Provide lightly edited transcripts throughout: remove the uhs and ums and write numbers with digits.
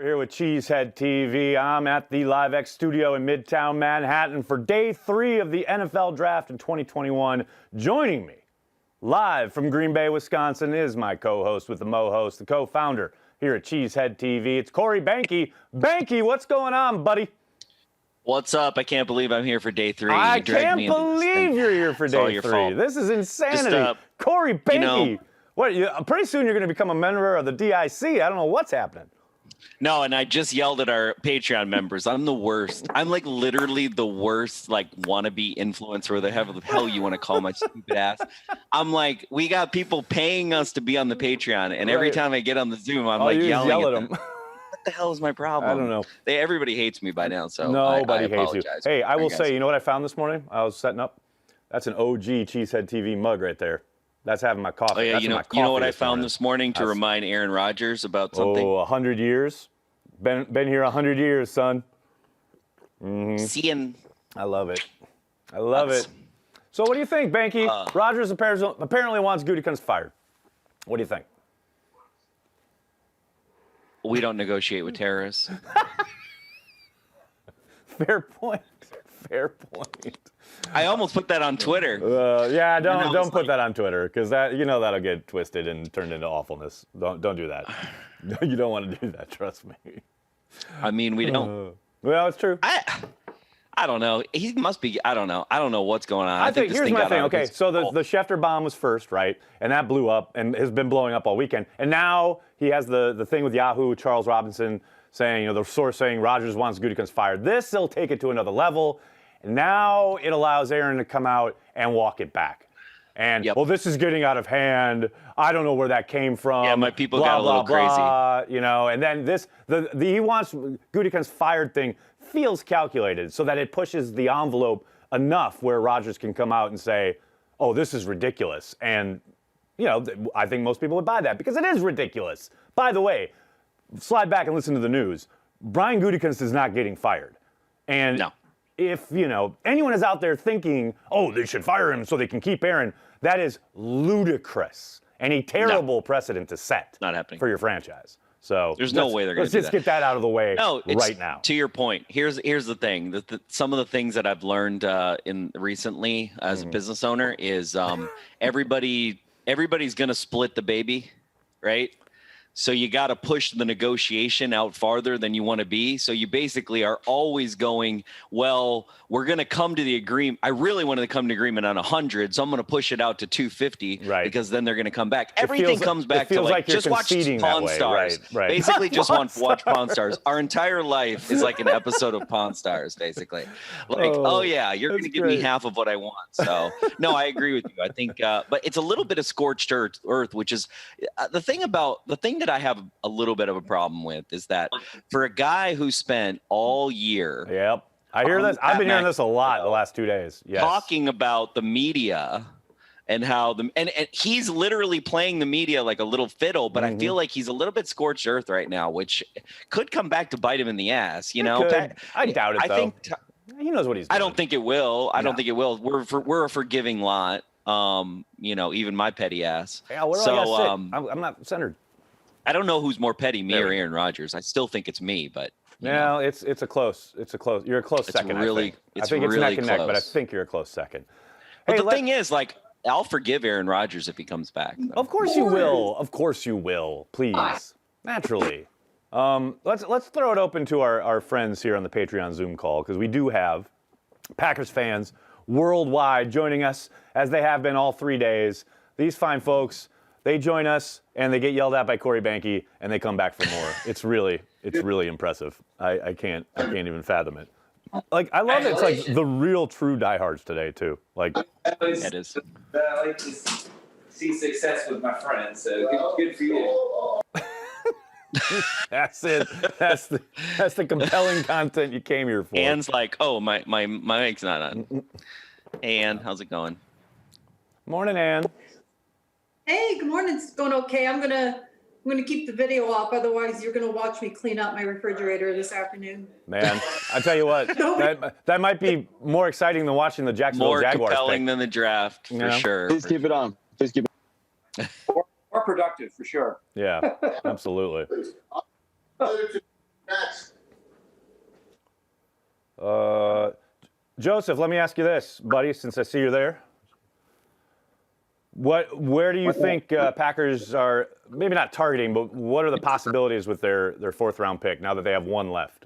here with Cheesehead TV. I'm at the LiveX studio in Midtown Manhattan for day 3 of the NFL Draft in 2021. Joining me live from Green Bay, Wisconsin is my co-host with the Mo-host, the co-founder here at Cheesehead TV. It's Corey Banky. Banky, what's going on, buddy? What's up? I can't believe I'm here for day 3. I can't believe you're here for day 3. This is insanity. Corey Banky. Pretty soon you're going to become a member of the DIC. I don't know what's happening. No, and I just yelled at our Patreon members. I'm the worst. I'm like literally the worst, like wannabe influencer. The hell you want to call my stupid ass? I'm like, we got people paying us to be on the Patreon, and every time I get on the Zoom, I'm like yelling at them. What the hell is my problem? I don't know. Everybody hates me by now, so nobody I hates you. Hey, I will say, guys. you know what I found this morning? I was setting up. That's an OG Cheesehead TV mug right there. That's having my coffee. Oh yeah, That's you know what I found this morning to remind Aaron Rodgers about something? Oh, 100 years. Been here 100 years, son. Seeing. I love it. I love it. So what do you think, Banky? Rodgers apparently wants Gutekunst fired. What do you think? We don't negotiate with terrorists. Fair point. Fair point. I almost put that on Twitter. Yeah, don't put that on Twitter because that'll get twisted and turned into awfulness. Don't do that. You don't want to do that. Trust me. I mean, we don't. Well, it's true. I don't know. He must be. I don't know. I don't know what's going on. I think here's my thing. Okay, so the Schefter bomb was first, right? And that blew up and has been blowing up all weekend. And now he has the thing with Yahoo, Charles Robinson saying, the source saying Rodgers wants Gutekunst fired. This will take it to another level. And now it allows Aaron to come out and walk it back. And, well, this is getting out of hand. I don't know where that came from. Yeah, my people got a little crazy. And then the he wants Gutekunst fired thing feels calculated so that it pushes the envelope enough where Rodgers can come out and say, oh, this is ridiculous. And, I think most people would buy that because it is ridiculous. By the way, slide back and listen to the news. Brian Gutekunst is not getting fired. And no. If, anyone is out there thinking, oh, they should fire him so they can keep Aaron, that is ludicrous and a terrible precedent to set. Not happening. For your franchise. So there's no way they're going to do that. Let's just get that out of the way right now. To your point, here's the thing. Some of the things that I've learned recently as a business owner is everybody's going to split the baby, right? So you got to push the negotiation out farther than you want to be. So you basically are always going, well, we're going to come to the agreement. I really wanted to come to agreement on 100, so I'm going to push it out to 250 because then they're going to come back. Everything comes back to like just watch Pawn Stars. Right. Basically just watch Pawn Stars. Our entire life is like an episode of Pawn Stars, basically. Like, oh yeah, you're going to give me half of what I want. So no, I agree with you. I think, but it's a little bit of scorched earth, which is the thing that I have a little bit of a problem with is that for a guy who spent all year. Yep. I hear this. I've been hearing this a lot the last 2 days. Yes. Talking about the media and how and he's literally playing the media like a little fiddle, but I feel like he's a little bit scorched earth right now, which could come back to bite him in the ass. I doubt it, though. I think he knows what he's doing. I don't think it will. I don't think it will. We're a forgiving lot. Even my petty ass. Yeah, where do I gotta sit? I'm not centered. I don't know who's more petty, me or Aaron Rodgers. I still think it's me, but it's a close. You're a close second. I think it's neck and neck, but I think you're a close second. But the thing is, I'll forgive Aaron Rodgers if he comes back. Of course you will. Of course you will. Please, naturally. Let's throw it open to our friends here on the Patreon Zoom call because we do have Packers fans worldwide joining us as they have been all 3 days. These fine folks. They join us and they get yelled at by Corey Banky and they come back for more. It's really impressive. I can't even fathom it. I love it. It's like the real true diehards today too. It is. I like to see success with my friends. So good for you. That's it. That's the compelling content you came here for. Ann's like, oh, my mic's not on. Ann, how's it going? Morning, Ann. Hey, good morning. It's going okay. I'm gonna keep the video off. Otherwise, you're gonna watch me clean out my refrigerator this afternoon. Man, I tell you what, that might be more exciting than watching the Jacksonville Jaguars. More compelling than the draft, for sure. Please keep it on. Please keep it on. More productive, for sure. Yeah, absolutely. Joseph, let me ask you this, buddy, since I see you there. Where do you think Packers are, maybe not targeting, but what are the possibilities with their 4th round pick now that they have one left?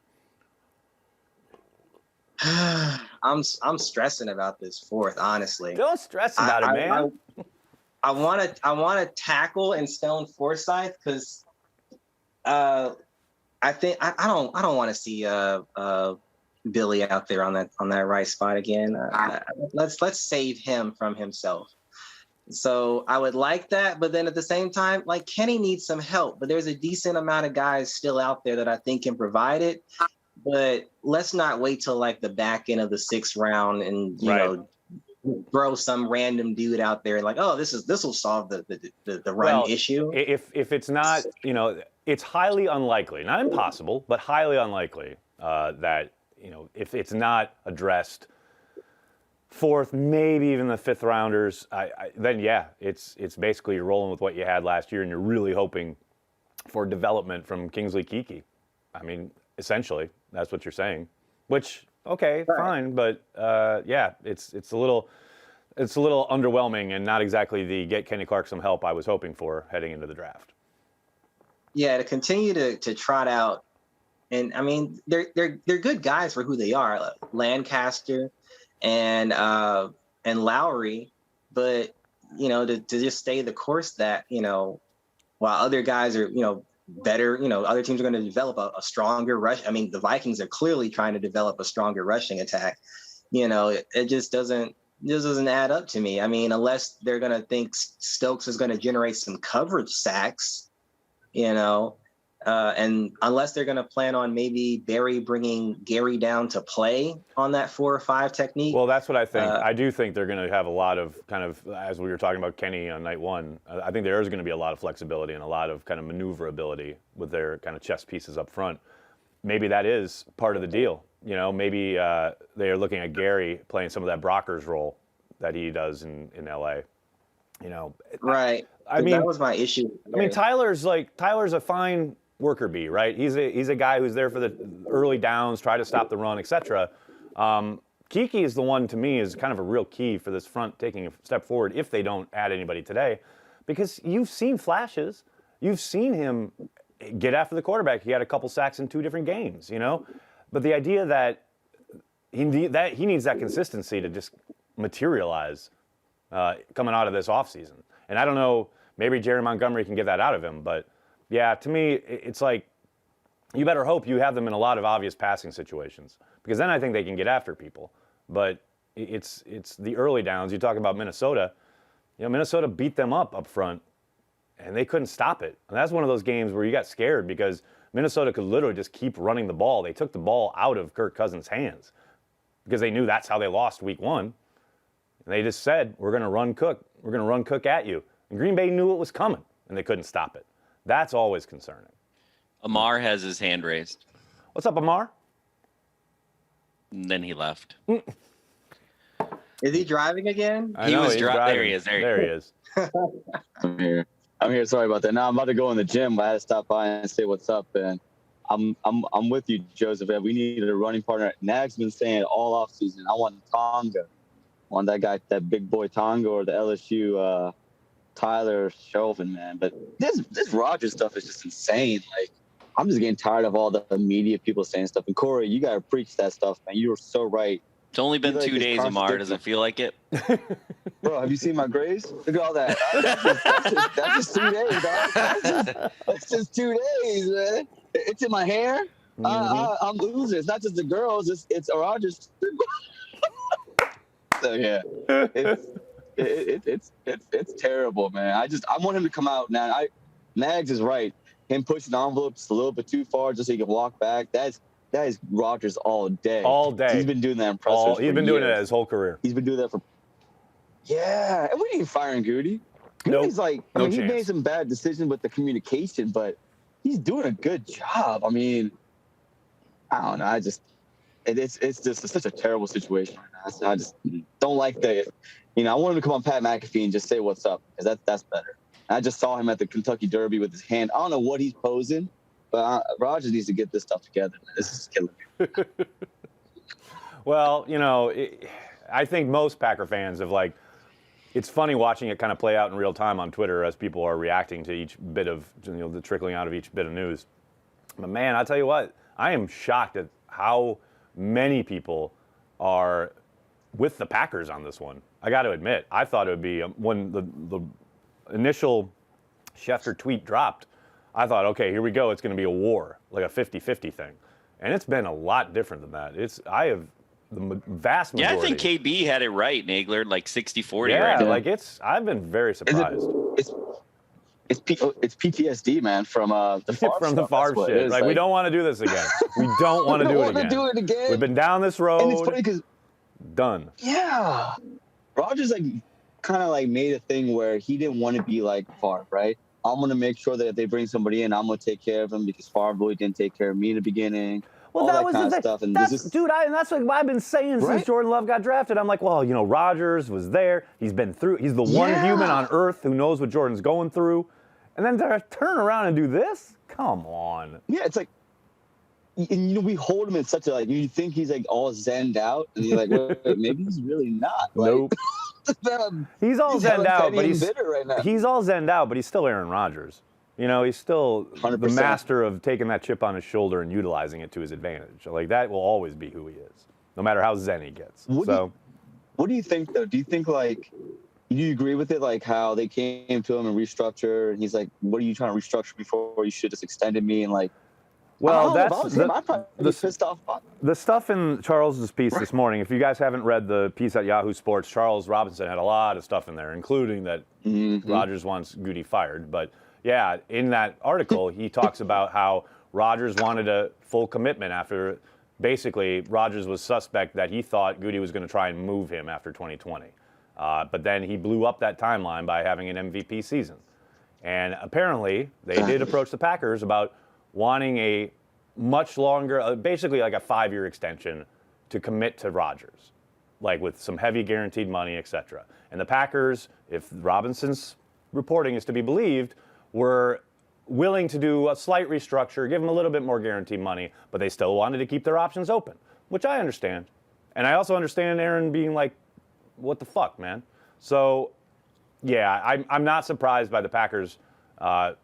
I'm stressing about this 4th, honestly. Don't stress about it, man. I want to tackle in Stone Forsythe because I think I don't want to see Billy out there on that right spot again. Let's save him from himself. So I would like that, but then at the same time, like Kenny needs some help. But there's a decent amount of guys still out there that I think can provide it. But let's not wait till like the back end of the 6th round and you know throw some random dude out there and like, oh, this will solve the run issue. If it's not, you know, it's highly unlikely, not impossible, but highly unlikely that, you know, if it's not addressed 4th, maybe even the 5th rounders, then yeah, it's basically you're rolling with what you had last year and you're really hoping for development from Kingsley Keke. I mean, essentially, that's what you're saying, which, okay, fine, but yeah, it's a little underwhelming and not exactly the get Kenny Clark some help I was hoping for heading into the draft. Yeah, to continue to trot out, and I mean they're good guys for who they are, like Lancaster and Lowry, but you know to just stay the course that you know while other guys are you know better, you know other teams are going to develop a stronger rush. I mean the Vikings are clearly trying to develop a stronger rushing attack. You know it just doesn't add up to me. I mean unless they're going to think Stokes is going to generate some coverage sacks. You know, and unless they're going to plan on maybe Barry bringing Gary down to play on that 4 or 5 technique. Well, that's what I think. I do think they're going to have a lot of kind of, as we were talking about Kenny on night 1, I think there is going to be a lot of flexibility and a lot of kind of maneuverability with their kind of chess pieces up front. Maybe that is part of the deal. You know, maybe they are looking at Gary playing some of that Brockers role that he does in LA. You know, right. I mean, that was my issue. I mean, Tyler's a fine worker bee, right? He's a guy who's there for the early downs, try to stop the run, etc. Keke is the one to me is kind of a real key for this front taking a step forward if they don't add anybody today, because you've seen flashes, you've seen him get after the quarterback. He had a couple sacks in 2 different games, you know, but the idea that he needs that consistency to just materialize coming out of this offseason. And I don't know, maybe Jerry Montgomery can get that out of him. But, yeah, to me, it's like you better hope you have them in a lot of obvious passing situations, because then I think they can get after people. But it's the early downs. You talk about Minnesota. You know, Minnesota beat them up front, and they couldn't stop it. And that's one of those games where you got scared because Minnesota could literally just keep running the ball. They took the ball out of Kirk Cousins' hands because they knew that's how they lost week 1. And they just said, we're going to run Cook. We're going to run Cook at you. And Green Bay knew it was coming, and they couldn't stop it. That's always concerning. Amar has his hand raised. What's up, Amar? And then he left. Is he driving again? I know, was driving. There he is. There he is. I'm here. Sorry about that. Now I'm about to go in the gym. I had to stop by and say what's up. And I'm with you, Joseph. We needed a running partner. Nag's been saying all offseason, I want Tonga. I want that guy, that big boy Tonga, or the LSU Tyler Chauvin, man. But this Rodgers stuff is just insane. Like, I'm just getting tired of all the media people saying stuff. And Corey, you gotta preach that stuff, man. You were so right. It's only been 2 days, Amar. Does it feel like it? Bro, have you seen my grades? Look at all that. That's just 2 days, dog. That's just 2 days, man. It's in my hair. I'm losing. It's not just the girls. It's Rodgers. So yeah, it's terrible, man. I want him to come out now. Nags is right. Him pushing the envelope just a little bit too far just so he can walk back. That is Rodgers all day. All day. He's been doing that in pressers. He's been doing it his whole career. He's been doing that for. Yeah, and we ain't firing Goody. Goody's he made some bad decisions with the communication, but he's doing a good job. I mean, I don't know. It's just such a terrible situation right now. I just don't like the, I want him to come on Pat McAfee and just say what's up, because that's better. I just saw him at the Kentucky Derby with his hand. I don't know what he's posing, But Rodgers needs to get this stuff together, man. This is killing me. Well, I think most Packer fans have it's funny watching it kind of play out in real time on Twitter as people are reacting to each bit of, the trickling out of each bit of news. But man, I'll tell you what, I am shocked at how many people are with the Packers on this one. I got to admit, I thought it would be when the initial Schefter tweet dropped, I thought, okay, here we go. It's going to be a war, like a 50-50 thing. And it's been a lot different than that. The vast majority. Yeah, I think KB had it right, Nagler, like 60-40 yeah, right now. I've been very surprised. It's PTSD, man, from the Favre from the stuff. Favre shit. Like, we don't want to do this again. We don't want to do it again. We've been down this road. And it's funny because done. Yeah, Rodgers kind of made a thing where he didn't want to be like Favre, right? I'm gonna make sure that if they bring somebody in, I'm gonna take care of him because Favre really didn't take care of me in the beginning. Well, that was kind the of stuff. And dude, that's what I've been saying since Jordan Love got drafted. I'm like, well, Rodgers was there. He's been through. He's the one human on earth who knows what Jordan's going through. And then to turn around and do this? Come on. Yeah, it's like, we hold him in such a, you think he's all zenned out, and you're like, wait, maybe he's really not. Nope. He's all zenned out, but he's all zenned out, but he's still Aaron Rodgers. He's still 100%. the master of taking that chip on his shoulder and utilizing it to his advantage. That will always be who he is, no matter how zen he gets. What do you think, though? Do you think, do you agree with it, how they came to him and restructure, and he's like, what are you trying to restructure before? You should just extended me, and well, I'd probably be pissed off about it. The stuff in Charles's piece this morning, if you guys haven't read the piece at Yahoo Sports, Charles Robinson had a lot of stuff in there, including that Rodgers wants Goody fired. But yeah, in that article, he talks about how Rodgers wanted a full commitment after basically Rodgers was suspect that he thought Goody was going to try and move him after 2020. But then he blew up that timeline by having an MVP season. And apparently, they did approach the Packers about wanting a much longer, basically like a 5-year extension to commit to Rodgers, with some heavy guaranteed money, etc. And the Packers, if Robinson's reporting is to be believed, were willing to do a slight restructure, give him a little bit more guaranteed money, but they still wanted to keep their options open, which I understand. And I also understand Aaron being like, what the fuck, man? So, yeah, I'm not surprised by the Packers, how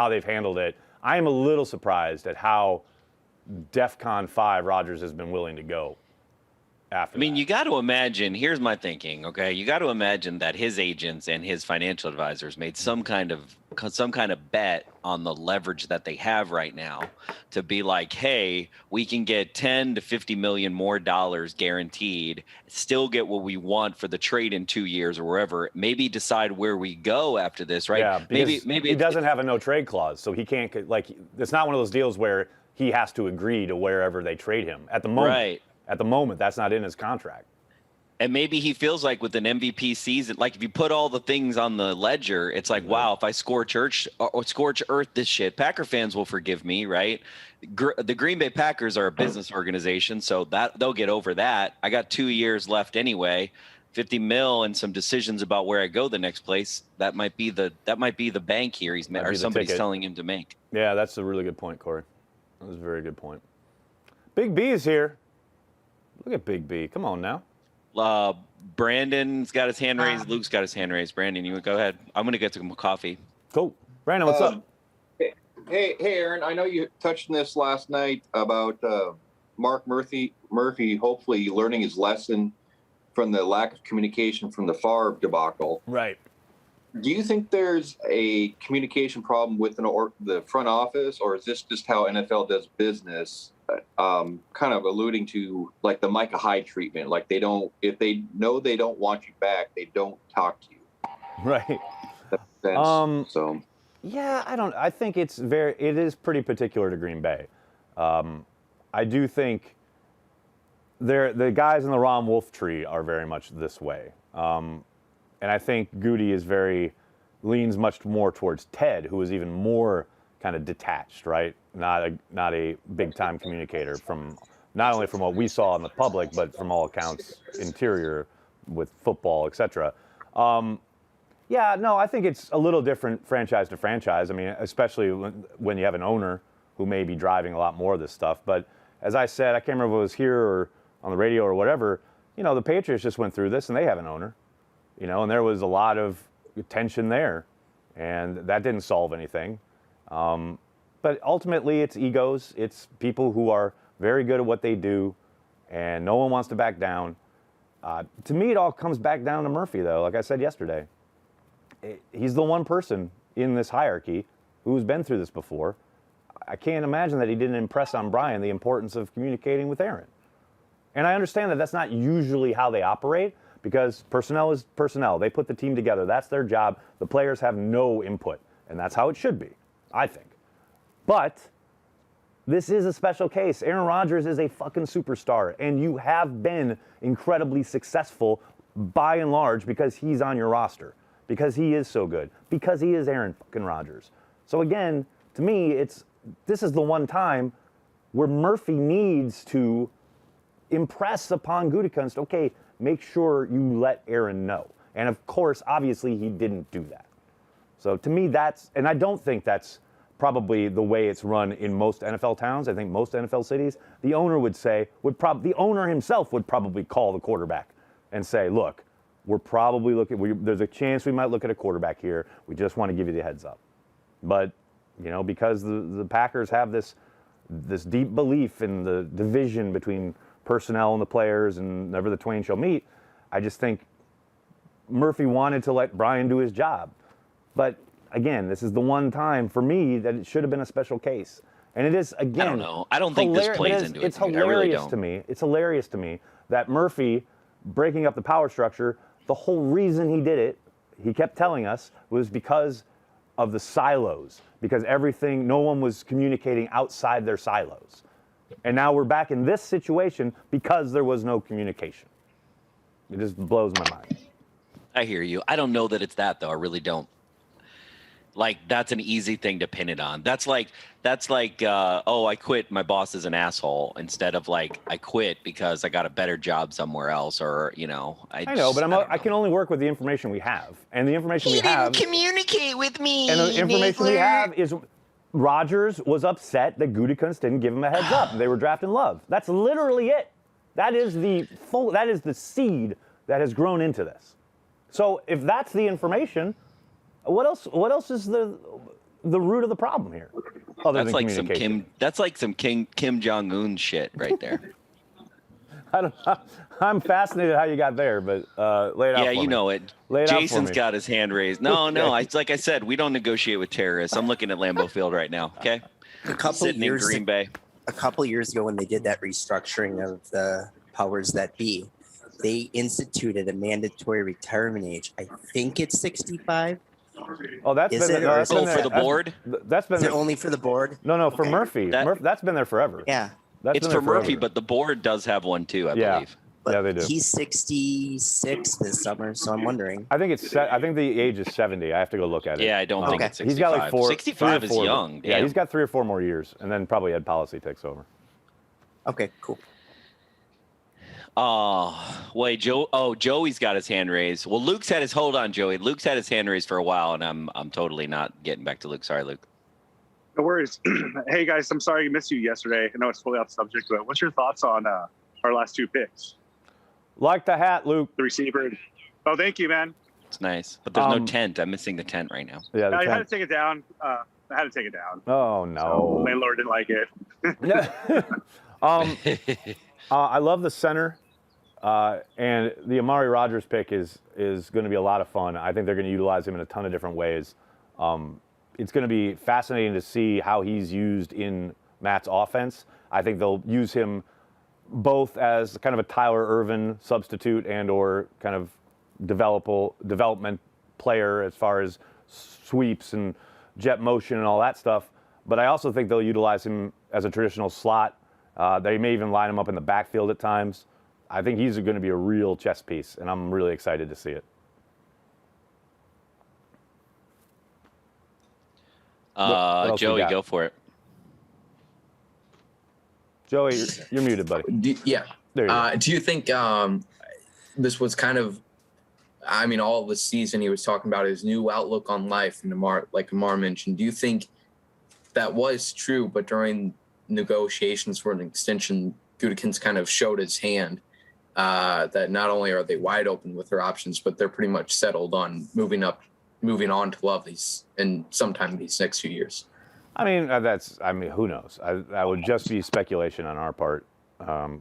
they've handled it. I am a little surprised at how DEFCON 5 Rodgers has been willing to go after that. You got to imagine, here's my thinking, okay? You got to imagine that his agents and his financial advisors made some kind of bet on the leverage that they have right now to be like, hey, we can get 10 to 50 million more dollars guaranteed, still get what we want for the trade in 2 years or wherever, maybe decide where we go after this, right? Yeah, maybe he doesn't have a no trade clause, so he can't, it's not one of those deals where he has to agree to wherever they trade him at the moment. Right. At the moment, that's not in his contract. And maybe he feels like with an MVP season, if you put all the things on the ledger, it's like, wow, if I scorch earth this shit, Packer fans will forgive me, right? The Green Bay Packers are a business organization, so that they'll get over that. I got 2 years left anyway, 50 mil and some decisions about where I go the next place. That might be the bank here somebody's telling him to make. Yeah, that's a really good point, Corey. That was a very good point. Big B is here. Look at Big B. Come on now. Brandon's got his hand raised. Luke's got his hand raised. Brandon, you go ahead. I'm going to get some coffee. Cool. Brandon, what's up? Hey, Aaron. I know you touched on this last night about Mark Murphy hopefully learning his lesson from the lack of communication from the Favre debacle. Right. Do you think there's a communication problem with the front office, or is this just how NFL does business? Kind of alluding to the Micah Hyde treatment. If they know they don't want you back, they don't talk to you. Right. So. Yeah, I think it is pretty particular to Green Bay. I do think the guys in the Ron Wolf tree are very much this way. And I think Goody leans much more towards Ted, who is even more kind of detached, right? Not a big time communicator not only from what we saw in the public, but from all accounts interior with football, etc. I think it's a little different franchise to franchise. Especially when you have an owner who may be driving a lot more of this stuff. But as I said, I can't remember if it was here or on the radio or whatever, the Patriots just went through this and they have an owner, and there was a lot of tension there, and that didn't solve anything. But ultimately, it's egos. It's people who are very good at what they do, and no one wants to back down. To me, it all comes back down to Murphy, though. Like I said yesterday, he's the one person in this hierarchy who's been through this before. I can't imagine that he didn't impress on Brian the importance of communicating with Aaron. And I understand that that's not usually how they operate, because personnel is personnel. They put the team together. That's their job. The players have no input, and that's how it should be, I think. But this is a special case. Aaron Rodgers is a fucking superstar, and you have been incredibly successful by and large because he's on your roster, because he is so good, because he is Aaron fucking Rodgers. So again, to me, this is the one time where Murphy needs to impress upon Gutekunst, okay, make sure you let Aaron know. And of course, obviously, he didn't do that. So to me, and I don't think that's probably the way it's run in most NFL towns. I think most NFL cities, the owner the owner himself would probably call the quarterback and say, look, we're probably there's a chance we might look at a quarterback here. We just want to give you the heads up. But, because the Packers have this deep belief in the division between personnel and the players, and never the twain shall meet, I just think Murphy wanted to let Brian do his job. But again, this is the one time for me that it should have been a special case. And it is, again, I don't know. I don't think this plays into it. It's hilarious to me. It's hilarious to me that Murphy breaking up the power structure, the whole reason he did it, he kept telling us, was because of the silos, because no one was communicating outside their silos. And now we're back in this situation because there was no communication. It just blows my mind. I hear you. I don't know that it's that, though. I really don't. Like, that's an easy thing to pin it on. That's like, I quit, my boss is an asshole, instead of like, I quit because I got a better job somewhere else, or, I know, but I can only work with the information we have. And the information we have... He didn't communicate with me, And the information we have is Rodgers was upset that Gutekunst didn't give him a heads up. They were drafting Love. That's literally it. That is the seed that has grown into this. So if that's the information... What else is the root of the problem here? Other that's than like some Kim Jong-un shit right there. I'm fascinated how you got there, but lay it out for me. Yeah, you know it. Jason's got his hand raised. No, like I said, we don't negotiate with terrorists. I'm looking at Lambeau Field right now. Okay, sitting in Green Bay. A couple years ago, when they did that restructuring of the powers that be, they instituted a mandatory retirement age. I think it's 65. Oh, that's Is been it, there. or is Oh, for the board? That's been Is it there. only for the board? No, for Okay. Murphy. That's been there forever. Yeah. It's for Murphy, but the board does have one too, I believe. But yeah, they do. He's 66 this summer, so I'm wondering. I think I think the age is 70. I have to go look at it. Yeah, I don't think it's 65. He's got like 65 is young. Yeah, Damn. he's got 3 or 4 more years, and then probably Ed Policy takes over. Okay, cool. Oh, wait, Joey's got his hand raised. Well, hold on, Joey. Luke's had his hand raised for a while, and I'm totally not getting back to Luke. Sorry, Luke. No worries. Hey, guys, I'm sorry I missed you yesterday. I know it's totally off subject, but what's your thoughts on our last 2 picks? Like the hat, Luke. The receiver. Oh, thank you, man. It's nice, but there's no tent. I'm missing the tent right now. Yeah, I had to take it down. Oh, no. So, landlord didn't like it. I love the center. And the Amari Rodgers pick is going to be a lot of fun. I think they're going to utilize him in a ton of different ways. It's going to be fascinating to see how he's used in Matt's offense. I think they'll use him both as kind of a Tyler Ervin substitute and or kind of development player as far as sweeps and jet motion and all that stuff. But I also think they'll utilize him as a traditional slot. They may even line him up in the backfield at times. I think he's going to be a real chess piece, and I'm really excited to see it. Joey, go for it. Joey, you're muted, buddy. Yeah. There you go. Do you think this was kind of, all of the season he was talking about his new outlook on life, and like Amar mentioned, do you think that was true, but during negotiations for an extension, Gutekunst kind of showed his hand that not only are they wide open with their options, but they're pretty much settled on moving on to Lovely's in sometime these next few years. I mean, who knows? That would just be speculation on our part,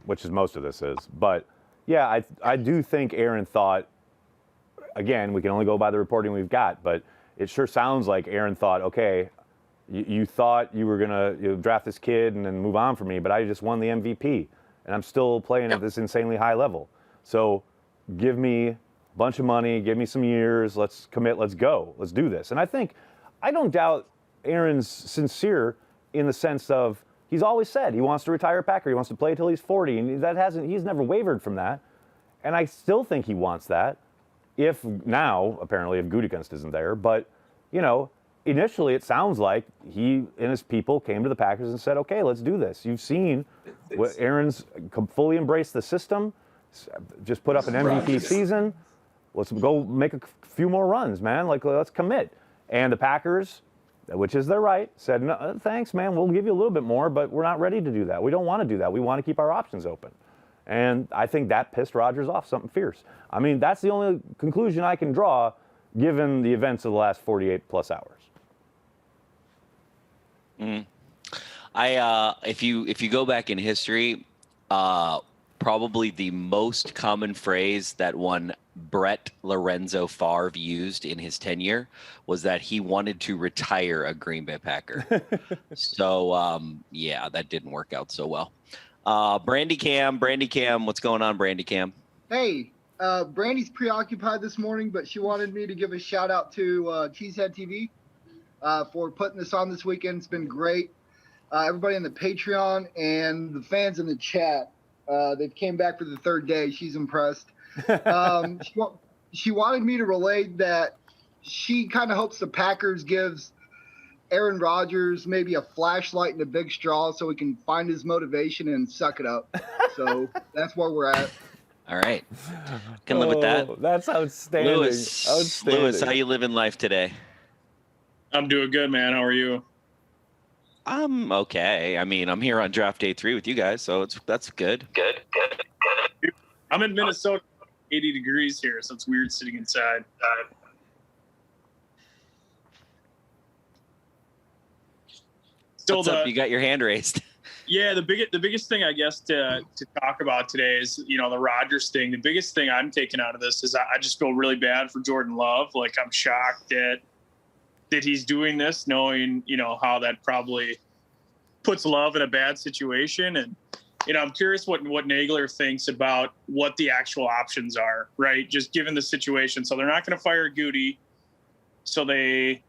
which is most of this is. But yeah, I do think Aaron thought, again, we can only go by the reporting we've got, but it sure sounds like Aaron thought, okay, you thought you were going to draft this kid and then move on from me, but I just won the MVP, and I'm still playing at this insanely high level. So give me a bunch of money, give me some years, let's commit, let's go, let's do this. And I don't doubt Aaron's sincere in the sense of he's always said he wants to retire a Packer, he wants to play until he's 40, and he's never wavered from that. And I still think he wants that. If Gutekunst isn't there, but initially it sounds like he and his people came to the Packers and said, okay, let's do this. You've seen what Aaron's fully embraced the system, just put up an MVP season. Let's go make a few more runs, man. Let's commit. And the Packers, which is their right, said, no, thanks, man. We'll give you a little bit more, but we're not ready to do that. We don't want to do that. We want to keep our options open. And I think that pissed Rodgers off something fierce. I mean, that's the only conclusion I can draw given the events of the last 48 plus hours. If you go back in history, probably the most common phrase that one Brett Lorenzo Favre used in his tenure was that he wanted to retire a Green Bay Packer. So yeah, that didn't work out so well. Brandy Cam, what's going on, Brandy Cam? Hey, Brandy's preoccupied this morning, but she wanted me to give a shout out to Cheesehead TV for putting this on this weekend. It's been great. Everybody in the Patreon and the fans in the chat, they came back for the third day. She's impressed. She wanted me to relay that she kind of hopes the Packers gives Aaron Rodgers maybe a flashlight and a big straw so he can find his motivation and suck it up. So that's where we're at. All right. Can live with that. That's outstanding. Lewis, how you living life today? I'm doing good, man. How are you? I'm okay. I mean, I'm here on draft day 3 with you guys, so that's good. Good. I'm in Minnesota, 80 degrees here, so it's weird sitting inside. What's up? You got your hand raised. Yeah, the biggest thing I guess to talk about today is the Rodgers thing. The biggest thing I'm taking out of this is I just feel really bad for Jordan Love. Like, I'm shocked that he's doing this, knowing how that probably puts Love in a bad situation. And I'm curious what Nagler thinks about what the actual options are, right? Just given the situation. So they're not going to fire Goody, so they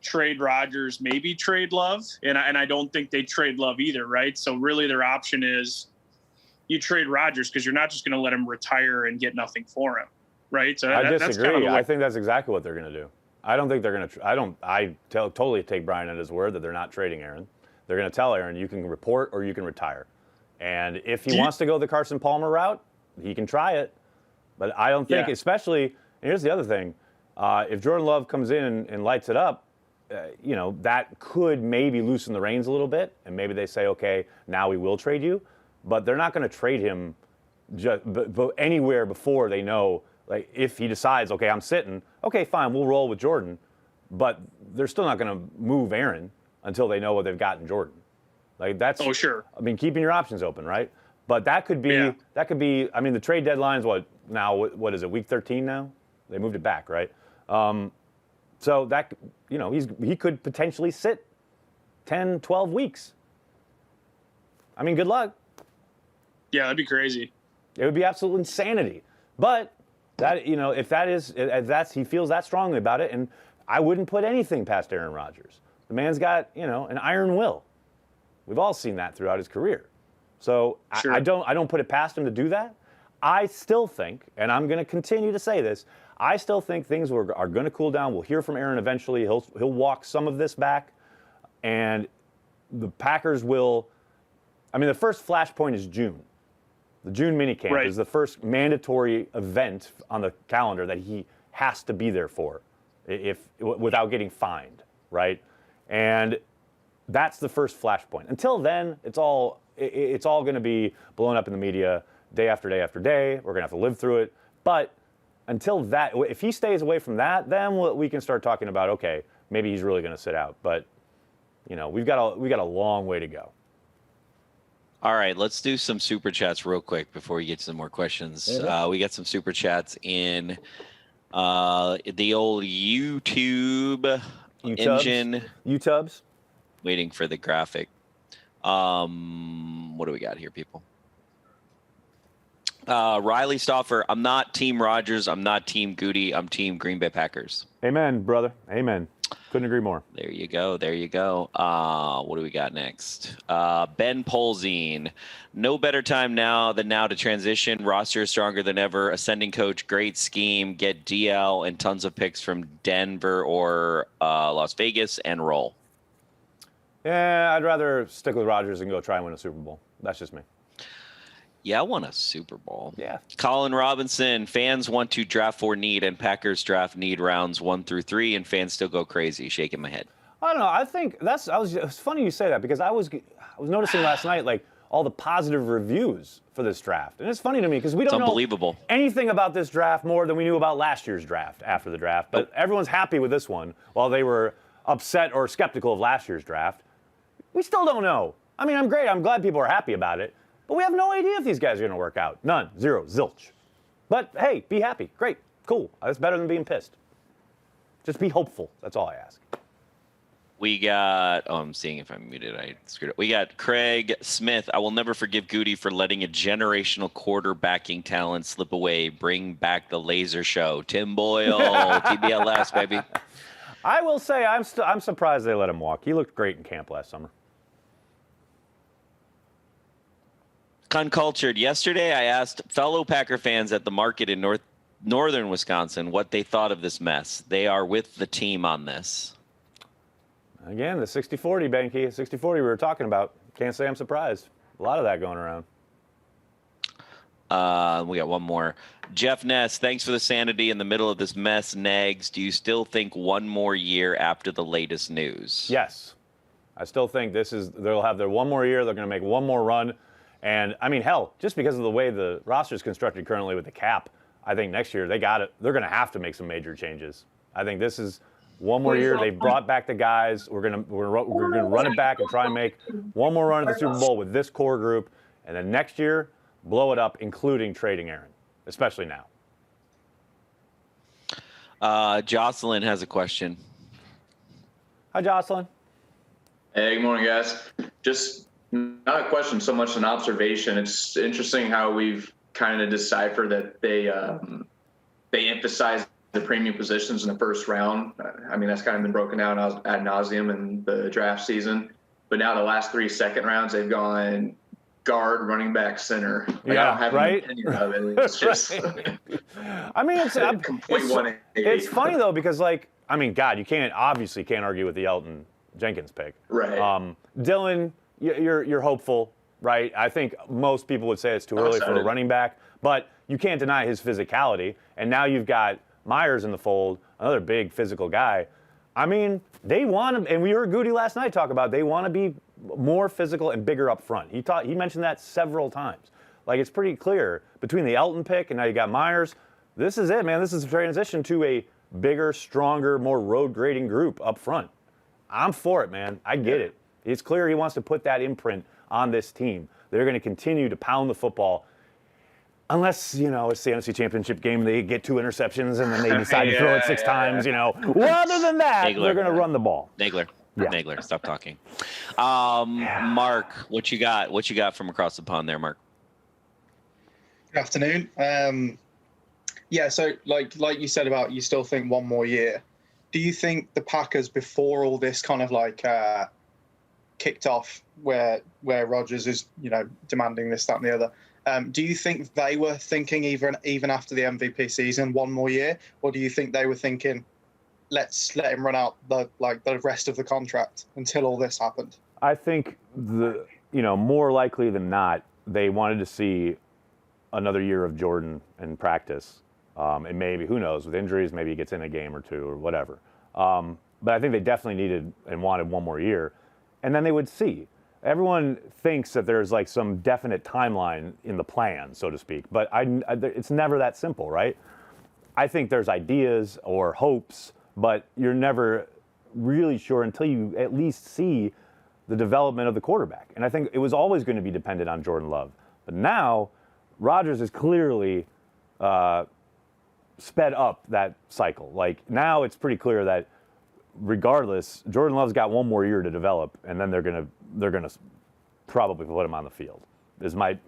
trade Rodgers, maybe trade Love, and I don't think they trade Love either, right? So really their option is you trade Rodgers because you're not just going to let him retire and get nothing for him, right? So I disagree. That's kind of I think that's exactly what they're going to do. I don't think they're going to. I totally take Brian at his word that they're not trading Aaron. They're going to tell Aaron you can report or you can retire, and if he wants to go the Carson Palmer route, he can try it. But I don't think, especially. And here's the other thing: if Jordan Love comes in and lights it up. That could maybe loosen the reins a little bit, and maybe they say, okay, now we will trade you. But they're not going to trade him anywhere before they know, like, if he decides, okay, I'm sitting, okay, fine, we'll roll with Jordan. But they're still not going to move Aaron until they know what they've got in Jordan. Like, that's, oh, sure. I mean, keeping your options open, right? But that could be, I mean, the trade deadline's what is it, week 13 now? They moved it back, right? So that, he could potentially sit 10, 12 weeks. I mean, good luck. Yeah, that'd be crazy. It would be absolute insanity. But that, if he feels that strongly about it, and I wouldn't put anything past Aaron Rodgers. The man's got, an iron will. We've all seen that throughout his career. So sure. I don't put it past him to do that. I still think, and I'm going to continue to say this, I still think things are going to cool down. We'll hear from Aaron eventually. He'll walk some of this back, and the Packers will. I mean, the first flashpoint is June. The June minicamp is the first mandatory event on the calendar that he has to be there for, without getting fined, right? And that's the first flashpoint. Until then, it's all going to be blown up in the media day after day after day. We're going to have to live through it. But until that, if he stays away from that, then we can start talking about, okay, maybe he's really going to sit out. But, we've got a long way to go. All right, let's do some super chats real quick before we get to some more questions. We got some super chats in the old YouTube engine. YouTubes. Waiting for the graphic. What do we got here, people? Riley Stauffer, I'm not Team Rodgers. I'm not Team Goody. I'm Team Green Bay Packers. Amen, brother. Amen. Couldn't agree more. There you go. There you go. What do we got next? Ben Polzine. No better time now than now to transition. Roster is stronger than ever. Ascending coach, great scheme. Get DL and tons of picks from Denver or Las Vegas and roll. Yeah, I'd rather stick with Rodgers and go try and win a Super Bowl. That's just me. Yeah, I won a Super Bowl. Yeah. Colin Robinson, fans want to draft for need, and Packers draft need rounds 1 through 3, and fans still go crazy. Shaking my head. I don't know. I think it's funny you say that because I was noticing last night like all the positive reviews for this draft, and it's funny to me because we don't know anything about this draft more than we knew about last year's draft after the draft. But everyone's happy with this one, while they were upset or skeptical of last year's draft. We still don't know. I mean, I'm glad people are happy about it. But we have no idea if these guys are going to work out. None. Zero. Zilch. But, hey, be happy. Great. Cool. That's better than being pissed. Just be hopeful. That's all I ask. We got, I'm seeing if I'm muted. I screwed up. We got Craig Smith. I will never forgive Goody for letting a generational quarterbacking talent slip away. Bring back the laser show. Tim Boyle, TBLS, baby. I will say I'm surprised they let him walk. He looked great in camp last summer. Uncultured. Yesterday, I asked fellow Packer fans at the market in northern Wisconsin what they thought of this mess. They are with the team on this. Again, the 60-40, Banky. 60-40 we were talking about. Can't say I'm surprised. A lot of that going around. We got one more. Jeff Ness, thanks for the sanity in the middle of this mess. Nags, do you still think one more year after the latest news? Yes. I still think they'll have their one more year. They're going to make one more run. And, I mean, hell, just because of the way the roster is constructed currently with the cap, I think next year they're going to have to make some major changes. I think this is one more year. They've brought back the guys. We're going to run it back and try and make one more run at the Super Bowl with this core group. And then next year, blow it up, including trading Aaron, especially now. Jocelyn has a question. Hi, Jocelyn. Hey, good morning, guys. Just not a question so much an observation. It's interesting how we've kind of deciphered that they emphasize the premium positions in the first round. I mean, that's kind of been broken down ad nauseum in the draft season. But now the last 3 second rounds, they've gone guard, running back, center. Like, yeah, I don't have right? an opinion of it. It's just I mean, it's complete 180. It's funny though because, like, I mean, God, you can't argue with the Elton Jenkins pick. Right. Dylan, you're hopeful, right? I think most people would say it's too early for a running back, but you can't deny his physicality. And now you've got Myers in the fold, another big physical guy. I mean, they want to, and we heard Goody last night talk about they want to be more physical and bigger up front. He mentioned that several times. Like, it's pretty clear between the Elton pick and now you got Myers. This is it, man. This is a transition to a bigger, stronger, more road grading group up front. I'm for it, man. I get it. It's clear he wants to put that imprint on this team. They're going to continue to pound the football unless, it's the NFC Championship game and they get 2 interceptions and then they decide to throw it 6 times, Well, other than that, they're going to run the ball. Nagler. Yeah. Nagler, stop talking. Mark, what you got? What you got from across the pond there, Mark? Good afternoon. So like you said about you still think one more year. Do you think the Packers, before all this kind of kicked off, where Rodgers is demanding this, that, and the other, do you think they were thinking even after the MVP season one more year, or do you think they were thinking, let's let him run out the rest of the contract until all this happened? I think more likely than not, they wanted to see another year of Jordan in practice. And maybe, who knows, with injuries, maybe he gets in a game or 2 or whatever. But I think they definitely needed and wanted one more year. and then they would see. Everyone thinks that there's like some definite timeline in the plan, so to speak, but it's never that simple, right? I think there's ideas or hopes, but you're never really sure until you at least see the development of the quarterback. And I think it was always going to be dependent on Jordan Love. But now, Rodgers is clearly sped up that cycle. Like, now it's pretty clear that regardless, Jordan Love's got one more year to develop, and then they're gonna probably put him on the field. Is my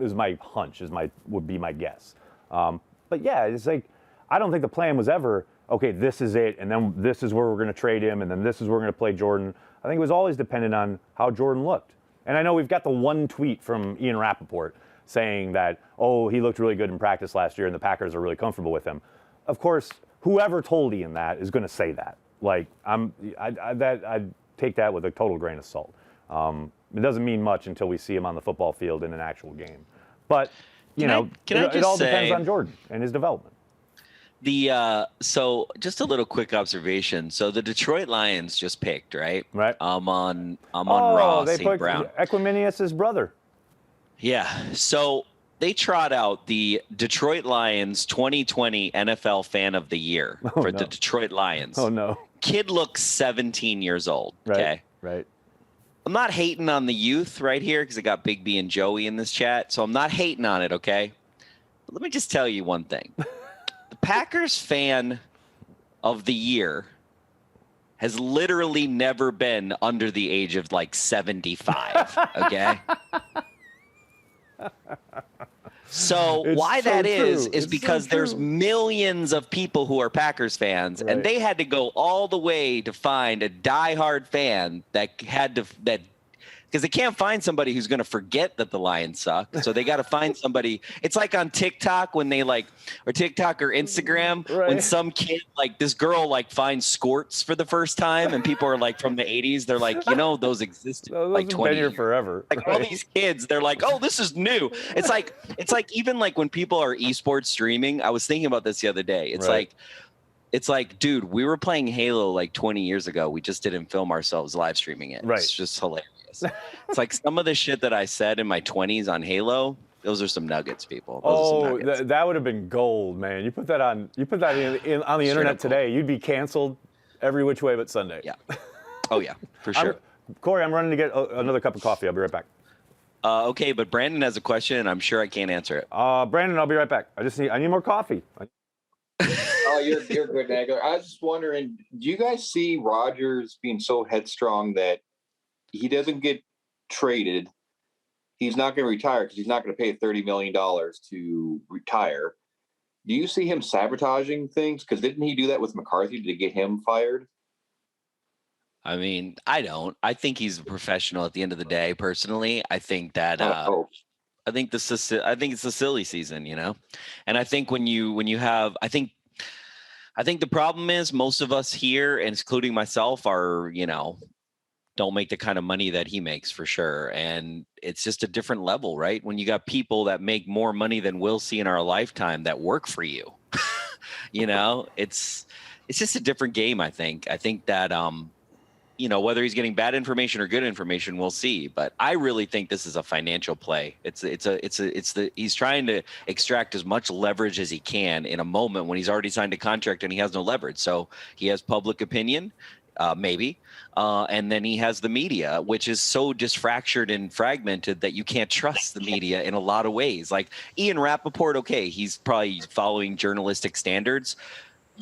hunch, would be my guess. But yeah, it's like, I don't think the plan was ever, okay, this is it, and then this is where we're going to trade him, and then this is where we're going to play Jordan. I think it was always dependent on how Jordan looked. And I know we've got the one tweet from Ian Rappaport saying that, oh, he looked really good in practice last year, and the Packers are really comfortable with him. Of course, whoever told Ian that is going to say that. Like, I'd take that with a total grain of salt. It doesn't mean much until we see him on the football field in an actual game. But, it all depends on Jordan and his development. So just a little quick observation. So the Detroit Lions just picked, right? Right. I'm on Ross they St. put Brown. Equiminius' brother. Yeah. So they trot out the Detroit Lions 2020 NFL Fan of the Year for the Detroit Lions. Oh no. Kid looks 17 years old. Right. Okay. Right. I'm not hating on the youth right here because I got Big B and Joey in this chat, so I'm not hating on it. Okay. But let me just tell you one thing. The Packers Fan of the Year has literally never been under the age of like 75. Okay. So why that is because there's millions of people who are Packers fans, and they had to go all the way to find a diehard fan because they can't find somebody who's going to forget that the Lions suck. So they got to find somebody. It's like on TikTok when they or TikTok or Instagram, when some kid, like this girl, like finds squirts for the first time, and people are like from the 80s. They're like, those existed like 20 been here years. forever. Like all these kids, they're like, oh, this is new. It's like even like when people are esports streaming. I was thinking about this the other day. It's like, dude, we were playing Halo like 20 years ago. We just didn't film ourselves live streaming it. Right. It's just hilarious. It's like some of the shit that I said in my 20s on Halo. Those are some nuggets, people. That would have been gold, man. You put that on the internet today, you'd be canceled every which way but Sunday. Yeah. Oh yeah, for sure. Corey, I'm running to get another cup of coffee. I'll be right back. Okay, but Brandon has a question, and I'm sure I can't answer it. Brandon, I'll be right back. I need more coffee. Oh, you're good, Nagler. I was just wondering, do you guys see Rodgers being so headstrong that he doesn't get traded? He's not going to retire because he's not going to pay $30 million to retire. Do you see him sabotaging things? Because didn't he do that with McCarthy to get him fired? I mean, I don't. I think he's a professional at the end of the day. Personally, I think that I think it's the silly season, and I think when you have, I think the problem is most of us here, and including myself, are don't make the kind of money that he makes for sure. And it's just a different level, right? When you got people that make more money than we'll see in our lifetime that work for you, it's just a different game. I think that, whether he's getting bad information or good information, we'll see. But I really think this is a financial play. He's trying to extract as much leverage as he can in a moment when he's already signed a contract and he has no leverage. So he has public opinion. Maybe. And then he has the media, which is so disfractured and fragmented that you can't trust the media in a lot of ways. Like Ian Rappaport, okay, he's probably following journalistic standards.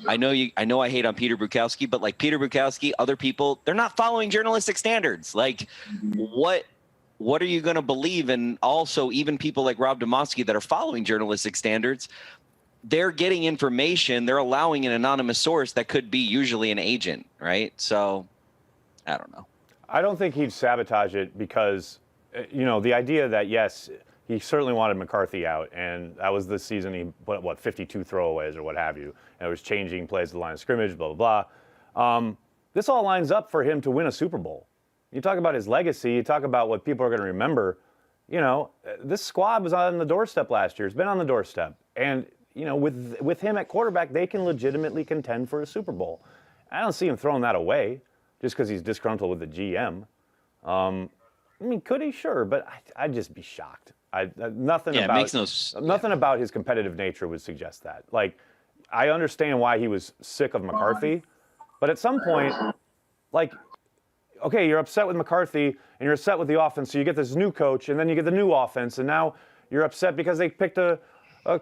I know I hate on Peter Bukowski, but like Peter Bukowski, other people, they're not following journalistic standards. Like what are you going to believe? And also even people like Rob Domofsky that are following journalistic standards, they're getting information. They're allowing an anonymous source that could be usually an agent, right? So, I don't know. I don't think he'd sabotage it because, the idea that, yes, he certainly wanted McCarthy out, and that was the season he put, 52 throwaways or what have you, and it was changing plays at the line of scrimmage, blah, blah, blah. This all lines up for him to win a Super Bowl. You talk about his legacy, you talk about what people are going to remember. This squad was on the doorstep last year. It's been on the doorstep. And with him at quarterback, they can legitimately contend for a Super Bowl. I don't see him throwing that away just because he's disgruntled with the GM. I mean, could he? Sure, but I'd just be shocked. Nothing Yeah, about it makes nothing about his competitive nature would suggest that. Like, I understand why he was sick of McCarthy, but at some point, like, okay, you're upset with McCarthy and you're upset with the offense, so you get this new coach, and then you get the new offense, and now you're upset because they picked a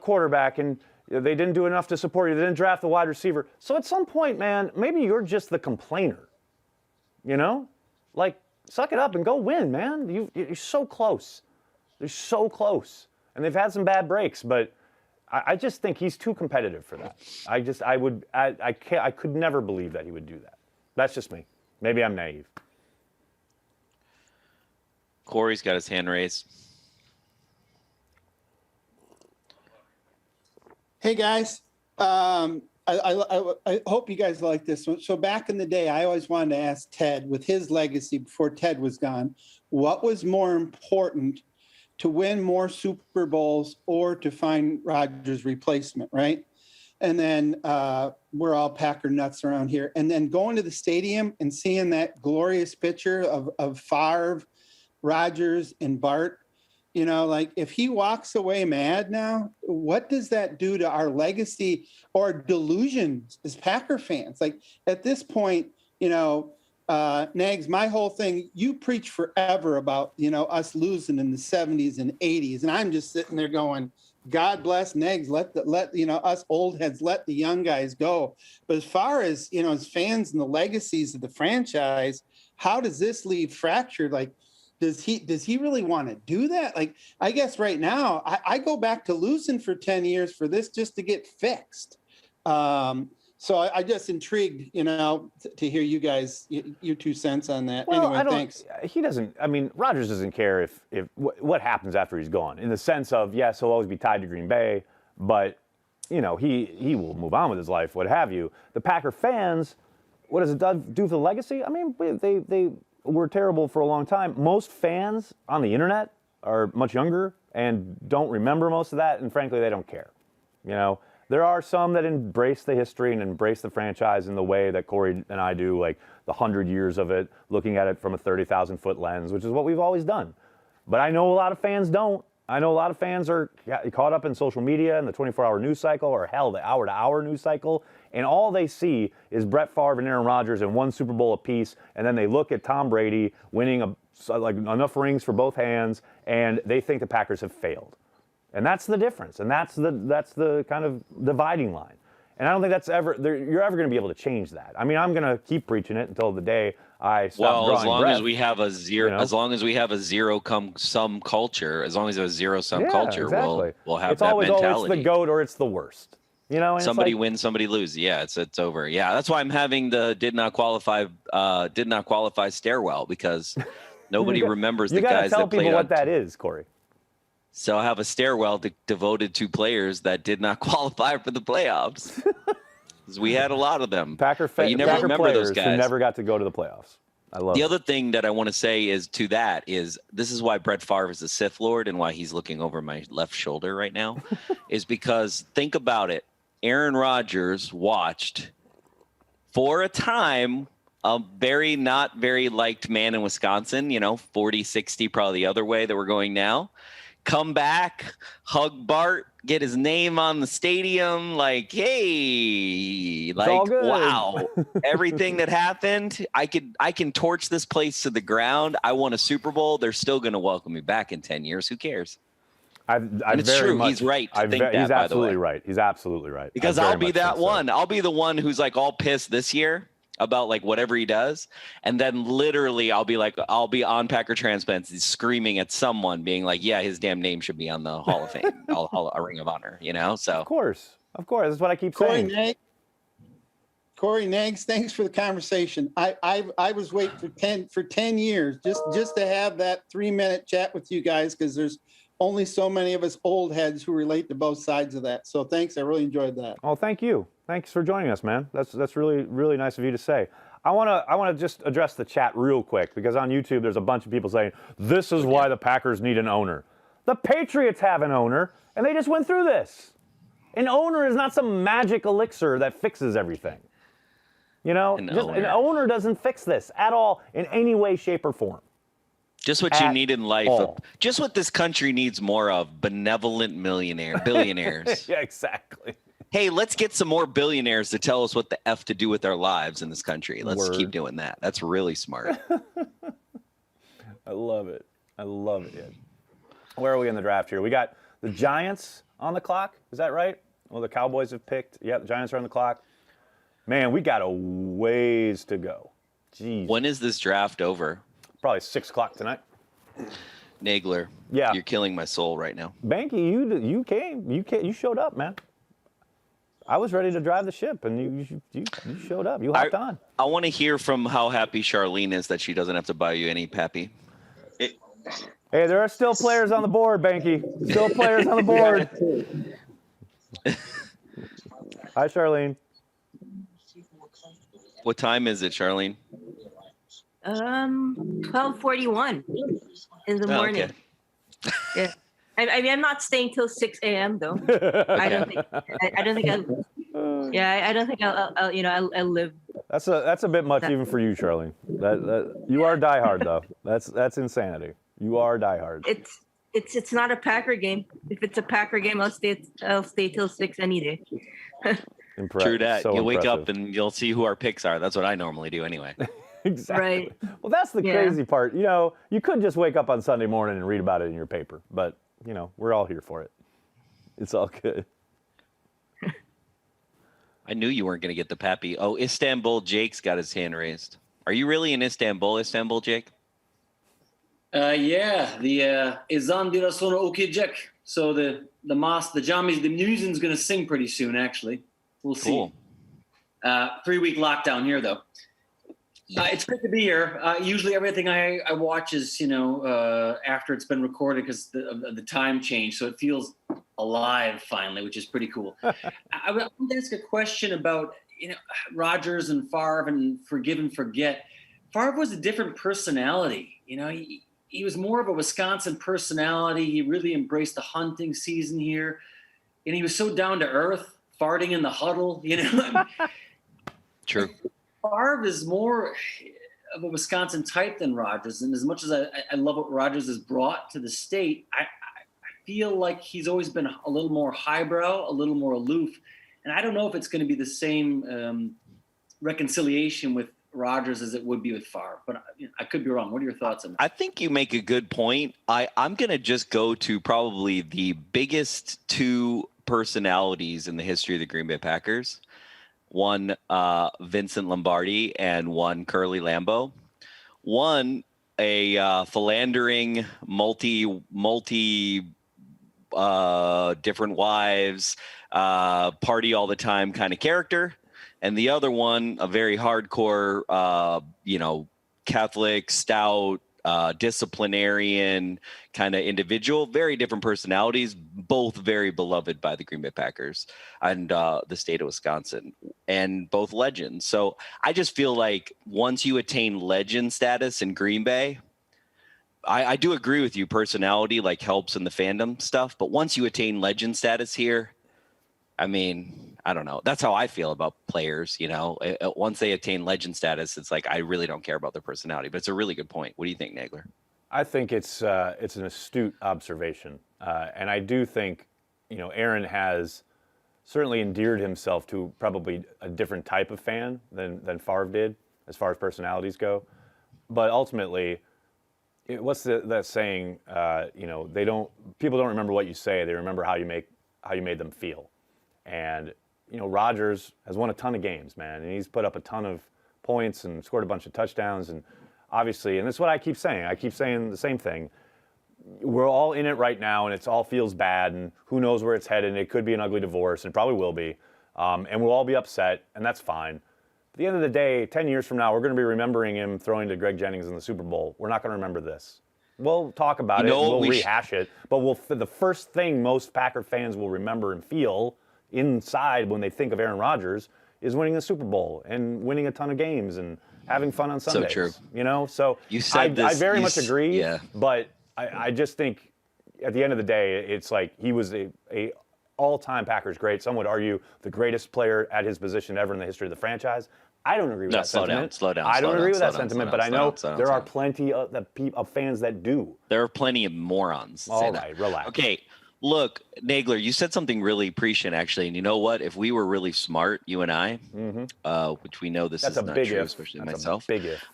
quarterback and they didn't do enough to support you. They didn't draft the wide receiver. So at some point, man, maybe you're just the complainer. You know, like, suck it up and go win, man. You're so close. They're so close, and they've had some bad breaks, but I just think he's too competitive for that. I could never believe that he would do that. That's just me. Maybe I'm naive. Corey's got his hand raised. Hey guys, I hope you guys like this one. So back in the day, I always wanted to ask Ted, with his legacy before Ted was gone, what was more important, to win more Super Bowls or to find Rodgers' replacement, right? And then we're all Packer nuts around here. And then going to the stadium and seeing that glorious picture of Favre, Rodgers, and Bart, you know, like, if he walks away mad now, what does that do to our legacy or delusions as Packer fans? Like, at this point, you know, Nags, my whole thing, you preach forever about, you know, us losing in the 70s and 80s. And I'm just sitting there going, God bless Nags, let you know, us old heads, let the young guys go. But as far as, you know, as fans and the legacies of the franchise, how does this leave fractured? Like, does he really want to do that? Like, I guess right now, I go back to losing for 10 years for this just to get fixed. So I just intrigued, you know, to hear you guys, your 2 cents on that. Well, anyway, thanks. He doesn't. I mean, Rodgers doesn't care if what happens after he's gone. In the sense of, yes, he'll always be tied to Green Bay, but you know, he will move on with his life, what have you. The Packer fans, what does it do for the legacy? I mean, they were terrible for a long time. Most fans on the internet are much younger and don't remember most of that, and frankly, they don't care. You know, there are some that embrace the history and embrace the franchise in the way that Corey and I do, like the 100 years of it, looking at it from a 30,000-foot lens, which is what we've always done. But I know a lot of fans don't. I know a lot of fans are caught up in social media and the 24-hour news cycle, or hell, the hour-to-hour news cycle, and all they see is Brett Favre and Aaron Rodgers in one Super Bowl apiece, and then they look at Tom Brady winning like enough rings for both hands, and they think the Packers have failed. And that's the difference, and that's the kind of dividing line. And I don't think you're ever going to be able to change that. I mean, I'm going to keep preaching it until the day I stop drawing as long breath, as we have a zero, you know? as long as we have a zero-sum culture, as long as there's a zero-sum culture, exactly. we'll have it's that always, mentality. Oh, it's the GOAT or it's the worst. You know, and Somebody it's like, wins, somebody loses. Yeah, it's over. Yeah, that's why I'm having the did not qualify stairwell, because nobody remembers the guys that played. You got to tell people on what that is, Corey. So I have a stairwell devoted to players that did not qualify for the playoffs. 'Cause we had a lot of them. Packer you never Packer remember players those guys. who never got to go to the playoffs. I love The it. other thing that I want to say is this is why Brett Favre is a Sith Lord and why he's looking over my left shoulder right now, is because think about it. Aaron Rodgers watched for a time a not very liked man in Wisconsin, 40, 60, probably the other way that we're going now. Come back, hug Bart, get his name on the stadium, like, hey, like, wow, everything that happened, I can torch this place to the ground. I won a Super Bowl. They're still going to welcome me back in 10 years. Who cares? And it's true. He's right to think that, he's by the absolutely way. right. He's absolutely right. Because I'll be that one. I'll be the one who's like all pissed this year about like whatever he does, and then literally I'll be on Packer Transplants screaming at someone, being like, "Yeah, his damn name should be on the Hall of Fame, a Ring of Honor," So of course, that's what I keep saying. Corey Nags, thanks for the conversation. I was waiting for 10 years just to have that 3-minute chat with you guys, because there's only so many of us old heads who relate to both sides of that. So thanks, I really enjoyed that. Oh, thank you. Thanks for joining us, man. That's really, really nice of you to say. I want to just address the chat real quick, because on YouTube there's a bunch of people saying this is why the Packers need an owner. The Patriots have an owner, and they just went through this. An owner is not some magic elixir that fixes everything. An owner doesn't fix this at all in any way, shape, or form. Just what you need in life. all. Just what this country needs more of: benevolent billionaires. Yeah, exactly. Hey, let's get some more billionaires to tell us what the F to do with our lives in this country. Let's Word. keep doing that. That's really smart. I love it. I love it. Ed. Where are we in the draft here? We got the Giants on the clock. Is that right? Well, the Cowboys have picked. Yeah, the Giants are on the clock. Man, we got a ways to go. Jeez. When is this draft over? Probably 6 o'clock tonight. Nagler. Yeah. You're killing my soul right now. Banky, you showed up, man. I was ready to drive the ship, and you showed up. You hopped on. I want to hear from how happy Charlene is that she doesn't have to buy you any Pappy. Hey, there are still players on the board, Banky. Still players on the board. Hi, Charlene. What time is it, Charlene? 12:41 in the morning. Okay. Yeah. I mean, I'm not staying till 6 a.m. though. I don't think I'll live. That's a bit much even for you, Charlene. That you are diehard though. That's insanity. You are diehard. It's not a Packer game. If it's a Packer game, I'll stay till 6 any day. True that. So You'll wake up impressive. and you'll see who our picks are. That's what I normally do anyway. Exactly. Right. Well, that's the Yeah. crazy part. You know, you could just wake up on Sunday morning and read about it in your paper, but you know, we're all here for it. It's all good. I knew you weren't going to get the Pappy. Oh, Istanbul Jake's got his hand raised. Are you really in Istanbul, Jake? Yeah, the ezan biraz sonra okuyacak. So the mosque, the muezzin's going to sing pretty soon. Actually, we'll see. Cool. 3-week lockdown here, though. It's good to be here. Usually, everything I watch is after it's been recorded because of the time change, so it feels alive finally, which is pretty cool. I want to ask a question about Rodgers and Favre and Forgive and Forget. Favre was a different personality. He was more of a Wisconsin personality. He really embraced the hunting season here, and he was so down to earth, farting in the huddle. True. Favre is more of a Wisconsin type than Rodgers, and as much as I love what Rodgers has brought to the state, I feel like he's always been a little more highbrow, a little more aloof, and I don't know if it's going to be the same reconciliation with Rodgers as it would be with Favre, but I could be wrong. What are your thoughts on that? I think you make a good point. I'm going to just go to probably the biggest two personalities in the history of the Green Bay Packers. One, Vincent Lombardi, and one, Curly Lambeau. One, a philandering, multi different wives, party all the time kind of character. And the other one, a very hardcore, Catholic, stout, disciplinarian kind of individual. Very different personalities, both very beloved by the Green Bay Packers and the state of Wisconsin, and both legends. So I just feel like once you attain legend status in Green Bay, I do agree with you. Personality helps in the fandom stuff, but once you attain legend status here, I mean, I don't know. That's how I feel about players. Once they attain legend status, it's like I really don't care about their personality. But it's a really good point. What do you think, Nagler? I think it's an astute observation, and I do think Aaron has certainly endeared himself to probably a different type of fan than Favre did as far as personalities go. But ultimately, what's that saying? People don't remember what you say; they remember how you made them feel. And Rodgers has won a ton of games, man, and he's put up a ton of points and scored a bunch of touchdowns. And obviously, and that's what I keep saying. I keep saying the same thing. We're all in it right now, and it all feels bad, and who knows where it's headed. It could be an ugly divorce, and it probably will be. And we'll all be upset, and that's fine. At the end of the day, 10 years from now, we're going to be remembering him throwing to Greg Jennings in the Super Bowl. We're not going to remember this. We'll talk about it, and we'll rehash it. But the first thing most Packer fans will remember and feel inside when they think of Aaron Rodgers is winning the Super Bowl and winning a ton of games and having fun on Sundays. So true. So you said I very much agree. Yeah. But I just think at the end of the day, it's like he was a all-time Packers great. Some would argue the greatest player at his position ever in the history of the franchise. I don't agree with that sentiment. Slow down. I don't agree with that slow down, sentiment, slow but I down, know slow down, there slow are down. plenty of fans that do. There are plenty of morons. that say All that. right, relax. Okay, look, Nagler, you said something really prescient, actually. And you know what? If we were really smart, you and I, which we know this That's is a not big true, if. especially That's a myself. big if.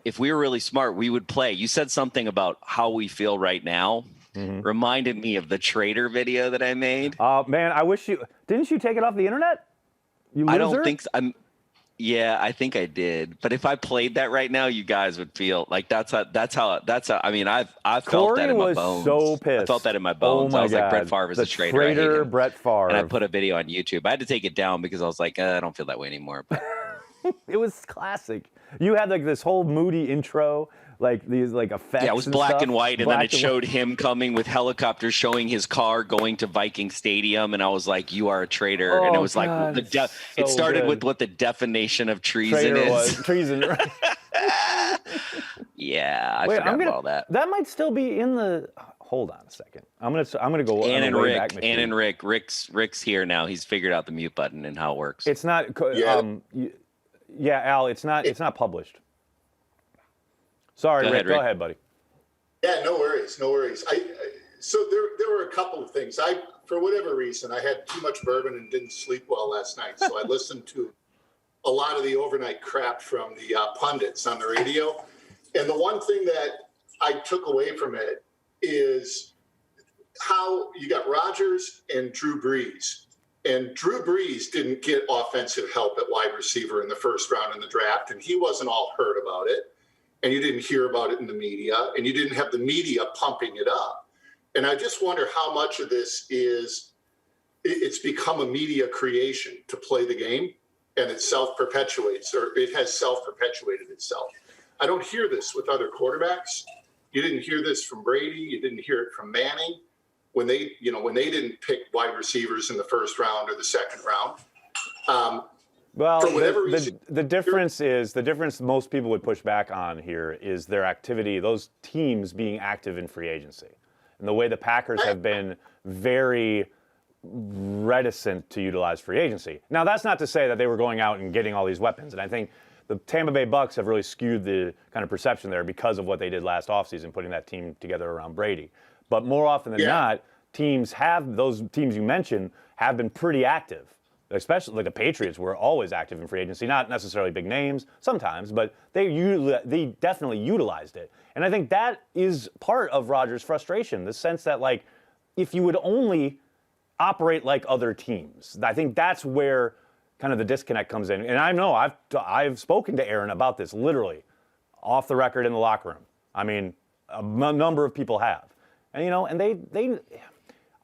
If we were really smart, we would play. You said something about how we feel right now. Reminded me of the Trader video that I made. Man, I wish didn't you take it off the internet? You loser? I don't think so. Yeah, I think I did. But if I played that right now, you guys would feel like that's how. I mean, I've felt Corey that in my was bones. so pissed. I felt that in my bones. Oh my I was like, Brett God. Favre is The a traitor. I hate him. Brett Favre. And I put a video on YouTube. I had to take it down because I was like, I don't feel that way anymore. But It was classic. You had like this whole moody intro, like these like effects. yeah, it was and black stuff. and white, and Black then it and showed white. him coming with helicopters, showing his car going to Viking Stadium, and I was like, "You are a traitor!" and it Oh, was God, like so it started good. with what the definition of treason Traitor is. was treason. Right? Yeah, I Wait, forgot I'm gonna, about all that. That might still be in the. Hold on a second. I'm gonna go. Ann on and the Rick, Wayback Machine. Ann and Rick. Rick's here now. He's figured out the mute button and how it works. It's not. Yeah, Al. It's not published. Sorry, Go Rick. ahead, Go Rick. ahead, buddy. Yeah, no worries. So there were a couple of things. For whatever reason, I had too much bourbon and didn't sleep well last night. So I listened to a lot of the overnight crap from the pundits on the radio. And the one thing that I took away from it is how you got Rodgers and Drew Brees. And Drew Brees didn't get offensive help at wide receiver in the first round in the draft, and he wasn't all hurt about it. And you didn't hear about it in the media, and you didn't have the media pumping it up. And I just wonder how much of this it's become a media creation to play the game, and it self-perpetuates, or it has self-perpetuated itself. I don't hear this with other quarterbacks. You didn't hear this from Brady. You didn't hear it from Manning when they didn't pick wide receivers in the first round or the second round. Well, for whatever reason, the difference most people would push back on here is their activity, those teams being active in free agency. And the way the Packers have been very reticent to utilize free agency. Now, that's not to say that they were going out and getting all these weapons. And I think the Tampa Bay Bucks have really skewed the kind of perception there because of what they did last offseason, putting that team together around Brady. But more often than not, those teams you mentioned have been pretty active. Especially like the Patriots were always active in free agency, not necessarily big names sometimes, but they definitely utilized it. And I think that is part of Rodgers' frustration, the sense that like if you would only operate like other teams, I think that's where kind of the disconnect comes in. And I know I've spoken to Aaron about this literally off the record in the locker room. I mean, a number of people have, and they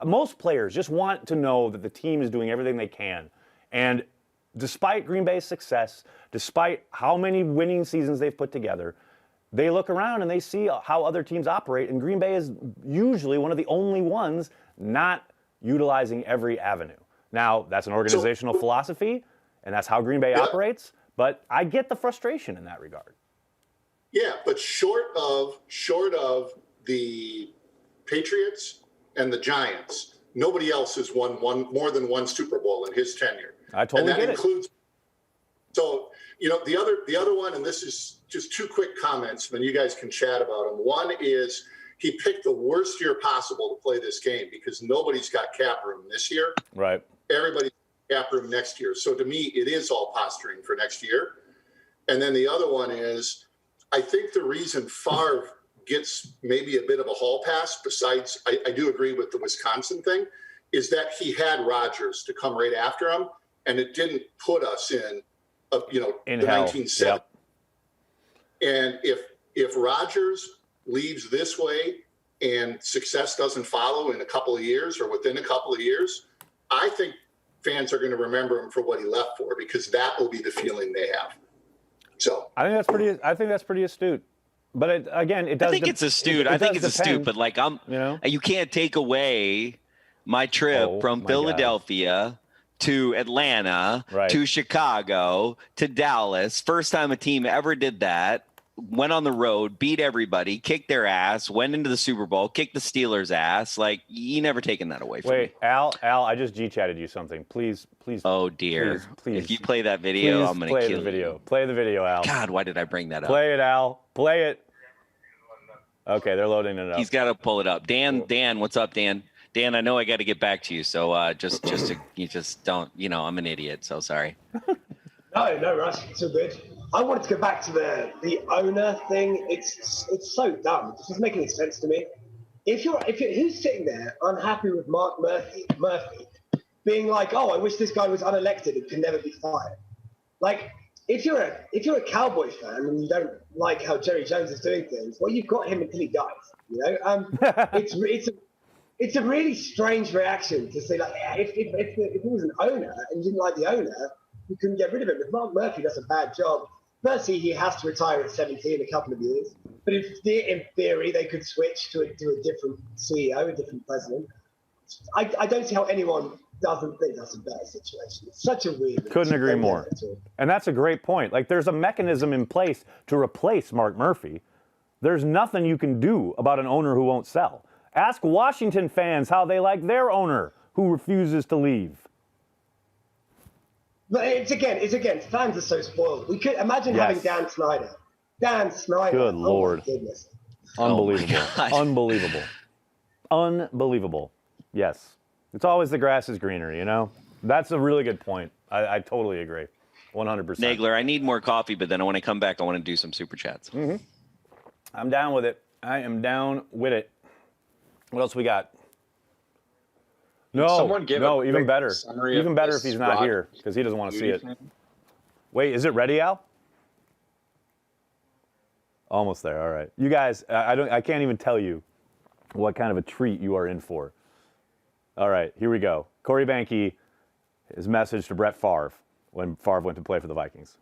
most players just want to know that the team is doing everything they can. And despite Green Bay's success, despite how many winning seasons they've put together, they look around and they see how other teams operate. And Green Bay is usually one of the only ones not utilizing every avenue. Now, that's an organizational philosophy, and that's how Green Bay operates. But I get the frustration in that regard. Yeah, but short of the Patriots and the Giants, nobody else has won more than one Super Bowl in his tenure. I totally and that get includes, it. So, the other one, and this is just two quick comments, then you guys can chat about them. One is he picked the worst year possible to play this game because nobody's got cap room this year. Right. Everybody's got cap room next year. So to me, it is all posturing for next year. And then the other one is, I think the reason Favre gets maybe a bit of a hall pass, besides I do agree with the Wisconsin thing, is that he had Rodgers to come right after him, and it didn't put us in the 1970s. Yep. And if Rodgers leaves this way and success doesn't follow in a couple of years or within a couple of years, I think fans are going to remember him for what he left for, because that will be the feeling they have. So I think that's pretty astute. But it does. I think it's astute. I think it's astute, but like you can't take away my trip from Philadelphia to Atlanta to Chicago to Dallas. First time a team ever did that. went on the road, beat everybody, kicked their ass, went into the Super Bowl, kicked the Steelers' ass. Like, you never taken that away from me. Wait, Al, I just G-chatted you something. Please. Oh, dear. Please. If you play that video, I'm going to play kill the video. you. Play the video, Al. God, why did I bring that up? Play it, Al. Play it. Okay, they're loading it up. He's got to pull it up. Dan, what's up, Dan? Dan, I know I got to get back to you, so you just don't, I'm an idiot, so sorry. No rush. It's all good. I wanted to go back to the owner thing. It's so dumb. It doesn't make any sense to me. If you're who's sitting there unhappy with Mark Murphy being like, oh, I wish this guy was unelected and could never be fired. Like, if you're a Cowboy fan and you don't like how Jerry Jones is doing things, well, you've got him until he dies. It's a really strange reaction to say, like, if he was an owner and you didn't like the owner, you couldn't get rid of him. If Mark Murphy does a bad job, firstly, he has to retire at 70 in a couple of years. But in theory, they could switch to a different CEO, a different president. I don't see how anyone doesn't think that's a better situation. It's such a weird. Couldn't agree more. And that's a great point. Like, there's a mechanism in place to replace Mark Murphy. There's nothing you can do about an owner who won't sell. Ask Washington fans how they like their owner who refuses to leave. But it's again, fans are so spoiled. We could imagine having Dan Snyder. Good Lord. Oh my goodness. Unbelievable. Unbelievable. Unbelievable. Yes. It's always the grass is greener, That's a really good point. I totally agree. 100%. Nagler, I need more coffee, but then when I come back, I want to do some super chats. Mm-hmm. I'm down with it. I am down with it. What else we got? No, even better. Even better if he's not here, because he doesn't want to see it. Wait, is it ready, Al? Almost there. All right. You guys, I can't even tell you what kind of a treat you are in for. All right, here we go. Corey Banke, his message to Brett Favre when Favre went to play for the Vikings.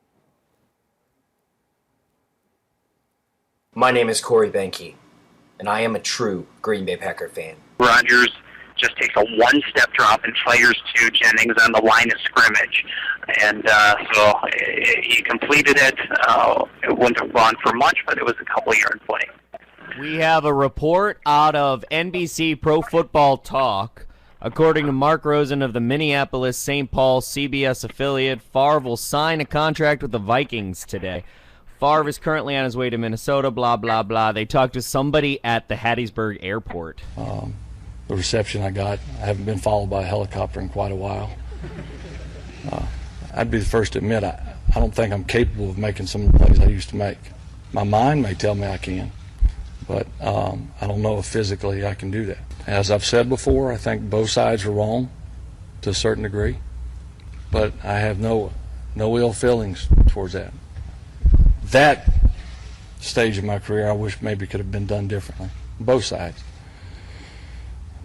My name is Corey Banke, and I am a true Green Bay Packer fan. Rodgers just takes a one-step drop and fires to Jennings on the line of scrimmage. And so he completed it. It wouldn't have gone for much, but it was a couple-yard play. We have a report out of NBC Pro Football Talk. According to Mark Rosen of the Minneapolis St. Paul CBS affiliate, Favre will sign a contract with the Vikings today. Favre is currently on his way to Minnesota, blah, blah, blah. They talked to somebody at the Hattiesburg airport. The reception I got, I haven't been followed by a helicopter in quite a while. I'd be the first to admit I don't think I'm capable of making some of the plays I used to make. My mind may tell me I can, but I don't know if physically I can do that. As I've said before, I think both sides are wrong to a certain degree, but I have no ill feelings towards that. That stage of my career, I wish maybe could have been done differently, both sides.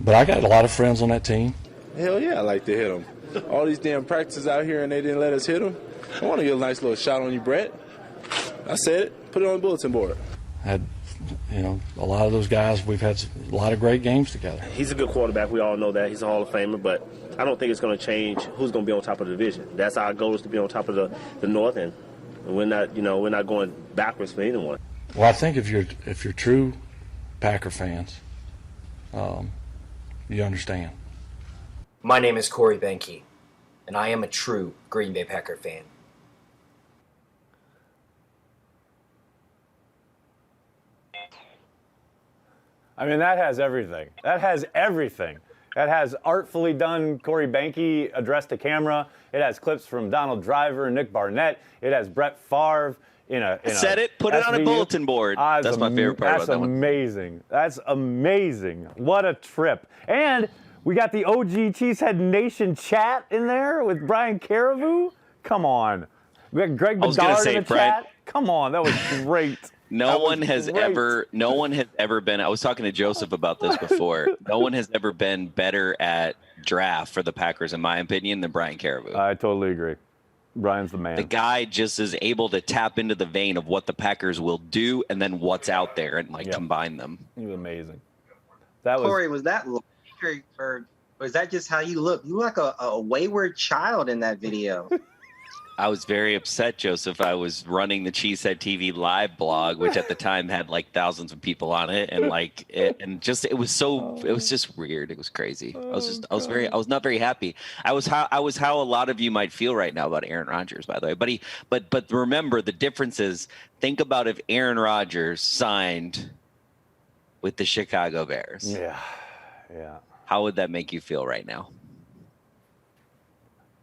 But I got a lot of friends on that team. Hell yeah, I like to hit them. All these damn practices out here and they didn't let us hit them. I want to get a nice little shot on you, Brett. I said it. Put it on the bulletin board. Had, a lot of those guys, we've had a lot of great games together. He's a good quarterback. We all know that. He's a Hall of Famer, but I don't think it's going to change who's going to be on top of the division. That's our goal, is to be on top of the North, and we're not going backwards for anyone. Well, I think if you're true Packer fans, you understand. My name is Corey Banke, and I am a true Green Bay Packer fan. I mean, that has everything. That has everything. That has artfully done Corey Banke addressed to camera. It has clips from Donald Driver and Nick Barnett. It has Brett Favre in a Said it. Put it on a bulletin board. That's my favorite part about that one. That's amazing. That's amazing. What a trip. And we got the OG Cheesehead Nation chat in there with Brian Caribou. Come on. We got Greg Bedard in the chat. Come on. That was great. No one has ever been, I was talking to Joseph about this before. No one has ever been better at draft for the Packers, in my opinion, than Brian Caribou. I totally agree. Brian's the man. The guy just is able to tap into the vein of what the Packers will do and then what's out there and combine them. He was amazing. Corey, was that or was that just how you look? You look like a wayward child in that video. I was very upset, Joseph. I was running the Cheesehead TV live blog, which at the time had like thousands of people on it, and it was just weird. It was crazy. I was not very happy. I was how a lot of you might feel right now about Aaron Rodgers, by the way. But remember, the difference is, think about if Aaron Rodgers signed with the Chicago Bears. Yeah. How would that make you feel right now?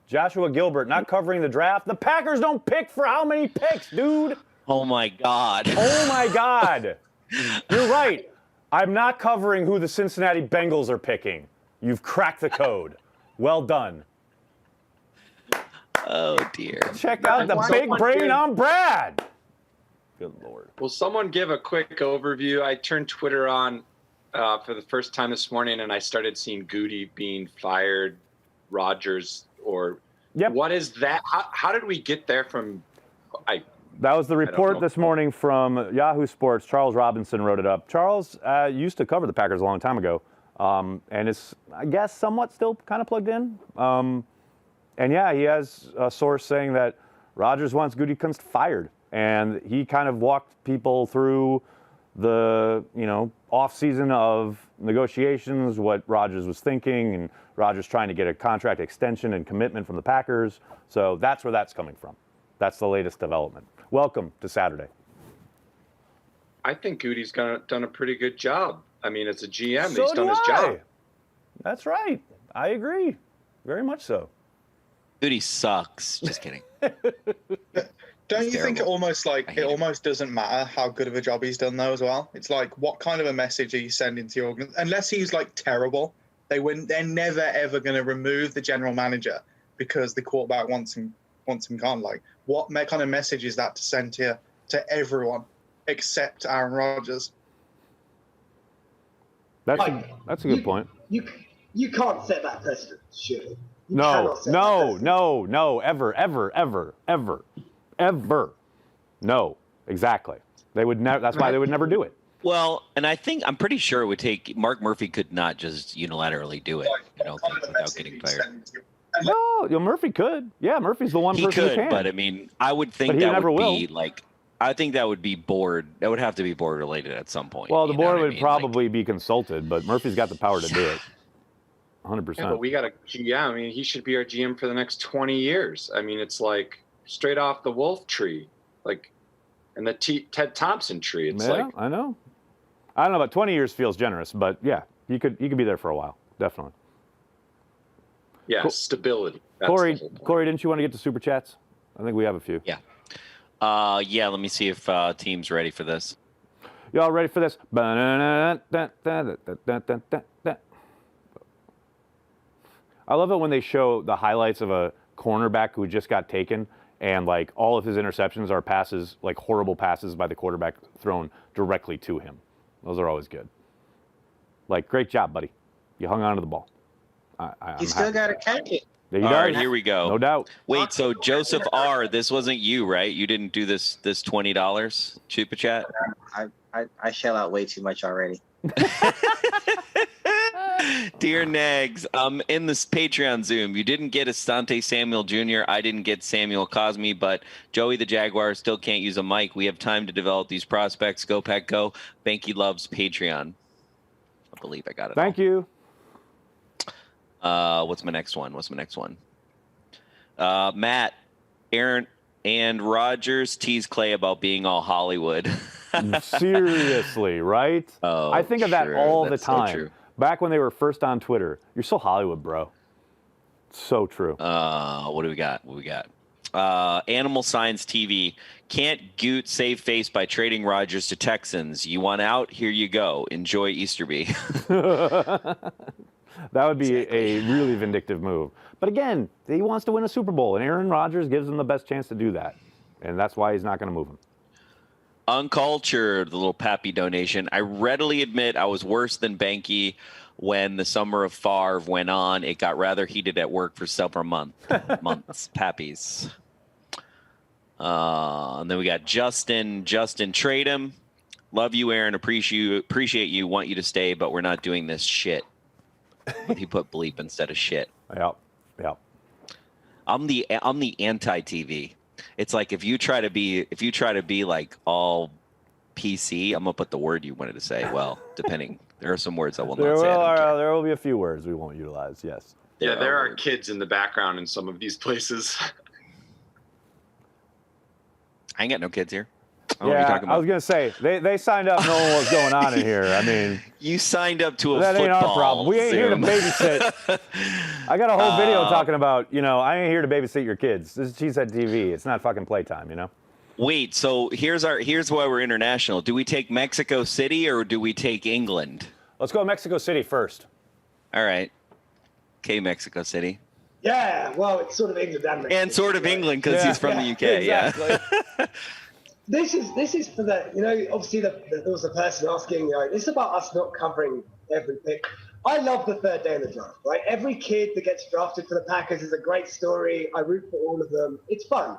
Joshua Gilbert not covering the draft. The Packers don't pick for how many picks, dude? Oh, my God. Oh, my God. You're right. I'm not covering who the Cincinnati Bengals are picking. You've cracked the code. Well done. Oh, dear. Check out the big brain on Brad. Good Lord. Will someone give a quick overview? I turned Twitter on for the first time this morning, and I started seeing Goody being fired, Rodgers, or what is that? How did we get there from? That was the report this morning from Yahoo Sports. Charles Robinson wrote it up. Charles used to cover the Packers a long time ago, and is, I guess, somewhat still kind of plugged in. And yeah, he has a source saying that Rodgers wants Gutekunst fired, and he kind of walked people through the off season of negotiations, what Rodgers was thinking, and Rodgers trying to get a contract extension and commitment from the Packers. So that's where that's coming from. That's the latest development. Welcome to Saturday. I think Goody's done a pretty good job. I mean, as a GM, So he's done his do I. job. That's right. I agree. Very much so. Goody sucks. Just kidding. Don't you think it almost doesn't matter how good of a job he's done though as well? It's like, what kind of a message are you sending to your organization? Unless he's like terrible, they're never ever going to remove the general manager because the quarterback wants him gone. Like, what kind of message is that to send here to everyone except Aaron Rodgers? That's a good point. You can't set that precedent, surely. No, ever. No, exactly. They would never. That's why they would never do it. Well, and I'm pretty sure it would take. Mark Murphy could not just unilaterally do it. I don't think, without getting fired. No, Murphy could. Yeah, Murphy's the one He person who could, can. but I mean, I would think But he that never would will. be like. I think that would be board. That would have to be board related at some point. Well, the you know board what I would mean? probably be consulted, but Murphy's got the power to do it. 100%. Yeah, but we got a GM. I mean, he should be our GM for the next 20 years. I mean, it's like straight off the Wolf tree, like, and the Ted Thompson tree. It's like, I know. I don't know, about 20 years feels generous, but yeah, you could be there for a while, definitely. yeah, stability. That's Corey, the whole point. Corey, didn't you want to get to super chats? I think we have a few. Yeah. Yeah. Let me see if team's ready for this. Y'all ready for this? I love it when they show the highlights of a cornerback who just got taken, and like all of his interceptions are passes, like horrible passes by the quarterback thrown directly to him. Those are always good. Like, great job, buddy. You hung on to the ball. You still got to catch it. There you All go. right, here we go. No doubt. Wait, so Joseph R., this wasn't you, right? You didn't do this $20 super chat? I shell out way too much already. Dear Nags, in this Patreon Zoom, you didn't get Asante Samuel Jr. I didn't get Samuel Cosme, but Joey the Jaguar still can't use a mic. We have time to develop these prospects. Go Pack Go. Banky loves Patreon. I believe I got it. Thank you. What's my next one? Matt, Aaron, and Rodgers tease Clay about being all Hollywood. Seriously, right? Oh, I think of that sure. all That's the so time. true. Back when they were first on Twitter. You're so Hollywood, bro. So true. What do we got? Animal Science TV. Can't Goot save face by trading Rodgers to Texans. You want out? Here you go. Enjoy Easterby. That would be a really vindictive move. But again, he wants to win a Super Bowl, and Aaron Rodgers gives him the best chance to do that. And that's why he's not going to move him. Uncultured, the little Pappy donation. I readily admit I was worse than Banky when the summer of Favre went on. It got rather heated at work for several months. Pappies. And then we got Justin. Justin, trade him. Love you, Aaron. Appreciate you. Want you to stay, but we're not doing this shit. He put bleep instead of shit. Yep. I'm the anti-TV. It's like if you try to be like all PC, I'm gonna put the word you wanted to say. Well, depending, there are some words I will not say. There will be a few words we won't utilize. Yes. Yeah, there are kids in the background in some of these places. I ain't got no kids here. Yeah, I was gonna say they signed up knowing what's going on in here. I mean, you signed up to a that football. Ain't our problem. We ain't here to babysit. I got a whole video talking about, I ain't here to babysit your kids. This is Cheesehead TV. It's not fucking playtime, Wait, so here's why we're international. Do we take Mexico City or do we take England? Let's go Mexico City first. All right. Okay, Mexico City. Yeah, well, it's sort of England and Mexico. And sort of England because he's from the UK. Exactly. Yeah. This is for the, obviously there was a person asking, this is about us not covering every pick. I love the third day of the draft, right? Every kid that gets drafted for the Packers is a great story. I root for all of them. It's fun.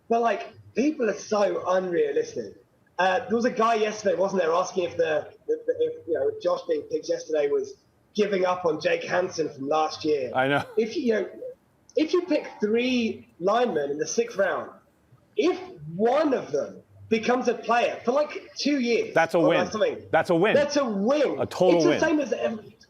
But, people are so unrealistic. There was a guy yesterday, wasn't there, asking if Josh being picked yesterday was giving up on Jake Hansen from last year. I know. If you pick 3 linemen in the 6th round, if one of them becomes a player for 2 years, that's a win. That's a win. That's a win. A total win. It's the same as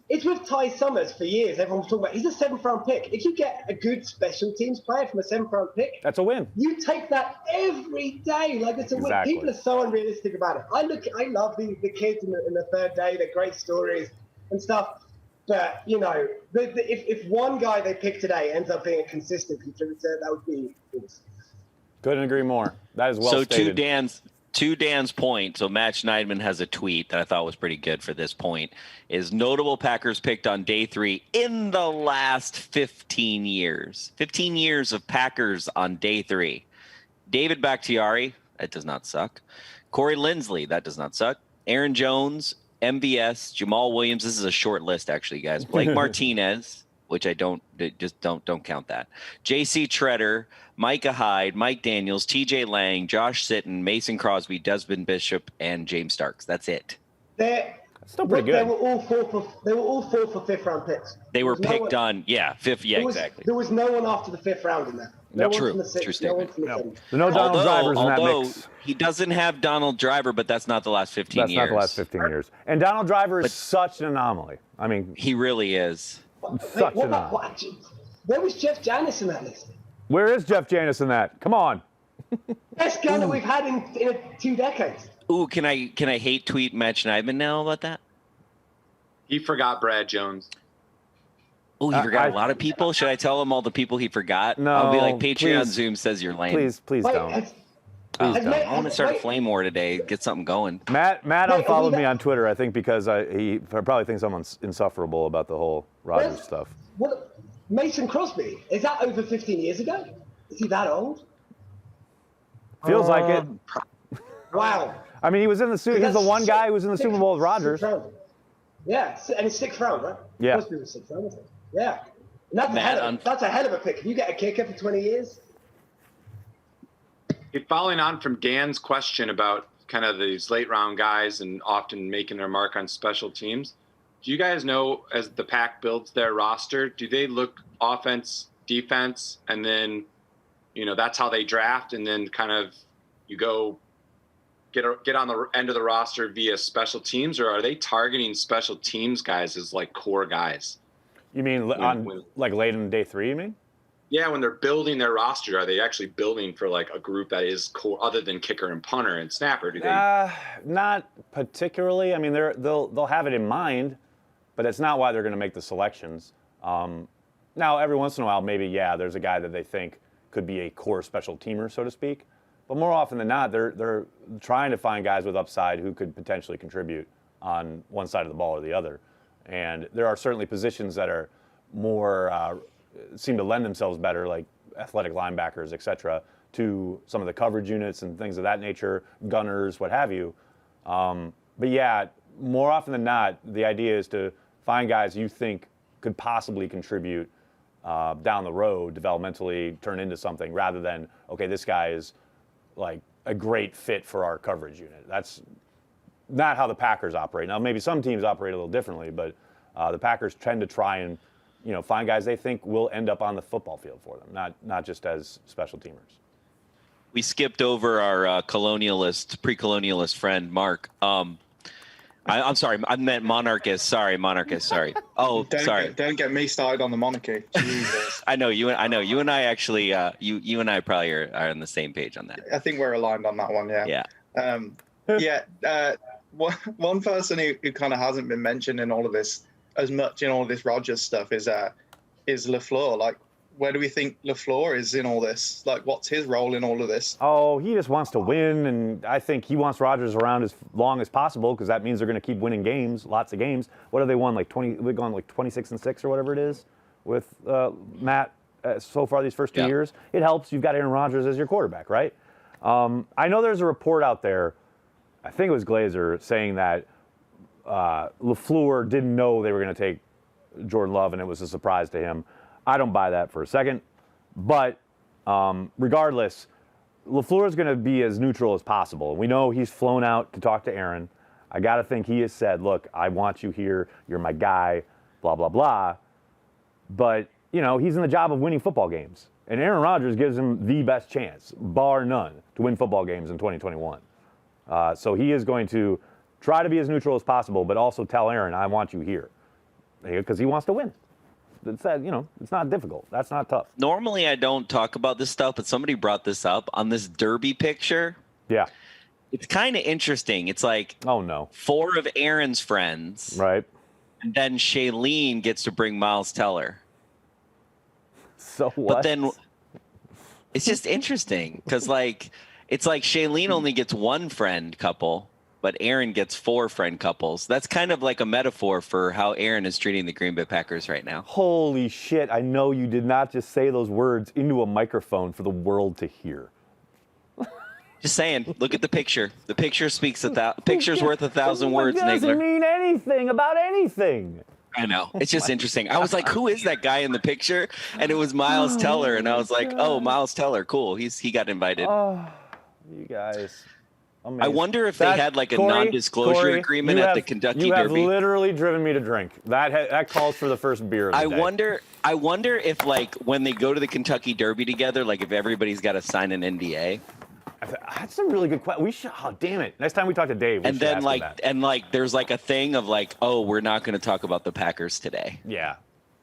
it's with Ty Summers for years. Everyone was talking about he's a 7th round pick. If you get a good special teams player from a 7th round pick, that's a win. You take that every day. It's a win. People are so unrealistic about it. I love the kids in the third day. They're great stories and stuff. But if one guy they pick today ends up being a consistent contributor, that would be awesome. Couldn't agree more. That is well stated. To Dan's point, so Matt Schneidman has a tweet that I thought was pretty good for this point, is notable Packers picked on day 3 in the last 15 years. 15 years of Packers on day 3. David Bakhtiari, that does not suck. Corey Linsley, that does not suck. Aaron Jones, MVS, Jamal Williams, this is a short list actually, guys. Blake Martinez, which I don't count that. J.C. Treader, Micah Hyde, Mike Daniels, T.J. Lang, Josh Sitton, Mason Crosby, Desmond Bishop, and James Starks. That's it. That's still pretty good. They were all four for 5th round picks. They were picked on, fifth. Yeah, exactly. There was no one after the 5th round in that. No one from the 6th, true statement. No Donald Drivers in that mix. He doesn't have Donald Driver, but that's not the last 15 years. That's not the last 15 years. And Donald Driver is such an anomaly. I mean, he really is. Such an anomaly. Where was Jeff Janis in that list? Where is Jeff Janis in that? Come on. Best guy that we've had in 2 decades. Ooh, can I hate tweet Matt Schneidman now about that? He forgot Brad Jones. Oh, he forgot a lot of people? Should I tell him all the people he forgot? No. I'll be like, Patreon Zoom says you're lame. Please don't. I want to start a flame war today. Get something going. Matt unfollowed me on Twitter, I think, because he probably thinks I'm insufferable about the whole Rodgers stuff. What? Mason Crosby, is that over 15 years ago? Is he that old? Feels like it. Wow. I mean, he was in the Super. He's the one guy who was in the Super Bowl with Rodgers. Yeah, and it's 6th round, right? Yeah. Crosby was 6th round, wasn't it? Yeah. And that's a hell of a pick. If you get a kicker for 20 years. Following on from Dan's question about kind of these late round guys and often making their mark on special teams, do you guys know, as the Pack builds their roster, do they look offense, defense, and then, that's how they draft, and then kind of you go get on the end of the roster via special teams, or are they targeting special teams guys as core guys? You mean late in day 3, you mean? Yeah, when they're building their roster, are they actually building for a group that is core other than kicker and punter and snapper? Do they? Not particularly. I mean, they'll have it in mind, but it's not why they're going to make the selections. Now, every once in a while, maybe there's a guy that they think could be a core special teamer, so to speak. But more often than not, they're trying to find guys with upside who could potentially contribute on one side of the ball or the other. And there are certainly positions that are more seem to lend themselves better, like athletic linebackers, et cetera, to some of the coverage units and things of that nature, gunners, what have you. But more often than not, the idea is to find guys you think could possibly contribute down the road, developmentally turn into something, rather than, okay, this guy is a great fit for our coverage unit. That's not how the Packers operate. Now, maybe some teams operate a little differently, but the Packers tend to try and find guys they think will end up on the football field for them, not just as special teamers. We skipped over our pre-colonialist friend, Mark. I'm sorry, I meant monarchist. Sorry, monarchist. Sorry. Oh, sorry. Don't get me started on the monarchy. Jesus. I know you and I actually, you and I probably are on the same page on that. I think we're aligned on that one. Yeah. Yeah. One person who kind of hasn't been mentioned in all of this as much in all of this Rodgers stuff is LaFleur. Like, where do we think LaFleur is in all this? Like, what's his role in all of this? Oh, he just wants to win, and I think he wants Rodgers around as long as possible because that means they're going to keep winning games, lots of games. What have they won? Like 20? We've gone like 26-6 or whatever it is with Matt so far these first 2 years. It helps. You've got Aaron Rodgers as your quarterback, right? I know there's a report out there. I think it was Glazer saying that LaFleur didn't know they were going to take Jordan Love, and it was a surprise to him. I don't buy that for a second. But regardless, LaFleur is going to be as neutral as possible. We know he's flown out to talk to Aaron. I got to think he has said, look, I want you here. You're my guy, blah, blah, blah. But, he's in the job of winning football games. And Aaron Rodgers gives him the best chance, bar none, to win football games in 2021. So he is going to try to be as neutral as possible, but also tell Aaron, I want you here. Because he wants to win. It's it's not difficult. That's not tough. Normally I don't talk about this stuff, but somebody brought this up on this derby picture. Yeah. It's kind of interesting. It's like, oh no, 4 of Aaron's friends. Right. And then Shailene gets to bring Miles Teller. So what? But then it's just interesting because it's like Shailene only gets 1 friend couple, but Aaron gets 4 friend couples. That's kind of like a metaphor for how Aaron is treating the Green Bay Packers right now. Holy shit, I know you did not just say those words into a microphone for the world to hear. Just saying, look at the picture. The picture speaks picture's worth 1,000 words, It doesn't Nagler. mean anything about anything. I know. It's just interesting. I was like, who is that guy in the picture? And it was Miles Teller. And I was like, oh, Miles Teller. Cool. He got invited. Oh, you guys. Amazing. I wonder if they had like a non-disclosure agreement at the Kentucky Derby. You have literally driven me to drink. That calls for the first beer of the day. I wonder if like when they go to the Kentucky Derby together, like if everybody's got to sign an NDA. That's a really good question. We should. Oh, damn it! Next time we talk to Dave, we and should then ask him that. there's like a thing of like, oh, we're not going to talk about the Packers today. Yeah.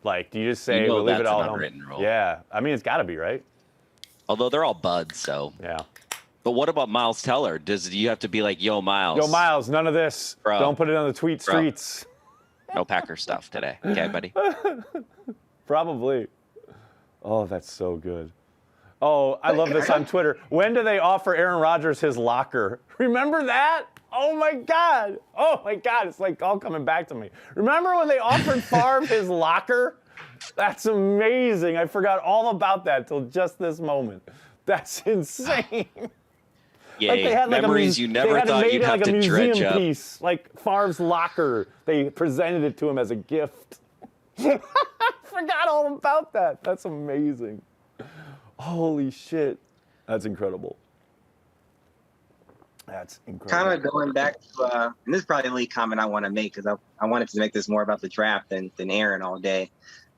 Like, do you just say we'll leave it all at home? unwritten rule. Yeah. I mean, it's got to be, right? Although they're all buds, so. Yeah. But what about Miles Teller? Do you have to be like, yo, Miles? Yo, Miles, none of this. Bro. Don't put it on the tweet streets. No Packer stuff today. Okay, buddy. Probably. Oh, that's so good. Oh, I love this on Twitter. When do they offer Aaron Rodgers his locker? Remember that? Oh, my God. Oh, my God. It's like all coming back to me. Remember when they offered Favre his locker? That's amazing. I forgot all about that till just this moment. That's insane. Yeah, like they had memories you never thought you'd have to dredge up. Piece, like Favre's locker. They presented it to him as a gift. I forgot all about that. That's amazing. Holy shit. That's incredible. That's incredible. Kind of going back to, and this is probably the only comment I want to make because I wanted to make this more about the draft than Aaron all day.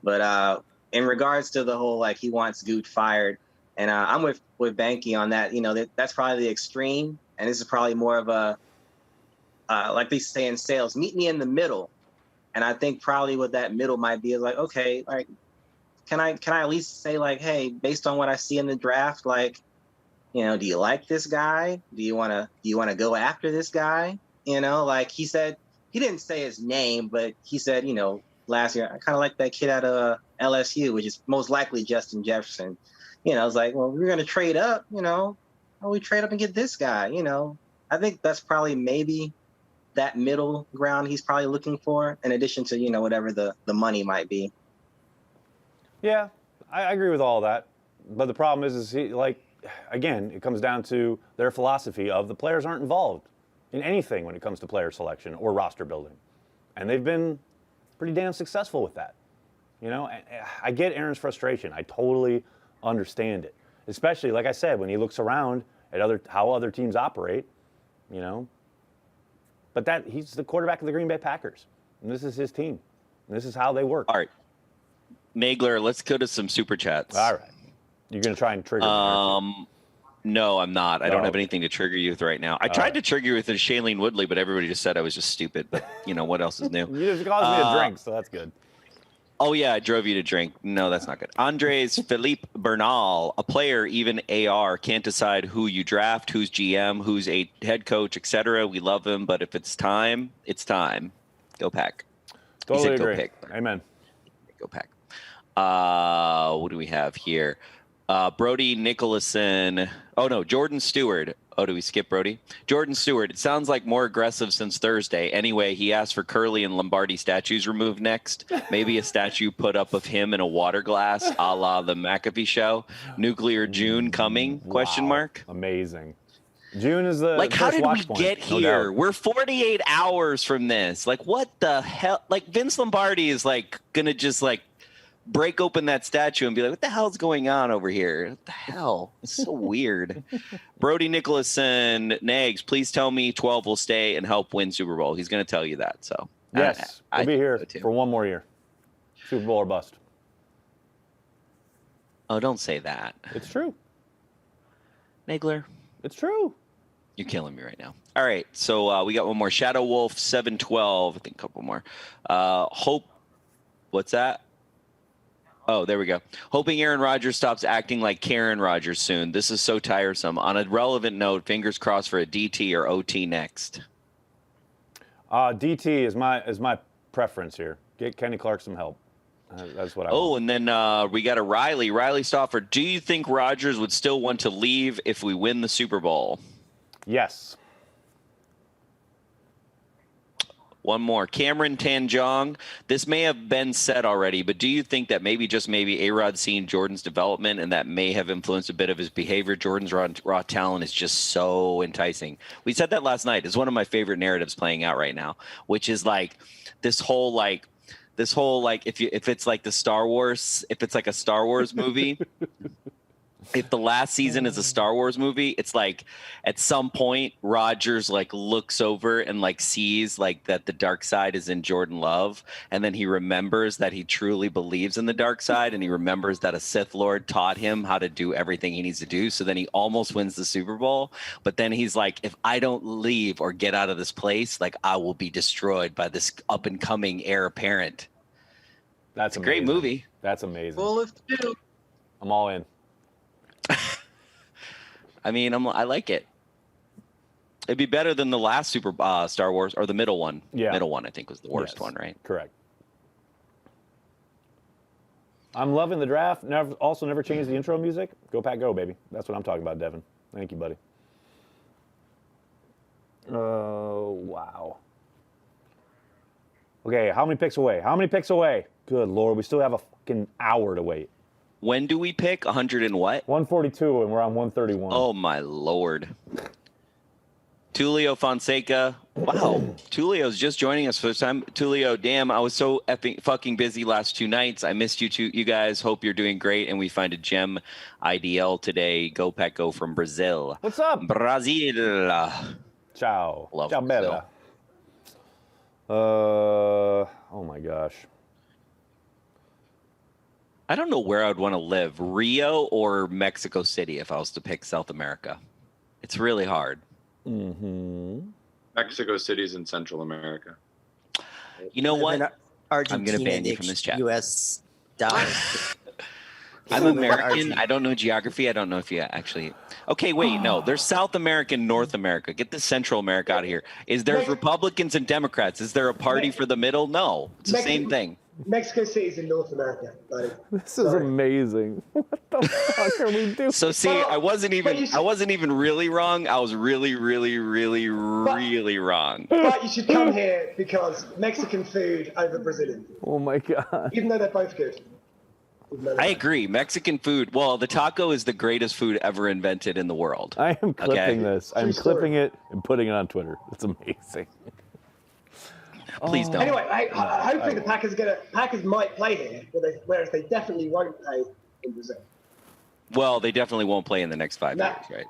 But in regards to the whole, like, he wants Goot fired, and I'm with Banky on that. That's probably the extreme, and this is probably more of a, like they say in sales, meet me in the middle. And I think probably what that middle might be is like, okay, like, can I at least say, like, hey, based on what I see in the draft, like, do you like this guy? Do you want to go after this guy? Like he said, he didn't say his name, but he said, last year, I kind of like that kid out of LSU, which is most likely Justin Jefferson. I was like, well, we're going to trade up, we trade up and get this guy, I think that's probably maybe that middle ground he's probably looking for, in addition to, whatever the money might be. Yeah, I agree with all that. But the problem is he, like, again, it comes down to their philosophy of the players aren't involved in anything when it comes to player selection or roster building. And they've been pretty damn successful with that. I get Aaron's frustration. I totally understand it. Especially, like I said, when he looks around at how other teams operate, But he's the quarterback of the Green Bay Packers. And this is his team. And this is how they work. All right. Nagler, let's go to some super chats. All right. You're going to try and trigger me. No, I'm not. I don't have okay. anything to trigger you with right now. I tried to trigger you with a Shailene Woodley, but everybody just said I was just stupid. But, what else is new? You just caused me to drink, so that's good. Oh, yeah, I drove you to drink. No, that's not good. Andres Philippe Bernal, a player, even AR, can't decide who you draft, who's GM, who's a head coach, etc. We love him, but if it's time, it's time. Go Pack. Totally Go agree. Pick. Amen. Go Pack. What do we have here? Brody Nicholson. Oh, no, Jordan Stewart. Oh, do we skip Brody? Jordan Stewart. It sounds like more aggressive since Thursday. Anyway, he asked for Curly and Lombardi statues removed next. Maybe a statue put up of him in a water glass, a la the McAfee show. Nuclear June coming? Question mark. Amazing. June is the how first did we watch point, get no here? doubt. We're 48 hours from this. What the hell? Vince Lombardi is gonna just break open that statue and be like, what the hell's going on over here? What the hell? It's so weird. Brody Nicholson, Nags, please tell me 12 will stay and help win Super Bowl. He's going to tell you that. So Yes, we'll be here for one more year. Super Bowl or bust. Oh, don't say that. It's true. Nagler. It's true. You're killing me right now. All right, so we got one more. Shadow Wolf 712. I think a couple more. Hope. What's that? Oh, there we go. Hoping Aaron Rodgers stops acting like Karen Rodgers soon. This is so tiresome. On a relevant note, fingers crossed for a DT or OT next. DT is my preference here. Get Kenny Clark some help. That's what I want. Oh, and then we got a Riley Stoffer. Do you think Rodgers would still want to leave if we win the Super Bowl? Yes. One more. Cameron Tanjong. This may have been said already, but do you think that maybe, just maybe, A-Rod's seen Jordan's development and that may have influenced a bit of his behavior? Jordan's raw talent is just so enticing. We said that last night. It's one of my favorite narratives playing out right now, which is this whole if it's like a Star Wars movie. If the last season is a Star Wars movie, it's at some point Rodgers looks over and sees that the dark side is in Jordan Love, and then he remembers that he truly believes in the dark side, and he remembers that a Sith Lord taught him how to do everything he needs to do. So then he almost wins the Super Bowl, but then he's like, if I don't leave or get out of this place, I will be destroyed by this up and coming heir apparent. That's a great movie. That's amazing. Well, let's do. I'm all in. I mean, I like it. It'd be better than the last Star Wars, or the middle one. Yeah. Middle one, I think, was the worst one, right? Correct. I'm loving the draft. Never change the intro music. Go Pack Go, baby. That's what I'm talking about, Devin. Thank you, buddy. Wow. Okay, how many picks away? Good Lord, we still have a fucking hour to wait. When do we pick? 100 and what? 142, and we're on 131. Oh, my Lord. Tulio Fonseca. Wow. Tulio's just joining us for the time. Tulio, damn, I was so fucking busy last 2 nights. I missed you guys. Hope you're doing great, and we find a gem IDL today. Go Pack Go from Brazil. What's up? Brazil. Ciao. Love Ciao, Brazil. Bella. Oh, my gosh. I don't know where I would want to live, Rio or Mexico City, if I was to pick South America. It's really hard. Mm-hmm. Mexico City's in Central America. You know what? Argentina, I'm going to ban you from this chat. U.S. dollar. I'm American. I don't know geography. I don't know if you actually. Okay, wait. No, there's South America and North America. Get the Central America out of here. There's Republicans and Democrats? Is there a party for the middle? No, it's the same thing. Mexico City is in North America, buddy. This is amazing. What the fuck are we doing? So see, I wasn't even really wrong. I was really wrong. But you should come here because Mexican food over Brazilian food. Oh my god. Even though they're both good. I agree. Mexican food. Well, the taco is the greatest food ever invented in the world. I am clipping this. I'm clipping it and putting it on Twitter. It's amazing. Please don't. Anyway, hopefully the Packers might play here, whereas they definitely won't play in Brazil. Well, they definitely won't play in the next 5 years, right?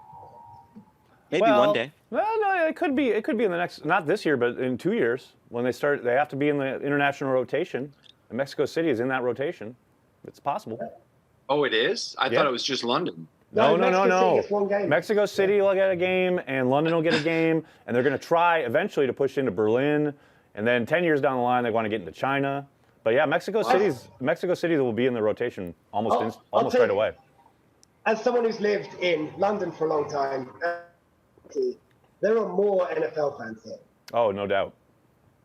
Maybe one day. Well, no, it could be in the next, not this year, but in 2 years when they start. They have to be in the international rotation, and Mexico City is in that rotation. It's possible. Oh, it is? I thought it was just London. No. Mexico City gets one game. Mexico City will get a game, and London will get a game, and they're going to try eventually to push into Berlin, and then 10 years down the line, they want to get into China. But yeah, Mexico City will be in the rotation almost right away. As someone who's lived in London for a long time, there are more NFL fans here. Oh, no doubt.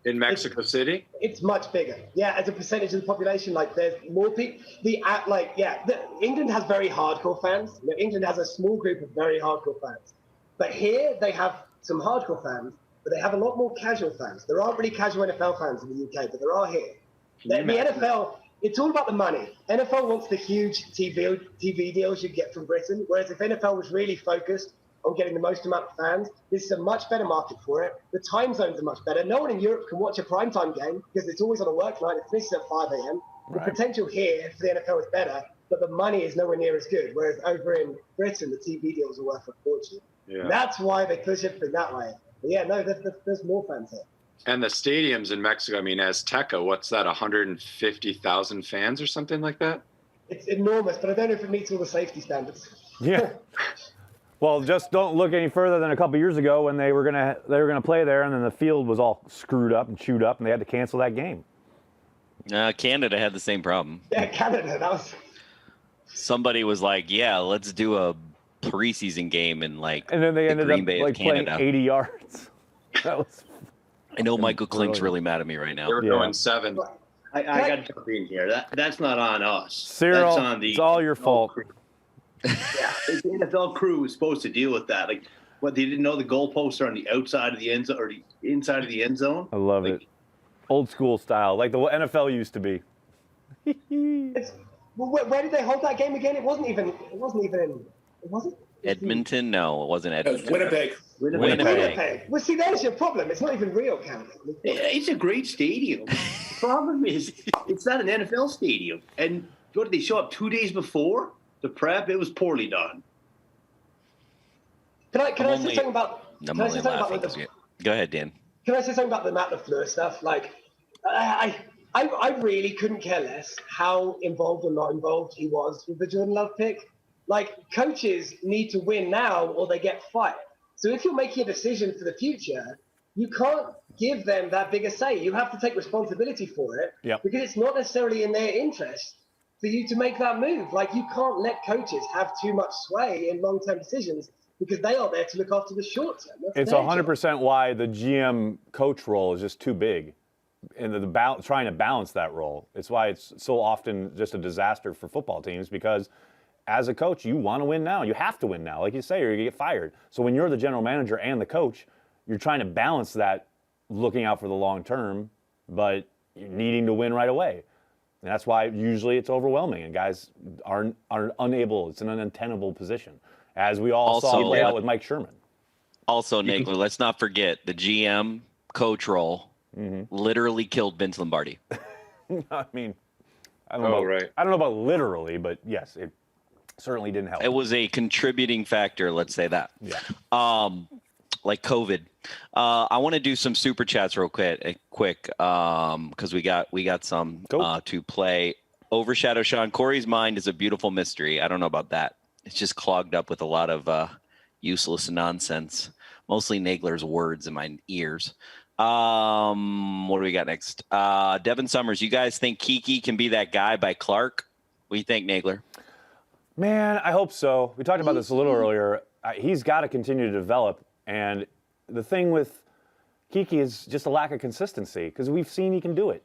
In Mexico City? It's much bigger. Yeah, as a percentage of the population, like there's more people. England has very hardcore fans. England has a small group of very hardcore fans. But here they have some hardcore fans, but they have a lot more casual fans. There aren't really casual NFL fans in the UK, but there are here. The NFL, it's all about the money. NFL wants the huge TV deals you get from Britain, whereas if NFL was really focused on getting the most amount of fans, this is a much better market for it. The time zones are much better. No one in Europe can watch a primetime game because it's always on a work night. It finishes at 5 a.m. The potential here for the NFL is better, but the money is nowhere near as good. Whereas over in Britain, the TV deals are worth a fortune. Yeah. That's why they push everything that way. But yeah, no, there's more fans here. And the stadiums in Mexico, I mean, Azteca, what's that, 150,000 fans or something like that? It's enormous, but I don't know if it meets all the safety standards. Yeah. Well, just don't look any further than a couple years ago when they were gonna play there, and then the field was all screwed up and chewed up, and they had to cancel that game. Canada had the same problem. Yeah, Canada. That was. Somebody was like, "Yeah, let's do a preseason game in and then they ended Green up Bay like playing 80 yards. That was. I know Michael Klink's really mad at me right now. They were going 7. I got to jump in here. That's not on us. Cyril, that's on it's all your fault. Yeah, the NFL crew was supposed to deal with that. Like, what, they didn't know the goalposts are on the outside of the end zone or the inside of the end zone? I love it. Old school style, like the NFL used to be. Where did they hold that game again? It wasn't even in. Was it? Edmonton? No, it wasn't Edmonton. Winnipeg. Well, see, there's your problem. It's not even real, Canada. It's a great stadium. The problem is, it's not an NFL stadium. And what did they show up 2 days before the prep? It was poorly done. Can I say something about? Go ahead, Dan. Can I say something about the Matt LaFleur stuff? Like, I really couldn't care less how involved or not involved he was with the Jordan Love pick. Like, coaches need to win now or they get fired. So if you're making a decision for the future, you can't give them that big a say. You have to take responsibility for it because it's not necessarily in their interest for you to make that move. Like, you can't let coaches have too much sway in long-term decisions because they are there to look after the short term. It's 100% why the GM coach role is just too big. And trying to balance that role. It's why it's so often just a disaster for football teams because as a coach, you want to win now. You have to win now, like you say, or you get fired. So when you're the general manager and the coach, you're trying to balance that looking out for the long term, but needing to win right away. And that's why usually it's overwhelming and guys are unable. It's an untenable position, as we all saw play out with Mike Sherman. Also, Nagler, let's not forget the GM coach role literally killed Vince Lombardi. I mean, I don't know about literally, but yes, it certainly didn't help. It was a contributing factor, let's say that. Yeah. Like COVID. I want to do some super chats real quick, because we got some to play. Overshadow Sean. Corey's mind is a beautiful mystery. I don't know about that. It's just clogged up with a lot of useless nonsense. Mostly Nagler's words in my ears. What do we got next? Devin Summers. You guys think Kiki can be that guy by Clark? What do you think, Nagler? Man, I hope so. We talked about this a little earlier. He's got to continue to develop. And the thing with Kiki is just a lack of consistency because we've seen he can do it,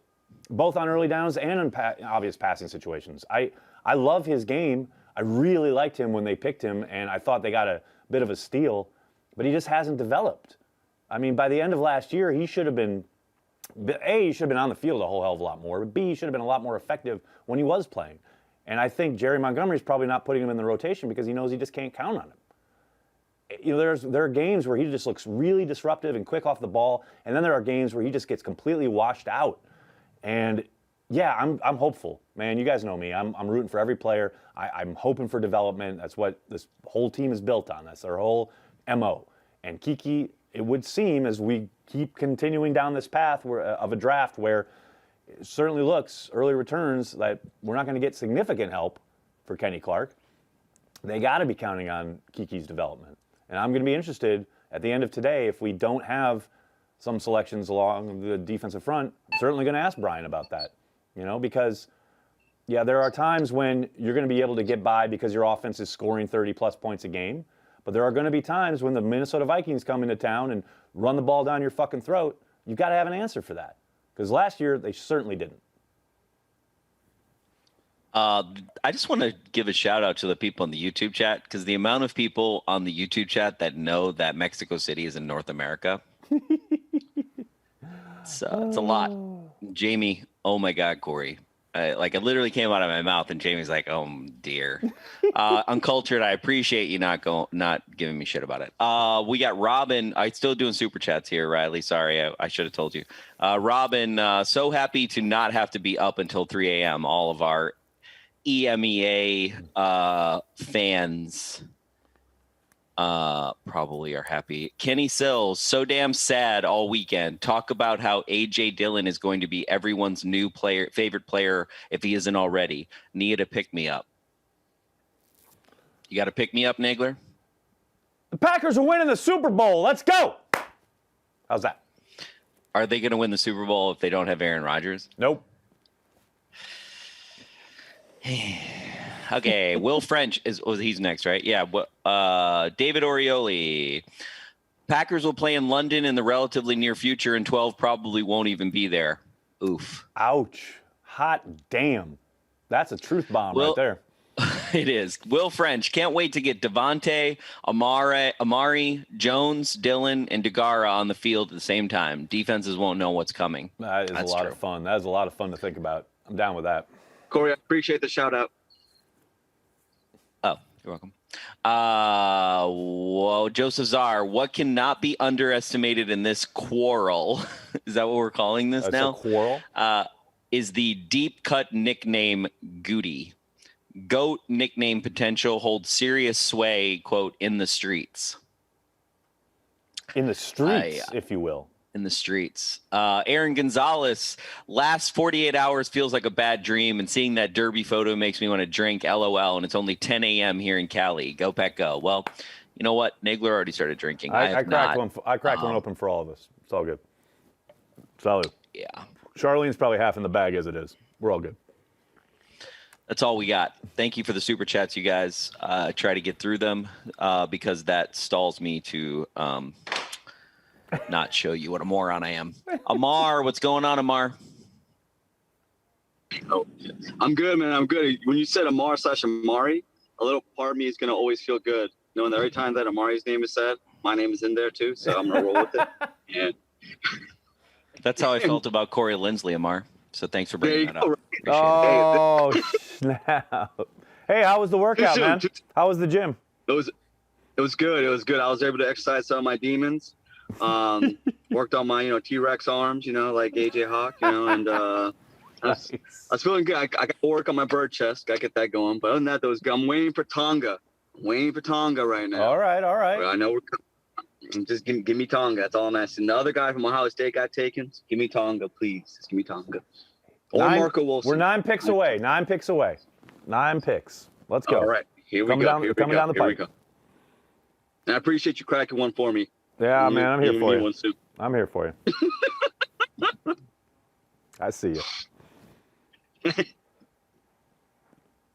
both on early downs and in obvious passing situations. I love his game. I really liked him when they picked him, and I thought they got a bit of a steal, but he just hasn't developed. I mean, by the end of last year, he should have been, A, he should have been on the field a whole hell of a lot more, but B, he should have been a lot more effective when he was playing. And I think Jerry Montgomery's probably not putting him in the rotation because he knows he just can't count on him. You know, there are games where he just looks really disruptive and quick off the ball, and then there are games where he just gets completely washed out. And yeah, I'm hopeful, man. You guys know me. I'm rooting for every player. I'm hoping for development. That's what this whole team is built on. That's their whole MO. And Kiki, it would seem as we keep continuing down this path of a draft where it certainly looks, early returns, that we're not going to get significant help for Kenny Clark. They got to be counting on Kiki's development. And I'm going to be interested at the end of today, if we don't have some selections along the defensive front, I'm certainly going to ask Brian about that. Because, yeah, there are times when you're going to be able to get by because your offense is scoring 30-plus points a game. But there are going to be times when the Minnesota Vikings come into town and run the ball down your fucking throat. You've got to have an answer for that. Because last year, they certainly didn't. I just want to give a shout out to the people in the YouTube chat, because the amount of people on the YouTube chat that know that Mexico City is in North America, it's a lot. Jamie, oh my God, Corey. It literally came out of my mouth, and Jamie's like, "Oh dear." Uncultured. I appreciate you not giving me shit about it. We got Robin. I'm still doing super chats here, Riley. Sorry, I should have told you. Robin, so happy to not have to be up until 3 a.m. All of our EMEA fans probably are happy. Kenny Sills, so damn sad all weekend. Talk about how AJ Dillon is going to be everyone's new favorite player if he isn't already. Need a pick me up. You got to pick me up, Nagler? The Packers are winning the Super Bowl. Let's go. How's that? Are they going to win the Super Bowl if they don't have Aaron Rodgers? Nope. Okay, Will French he's next, right? Yeah. David Orioli. Packers will play in London in the relatively near future, and 12 probably won't even be there. Oof. Ouch. Hot damn. That's a truth bomb right there. It is. Will French, can't wait to get Devontae, Amari, Jones, Dillon, and Degara on the field at the same time. Defenses won't know what's coming. That's a lot of fun. That is a lot of fun to think about. I'm down with that. Corey, I appreciate the shout out. Oh, you're welcome. Whoa, Joseph Czar, what cannot be underestimated in this quarrel? Is that what we're calling this now? A quarrel? Is the deep cut nickname Goody. GOAT nickname potential holds serious sway, quote, in the streets. In the streets, if you will. In the streets. Aaron Gonzalez, last 48 hours feels like a bad dream, and seeing that derby photo makes me want to drink, LOL, and it's only 10 a.m. here in Cali. Go Pack Go. Well, you know what? Nagler already started drinking. I cracked one open for all of us. It's all good. Salud. Yeah. Charlene's probably half in the bag as it is. We're all good. That's all we got. Thank you for the super chats, you guys. Try to get through them because that stalls me to not show you what a moron I am. Amar, what's going on, Amar? Oh, I'm good, man. I'm good. When you said Amar/Amari, a little part of me is going to always feel good, knowing that every time that Amari's name is said, my name is in there too, so I'm going to roll with it. And that's how I felt about Corey Lindsley, Amar. So thanks for bringing that up. Oh, snap. Hey, how was the workout, man? How was the gym? It was good. It was good. I was able to exercise some of my demons. Worked on my, T-Rex arms, like AJ Hawk, and I was feeling good. I got to work on my bird chest. Got to get that going. But other than that, that was good. I'm waiting for Tonga. Right now. All right. But I know we're just give me Tonga. That's all I'm asking. The other guy from Ohio State got taken. Just give me Tonga, please. Just give me Tonga. Or Marco Wilson. We're 9 picks away. 9 picks away. 9 picks. Let's go. All right. Here we go. Coming down the pipe. And I appreciate you cracking one for me. Yeah, man. I'm here for you. I'm here for you. I see you.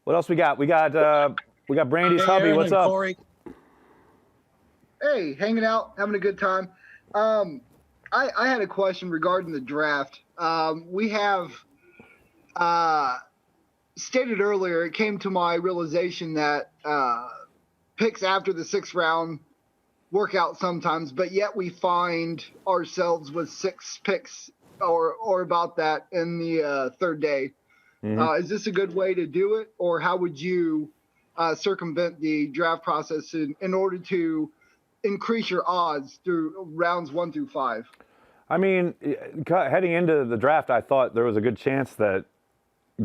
What else we got? We got Brandy's hubby. What's up? Corey. Hey, hanging out, having a good time. I had a question regarding the draft. We have stated earlier, it came to my realization that picks after the 6th round work out sometimes, but yet we find ourselves with 6 picks or about that in the 3rd day. Mm-hmm. Is this a good way to do it, or how would you circumvent the draft process in order to increase your odds through rounds 1 through 5? I mean, heading into the draft, I thought there was a good chance that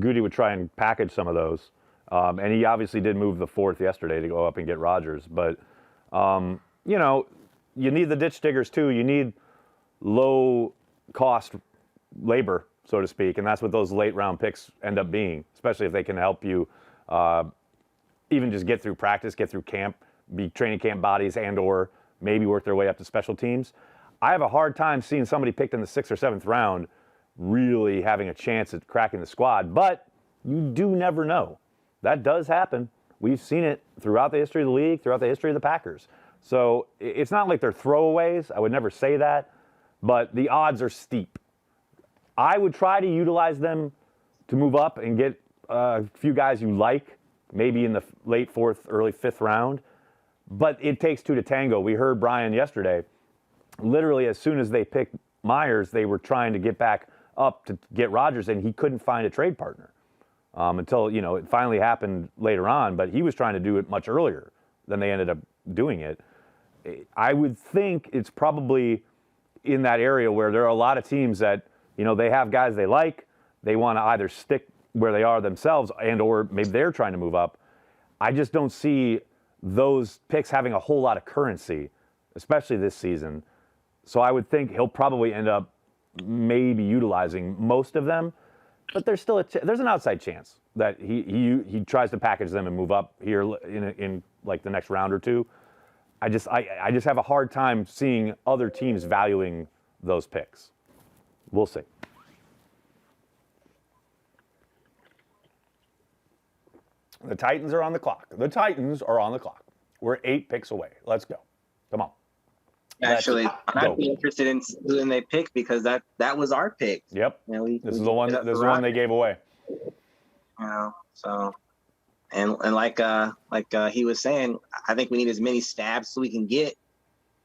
Goody would try and package some of those. And he obviously did move the 4th yesterday to go up and get Rodgers. But, you need the ditch diggers too. You need low-cost labor so to speak, and that's what those late round picks end up being, especially if they can help you even just get through practice, get through camp, be training camp bodies, and or maybe work their way up to special teams. I have a hard time seeing somebody picked in the 6th or 7th round really having a chance at cracking the squad, but you do never know. That does happen. We've seen it throughout the history of the league, throughout the history of the Packers. So it's not like they're throwaways. I would never say that, but the odds are steep. I would try to utilize them to move up and get a few guys you like, maybe in the late 4th, early 5th round, but it takes two to tango. We heard Brian yesterday. Literally, as soon as they picked Myers, they were trying to get back up to get Rodgers, and he couldn't find a trade partner until, it finally happened later on, but he was trying to do it much earlier than they ended up doing it. I would think it's probably in that area where there are a lot of teams that, they have guys they like. They want to either stick where they are themselves and or maybe they're trying to move up. I just don't see those picks having a whole lot of currency, especially this season. So I would think he'll probably end up maybe utilizing most of them, but there's still there's an outside chance that he tries to package them and move up here in like the next round or two. I just have a hard time seeing other teams valuing those picks. We'll see. The Titans are on the clock. We're 8 picks away. Let's go. Come on. Actually, I'd be interested in who they pick because that was our pick. Yep. This is the one they gave away. So and like he was saying, I think we need as many stabs as we can get,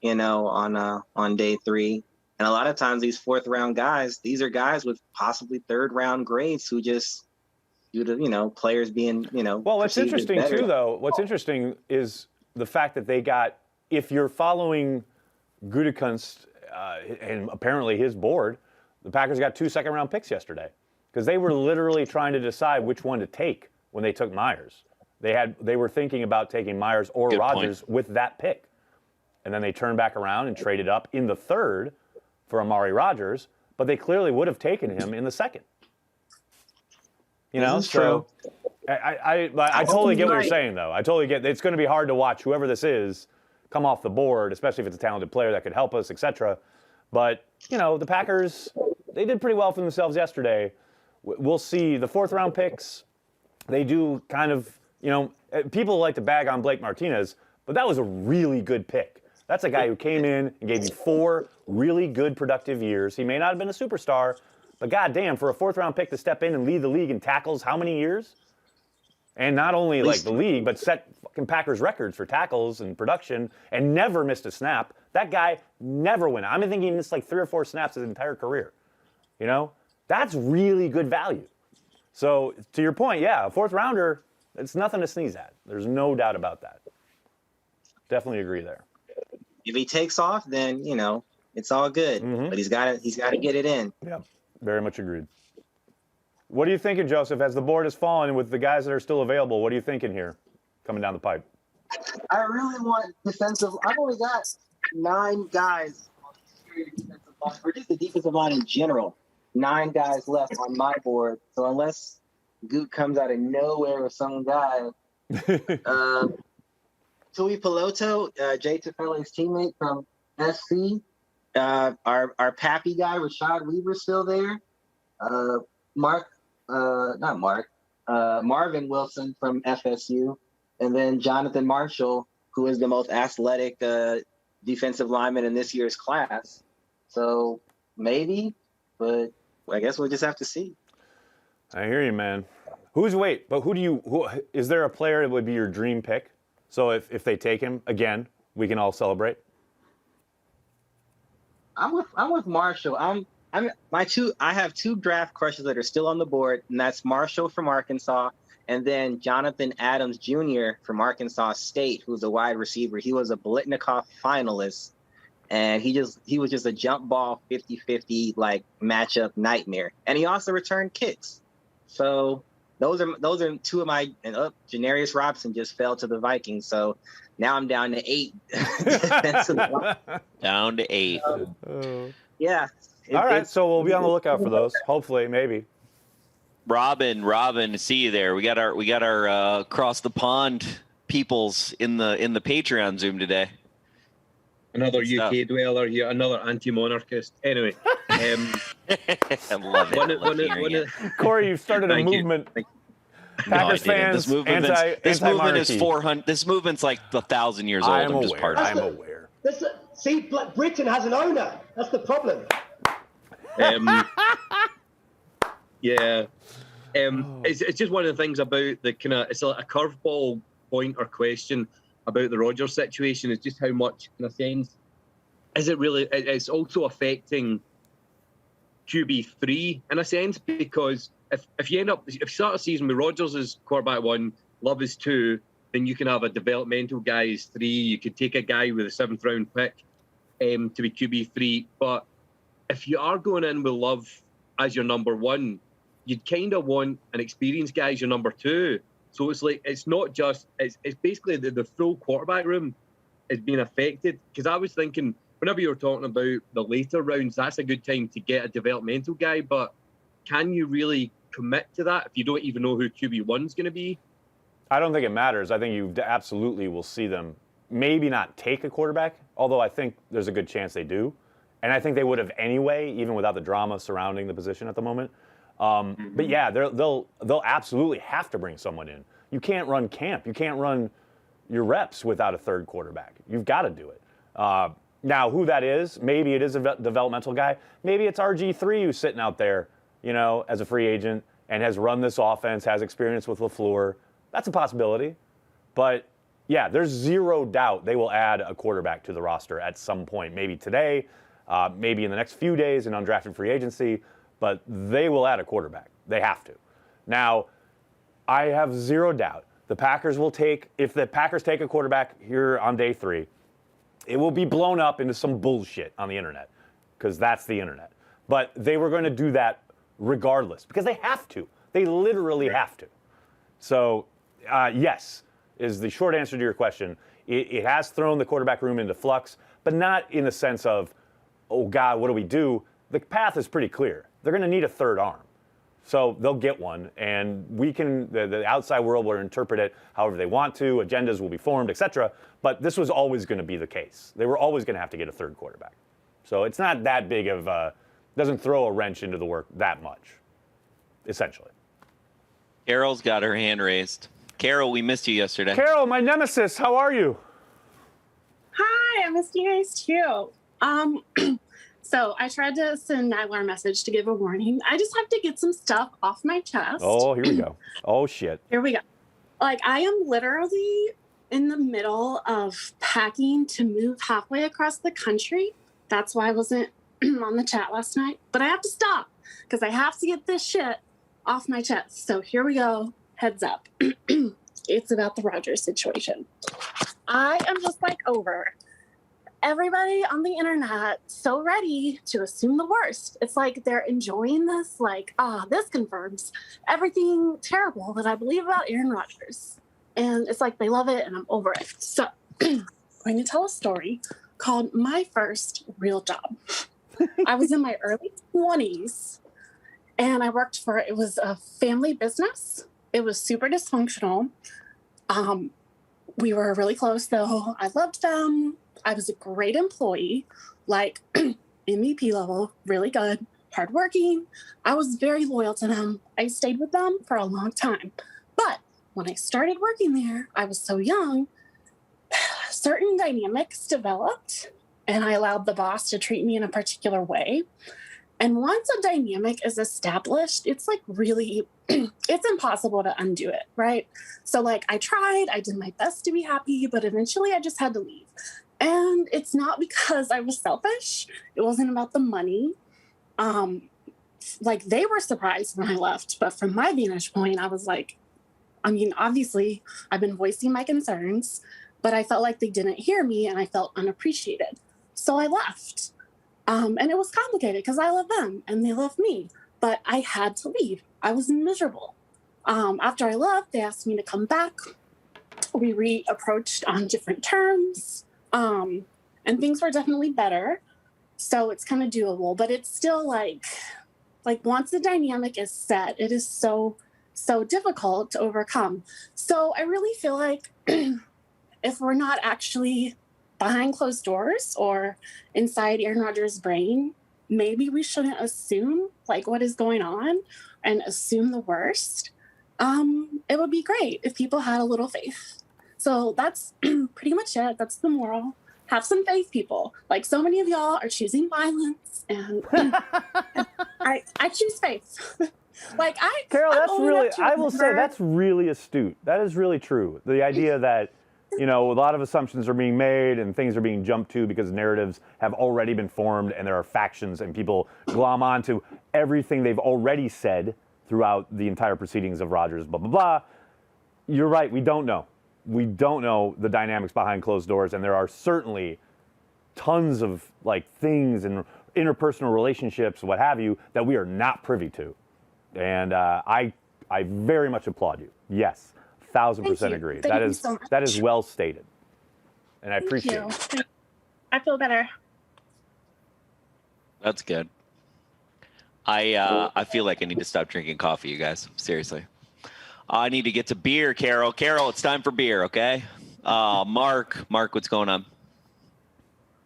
on day 3. And a lot of times these 4th round guys, these are guys with possibly 3rd round grades who just due to, players being, Well, what's interesting too, though, what's interesting is the fact that they got, if you're following Gutekunst and apparently his board, the Packers got 2 second-round picks yesterday because they were literally trying to decide which one to take when they took Myers. They were thinking about taking Myers or Rodgers with that pick. And then they turned back around and traded up in the 3rd for Amari Rodgers, but they clearly would have taken him in the 2nd. So I totally get what you're saying, though. I totally get it's going to be hard to watch whoever this is come off the board, especially if it's a talented player that could help us, etc. But, the Packers, they did pretty well for themselves yesterday. We'll see. The 4th round picks, they do kind of, people like to bag on Blake Martinez, but that was a really good pick. That's a guy who came in and gave you 4 really good productive years. He may not have been a superstar, but goddamn, for a 4th round pick to step in and lead the league in tackles, how many years? And not only like the league, but set fucking Packers records for tackles and production and never missed a snap. That guy never went. I'm thinking he missed like 3 or 4 snaps his entire career. That's really good value. So to your point, yeah, a 4th rounder, it's nothing to sneeze at. There's no doubt about that. Definitely agree there. If he takes off, then, it's all good. But he's got to get it in. Yeah, very much agreed. What are you thinking, Joseph? As the board has fallen with the guys that are still available, what are you thinking here coming down the pipe? I really want defensive. I've only got 9 guys on the defensive line, or just the defensive line in general. 9 guys left on my board. So unless Goot comes out of nowhere with some guy, Tui Peloto, Jay Tefele's teammate from SC, our Pappy guy, Rashad Weaver's still there. Marvin Wilson from FSU, and then Jonathan Marshall, who is the most athletic defensive lineman in this year's class. So maybe, but I guess we'll just have to see. I hear you, man. Who is there a player that would be your dream pick? So if they take him, again, we can all celebrate. I'm with Marshall. I have 2 draft crushes that are still on the board, and that's Marshall from Arkansas, and then Jonathan Adams Jr. from Arkansas State, who's a wide receiver. He was a Blitnikoff finalist, and he was just a jump ball 50-50 like matchup nightmare. And he also returned kicks. So those are 2 of my, and Janarius Robinson just fell to the Vikings. So now I'm down to 8. Down to 8. Yeah. All right, so we'll be on the lookout for those. Hopefully, maybe. Robin, see you there. We got our across the pond peoples in the Patreon Zoom today. Another Good UK stuff. dweller here, another anti-monarchist. Anyway, I love it. Corey, you've started a Thank you. movement. Thank No, I Packers didn't. fans, This movement is anti-monarchy. 400. This movement's like 1,000 years old. I'm just aware. part of it. I'm aware. See, Britain has an owner. That's the problem. Yeah. It's just one of the things about the kind of, it's a curveball point or question about the Rodgers situation, is just how much, in a sense, is it really, it's also affecting QB3 in a sense, because if you start a season with Rodgers as quarterback 1, Love is 2, then you can have a developmental guy as 3. You could take a guy with a 7th round pick to be QB3. But if you are going in with Love as your number 1, you'd kind of want an experienced guy as your number 2. So it's like, it's not just, it's basically the full quarterback room is being affected. Because I was thinking, whenever you were talking about the later rounds, that's a good time to get a developmental guy. But can you really commit to that if you don't even know who QB1 is going to be? I don't think it matters. I think you absolutely will see them maybe not take a quarterback, although I think there's a good chance they do. And I think they would have anyway, even without the drama surrounding the position at the moment. But yeah, they'll absolutely have to bring someone in. You can't run camp. You can't run your reps without a third quarterback. You've got to do it. Now, who that is, maybe it is a developmental guy. Maybe it's RG3 who's sitting out there, as a free agent and has run this offense, has experience with LaFleur. That's a possibility. But yeah, there's zero doubt they will add a quarterback to the roster at some point. Maybe today, maybe in the next few days in undrafted free agency. But they will add a quarterback. They have to. Now, I have zero doubt the Packers will if the Packers take a quarterback here on day 3, it will be blown up into some bullshit on the internet, because that's the internet. But they were going to do that regardless, because they have to. They literally have to. So, yes, is the short answer to your question. It has thrown the quarterback room into flux, but not in the sense of, oh, God, what do we do? The path is pretty clear. They're going to need a third arm. So they'll get one, and the outside world will interpret it however they want to. Agendas will be formed, etc. But this was always going to be the case. They were always going to have to get a third quarterback. So it's not that big of doesn't throw a wrench into the work that much, essentially. Carol's got her hand raised. Carol, we missed you yesterday. Carol, my nemesis, how are you? Hi, I missed you guys too. So I tried to send Nylar a message to give a warning. I just have to get some stuff off my chest. Oh, here we go. Oh, shit. Here we go. Like, I am literally in the middle of packing to move halfway across the country. That's why I wasn't on the chat last night. But I have to stop because I have to get this shit off my chest. So here we go. Heads up. It's about the Rodgers situation. I am just like over everybody on the internet so ready to assume the worst. It's like they're enjoying this, like, this confirms everything terrible that I believe about Aaron Rodgers. And it's like they love it and I'm over it. So I'm going to tell a story called My First Real Job. I was in my early 20s and I worked it was a family business. It was super dysfunctional. We were really close though. I loved them. I was a great employee, like MVP level, really good, hardworking. I was very loyal to them. I stayed with them for a long time. But when I started working there, I was so young, certain dynamics developed, and I allowed the boss to treat me in a particular way. And once a dynamic is established, it's like really, it's impossible to undo it, right? So like I tried, I did my best to be happy, but eventually I just had to leave. And it's not because I was selfish. It wasn't about the money. Like they were surprised when I left, but from my vantage point, I was like, I mean, obviously I've been voicing my concerns, but I felt like they didn't hear me and I felt unappreciated. So I left. And it was complicated because I love them and they love me, but I had to leave. I was miserable. After I left, they asked me to come back. We reapproached on different terms. And things were definitely better. So it's kind of doable, but it's still like once the dynamic is set, it is so difficult to overcome. So I really feel like if we're not actually behind closed doors or inside Aaron Rodgers' brain, maybe we shouldn't assume like what is going on and assume the worst. It would be great if people had a little faith. So that's pretty much it. That's the moral. Have some faith, people. Like, so many of y'all are choosing violence, and I choose faith. Carol, I'm that's old really, enough to I will say remember- that's really astute. That is really true. The idea that, a lot of assumptions are being made and things are being jumped to because narratives have already been formed and there are factions and people glom onto everything they've already said throughout the entire proceedings of Rodgers, blah, blah, blah. You're right, we don't know. We don't know the dynamics behind closed doors, and there are certainly tons of things and interpersonal relationships, what have you, that we are not privy to. And I very much applaud you. Yes, 1,000% agree. Thank you so much. That is well stated, and I appreciate Thank it. you. I feel better. That's good. I feel like I need to stop drinking coffee, you guys. Seriously. I need to get to beer, Carol. Carol, it's time for beer, okay? Mark, what's going on?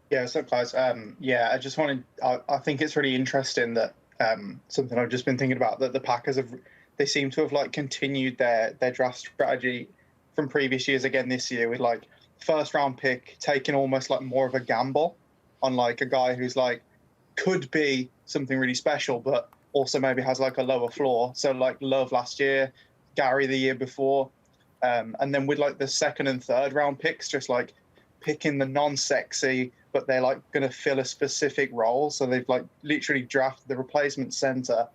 Yeah, what's up, guys? I just wanted. I think it's really interesting that something I've just been thinking about, that the Packers they seem to have continued their draft strategy from previous years again this year with first round pick, taking almost more of a gamble on a guy who's could be something really special, but also maybe has a lower floor. So Love last year, Gary the year before, and then with the second and third round picks, just picking the non-sexy, but they're going to fill a specific role. So they've literally drafted the replacement center,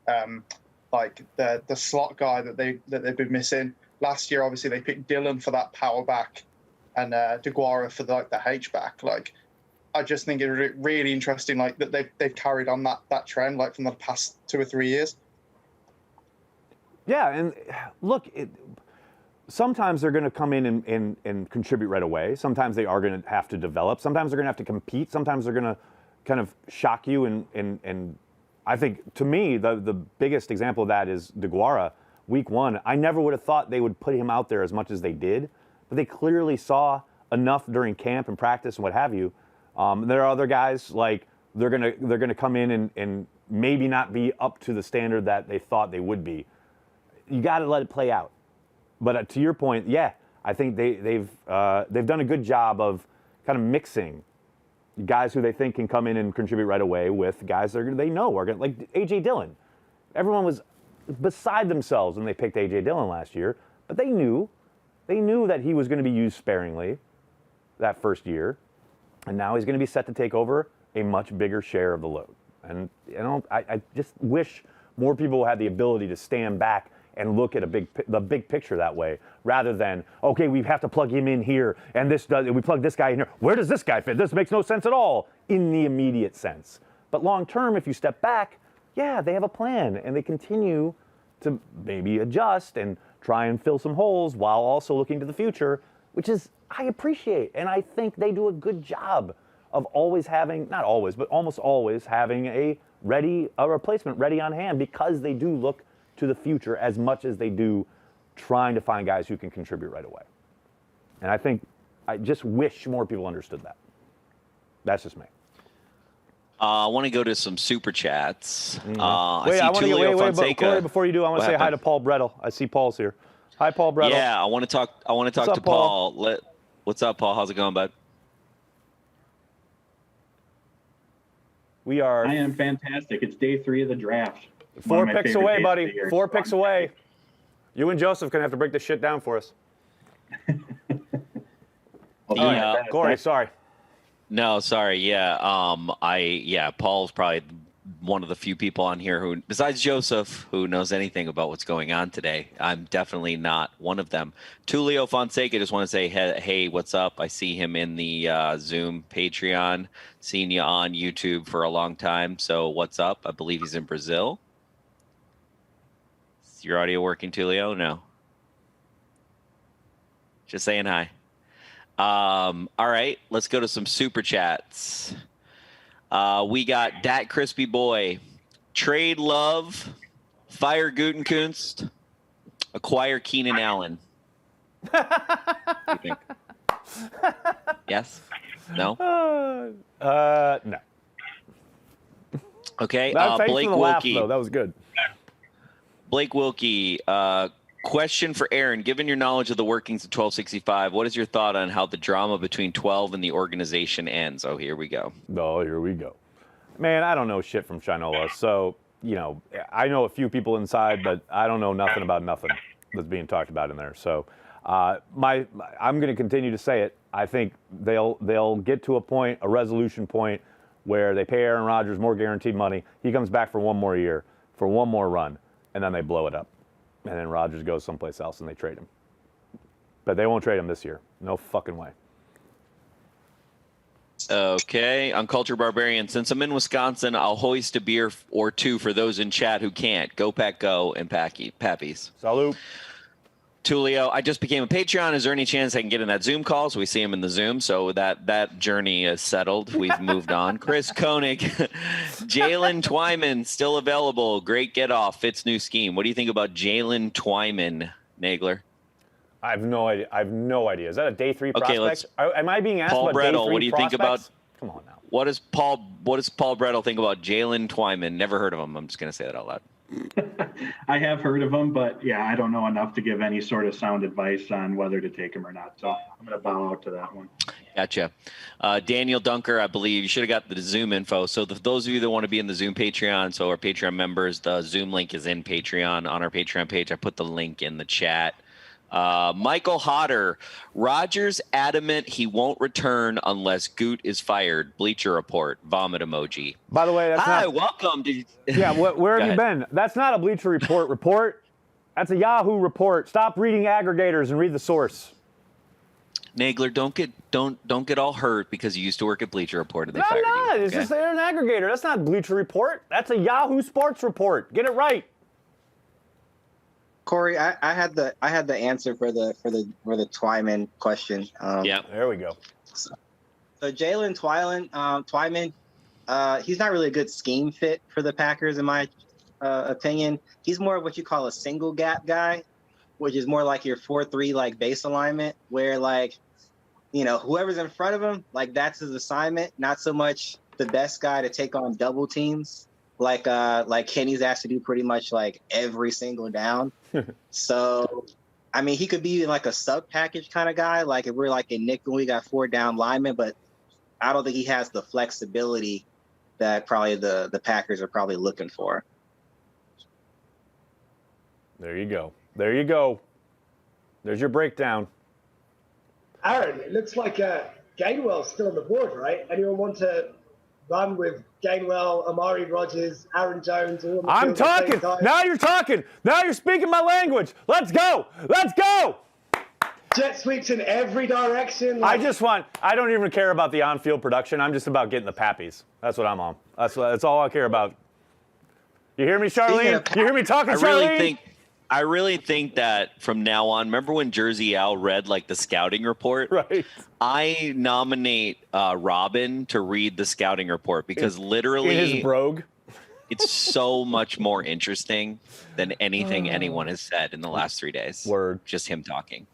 the slot guy that they've been missing. Last year, obviously they picked Dillon for that power back, and DeGuara for the H back. I just think it's really interesting that they've carried on that trend from the past 2 or 3 years. Yeah, and look, sometimes they're going to come in and contribute right away. Sometimes they are going to have to develop. Sometimes they're going to have to compete. Sometimes they're going to kind of shock you. And I think, to me, the biggest example of that is DeGuara. Week 1, I never would have thought they would put him out there as much as they did, but they clearly saw enough during camp and practice and what have you. There are other guys they're gonna come in and maybe not be up to the standard that they thought they would be. You got to let it play out. But to your point, yeah, I think they've done a good job of kind of mixing guys who they think can come in and contribute right away with guys they know are going to, like A.J. Dillon. Everyone was beside themselves when they picked A.J. Dillon last year, but they knew that he was going to be used sparingly that first year, and now he's going to be set to take over a much bigger share of the load. And I just wish more people had the ability to stand back and look at the big picture that way, rather than, okay, we have to plug him in here, and we plug this guy in here. Where does this guy fit? This makes no sense at all in the immediate sense. But long term, if you step back, yeah, they have a plan, and they continue to maybe adjust and try and fill some holes while also looking to the future, which is, I appreciate, and I think they do a good job of always having, not always, but almost always having a replacement ready on hand, because they do look to the future as much as they do trying to find guys who can contribute right away. And I just wish more people understood that. That's just me. I want to go to some super chats. Wait, Fonseca. before you do, I want to say hi to Paul Brettel. I see Paul's here. Hi, Paul Brettel. Yeah, I want to talk to Paul. What's up, Paul? How's it going, bud? I am fantastic. It's day 3 of the draft. 4 picks away, buddy. 4 picks away. You and Joseph going to have to break this shit down for us. Corey, sorry. No, sorry. Yeah. Paul's probably one of the few people on here who, besides Joseph, who knows anything about what's going on today. I'm definitely not one of them. Tulio Fonseca, just want to say, hey, what's up? I see him in the Zoom Patreon. Seen you on YouTube for a long time. So what's up? I believe he's in Brazil. Is your audio working, Tulio? No. Just saying hi. All right, let's go to some super chats. We got Dat Crispy Boy, trade Love, fire Gutekunst, acquire Keenan Allen. What do you think? Yes? No? No. Okay. Thanks Blake for the laugh, Wilkie. though. That was good. Blake Wilkie, question for Aaron. Given your knowledge of the workings of 1265, what is your thought on how the drama between 12 and the organization ends? Oh, here we go. Oh, here we go. Man, I don't know shit from Shinola, so, I know a few people inside, but I don't know nothing about nothing that's being talked about in there. So I'm going to continue to say it. I think they'll get to a resolution point where they pay Aaron Rodgers more guaranteed money. He comes back for one more year, for one more run, and then they blow it up. And then Rodgers goes someplace else and they trade him. But they won't trade him this year. No fucking way. Okay. Uncultured Barbarian. Since I'm in Wisconsin, I'll hoist a beer or two for those in chat who can't. Go Pack Go and Pappies. Salute. Tulio, I just became a Patreon. Is there any chance I can get in that Zoom call so we see him in the Zoom? So that journey is settled. We've moved on. Chris Koenig, Jalen Twyman still available. Great get off. Fits new scheme. What do you think about Jalen Twyman, Nagler? I have no idea. Is that a day 3 prospect? Okay, am I being asked Paul about Brettel, day 3 what do you prospects? think about? Come on now. What does Paul Brettel think about Jalen Twyman? Never heard of him. I'm just gonna say that out loud. I have heard of him, but yeah, I don't know enough to give any sort of sound advice on whether to take him or not. So I'm going to bow out to that one. Gotcha. Daniel Dunker, I believe you should have got the Zoom info. So those of you that want to be in the Zoom Patreon, so our Patreon members, the Zoom link is in Patreon on our Patreon page. I put the link in the chat. Michael Hodder, Rodgers adamant he won't return unless Goot is fired. Bleacher Report, vomit emoji. By the way, that's Hi, not... welcome. Yeah, where have you been? That's not a Bleacher Report. That's a Yahoo report. Stop reading aggregators and read the source. Nagler, don't get all hurt because you used to work at Bleacher Report and they fired you. No, Okay? it's just they're an aggregator. That's not Bleacher Report. That's a Yahoo Sports report. Get it right. Corey, I had the answer for the Twyman question. Yeah, there we go. So Jalen Twyman, he's not really a good scheme fit for the Packers in my opinion. He's more of what you call a single gap guy, which is more like your 4-3 like base alignment, where whoever's in front of him, like that's his assignment, not so much the best guy to take on double teams. Like Kenny's asked to do pretty much like every single down. So, I mean, he could be like a sub package kind of guy. Like if we're like a nickel, we got 4 down linemen, but I don't think he has the flexibility that probably the Packers are probably looking for. There you go. There's your breakdown. Aaron, it looks like Gainwell's still on the board, right? Anyone want to run with Gainwell, Amari Rodgers, Aaron Jones? All on the I'm field at the same talking. time? Now you're talking. Now you're speaking my language. Let's go. Jet sweeps in every direction. I don't even care about the on-field production. I'm just about getting the Pappies. That's what I'm on. That's all I care about. You hear me, Charlene? You hear me talking, Charlene? I really think that from now on, remember when Jersey Al read like the scouting report? Right. I nominate Robin to read the scouting report because literally in his brogue. It's so much more interesting than anything anyone has said in the last 3 days. Word. Just him talking.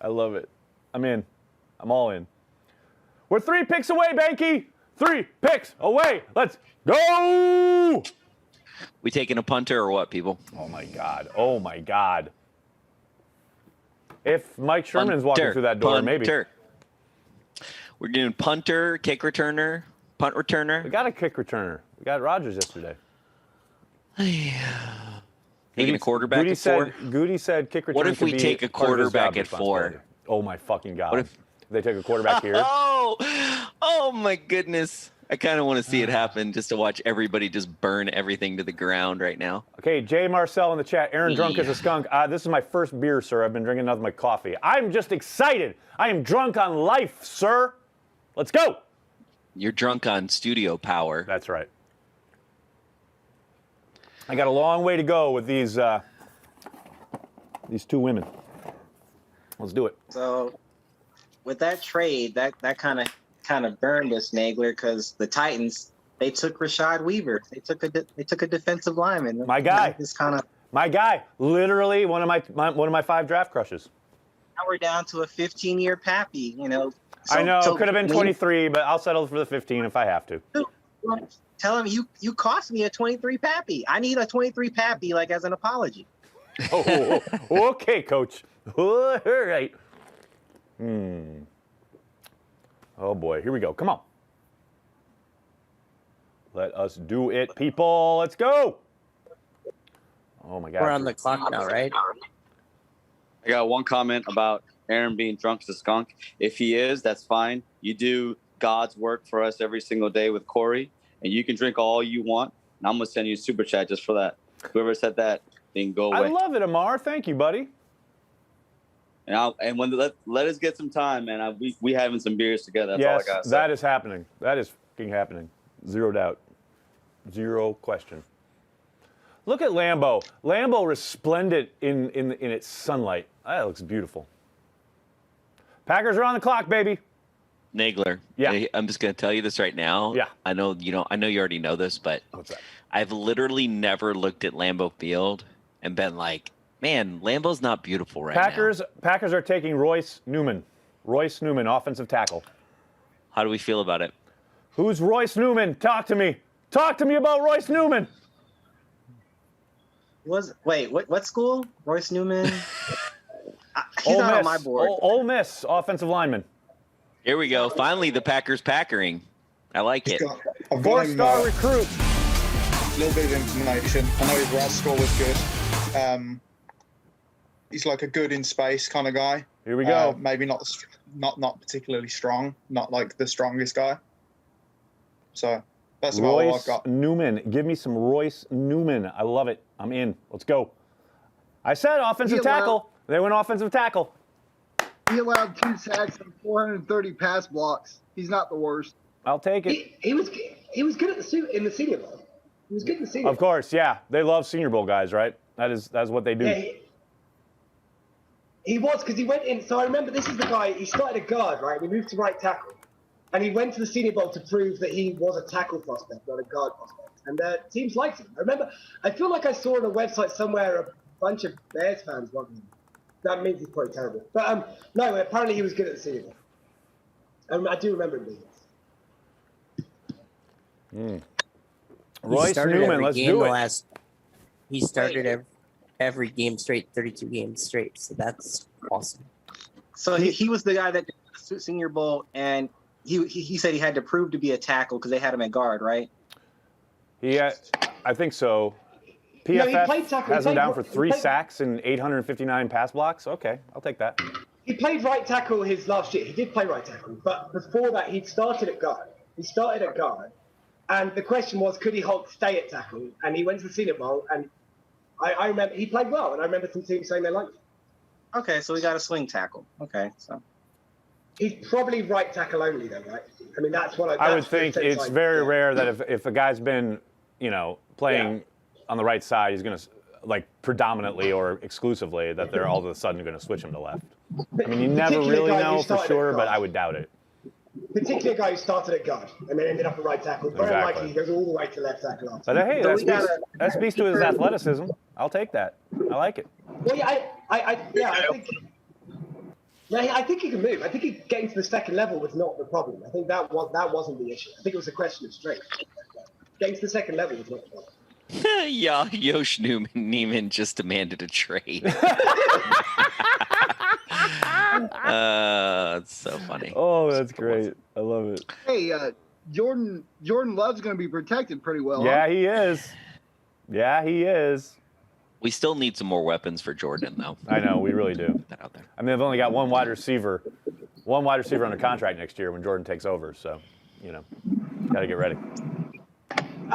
I love it. I'm in. I'm all in. We're 3 picks away, Banky. 3 picks away. Let's go. We taking a punter or what, people? Oh, my God. If Mike Sherman's walking through that door, maybe. We're doing punter, kick returner, punt returner. We got a kick returner. We got Rodgers yesterday. Taking a quarterback at 4? Goody said kick return. What if we take a quarterback at 4? Oh, my fucking God. What if they take a quarterback here? Oh, my goodness. I kind of want to see it happen just to watch everybody just burn everything to the ground right now. Okay, Jay Marcel in the chat. Aaron drunk as a skunk. This is my first beer, sir. I've been drinking nothing but coffee. I'm just excited. I am drunk on life, sir. Let's go. You're drunk on studio power. That's right. I got a long way to go with these 2 women. Let's do it. So with that trade, that kind of kind of burned us, Nagler, because the Titans, they took Rashad Weaver. They took a defensive lineman. My guy. It's kind of my guy. Literally one of my 5 draft crushes. Now we're down to a 15-year Pappy. You know. I know. It could have been 23, but I'll settle for the 15 if I have to. Tell him you cost me a 23 Pappy. I need a 23 Pappy, like, as an apology. Oh, okay, Coach. All right. Oh boy, here we go. Come on. Let us do it, people. Let's go. Oh my God. We're on the clock now, right? I got one comment about Aaron being drunk as a skunk. If he is, that's fine. You do God's work for us every single day with Corey, and you can drink all you want. And I'm gonna send you a super chat just for that. Whoever said that, then go away. I love it, Amar. Thank you, buddy. And when let us get some time, man. We having some beers together. That's all I got. That is happening. That is fucking happening. Zero doubt. Zero question. Look at Lambeau. Lambeau resplendent in its sunlight. That looks beautiful. Packers are on the clock, baby. Nagler. Yeah. I'm just going to tell you this right now. Yeah. I know you already know this, but what's that? I've literally never looked at Lambeau Field and been like, man, Lambeau's not beautiful right now. Packers are taking Royce Newman. Royce Newman, offensive tackle. How do we feel about it? Who's Royce Newman? Talk to me. Talk to me about Royce Newman. What school? Royce Newman? He's Ole not on Miss. my board. Ole Miss, offensive lineman. Here we go. Finally, the Packers packering. I like it. I've got him, 4-star recruit. A little bit of information. I know his RAS score was good. He's like a good in space kind of guy. Here we go. Maybe not particularly strong. Not like the strongest guy. So that's about all I've got. Newman. Give me some Royce Newman. I love it. I'm in. Let's go. I said offensive tackle. They went offensive tackle. He allowed 2 sacks and 430 pass blocks. He's not the worst. I'll take it. He was good in the Senior Bowl. He was good in the Senior Bowl. Of course, yeah. They love Senior Bowl guys, right? That's what they do. Yeah, he was, because he went in. So I remember this is the guy. He started a guard, right? We moved to right tackle, and he went to the Senior Bowl to prove that he was a tackle prospect, not a guard prospect. And teams liked him. I remember. I feel like I saw on a website somewhere a bunch of Bears fans wanted him. That means he's probably terrible. But no, apparently he was good at the Senior Bowl. I do remember him being. Royce Newman, let's do it. He started every game straight, 32 games straight. So that's awesome. So he was the guy that did the Senior Bowl, and he said he had to prove to be a tackle because they had him at guard, right? I think so. PFF has him down for 3 sacks and 859 pass blocks. Okay, I'll take that. He played right tackle his last year. He did play right tackle, but before that, he'd started at guard. And the question was, could he stay at tackle? And he went to the Senior Bowl, and I remember he played well, and I remember some teams saying they liked him. Okay, so we got a swing tackle. Okay, so he's probably right tackle only, though, right? I mean, that's what I would think. It's very rare that if a guy's been, playing on the right side, he's going to, like, predominantly or exclusively, that they're all of a sudden going to switch him to left. I mean, you never really know for sure, but I would doubt it. Particularly a guy who started at guard and then ended up at right tackle. Very likely he goes all the way to left tackle after. But hey, that speaks to his athleticism. I'll take that. I like it. Well, I think he can move. I think getting to the second level was not the problem. I think that wasn't the issue. I think it was a question of strength. Getting to the second level was not the problem. Yeah, Yosh Neiman just demanded a trade. It's so funny. Oh, that's great. I love it. Hey, Jordan Love's going to be protected pretty well. Yeah, huh? he is. Yeah, he is. We still need some more weapons for Jordan, though. I know, we really do. That out there. I mean, they've only got one wide receiver under contract next year when Jordan takes over. So, got to get ready.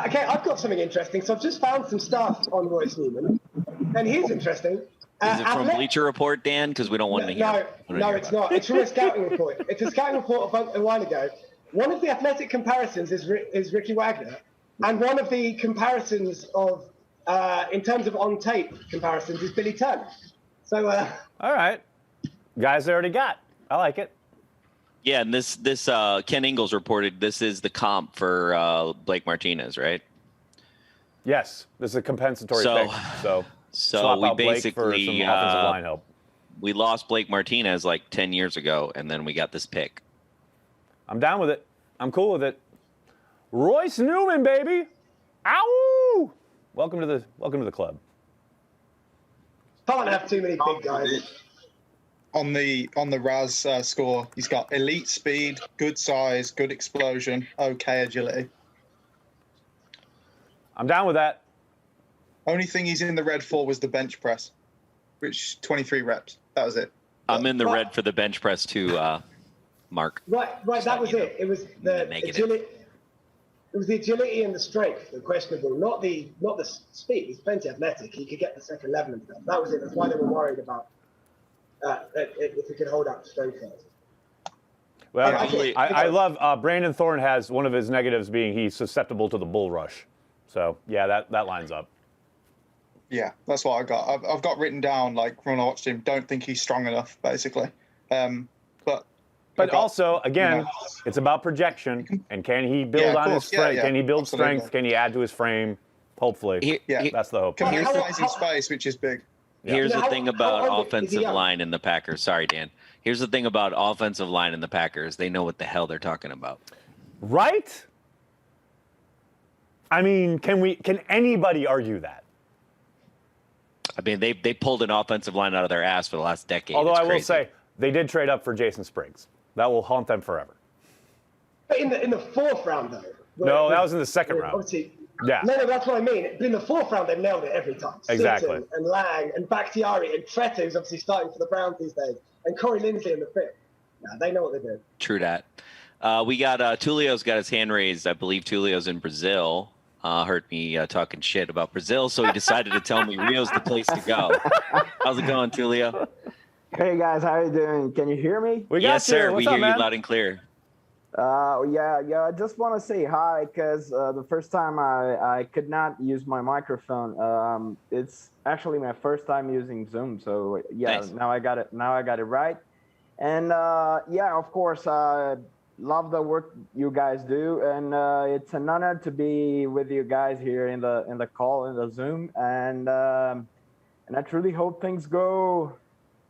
Okay, I've got something interesting. So I've just found some stuff on Royce Newman, and here's interesting. Is it from Bleacher Report, Dan? Because we don't want to hear. No, it's not. It's from a scouting report. It's a scouting report a while ago. One of the athletic comparisons is Ricky Wagner, and one of the comparisons of, in terms of on tape comparisons, is Billy Turner. So. All right, guys, they already got. I like it. Yeah, and this Ken Ingalls reported this is the comp for Blake Martinez, right? Yes, this is a compensatory pick. So swap we out Blake for basically some offensive line help. We lost Blake Martinez like 10 years ago, and then we got this pick. I'm down with it. I'm cool with it. Royce Newman, baby. Ow! Welcome to the club. Can't have too many big guys. On the Raz score, he's got elite speed, good size, good explosion, okay agility. I'm down with that. Only thing he's in the red for was the bench press, which 23 reps. That was it. I'm in the red for the bench press too, Mark. Right. That was it. It was the agility. It was the agility and the strength, the questionable, not the speed. He's plenty athletic. He could get the second level and stuff. That was it. That's why they were worried about if he could hold up the strength first. Well, I love Brandon Thorne has one of his negatives being he's susceptible to the bull rush. So yeah, that lines up. Yeah, that's what I got. I've got written down, like, when I watched him, don't think he's strong enough, basically. But also, again, it's about projection, and can he build on his strength? Yeah, can he build absolutely. strength? Can he add to his frame? Hopefully, that's the hope. Can he utilize his space, which is big. Here's the thing about offensive line in the Packers. Sorry, Dan. Here's the thing about offensive line in the Packers. They know what the hell they're talking about. Right? I mean, can anybody argue that? I mean, they pulled an offensive line out of their ass for the last decade. Although It's I will crazy. say, they did trade up for Jason Spriggs. That will haunt them forever. But in the fourth round, though. No, that was in the second round. Obviously, Yeah. No, that's what I mean. In the fourth round, they've nailed it every time. Exactly. Sutton and Lang and Bakhtiari and Tretta, who's obviously starting for the Browns these days, and Corey Linsley in the fifth. Nah, they know what they're doing. True that. We got Tulio's got his hand raised. I believe Tulio's in Brazil. Heard me talking shit about Brazil, so he decided to tell me Rio's the place to go. How's it going, Tulio? Hey guys, how you doing? Can you hear me? Yes, sir. We hear you loud and clear. Yeah. I just want to say hi because the first time I could not use my microphone. It's actually my first time using Zoom, so yeah. Nice. Now I got it right. And yeah, of course, love the work you guys do, and it's an honor to be with you guys here in the call in the Zoom, and I truly hope things go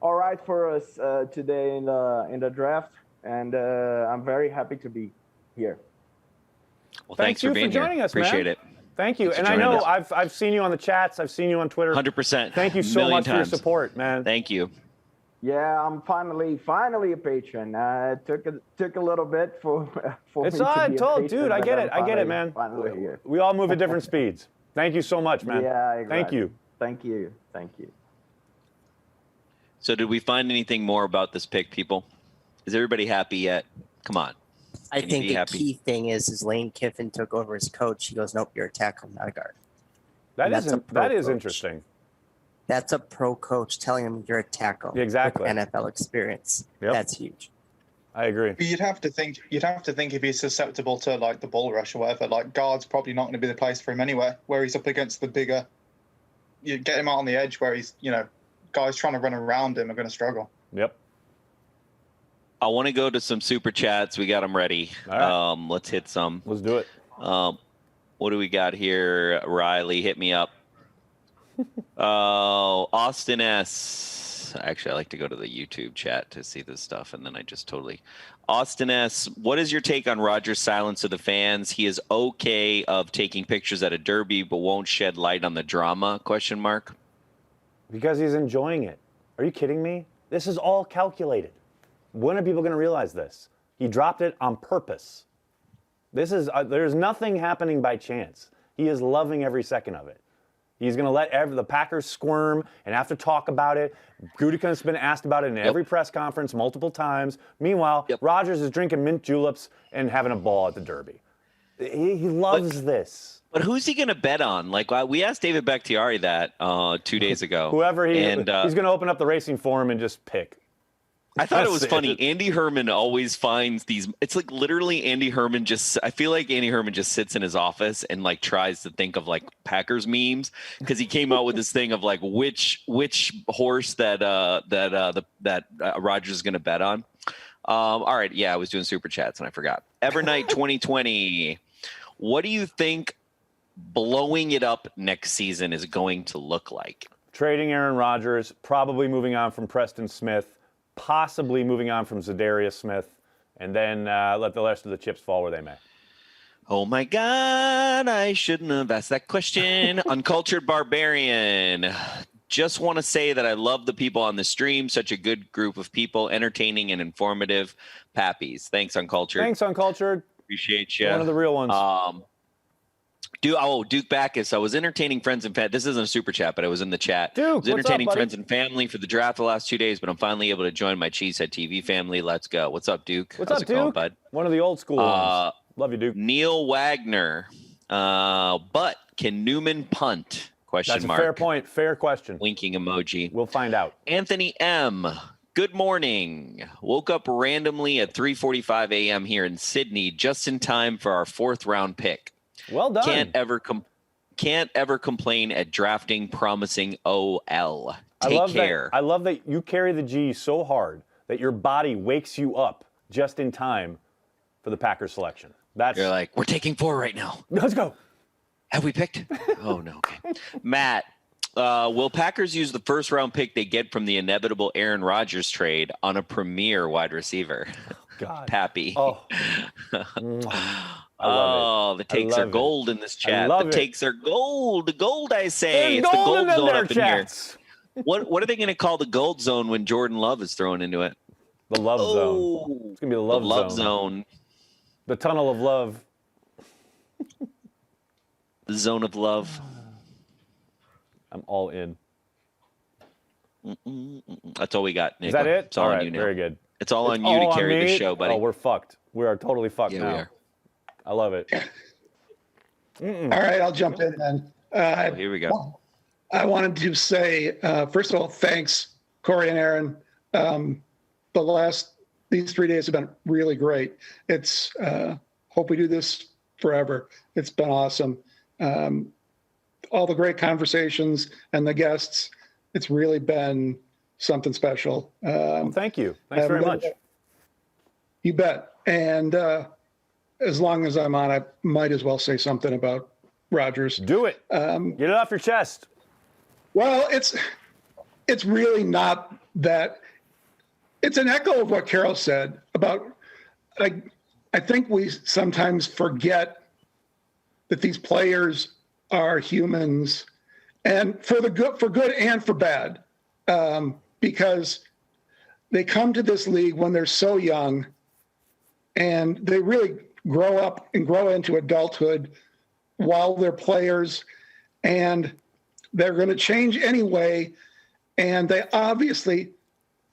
all right for us today in the draft, and I'm very happy to be here. Well, thanks for being joining here. us, Appreciate man. it. Thank you. Thanks And for I know joining I've seen you on the chats. I've seen you on Twitter. 100%. Thank you so much for your support, man. Thank you. Yeah, I'm finally a patron. It took a little bit for It's me to be a patron, dude. I but get I'm it. I get it, man. Finally here. We all move at different speeds. Thank you so much, man. Yeah, exactly. Thank you. Thank you. So did we find anything more about this pick, people? Is everybody happy yet? Come on. I Can you think be the happy? key thing is Lane Kiffin took over as coach. He goes, nope, you're a tackle, not a guard. That is coach. interesting. That's a pro coach telling him you're a tackle. Exactly. With NFL experience. Yep. That's huge. I agree. But you'd have to think if he's susceptible to like the bull rush or whatever, like guard's probably not going to be the place for him anyway. Where he's up against the bigger, you get him out on the edge where he's, guys trying to run around him are going to struggle. Yep. I want to go to some super chats. We got them ready. All right. Let's hit some. Let's do it. What do we got here? Riley, hit me up. Austin S. Actually, I like to go to the YouTube chat to see this stuff, and then I just totally. Austin S. What is your take on Rodgers' silence to the fans? He is okay of taking pictures at a derby, but won't shed light on the drama? ? Because he's enjoying it. Are you kidding me? This is all calculated. When are people going to realize this? He dropped it on purpose. This is there's nothing happening by chance. He is loving every second of it. He's going to let the Packers squirm and have to talk about it. Gutekunst's been asked about it in every press conference multiple times. Meanwhile, Rodgers is drinking mint juleps and having a ball at the Derby. He loves this. But who's he going to bet on? Like, we asked David Bakhtiari that 2 days ago. Whoever he's going to open up the racing forum and just pick. I thought it was funny. Andy Herman always finds these. It's like literally Andy Herman I feel like Andy Herman just sits in his office and like tries to think of like Packers memes because he came out with this thing of like which horse that Rodgers is going to bet on. All right. Yeah, I was doing super chats and I forgot. Evernight 2020. What do you think blowing it up next season is going to look like? Trading Aaron Rodgers, probably moving on from Preston Smith, possibly moving on from Zadarius Smith, and then let the rest of the chips fall where they may. Oh my God, I shouldn't have asked that question. Uncultured Barbarian. Just want to say that I love the people on the stream. Such a good group of people, entertaining and informative. Pappies. Thanks, Uncultured. Thanks, Uncultured. Appreciate you. One of the real ones. Duke Backus. I was entertaining friends and family. This isn't a super chat, but I was in the chat. Duke, I was entertaining what's up, friends and family for the draft the last 2 days, but I'm finally able to join my Cheesehead TV family. Let's go. What's up, Duke? What's How's up, it going, Duke? bud? One of the old school ones. Love you, Duke. Neil Wagner. But can Newman punt? That's a fair point. Fair question. Winking emoji. We'll find out. Anthony M. Good morning. Woke up randomly at 3:45 a.m. here in Sydney, just in time for our 4th round pick. Well done. Can't ever complain at drafting promising OL. Take care. I love that you carry the G so hard that your body wakes you up just in time for the Packers selection. You're like, we're taking 4 right now. Let's go. Have we picked? Oh, no. Okay. Matt, will Packers use the 1st round pick they get from the inevitable Aaron Rodgers trade on a premier wide receiver? God. Pappy. Oh. The takes are gold in this chat. The takes are gold. The gold, I say. There's it's the gold in zone up chats. in here. What are they going to call the gold zone when Jordan Love is thrown into it? The love zone. It's going to be the love zone. The tunnel of love. The zone of love. I'm all in. That's all we got, Nick. Is that it? It's all all on right, you now. very good. It's all on you to carry the show, buddy. Oh, we're fucked. We are totally fucked now. We are. I love it. All right, I'll jump in then. Here we go. I wanted to say, first of all, thanks, Corey and Aaron. These 3 days have been really great. It's hope we do this forever. It's been awesome. All the great conversations and the guests. It's really been something special. Well, thank you. Thanks very much. You bet. And as long as I'm on, I might as well say something about Rodgers. Do it. Get it off your chest. Well, it's really not that. It's an echo of what Carol said about, I think we sometimes forget that these players are humans, and for good and for bad, because they come to this league when they're so young, and they really grow up and grow into adulthood while they're players, and they're going to change anyway, and they obviously,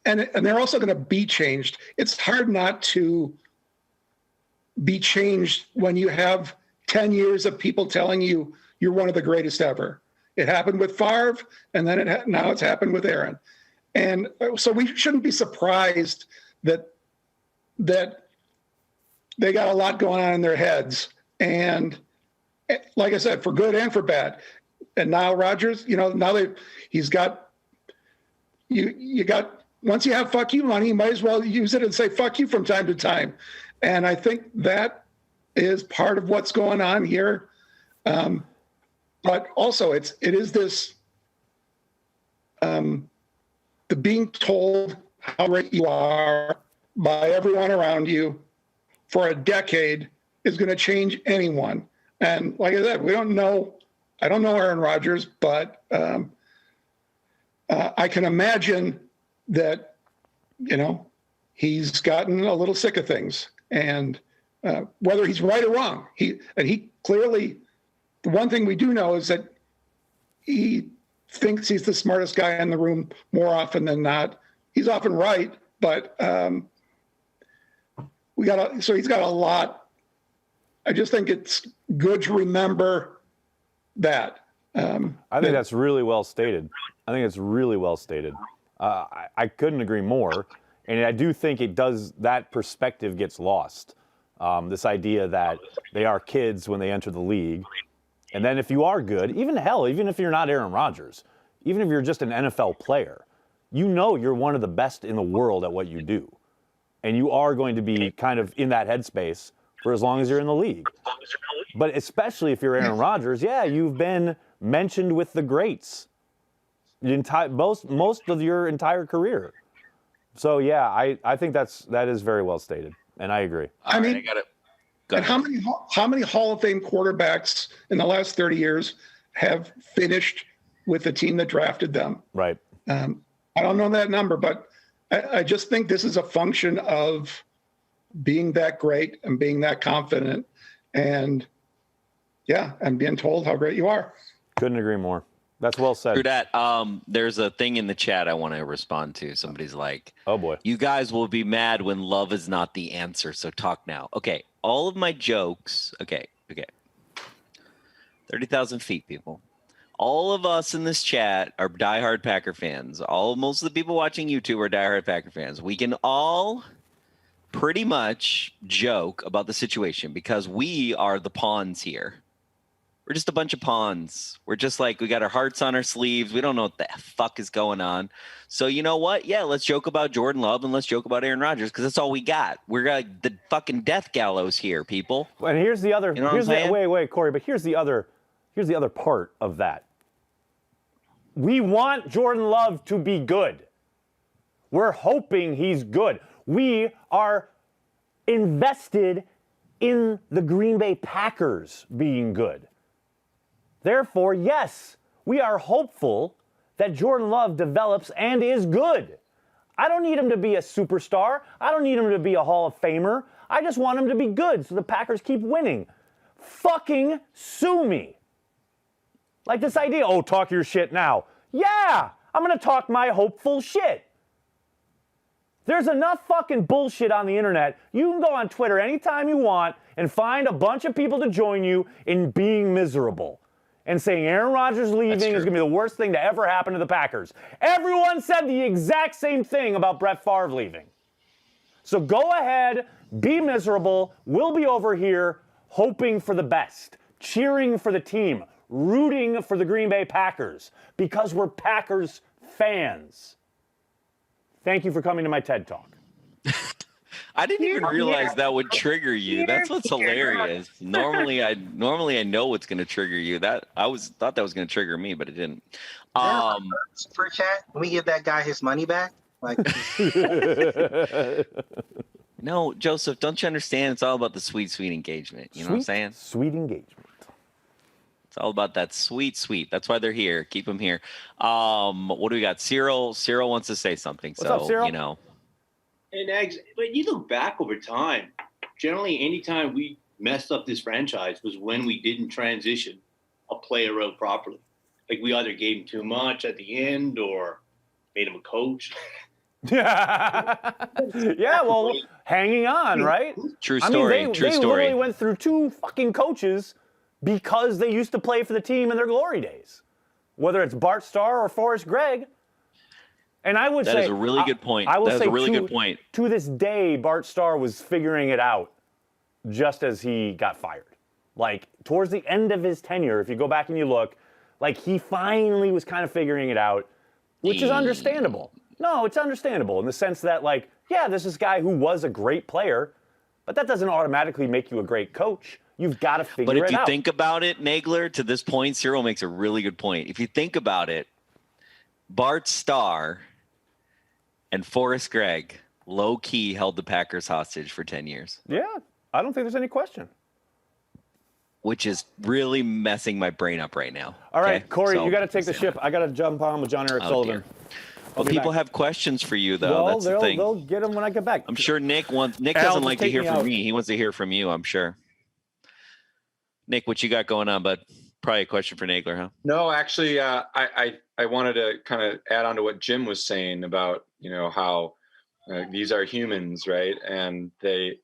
and they're also going to be changed. It's hard not to be changed when you have 10 years of people telling you you're one of the greatest ever. It happened with Favre, and then now it's happened with Aaron. And so we shouldn't be surprised that they got a lot going on in their heads. And like I said, for good and for bad. And now Rodgers, he's got, you got, once you have fuck you money, you might as well use it and say fuck you from time to time. And I think that is part of what's going on here. But also it is this, the being told how great you are by everyone around you for a decade is going to change anyone. And like I said, I don't know Aaron Rodgers, but I can imagine that, he's gotten a little sick of things, and whether he's right or wrong, he clearly, the one thing we do know is that he thinks he's the smartest guy in the room more often than not. He's often right, but he's got a lot. I just think it's good to remember that. I think that's really well stated. I couldn't agree more. And I do think that perspective gets lost. This idea that they are kids when they enter the league. And then if you are good, even if you're not Aaron Rodgers, even if you're just an NFL player, you're one of the best in the world at what you do. and you are going to be kind of in that headspace for as long as you're in the league. But especially if you're Aaron Rodgers, yeah, you've been mentioned with the greats most of your entire career. So yeah, I think that is very well stated, and I agree. I mean, and how many Hall of Fame quarterbacks in the last 30 years have finished with the team that drafted them? Right. I don't know that number, but I just think this is a function of being that great and being that confident, and being told how great you are. Couldn't agree more. That's well said. True that. There's a thing in the chat I want to respond to. Somebody's like, "Oh boy, you guys will be mad when love is not the answer. So talk now." Okay, all of my jokes. Okay. 30,000 feet, people. All of us in this chat are diehard Packer fans. Most of the people watching YouTube are diehard Packer fans. We can all pretty much joke about the situation because we are the pawns here. We're just a bunch of pawns. We're just like, we got our hearts on our sleeves. We don't know what the fuck is going on. So you know what? Yeah, let's joke about Jordan Love and let's joke about Aaron Rodgers because that's all we got. We're got the fucking death gallows here, people. And here's the other. You know what I'm saying? Wait, Corey. But here's the other part of that. We want Jordan Love to be good. We're hoping he's good. We are invested in the Green Bay Packers being good. Therefore, yes, we are hopeful that Jordan Love develops and is good. I don't need him to be a superstar. I don't need him to be a Hall of Famer. I just want him to be good so the Packers keep winning. Fucking sue me. Like this idea, talk your shit now. Yeah, I'm going to talk my hopeful shit. There's enough fucking bullshit on the internet. You can go on Twitter anytime you want and find a bunch of people to join you in being miserable and saying Aaron Rodgers leaving is going to be the worst thing to ever happen to the Packers. Everyone said the exact same thing about Brett Favre leaving. So go ahead, be miserable. We'll be over here hoping for the best, cheering for the team, rooting for the Green Bay Packers because we're Packers fans. Thank you for coming to my TED Talk. I didn't even realize that would trigger you. That's what's hilarious. Normally I know what's going to trigger you. Thought that was going to trigger me, but it didn't. Super chat. Can we give that guy his money back? Like, no, Joseph, don't you understand? It's all about the sweet engagement. You know what I'm saying? Sweet engagement. It's all about that sweet. That's why they're here. Keep them here. What do we got? Cyril wants to say something. What's up, Cyril? You know. And Eggs, when you look back over time, generally anytime we messed up this franchise was when we didn't transition a player out properly. Like we either gave him too much at the end or made him a coach. Yeah, well, hanging on, right? True story. I mean, they literally went through 2 fucking coaches because they used to play for the team in their glory days. Whether it's Bart Starr or Forrest Gregg. And I would say... That is a really good point. I will say a really good point. To this day, Bart Starr was figuring it out just as he got fired. Like, towards the end of his tenure, if you go back and you look, like, he finally was kind of figuring it out, which is understandable. No, it's understandable in the sense that, like, yeah, this is a guy who was a great player, but that doesn't automatically make you a great coach. You've got to figure it out. But if you think about it, Nagler, to this point, Cyril makes a really good point. If you think about it, Bart Starr and Forrest Gregg low-key held the Packers hostage for 10 years. Yeah, I don't think there's any question. Which is really messing my brain up right now. All right, Corey, you got to take the ship. I got to jump on with John Eric Sullivan. Well, people have questions for you, though. Well, that's the thing. They'll get them when I get back. I'm sure Nick doesn't like to hear from me. He wants to hear from you, I'm sure. Nick, what you got going on, bud? Probably a question for Nagler, huh? No, actually, I wanted to kind of add on to what Jim was saying about, how these are humans, right? And they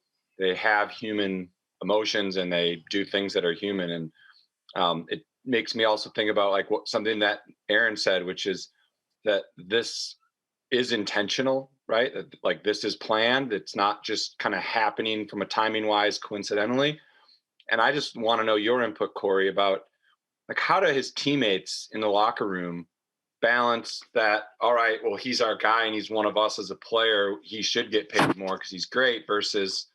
have human emotions and they do things that are human. And it makes me also think about something that Aaron said, which is that this is intentional, right? Like this is planned. It's not just kind of happening from a timing wise coincidentally. And I just want to know your input, Corey, about how do his teammates in the locker room balance that, all right, well, he's our guy and he's one of us as a player. He should get paid more because he's great, versus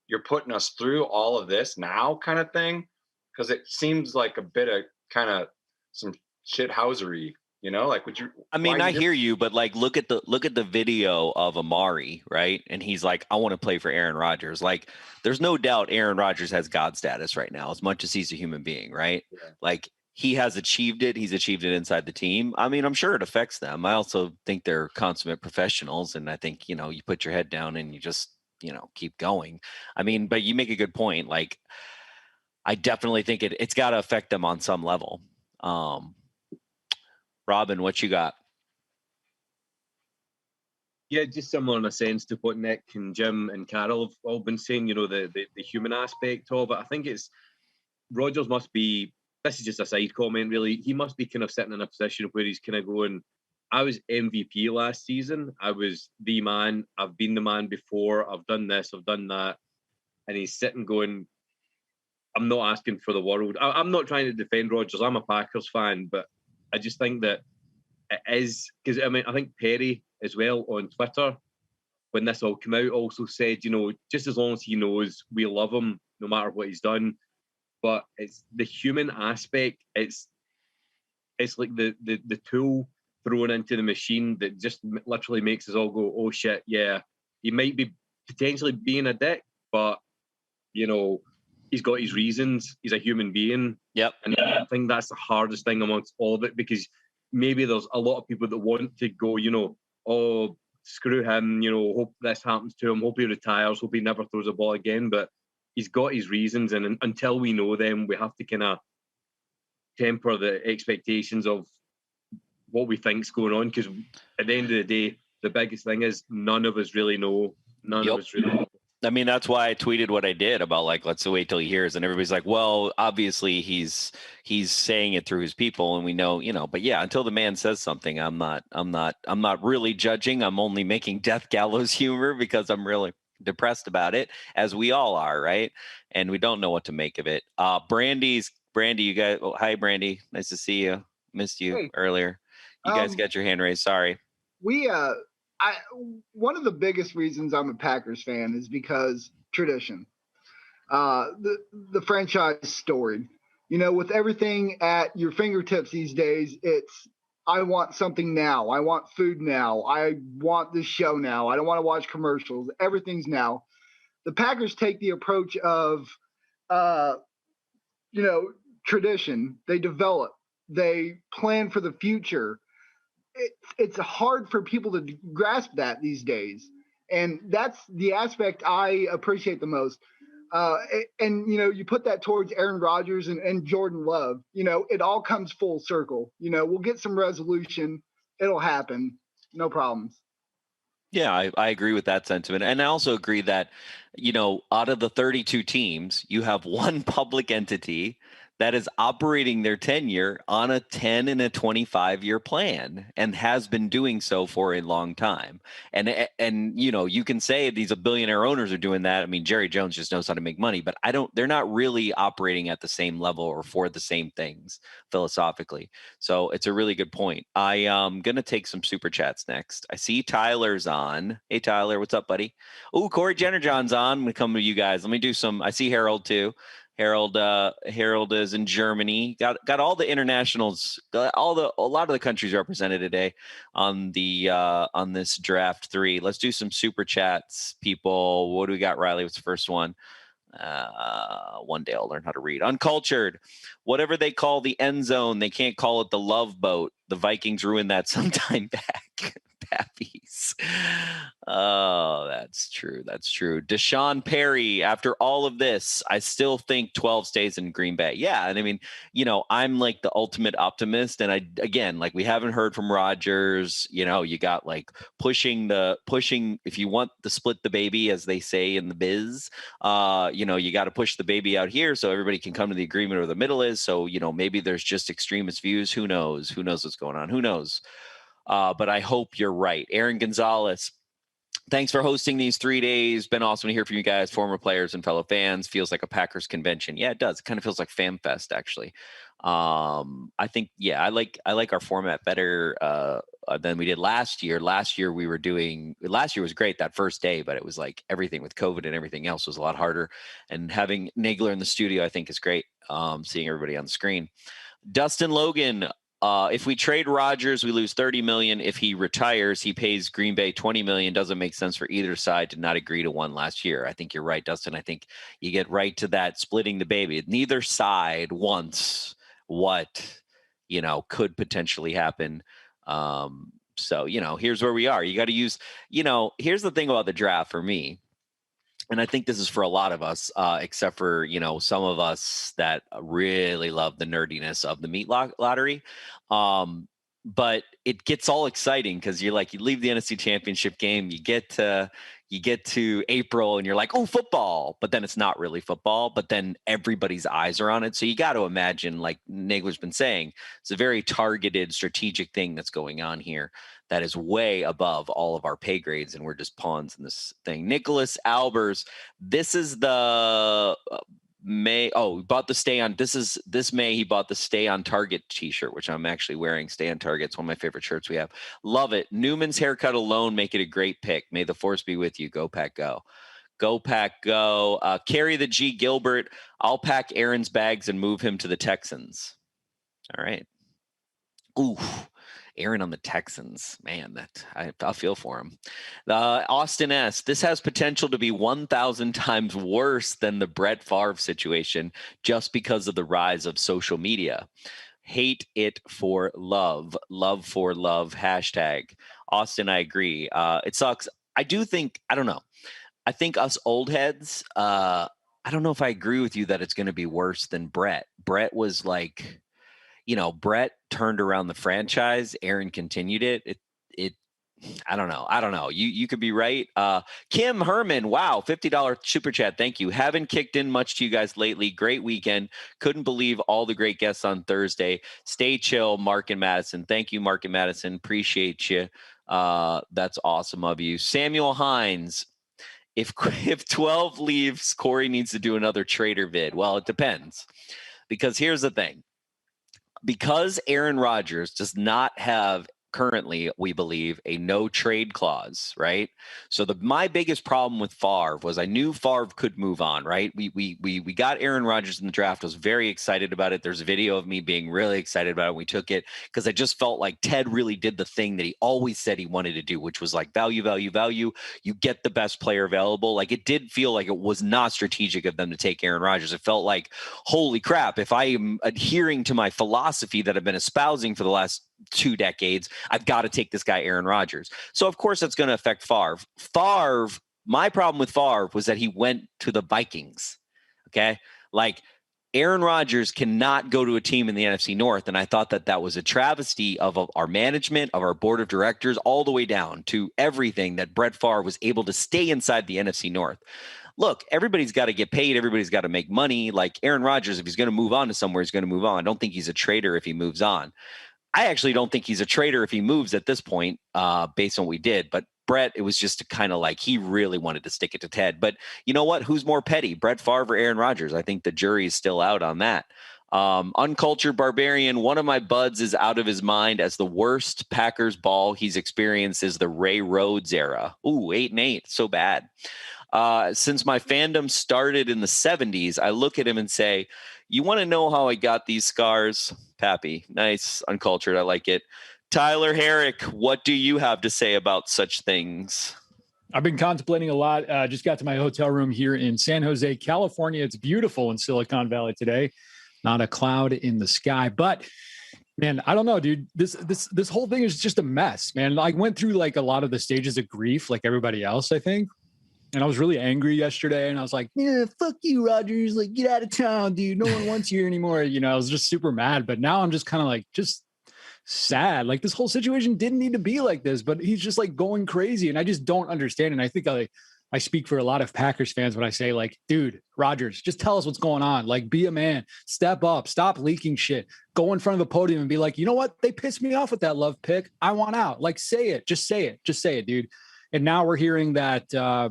you're putting us through all of this now kind of thing. Because it seems like a bit of kind of some shithousery, you know, like, would you? I mean, I hear you, but like, look at the video of Amari, right? And he's like, I want to play for Aaron Rodgers. Like, there's no doubt Aaron Rodgers has God status right now, as much as he's a human being, right? Yeah. Like, he has achieved it. He's achieved it inside the team. I mean, I'm sure it affects them. I also think they're consummate professionals. And I think, you know, you put your head down and you just, you know, keep going. I mean, but you make a good point. Like, I definitely think it's got to affect them on some level. Robin, what you got? Yeah, just similar in a sense to what Nick and Jim and Carol have all been saying, you know, the human aspect of it. I think it's Rodgers must be, this is just a side comment really, he must be kind of sitting in a position where he's kind of going, I was MVP last season. I was the man. I've been the man before. I've done this. I've done that. And he's sitting going, I'm not asking for the world. I'm not trying to defend Rodgers. I'm a Packers fan, but I just think that it is, because I mean, I think Perry as well on Twitter, when this all came out, also said, you know, just as long as he knows we love him, no matter what he's done. But it's the human aspect. It's like the tool thrown into the machine that just literally makes us all go, oh shit, yeah, he might be potentially being a dick, but you know, he's got his reasons. He's a human being. Yep. And I think that's the hardest thing amongst all of it, because maybe there's a lot of people that want to go, you know, oh, screw him, you know, hope this happens to him, hope he retires, hope he never throws a ball again. But he's got his reasons. And until we know them, we have to kind of temper the expectations of what we think's going on. Because at the end of the day, the biggest thing is none of us really know. None of us really know. I mean, that's why I tweeted what I did about, like, let's wait till he hears. And everybody's like, well, obviously he's saying it through his people, and we know, you know. But yeah, until the man says something, I'm not really judging. I'm only making death gallows humor because I'm really depressed about it, as we all are, right? And we don't know what to make of it. Brandy, you guys. Oh, hi, Brandy. Nice to see you. Missed you earlier. You guys got your hand raised. Sorry. One of the biggest reasons I'm a Packers fan is because tradition. The franchise storied. You know, with everything at your fingertips these days, it's I want something now. I want food now. I want this show now. I don't want to watch commercials. Everything's now. The Packers take the approach of, tradition. They develop. They plan for the future. It's hard for people to grasp that these days. And that's the aspect I appreciate the most. And, you know, you put that towards Aaron Rodgers and Jordan Love, you know, it all comes full circle. You know, we'll get some resolution. It'll happen. No problems. Yeah, I agree with that sentiment. And I also agree that, you know, out of the 32 teams, you have one public entity that is operating their tenure on a 10 and a 25-year plan, and has been doing so for a long time. And you know, you can say these billionaire owners are doing that. I mean, Jerry Jones just knows how to make money, but they're not really operating at the same level or for the same things philosophically. So it's a really good point. I am going to take some super chats next. I see Tyler's on. Hey, Tyler, what's up, buddy? Oh, Corey Jennerjohn's on. I'm going to come to you guys. Let me do some. I see Harold too. Harold is in Germany. Got all the internationals, a lot of the countries represented today on this draft 3. Let's do some super chats, people. What do we got, Riley? What's the first one? One day I'll learn how to read. Uncultured. Whatever they call the end zone, they can't call it the love boat. The Vikings ruined that sometime back. Pappies. Oh, that's true. That's true. Deshaun Perry, after all of this, I still think 12 stays in Green Bay. Yeah. And I mean, you know, I'm like the ultimate optimist. And like, we haven't heard from Rodgers. You know, you got like pushing, if you want to split the baby, as they say in the biz, you know, you got to push the baby out here so everybody can come to the agreement where the middle is. So, you know, maybe there's just extremist views. Who knows? Who knows what's going on? Who knows? But I hope you're right. Aaron Gonzalez, Thanks for hosting these 3 days. Been awesome to hear from you guys, former players and fellow fans. Feels like a Packers convention. Yeah, it does. It kind of feels like Fan Fest, actually. I think, I like our format better than we did last year. Last year was great that first day, but it was like everything with COVID and everything else was a lot harder. And having Nagler in the studio, I think, is great. Seeing everybody on the screen. Dustin Logan. If we trade Rodgers, we lose $30 million. If he retires, he pays Green Bay $20 million. Doesn't make sense for either side to not agree to one last year. I think you're right, Dustin. I think you get right to that splitting the baby. Neither side wants what, could potentially happen. So, here's where we are. You got to use, here's the thing about the draft for me. And I think this is for a lot of us, except for, some of us that really love the nerdiness of the meat lottery. But it gets all exciting because you leave the NFC Championship game, you get to April and you're like, oh, football. But then it's not really football. But then everybody's eyes are on it. So you got to imagine, like Nagler's been saying, it's a very targeted, strategic thing that's going on here that is way above all of our pay grades. And we're just pawns in this thing. Nicholas Albers, this is the May. Oh, he bought the Stay On. This May, he bought the Stay On Target t-shirt, which I'm actually wearing. Stay On Target. It's one of my favorite shirts we have. Love it. Newman's haircut alone make it a great pick. May the force be with you. Go Pack Go. Go Pack Go. Carry the G Gilbert. I'll pack Aaron's bags and move him to the Texans. All right. Ooh. Aaron on the Texans, man, I'll feel for him. Austin S. This has potential to be 1,000 times worse than the Brett Favre situation just because of the rise of social media. Hate it for love. Love for love. Hashtag. Austin, I agree. It sucks. I don't know. I think us old heads, I don't know if I agree with you that it's going to be worse than Brett. Brett was like, Brett turned around the franchise. Aaron continued it. I don't know. You could be right. Kim Herman, wow, $50 super chat. Thank you. Haven't kicked in much to you guys lately. Great weekend. Couldn't believe all the great guests on Thursday. Stay chill, Mark and Madison. Thank you, Mark and Madison. Appreciate you. That's awesome of you. Samuel Hines. If 12 leaves, Corey needs to do another trader vid. Well, it depends. Because here's the thing. Because Aaron Rodgers does not have currently, we believe, a no trade clause, right? So my biggest problem with Favre was I knew Favre could move on, right? We got Aaron Rodgers in the draft. I was very excited about it. There's a video of me being really excited about it when we took it because I just felt like Ted really did the thing that he always said he wanted to do, which was like value. You get the best player available. Like it did feel like it was not strategic of them to take Aaron Rodgers. It felt like, holy crap, if I am adhering to my philosophy that I've been espousing for the last 2 decades, I've got to take this guy, Aaron Rodgers. So of course that's going to affect Favre. My problem with Favre was that he went to the Vikings. Okay. Like Aaron Rodgers cannot go to a team in the NFC North. And I thought that was a travesty of our management, of our board of directors, all the way down to everything that Brett Favre was able to stay inside the NFC North. Look, everybody's got to get paid. Everybody's got to make money. Like Aaron Rodgers, if he's going to move on to somewhere, he's going to move on. I don't think he's a trader if he moves on. I actually don't think he's a trader if he moves at this point, based on what we did. But Brett, it was just kind of like he really wanted to stick it to Ted. But you know what? Who's more petty, Brett Favre or Aaron Rodgers? I think the jury is still out on that. Uncultured Barbarian, one of my buds is out of his mind as the worst Packers ball he's experienced is the Ray Rhodes era. Ooh, 8-8, so bad. Since my fandom started in the 70s, I look at him and say, you want to know how I got these scars? Pappy. Nice. Uncultured. I like it. Tyler Herrick, what do you have to say about such things? I've been contemplating a lot. Just got to my hotel room here in San Jose, California. It's beautiful in Silicon Valley today. Not a cloud in the sky, but man, I don't know, dude. This whole thing is just a mess, man. I went through like a lot of the stages of grief, like everybody else, I think. And I was really angry yesterday, and I was like, yeah, fuck you, Rodgers. Like, get out of town, dude. No one wants you here anymore. I was just super mad. But now I'm just kind of like, just sad. Like, this whole situation didn't need to be like this, but he's just like going crazy. And I just don't understand. And I think I speak for a lot of Packers fans when I say, like, dude, Rodgers, just tell us what's going on. Like, be a man, step up, stop leaking shit, go in front of a podium and be like, you know what? They pissed me off with that love pick. I want out. Like, say it, just say it, dude. And now we're hearing that, the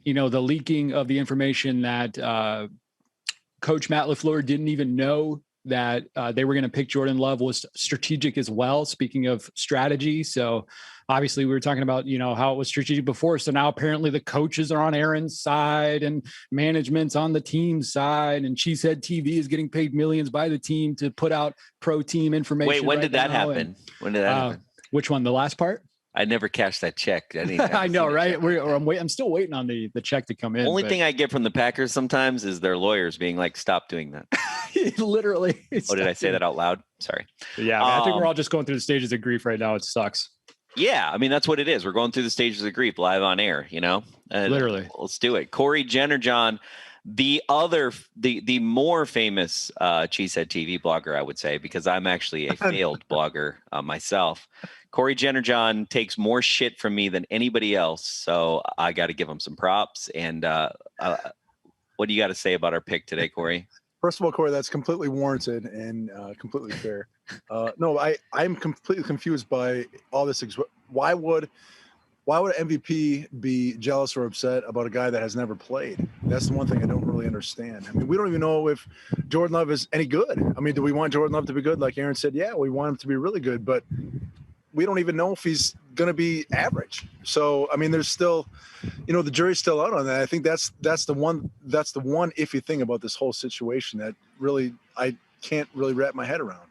leaking of the information that Coach Matt LaFleur didn't even know that they were going to pick Jordan Love was strategic as well. Speaking of strategy. So obviously we were talking about, how it was strategic before. So now apparently the coaches are on Aaron's side and management's on the team's side, and Cheesehead TV is getting paid millions by the team to put out pro team information. Wait, when did that happen? When did that happen? Which one? The last part? I never cashed that check. I know, right? I'm still waiting on the check to come in. Only thing I get from the Packers sometimes is their lawyers being like, "Stop doing that." Literally. Oh, did I say that out loud? Sorry. Yeah, I think we're all just going through the stages of grief right now. It sucks. Yeah, I mean that's what it is. We're going through the stages of grief live on air. Literally. Let's do it. Corey Jennerjohn, the more famous Cheesehead TV blogger, I would say, because I'm actually a failed blogger myself. Corey Jennerjohn takes more shit from me than anybody else, so I got to give him some props. And what do you got to say about our pick today, Corey? First of all, Corey, that's completely warranted and completely fair. No, I'm completely confused by all this. Why would MVP be jealous or upset about a guy that has never played? That's the one thing I don't really understand. I mean, we don't even know if Jordan Love is any good. I mean, do we want Jordan Love to be good? Like Aaron said, yeah, we want him to be really good, but we don't even know if he's going to be average. So, I mean, there's still, the jury's still out on that. I think that's the one iffy thing about this whole situation that really I can't really wrap my head around.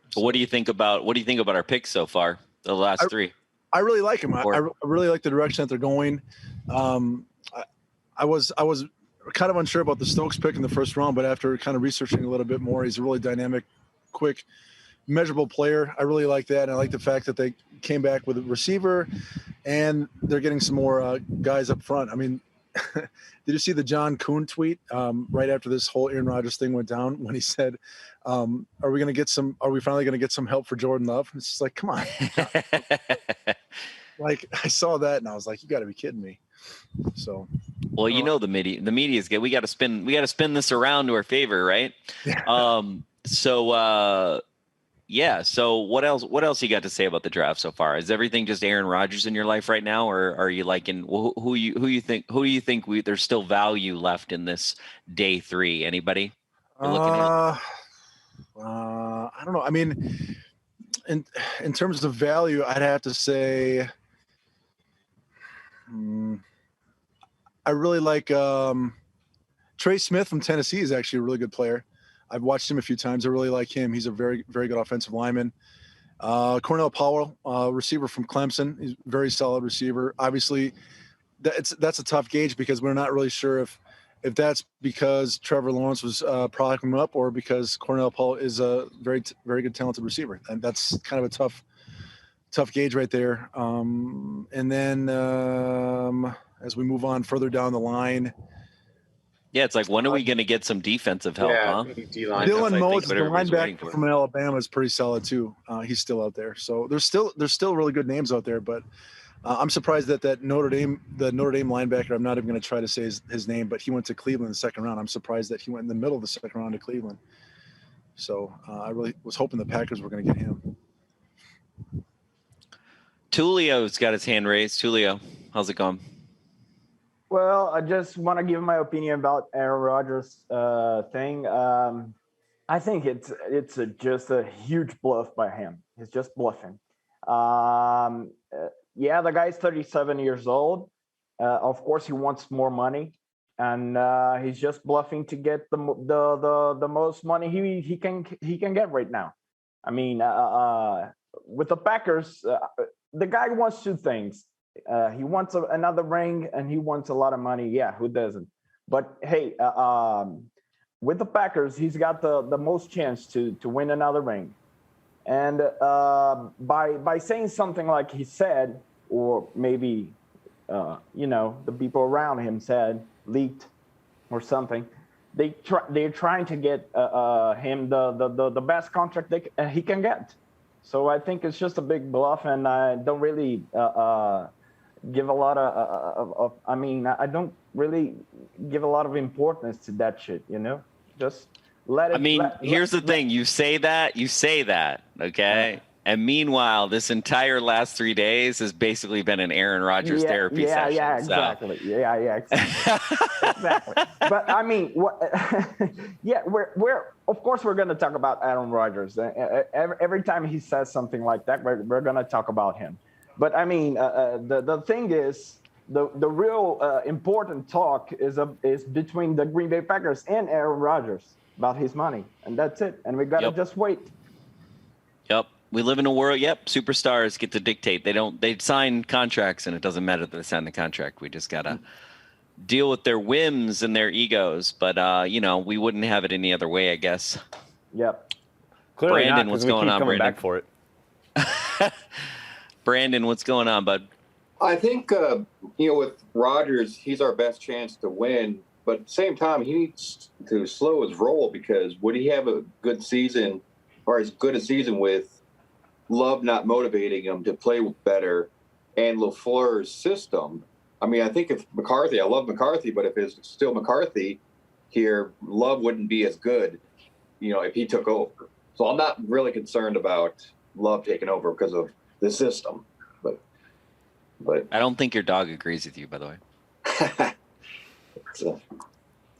So, what do you think about our picks so far? The last three. I really like him. I really like the direction that they're going. I was kind of unsure about the Stokes pick in the first round, but after kind of researching a little bit more, he's a really dynamic, quick, measurable player. I really like that. And I like the fact that they came back with a receiver and they're getting some more guys up front. I mean, did you see the John Kuhn tweet right after this whole Aaron Rodgers thing went down when he said, are we finally going to get some help for Jordan Love? It's just like, come on. Like I saw that and I was like, you gotta be kidding me. So, well, the media is good. We got to spin this around to our favor, right? Yeah. So what else you got to say about the draft so far? Is everything just Aaron Rodgers in your life right now, or are you liking who do you think there's still value left in this day 3? Anybody? I don't know. I mean, in terms of value, I'd have to say I really like Trey Smith from Tennessee is actually a really good player. I've watched him a few times. I really like him. He's a very, very good offensive lineman. Cornell Powell, receiver from Clemson. He's a very solid receiver. Obviously, that's a tough gauge because we're not really sure if that's because Trevor Lawrence was propping him up or because Cornell Powell is a very, very good, talented receiver. And that's kind of a tough gauge right there. And then as we move on further down the line, yeah, it's like, when are we going to get some defensive help? Huh? Dylan Moses, the linebacker from Alabama, is pretty solid too. He's still out there, so there's still really good names out there. But I'm surprised that the Notre Dame linebacker, I'm not even going to try to say his name, but he went to Cleveland in the second round. I'm surprised that he went in the middle of the second round to Cleveland. So I really was hoping the Packers were going to get him. Tulio's got his hand raised. Tulio, how's it going? Well, I just want to give my opinion about Aaron Rodgers thing. I think it's just a huge bluff by him. He's just bluffing. Yeah, the guy's 37 years old. Of course, he wants more money, and he's just bluffing to get the most money he can get right now. I mean, with the Packers, the guy wants two things. He wants another ring and he wants a lot of money. Yeah, who doesn't? But hey, with the Packers, he's got the most chance to win another ring. And by saying something like he said, or maybe the people around him said, leaked or something, they're trying to get him the best contract he can get. So I think it's just a big bluff, and I don't really give a lot of I don't really give a lot of importance to that shit, Just let it. I mean, here's the thing. You say that, okay? And meanwhile, this entire last 3 days has basically been an Aaron Rodgers therapy session. Yeah, so. exactly. Yeah, exactly. Exactly. But I mean, yeah, we're of course we're going to talk about Aaron Rodgers. Every time he says something like that, we're going to talk about him. But I mean, the thing is, the real important talk is between the Green Bay Packers and Aaron Rodgers about his money, and that's it. And we got to just wait. Yep. We live in a world. Yep. Superstars get to dictate. They sign contracts, and it doesn't matter that they sign the contract. We just gotta deal with their whims and their egos. But we wouldn't have it any other way, I guess. Yep. Clearly Brandon, not, what's we going keep on, coming Brandon? back for it. Brandon, what's going on, bud? I think with Rodgers, he's our best chance to win. But at the same time, he needs to slow his roll, because would he have a good season, or as good a season with Love not motivating him to play better, and LaFleur's system? I mean, I think if McCarthy, I love McCarthy, but if it's still McCarthy here, Love wouldn't be as good, if he took over. So I'm not really concerned about Love taking over because of the system. But I don't think your dog agrees with you, by the way.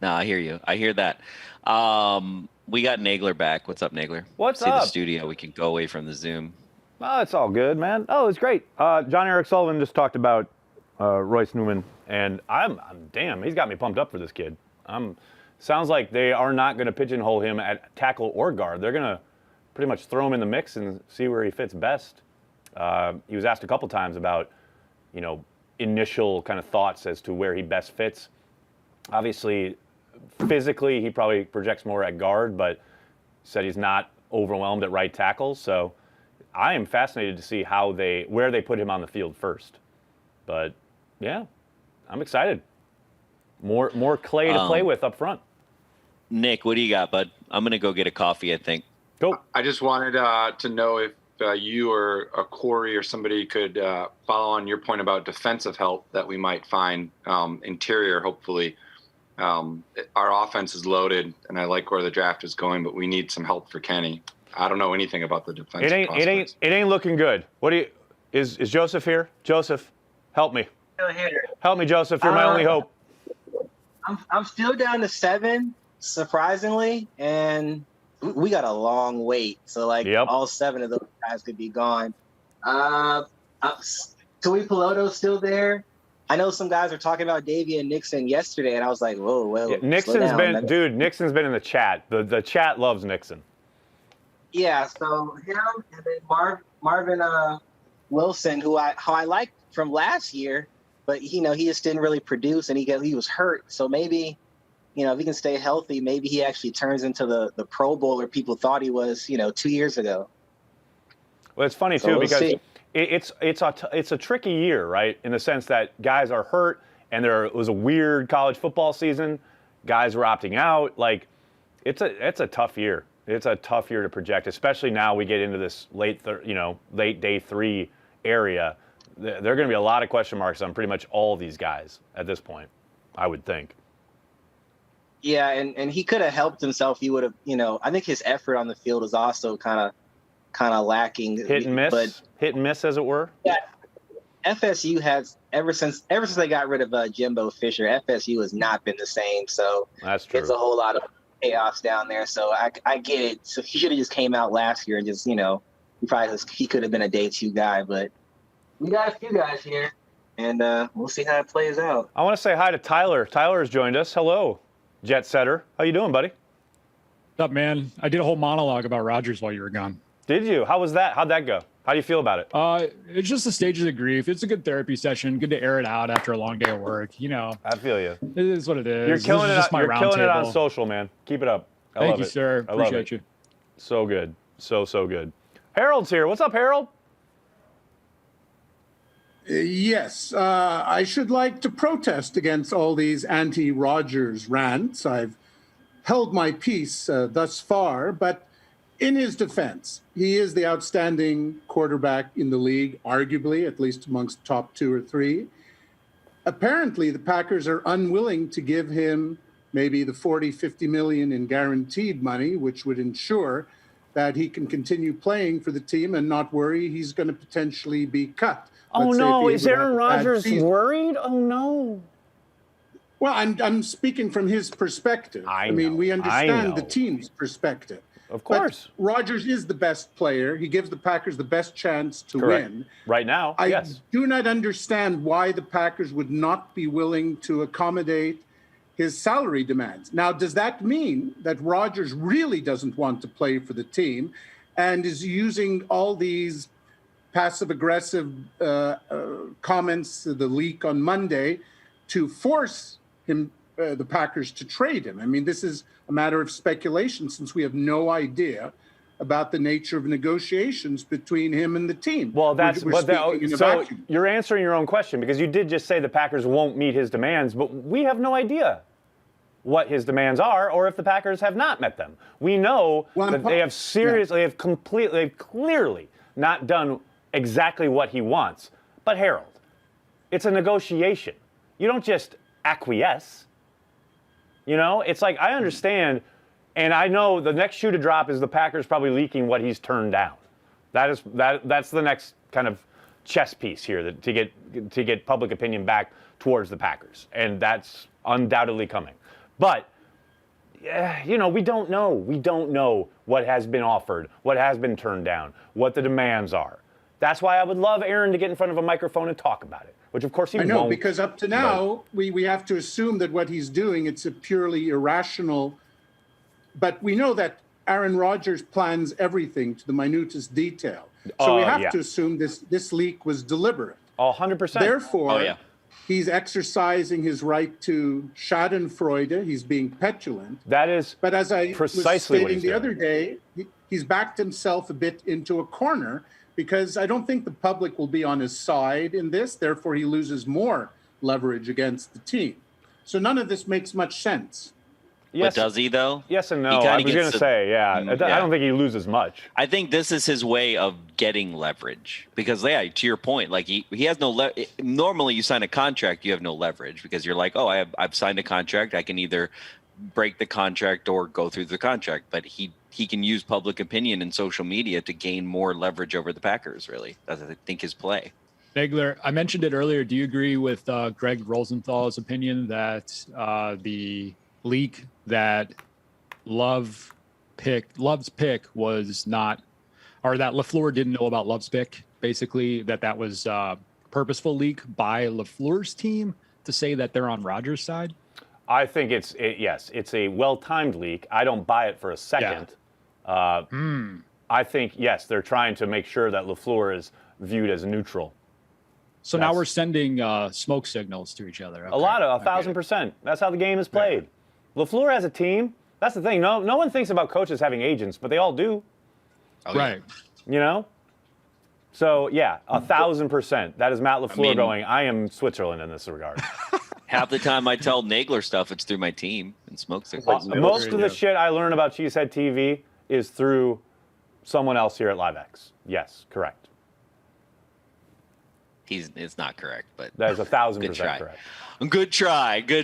No, I hear you. I hear that. We got Nagler back. What's up, Nagler? What's up? See up? the studio. We can go away from the Zoom. Oh, it's all good, man. Oh, it's great. John Eric Sullivan just talked about Royce Newman, and I'm damn, he's got me pumped up for this kid. Sounds like they are not going to pigeonhole him at tackle or guard. They're going to pretty much throw him in the mix and see where he fits best. He was asked a couple times about, initial kind of thoughts as to where he best fits. Obviously, physically, he probably projects more at guard, but said he's not overwhelmed at right tackle. So I am fascinated to see where they put him on the field first. But yeah, I'm excited. More clay to play with up front. Nick, what do you got, bud? I'm gonna go get a coffee, I think. Go. I just wanted to know if you or Corey or somebody could follow on your point about defensive help that we might find interior, hopefully. Our offense is loaded, and I like where the draft is going, but we need some help for Kenny. I don't know anything about the defense. It ain't looking good. Is Joseph here? Joseph, help me. Still here. Help me, Joseph. You're my only hope. I'm still down to 7, surprisingly, and we got a long wait. So all 7 of those guys could be gone. Tui Peloto's still there. I know some guys were talking about Davian Nixon yesterday, and I was like, whoa, well, yeah, Nixon's been in the chat. The chat loves Nixon. Yeah, so him and then Marvin Wilson, who I liked from last year, but he just didn't really produce, and he was hurt. So maybe, if he can stay healthy, maybe he actually turns into the Pro Bowler people thought he was, 2 years ago. Well, it's funny too because it's a tricky year, right? In the sense that guys are hurt, and there was a weird college football season. Guys were opting out. It's a tough year. It's a tough year to project, especially now we get into this late day 3 area. There are going to be a lot of question marks on pretty much all these guys at this point, I would think. Yeah, and he could have helped himself. He would have, I think his effort on the field is also kind of lacking. Hit and miss, as it were. Yeah, FSU has ever since they got rid of Jimbo Fisher. FSU has not been the same. So that's true. It's a whole lot of chaos down there. So I get it. So he should have just came out last year and just he could have been a day 2 guy, but we got a few guys here, and we'll see how it plays out. I want to say hi to Tyler. Tyler has joined us. Hello, Jet Setter. How you doing, buddy? What's up, man? I did a whole monologue about Rodgers while you were gone. Did you? How was that? How'd that go? How do you feel about it? It's just the stages of grief. It's a good therapy session. Good to air it out after a long day of work. I feel you. It is what it is. You're killing it on social, man. Keep it up. Thank you, sir. Appreciate you. So good. So good. Harold's here. What's up, Harold? Yes, I should like to protest against all these anti-Rodgers rants. I've held my peace thus far, but in his defense, he is the outstanding quarterback in the league, arguably, at least amongst top 2 or 3. Apparently, the Packers are unwilling to give him maybe the $40-50 million in guaranteed money, which would ensure that he can continue playing for the team and not worry he's going to potentially be cut. Oh Let's say if no, he is would have Aaron a bad Rodgers season. worried? Oh no. Well, I'm speaking from his perspective. I mean, we understand the team's perspective. Of course. But Rodgers is the best player. He gives the Packers the best chance to Correct. win. Right now, I do not understand why the Packers would not be willing to accommodate his salary demands. Now, does that mean that Rodgers really doesn't want to play for the team and is using all these passive-aggressive comments, the leak on Monday, to force him, the Packers, to trade him? I mean, this is a matter of speculation since we have no idea about the nature of negotiations between him and the team. Well, that's We're speaking in a so vacuum. you're answering your own question because you did just say the Packers won't meet his demands, but we have no idea what his demands are or if the Packers have not met them. We know that they have they've clearly not done exactly what he wants. But Harold, it's a negotiation. You don't just acquiesce. You know, it's like I understand, and I know the next shoe to drop is the Packers probably leaking what he's turned down. That's the next kind of chess piece here to get public opinion back towards the Packers, and that's undoubtedly coming. But you know, we don't know. We don't know what has been offered, what has been turned down, what the demands are. That's why I would love Aaron to get in front of a microphone and talk about it, which of course he won't. I know, because up to now, we have to assume that what he's doing, it's a purely irrational. But we know that Aaron Rodgers plans everything to the minutest detail. So we have to assume this leak was deliberate. 100%. Therefore, he's exercising his right to schadenfreude. He's being petulant. That is But as I precisely was what he's stating the doing. other day, he's backed himself a bit into a corner because I don't think the public will be on his side in this. Therefore, he loses more leverage against the team. So none of this makes much sense. But does he, though? Yes and He no. kinda I was going gets to say, I don't think he loses much. I think this is his way of getting leverage because, to your point, like he has no normally you sign a contract, you have no leverage because you're like, oh, I've signed a contract. I can either break the contract or go through the contract. But he can use public opinion and social media to gain more leverage over the Packers, really. That's, I think, his play. Nagler, I mentioned it earlier. Do you agree with Greg Rosenthal's opinion that the leak that Love's pick was not, or that LaFleur didn't know about Love's pick, basically, that was purposeful leak by LaFleur's team to say that they're on Rodgers' side? I think it's a well-timed leak. I don't buy it for a second. I think, yes, they're trying to make sure that LaFleur is viewed as neutral. So now we're sending smoke signals to each other. A lot of 1,000%. That's how the game is played. LaFleur has a team. That's the thing. No one thinks about coaches having agents, but they all do. Right. You know? So, 1,000%. That is Matt LaFleur going, I am Switzerland in this regard. Half the time I tell Nagler stuff, it's through my team and smoke signals. Most of the shit I learn about Cheesehead TV is through someone else here at LiveX. Yes, correct. It's not correct, but that is 1,000% correct. Good try. We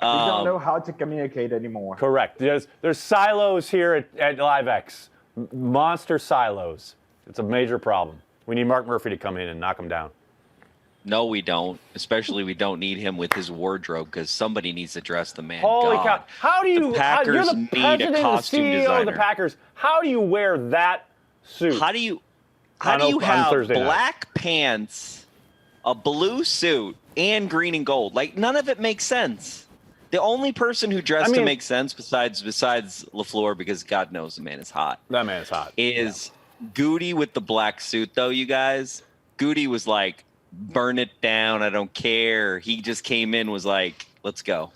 don't know how to communicate anymore. Correct. There's silos here at LiveX. Monster silos. It's a major problem. We need Mark Murphy to come in and knock them down. No, we don't. Especially we don't need him with his wardrobe because somebody needs to dress the man. Holy God. cow. How do you, the Packers you're the need president a and costume CEO designer. of the Packers. How do you wear that suit? How do you have black pants, a blue suit, and green and gold? Like, none of it makes sense. The only person who dressed to make sense besides LaFleur, because God knows the man is hot. That man is hot. Is Goody with the black suit, though, you guys? Goody was like, burn it down. I don't care. He just came in, was like, let's go.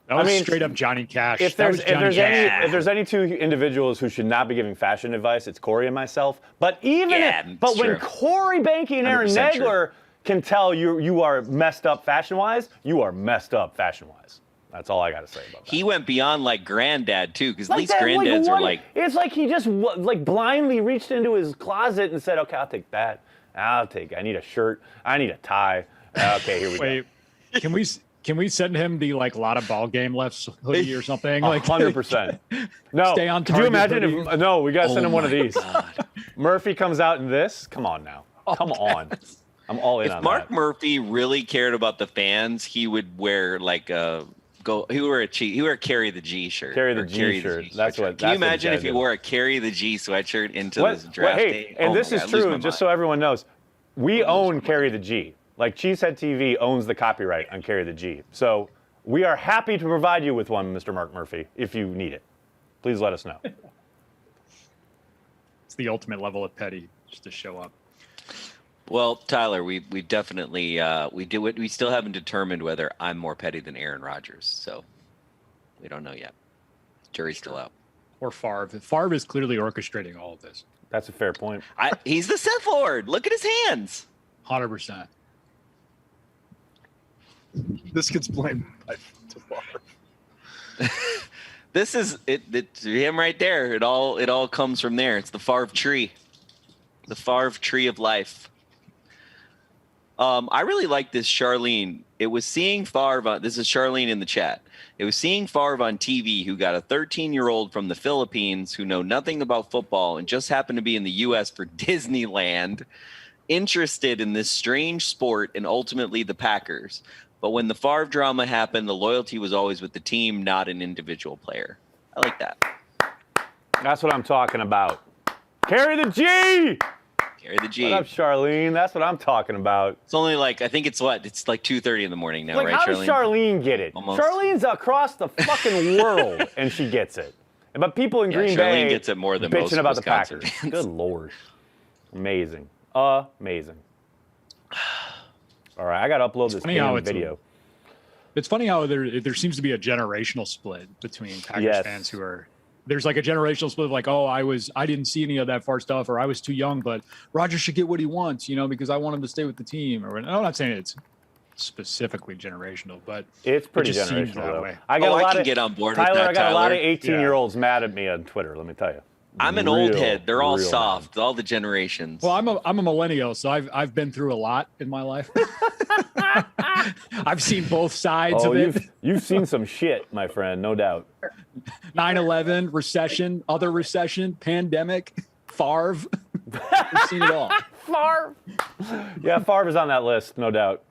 That was straight up Johnny Cash. If there's any two individuals who should not be giving fashion advice, it's Corey and myself. But when Corey Banky and Aaron Nagler can tell you are messed up fashion-wise, you are messed up fashion-wise. That's all I got to say about that. He went beyond like granddad too, because at least granddads are like. It's like he just blindly reached into his closet and said, "Okay, I'll take that. I need a shirt. I need a tie. Okay, here we go." Wait, Can we send him the like lot of ball game lefts hoodie or something? Like 100%. No. Stay on Could you target imagine hoodie. if? No, we gotta send him one of my these. Murphy comes out in this. Come on now. Come on. I'm all in If on Mark that. Murphy really cared about the fans, he would wear like a he would wear a carry the G shirt. Carry the or G shirt. That's sweatshirt. what. Can you that's what imagine if gotta he do. wore a carry the G sweatshirt into What- this draft hey, day? and Oh this my is God, I lose true, my just mind. so everyone knows. We own Carry the G. Like Cheesehead TV owns the copyright on Carry the G. So we are happy to provide you with one, Mr. Mark Murphy, if you need it. Please let us know. It's the ultimate level of petty, just to show up. Well, Tyler, we definitely we still haven't determined whether I'm more petty than Aaron Rodgers, so we don't know yet. Jury's still out. Or Favre. Favre is clearly orchestrating all of this. That's a fair point. He's the Sith Lord. Look at his hands. 100%. This gets blamed to Favre. This is it's him right there. It all comes from there. It's the Favre tree. The Favre tree of life. I really like this Charlene. It was seeing Favre. This is Charlene in the chat. It was seeing Favre on TV, who got a 13-year-old from the Philippines who know nothing about football and just happened to be in the U.S. for Disneyland, interested in this strange sport and ultimately the Packers. But when the Favre drama happened, the loyalty was always with the team, not an individual player. I like that. That's what I'm talking about. Carry the G! Carry the G. What up, Charlene? That's what I'm talking about. It's only like, I think it's like 2:30 in the morning now, Like, right, how Charlene? does Charlene get it? Almost. Charlene's across the fucking world, and she gets it. But people in Green Charlene Bay gets it more than bitching most about Wisconsin the Packers. fans. Good Lord. Amazing. Amazing. All right, I got to upload this funny how damn it's a- video. It's funny how there seems to be a generational split between Packers Yes. fans who are. There's like a generational split of like, oh, I didn't see any of that far stuff, or I was too young, but Rodgers should get what he wants, because I want him to stay with the team. Or I'm not saying it's specifically generational, but It's pretty it just seems generational, that though. way. I got a lot can of, get on board with Tyler, that, I got a lot Tyler. of 18-year-olds mad at me on Twitter, let me tell you. I'm an old Real, head. They're all real soft. All the generations. Well, I'm a millennial, so I've been through a lot in my life. I've seen both sides Oh, of it. you've seen some shit, my friend, no doubt. 9/11, recession, other recession, pandemic, Favre. We've seen it all. Favre. Yeah, Favre is on that list, no doubt.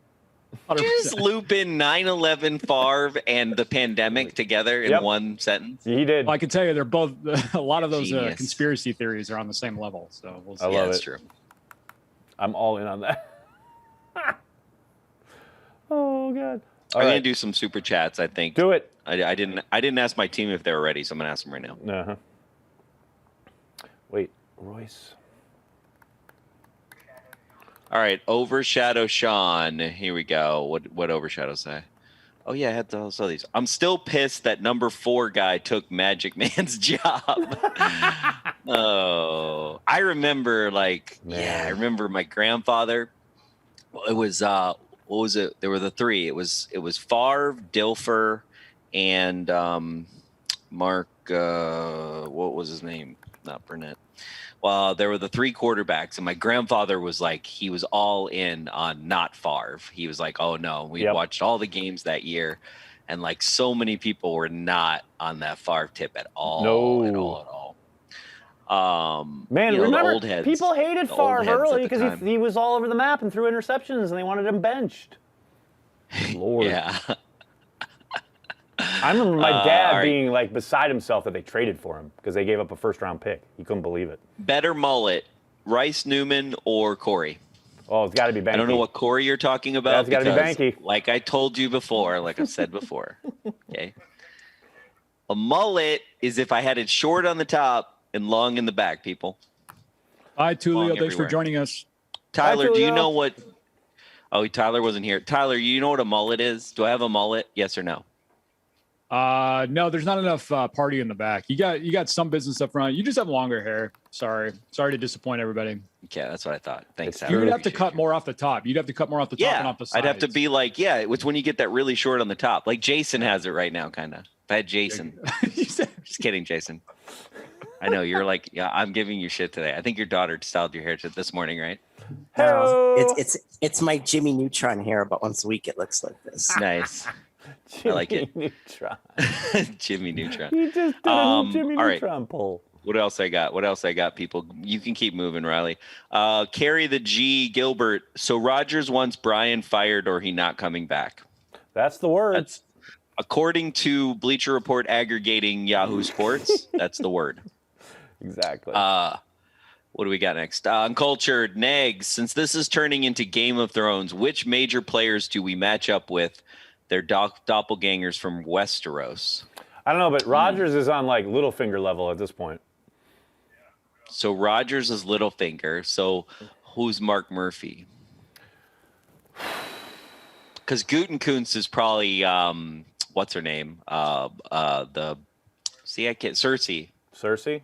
Did you just loop in 9/11, Favre, and the pandemic together in one sentence? He did. Well, I can tell you, they're both. A lot of those Genius. conspiracy theories are on the same level. So we'll see. I love that's it. true. I'm all in on that. Oh God! I'm gonna do some super chats. I think. Do it. I didn't ask my team if they were ready, so I'm gonna ask them right now. Uh-huh. Wait, Royce. All right, Overshadow Sean. Here we go. What Overshadow say? Oh yeah, I had to saw these. I'm still pissed that number 4 guy took Magic Man's job. Oh, I remember I remember my grandfather. It was what was it? There were the 3. It was Favre, Dilfer, and Mark. What was his name? Not Burnett. Well, there were the 3 quarterbacks, and my grandfather was like, he was all in on not Favre. He was like, oh no, we watched all the games that year, and like so many people were not on that Favre tip at all. No. At all. Man, the remember, old heads, people hated the old Favre heads at early the because time. he was all over the map and threw interceptions, and they wanted him benched. Lord. Yeah. I remember my dad all right. being like beside himself that they traded for him because they gave up a first-round pick. He couldn't believe it. Better mullet, Rice Newman or Corey? Oh, it's got to be Banky. I don't know what Corey you're talking about. That's gotta be because, Banky. Like I told you before, like I've said before. Okay. A mullet is if I had it short on the top and long in the back, people. Hi, Tulio. Long Thanks for everywhere. joining us. Tyler, Hi, do you Tulio. know what? Oh, Tyler wasn't here. Tyler, you know what a mullet is? Do I have a mullet? Yes or no? No, there's not enough party in the back. You got some business up front. You just have longer hair. Sorry to disappoint everybody. Okay, that's what I thought. Thanks, Tyler. You would have to cut more off the top. You'd have to cut more off the top and Yeah, off the sides. I'd have to be like, it's when you get that really short on the top. Like Jason has it right now, kind of. If I had Jason. Just kidding, Jason. I know, you're like, yeah, I'm giving you shit today. I think your daughter styled your hair this morning, right? Oh, it's my Jimmy Neutron hair, but once a week it looks like this. Nice. I like it. Neutron. Jimmy Neutron. He just did a Jimmy all right. Neutron poll. What else I got, people? You can keep moving, Riley. Carry the G, Gilbert. So Rodgers wants Brian fired or he not coming back. That's the word. That's according to Bleacher Report aggregating Yahoo Sports. That's the word. Exactly. What do we got next? Uncultured Nags. Since this is turning into Game of Thrones, which major players do we match up with? They're doppelgangers from Westeros. I don't know, but Rodgers is on like Littlefinger level at this point. So Rodgers is Littlefinger. So who's Mark Murphy? Because Gutekunst is probably what's her name? Cersei. Cersei.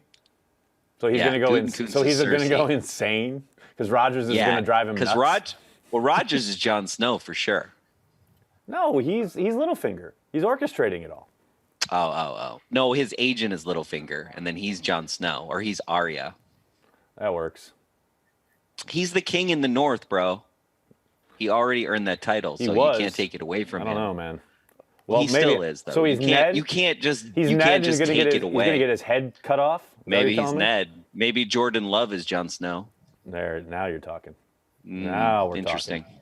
So he's going to go in. So he's going to go insane because Rodgers is going to drive him nuts. Rodgers is Jon Snow for sure. No, he's Littlefinger. He's orchestrating it all. Oh. No, his agent is Littlefinger, and then he's Jon Snow, or he's Arya. That works. He's the king in the North, bro. He already earned that title, so you can't take it away from him. I don't know, man. Well, he still is, though. So he's Ned. You can't just take it away. He's going to get his head cut off. Maybe he's Ned. Maybe Jordan Love is Jon Snow. Now you're talking. Now we're interesting. Talking.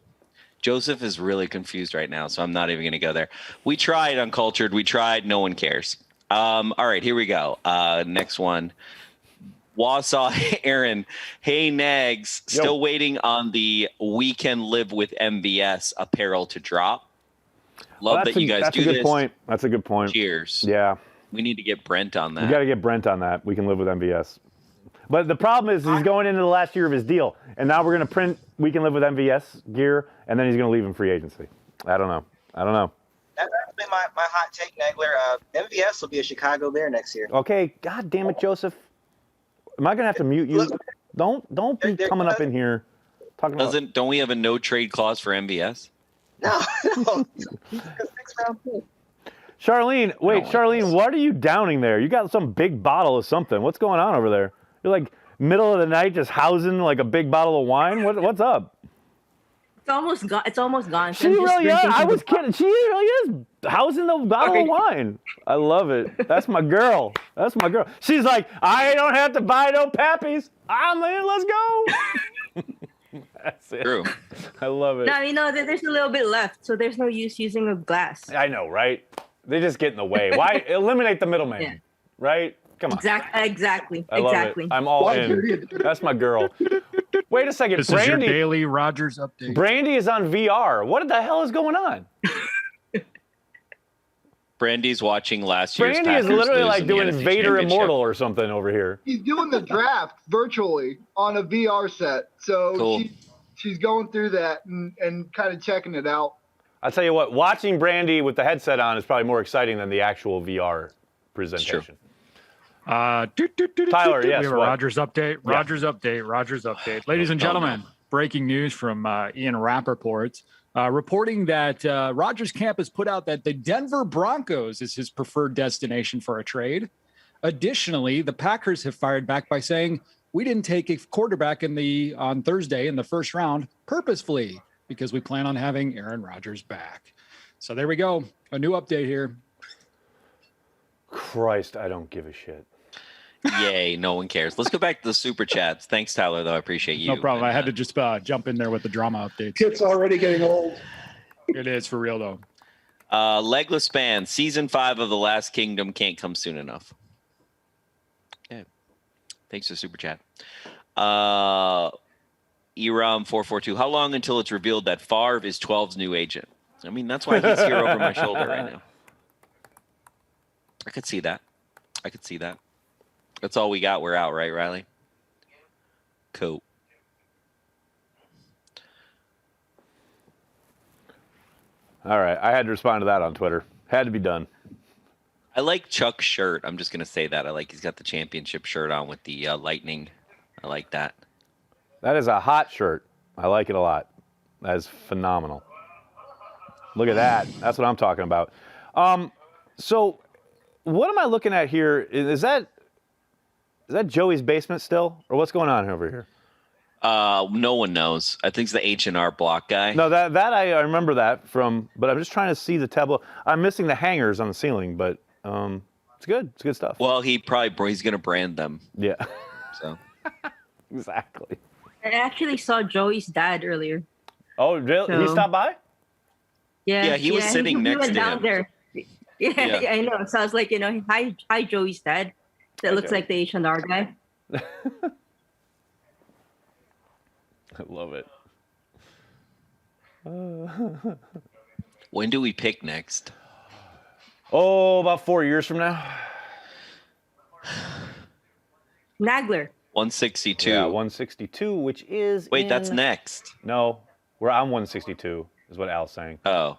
Joseph is really confused right now, so I'm not even going to go there. We tried, Uncultured. We tried. No one cares. All right, here we go. Next one. Wausau Aaron. Hey, Nags. Still waiting on the We Can Live with MVS apparel to drop. Love that you guys do this. That's a good point. That's a good point. Cheers. Yeah. We need to get Brent on that. We got to get Brent on that. We Can Live with MVS. But the problem is he's going into the last year of his deal, and now we're going to print We Can Live with MVS gear, and then he's going to leave in free agency. I don't know. That's actually my hot take, Nagler. MVS will be a Chicago Bear next year. Okay, God damn it, Joseph. Am I going to have to mute you? Don't be coming up in here talking about... Don't we have a no trade clause for MVS? No. 6th-round pick. Charlene, what are you downing there? You got some big bottle of something. What's going on over there? You're like middle of the night just housing like a big bottle of wine? What's up? It's almost gone. It's almost gone. She really is. I was kidding. She really is housing the bottle of wine. I love it. That's my girl. She's like, I don't have to buy no pappies. I'm in. Let's go. That's it. True. I love it. No, there's a little bit left, so there's no use using a glass. I know, right? They just get in the way. Why eliminate the middleman? Right? Come on. Exactly. I love it. I'm all in. That's my girl. Wait a second. This is your daily Rodgers update. Brandy is on VR. What the hell is going on? Brandy's watching last year's Brandy Packers is literally lose like in the doing NFC Vader Championship. Immortal or something over here. He's doing the draft virtually on a VR set. So Cool. she's going through that and kind of checking it out. I'll tell you what, watching Brandy with the headset on is probably more exciting than the actual VR presentation. Tyler, yes, we have a what? Rodgers update. Rodgers update. Ladies and gentlemen, breaking news from Ian Rappaport, reporting that Rodgers Camp has put out that the Denver Broncos is his preferred destination for a trade. Additionally, the Packers have fired back by saying, we didn't take a quarterback on Thursday in the first round purposefully because we plan on having Aaron Rodgers back. So there we go. A new update here. Christ, I don't give a shit. Yay, no one cares. Let's go back to the super chats. Thanks, Tyler, though. I appreciate you. No problem. I had to just jump in there with the drama updates. It's already getting old. It is for real, though. Legless Span, Season 5 of The Last Kingdom can't come soon enough. Yeah. Thanks for super chat. Eram442, how long until it's revealed that Favre is 12's new agent? I mean, that's why he's here over my shoulder right now. I could see that. That's all we got. We're out, right, Riley? Cool. All right. I had to respond to that on Twitter. Had to be done. I like Chuck's shirt. I'm just going to say that. I like he's got the championship shirt on with the lightning. I like that. That is a hot shirt. I like it a lot. That is phenomenal. Look at that. That's what I'm talking about. So what am I looking at here? Is that Joey's basement still? Or what's going on over here? No one knows. I think it's the H&R Block guy. No, that I remember that from, but I'm just trying to see the tableau. I'm missing the hangers on the ceiling, but it's good. It's good stuff. Well, he's going to brand them. Yeah. So. Exactly. I actually saw Joey's dad earlier. Oh, really? So, he stopped by? Yeah, he was sitting next to down him. there. Yeah, I know. So I was like, hi, Joey's dad. That looks like the H&R guy. I love it. When do we pick next? Oh, about 4 years from now. Nagler. 162. Yeah, 162, which is. Wait, that's next. No, we're on 162, is what Al's saying. Oh,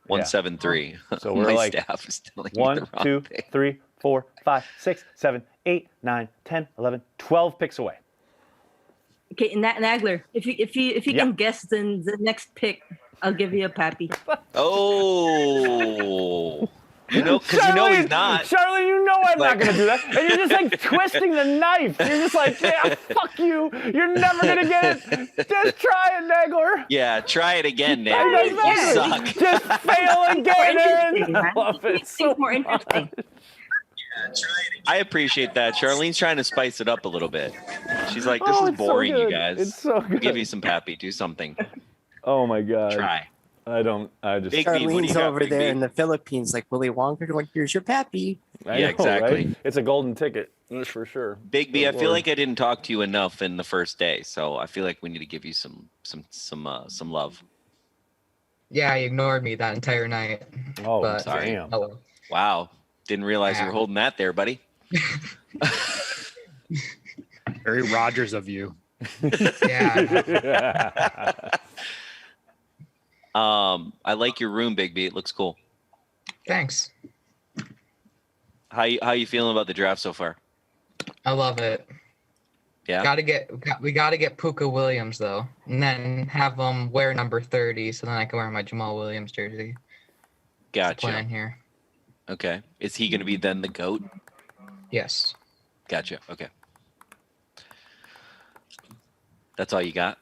173. So we're My like staff is telling me 1, the wrong 2, thing. 3, 4, 5, 6, 7, 8, 9, 10, 11, 12 picks away. Okay, Nagler. If you can guess the next pick, I'll give you a pappy. Oh. Because he's not. Charlie, I'm not going to do that. And you're just like twisting the knife. You're just like, yeah, fuck you. You're never going to get it. Just try it, Nagler. Yeah, try it again, Nick. Exactly. You suck. Just fail again, Aaron. I love it so more interesting. I appreciate that. Charlene's trying to spice it up a little bit. She's like, this is boring, you guys. It's so good. We'll give you some pappy. Do something. Oh, my God. Try. I just. Big B, what do you Charlene's got, over Big there B? in the Philippines, like Willy Wonka, like, here's your pappy. I Yeah, know, exactly. right? It's a golden ticket. That's for sure. Big B, I Good feel Lord. like I didn't talk to you enough in the first day, so I feel like we need to give you some love. Yeah, he ignored me that entire night. Oh, but, sorry. Damn. Oh, well. Wow. Didn't realize you were holding that there, buddy. Very Rodgers of you. Yeah. I like your room, Big B. It looks cool. Thanks. How you feeling about the draft so far? I love it. Yeah. We gotta get Puka Williams though, and then have him wear number 30, so then I can wear my Jamal Williams jersey. Gotcha. Plan here. Okay. Is he going to be then the GOAT? Yes. Gotcha. Okay. That's all you got?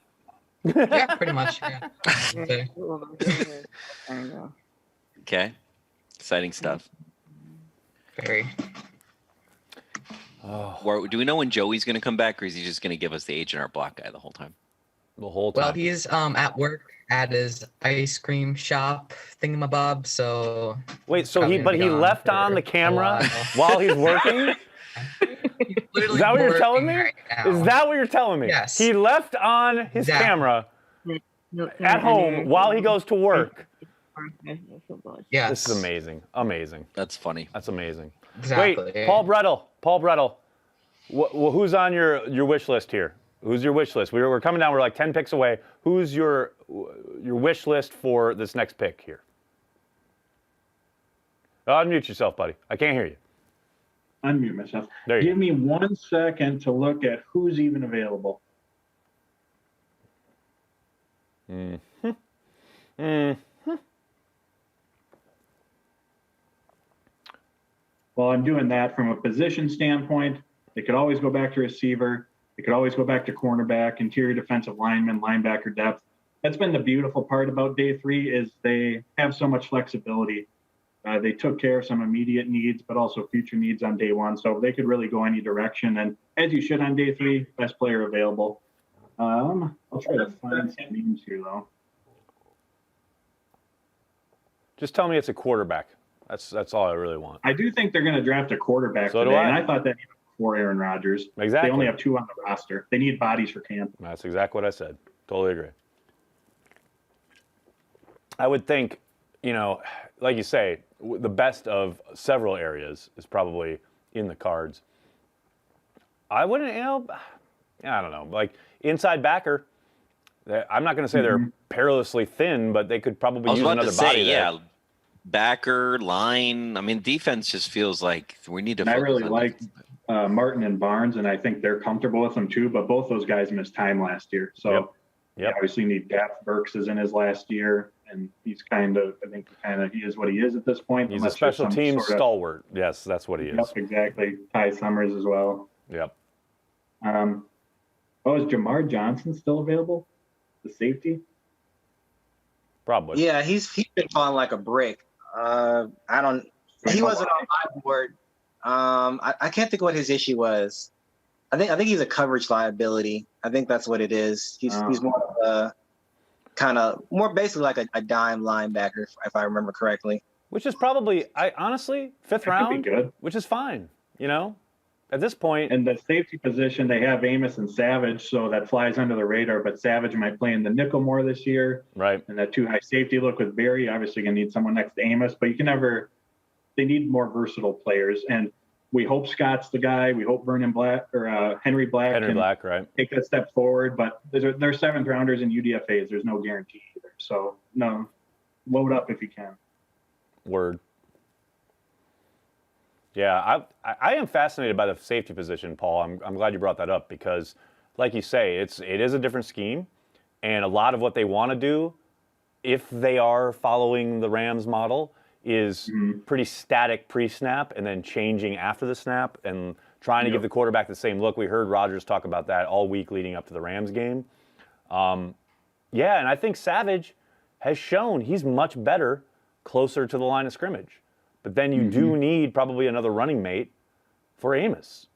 Yeah, pretty much. Yeah. Okay. Exciting stuff. Very. Do we know when Joey's going to come back, or is he just going to give us the H&R Block guy the whole time? The whole time. Well, he's at work at his ice cream shop thingamabob, so. Wait, so probably he gonna be gone left for on the a camera while. while he's working? Is that what you're telling me? right now. Is that what you're telling me? Yes. He left on his camera at home while he goes to work. Yes. This is amazing. Amazing. That's funny. That's amazing. Exactly. Wait, Paul Brettel. Who's on your wish list here? Who's your wish list? We're coming down. We're like 10 picks away. Who's your wish list for this next pick here? Unmute yourself, buddy. I can't hear you. Unmute myself. There you Give me 1 second to look at who's even available. Well, I'm doing that from a position standpoint. They could always go back to receiver. They could always go back to cornerback, interior defensive lineman, linebacker depth. That's been the beautiful part about day 3 is they have so much flexibility. They took care of some immediate needs, but also future needs on day 1. So they could really go any direction. And as you should on day 3, best player available. I'll try to find some names here, though. Just tell me it's a quarterback. That's all I really want. I do think they're going to draft a quarterback So do today, I. and I thought that even before Aaron Rodgers. Exactly. They only have 2 on the roster. They need bodies for camp. That's exactly what I said. Totally agree. I would think, like you say, the best of several areas is probably in the cards. I wouldn't, I don't know. Like inside backer, I'm not going to say they're perilously thin, but they could probably use another body there. Yeah, backer, line. I mean, defense just feels like we need to And I focus really on like Martin and Barnes, and I think they're comfortable with them too, but both those guys missed time last year. So you obviously need depth. Burks is in his last year, and he's he is what he is at this point. He's a special team stalwart. Yes, that's what he is. Yep, exactly. Ty Summers as well. Yep. Oh, is Jamar Johnson still available? The safety? Probably. Yeah, he's been falling like a brick. He wasn't on my board. I can't think what his issue was. I think he's a coverage liability. I think that's what it is. He's more of a kind of more basically like a dime linebacker, if I remember correctly. Which is probably, honestly, fifth round, which is fine. You know, at this point. And the safety position, they have Amos and Savage, so that flies under the radar. But Savage might play in the nickel more this year. Right. And that too high safety look with Barry, obviously going to need someone next to Amos. But you can never, they need more versatile players. And we hope Scott's the guy. We hope Vernon Black or Henry Black right, take that step forward. But they're seventh rounders in UDFAs. There's no guarantee either. So, no, load up if you can. Word. Yeah, I am fascinated by the safety position, Paul. I'm glad you brought that up because, like you say, it is a different scheme, and a lot of what they want to do, if they are following the Rams model, is pretty static pre-snap and then changing after the snap and trying to give the quarterback the same look. We heard Rodgers talk about that all week leading up to the Rams game. Yeah, and I think Savage has shown he's much better closer to the line of scrimmage. But then you do need probably another running mate for Amos.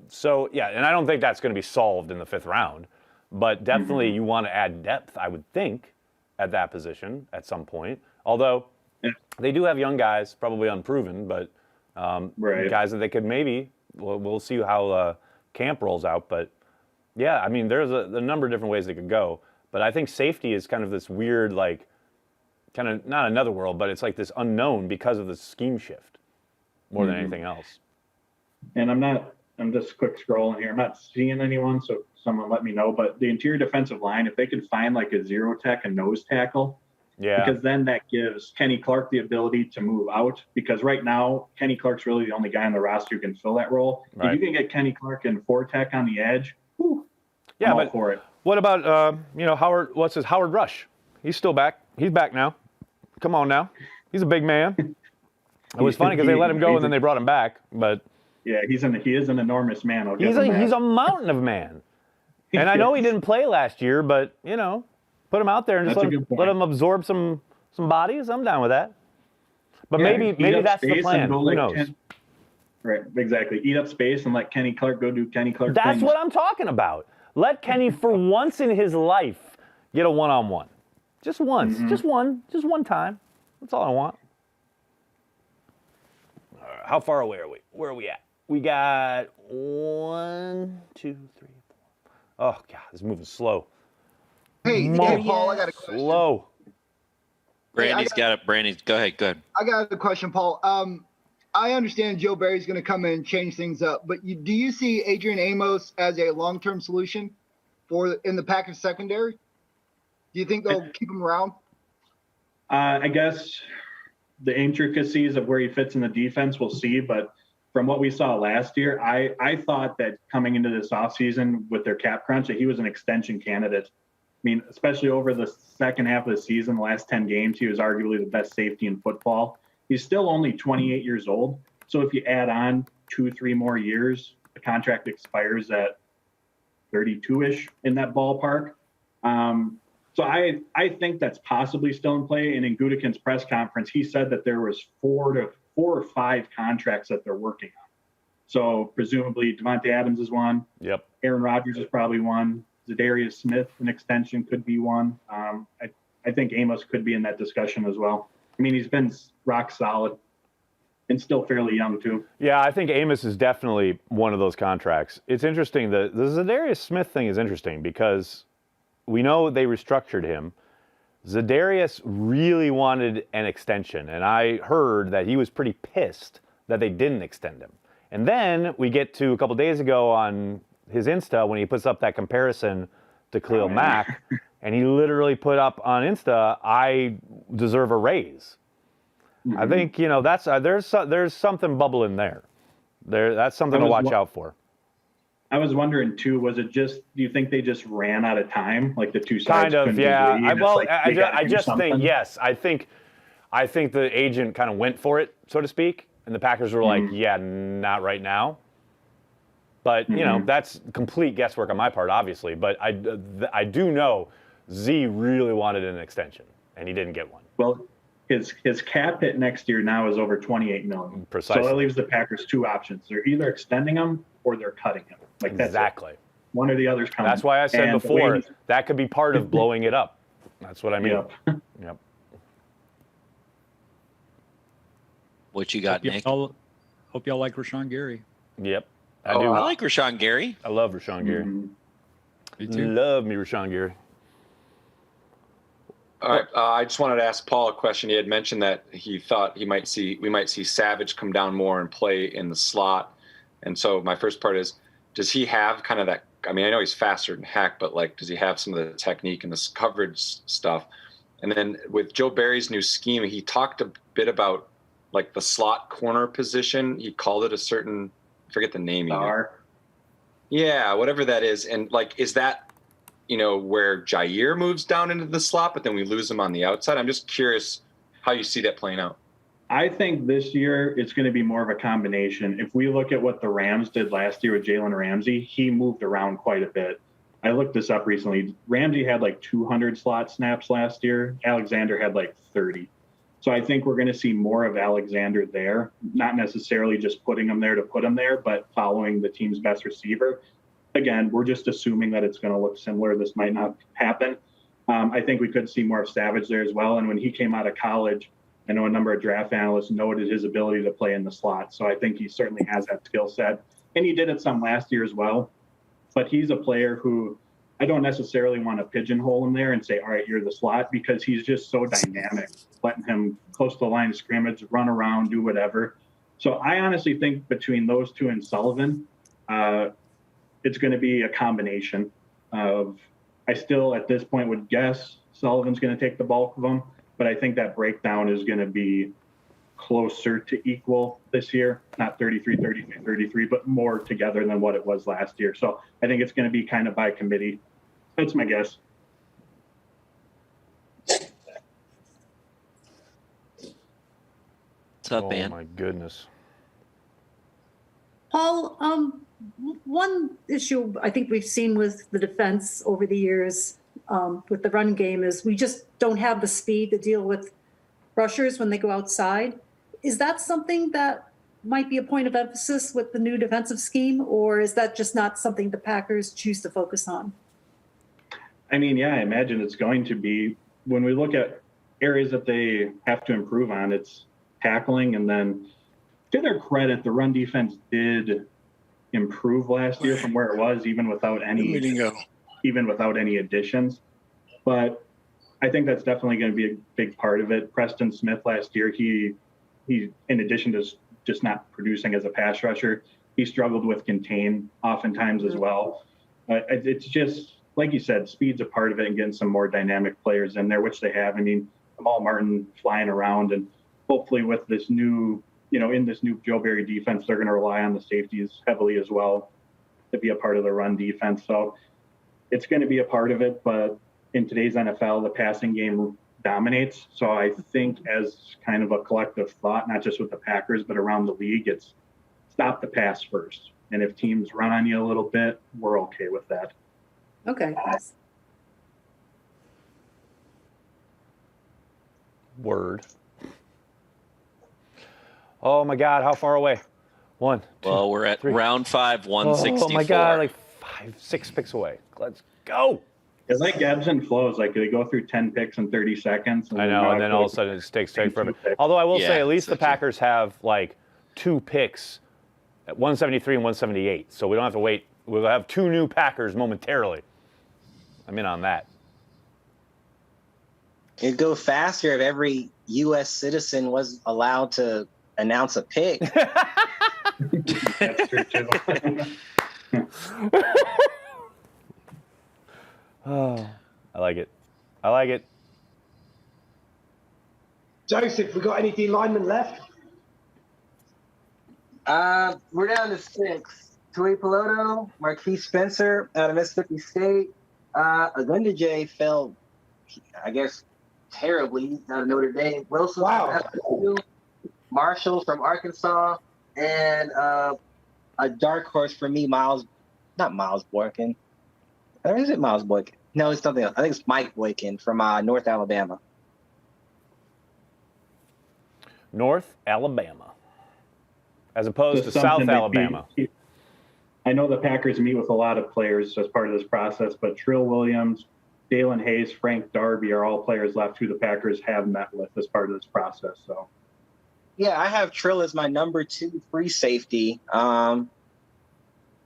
So, yeah, and I don't think that's going to be solved in the fifth round. But definitely you want to add depth, I would think, at that position at some point. Although they do have young guys, probably unproven, but guys that they could maybe, we'll see how camp rolls out. But, yeah, I mean, there's a number of different ways they could go. But I think safety is kind of this weird, like, kind of not another world, but it's like this unknown because of the scheme shift more than anything else. And I'm just quick scrolling here. I'm not seeing anyone, so someone let me know. But the interior defensive line, if they could find like a zero tech and nose tackle, because then that gives Kenny Clark the ability to move out. Because right now, Kenny Clark's really the only guy on the roster who can fill that role. If you can get Kenny Clark and four tech on the edge, I'm all for it. What about Howard? What's his Howard Rush? He's still back. He's back now. Come on now. He's a big man. It was funny because they let him go and then they brought him back. But yeah, he is an enormous man. He's a mountain of man. And I know he didn't play last year, but put him out there and just let him absorb some bodies. I'm down with that. But maybe that's the plan. Who knows? Right, exactly. Eat up space and let Kenny Clark go do Kenny Clark things. That's what I'm talking about. Let Kenny, for once in his life, get a one-on-one. Just once. Just one time. That's all I want. How far away are we? Where are we at? We got 1, 2, 3, 4. Oh, God, this is moving slow. Hey, Paul, I got a question. Slow. Brandy's got it. Brandy, go ahead. I got a question, Paul. I understand Joe Barry's going to come in and change things up, but do you see Adrian Amos as a long-term solution in the Packers secondary? Do you think they'll keep him around? I guess the intricacies of where he fits in the defense, we'll see. But from what we saw last year, I thought that coming into this offseason with their cap crunch, that he was an extension candidate. I mean, especially over the second half of the season, the last 10 games, he was arguably the best safety in football. He's still only 28 years old. So if you add on 2-3 more years, the contract expires at 32-ish in that ballpark. So I think that's possibly still in play. And in Gutekunst's press conference, he said that there was 4 or 5 contracts that they're working on. So presumably Devontae Adams is one. Yep. Aaron Rodgers is probably one. Zadarius Smith, an extension, could be one. I think Amos could be in that discussion as well. I mean, he's been rock solid and still fairly young too. Yeah, I think Amos is definitely one of those contracts. It's interesting. The Zadarius Smith thing is interesting because we know they restructured him. Zadarius really wanted an extension, and I heard that he was pretty pissed that they didn't extend him. And then we get to a couple days ago on his Insta when he puts up that comparison to Khalil Mack, and he literally put up on Insta, "I deserve a raise." I think that's there's something bubbling there. That's something to watch out for. I was wondering too, was it just, do you think they just ran out of time? Like the two sides? Kind of, yeah. I just think, yes. I think the agent kind of went for it, so to speak. And the Packers were like, yeah, not right now. But you know, that's complete guesswork on my part, obviously. But I do know Z really wanted an extension, and he didn't get one. Well, his cap hit next year now is over $28 million. Precisely. So that leaves the Packers two options: they're either extending him or they're cutting him. Like that's exactly. One or the other's coming. That's why I said before that could be part of blowing it up. That's what I mean. Yep. What you got, Nick? Hope y'all like Rashawn Gary. Yep. I do. I like Rashawn Gary. I love Rashawn Gary. Me too. Love me Rashawn Gary. All right. I just wanted to ask Paul a question. He had mentioned that he thought we might see Savage come down more and play in the slot. And so my first part is, does he have kind of that? I mean, I know he's faster than heck, but like, does he have some of the technique and this coverage stuff? And then with Joe Barry's new scheme, he talked a bit about like the slot corner position. He called it a certain, I forget the name. Yeah, whatever that is. And like, is that, you know, where Jair moves down into the slot, but then we lose him on the outside? I'm just curious how you see that playing out. I think this year it's going to be more of a combination. If we look at what the Rams did last year with Jalen Ramsey, he moved around quite a bit. I looked this up recently. Ramsey had like 200 slot snaps last year. Alexander had like 30. So I think we're going to see more of Alexander there, not necessarily just putting him there to put him there, but following the team's best receiver. Again, we're just assuming that it's going to look similar. This might not happen. I think we could see more of Savage there as well. And when he came out of college, I know a number of draft analysts noted his ability to play in the slot. So I think he certainly has that skill set. And he did it some last year as well. But he's a player who I don't necessarily want to pigeonhole him there and say, all right, you're the slot, because he's just so dynamic, letting him close to the line of scrimmage, run around, do whatever. So I honestly think between those two and Sullivan, it's going to be a combination of, I still at this point would guess Sullivan's going to take the bulk of them, but I think that breakdown is going to be closer to equal this year, not 33, 33, 33, but more together than what it was last year. So I think it's going to be kind of by committee. That's my guess. What's up, man? Oh my goodness. Paul, one issue I think we've seen with the defense over the years with the run game is we just don't have the speed to deal with rushers when they go outside. Is that something that might be a point of emphasis with the new defensive scheme, or is that just not something the Packers choose to focus on? I mean, yeah, I imagine it's going to be. When we look at areas that they have to improve on, it's tackling. And then to their credit, the run defense did improve last year from where it was, even without any additions. But I think that's definitely going to be a big part of it. Preston Smith last year, he in addition to just not producing as a pass rusher, he struggled with contain oftentimes as well. It's just, like you said, speed's a part of it, and getting some more dynamic players in there, which they have. I mean, Jamal Martin flying around, and hopefully with this new, in this new Joe Barry defense, they're going to rely on the safeties heavily as well to be a part of the run defense. So it's going to be a part of it, but in today's NFL, the passing game dominates. So I think as kind of a collective thought, not just with the Packers, but around the league, it's stop the pass first. And if teams run on you a little bit, we're okay with that. Okay. Word. Oh my God, how far away? One, two, well, we're at 3. round 5, 164. Oh my God, like 5-6 picks away. Let's go. It's like ebbs and flows. Like they go through 10 picks in 30 seconds. I know, and then all of a sudden it takes forever. Although I will say, at least the Packers have like 2 picks at 173 and 178, so we don't have to wait. We'll have 2 new Packers momentarily. I'm in on that. It'd go faster if every U.S. citizen was allowed to announce a pick. That's true too. Oh, I like it. I like it. Joseph, we got any D linemen left? We're down to 6. Tui Peloto, Marquise Spencer out of Mississippi State. Agundajay fell, I guess, terribly out of Notre Dame. Wilson, wow. Marshall from Arkansas, and a dark horse for me, not Miles Boykin. Or is it Miles Boykin? No, it's something else. I think it's Mike Boykin from North Alabama. North Alabama, as opposed to Just something South they Alabama. I know the Packers meet with a lot of players as part of this process, but Trill Williams, Dalen Hayes, Frank Darby are all players left who the Packers have met with as part of this process. So, yeah, I have Trill as my number 2 free safety, and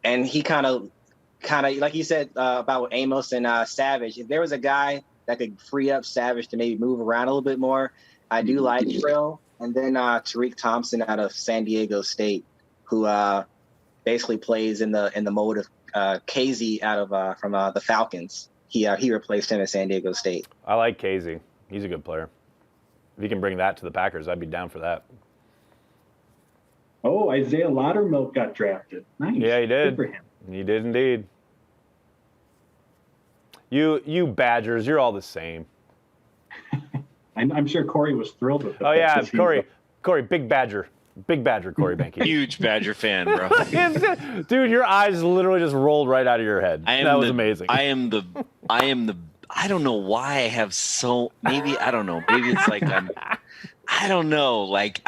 he kind of like you said about Amos and Savage. If there was a guy that could free up Savage to maybe move around a little bit more, I do like Trill. And then Tariq Thompson out of San Diego State, who basically plays in the mode of KZ out of from the Falcons. He replaced him at San Diego State. I like Casey. He's a good player. If he can bring that to the Packers, I'd be down for that. Oh, Isaiah Loudermilk got drafted. Nice. Yeah, he did. Good for him. He did indeed. You Badgers, you're all the same. I'm sure Corey was thrilled with it. Oh yeah, Corey, big Badger, Corey Banky. Huge Badger fan, bro. Dude, your eyes literally just rolled right out of your head. That was amazing. I don't know why I have maybe I don't know. Maybe it's like I don't know. Like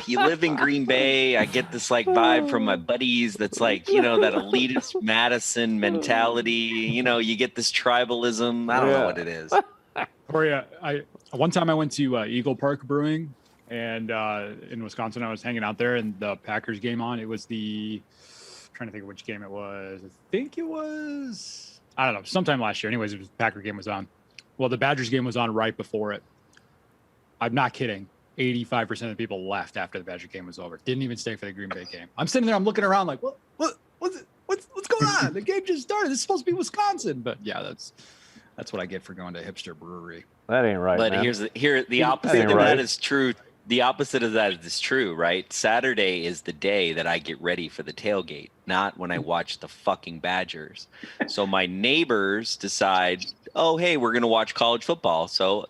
you live in Green Bay. I get this like vibe from my buddies. That's like, that elitist Madison mentality. You get this tribalism. I don't know what it is. Corey, one time I went to Eagle Park Brewing, and in Wisconsin, I was hanging out there, and the Packers game on. It was trying to think of which game it was. I think it was, I don't know, sometime last year. Anyways, the Packer game was on. Well, the Badgers game was on right before it. I'm not kidding. 85% of the people left after the Badger game was over. Didn't even stay for the Green Bay game. I'm sitting there, I'm looking around like, what's going on? The game just started. This is supposed to be Wisconsin. But yeah, that's what I get for going to a hipster brewery. That ain't right. But man. the opposite of that is true. The opposite of that is true, right? Saturday is the day that I get ready for the tailgate, not when I watch the fucking Badgers. So my neighbors decide, oh, hey, we're going to watch college football. So,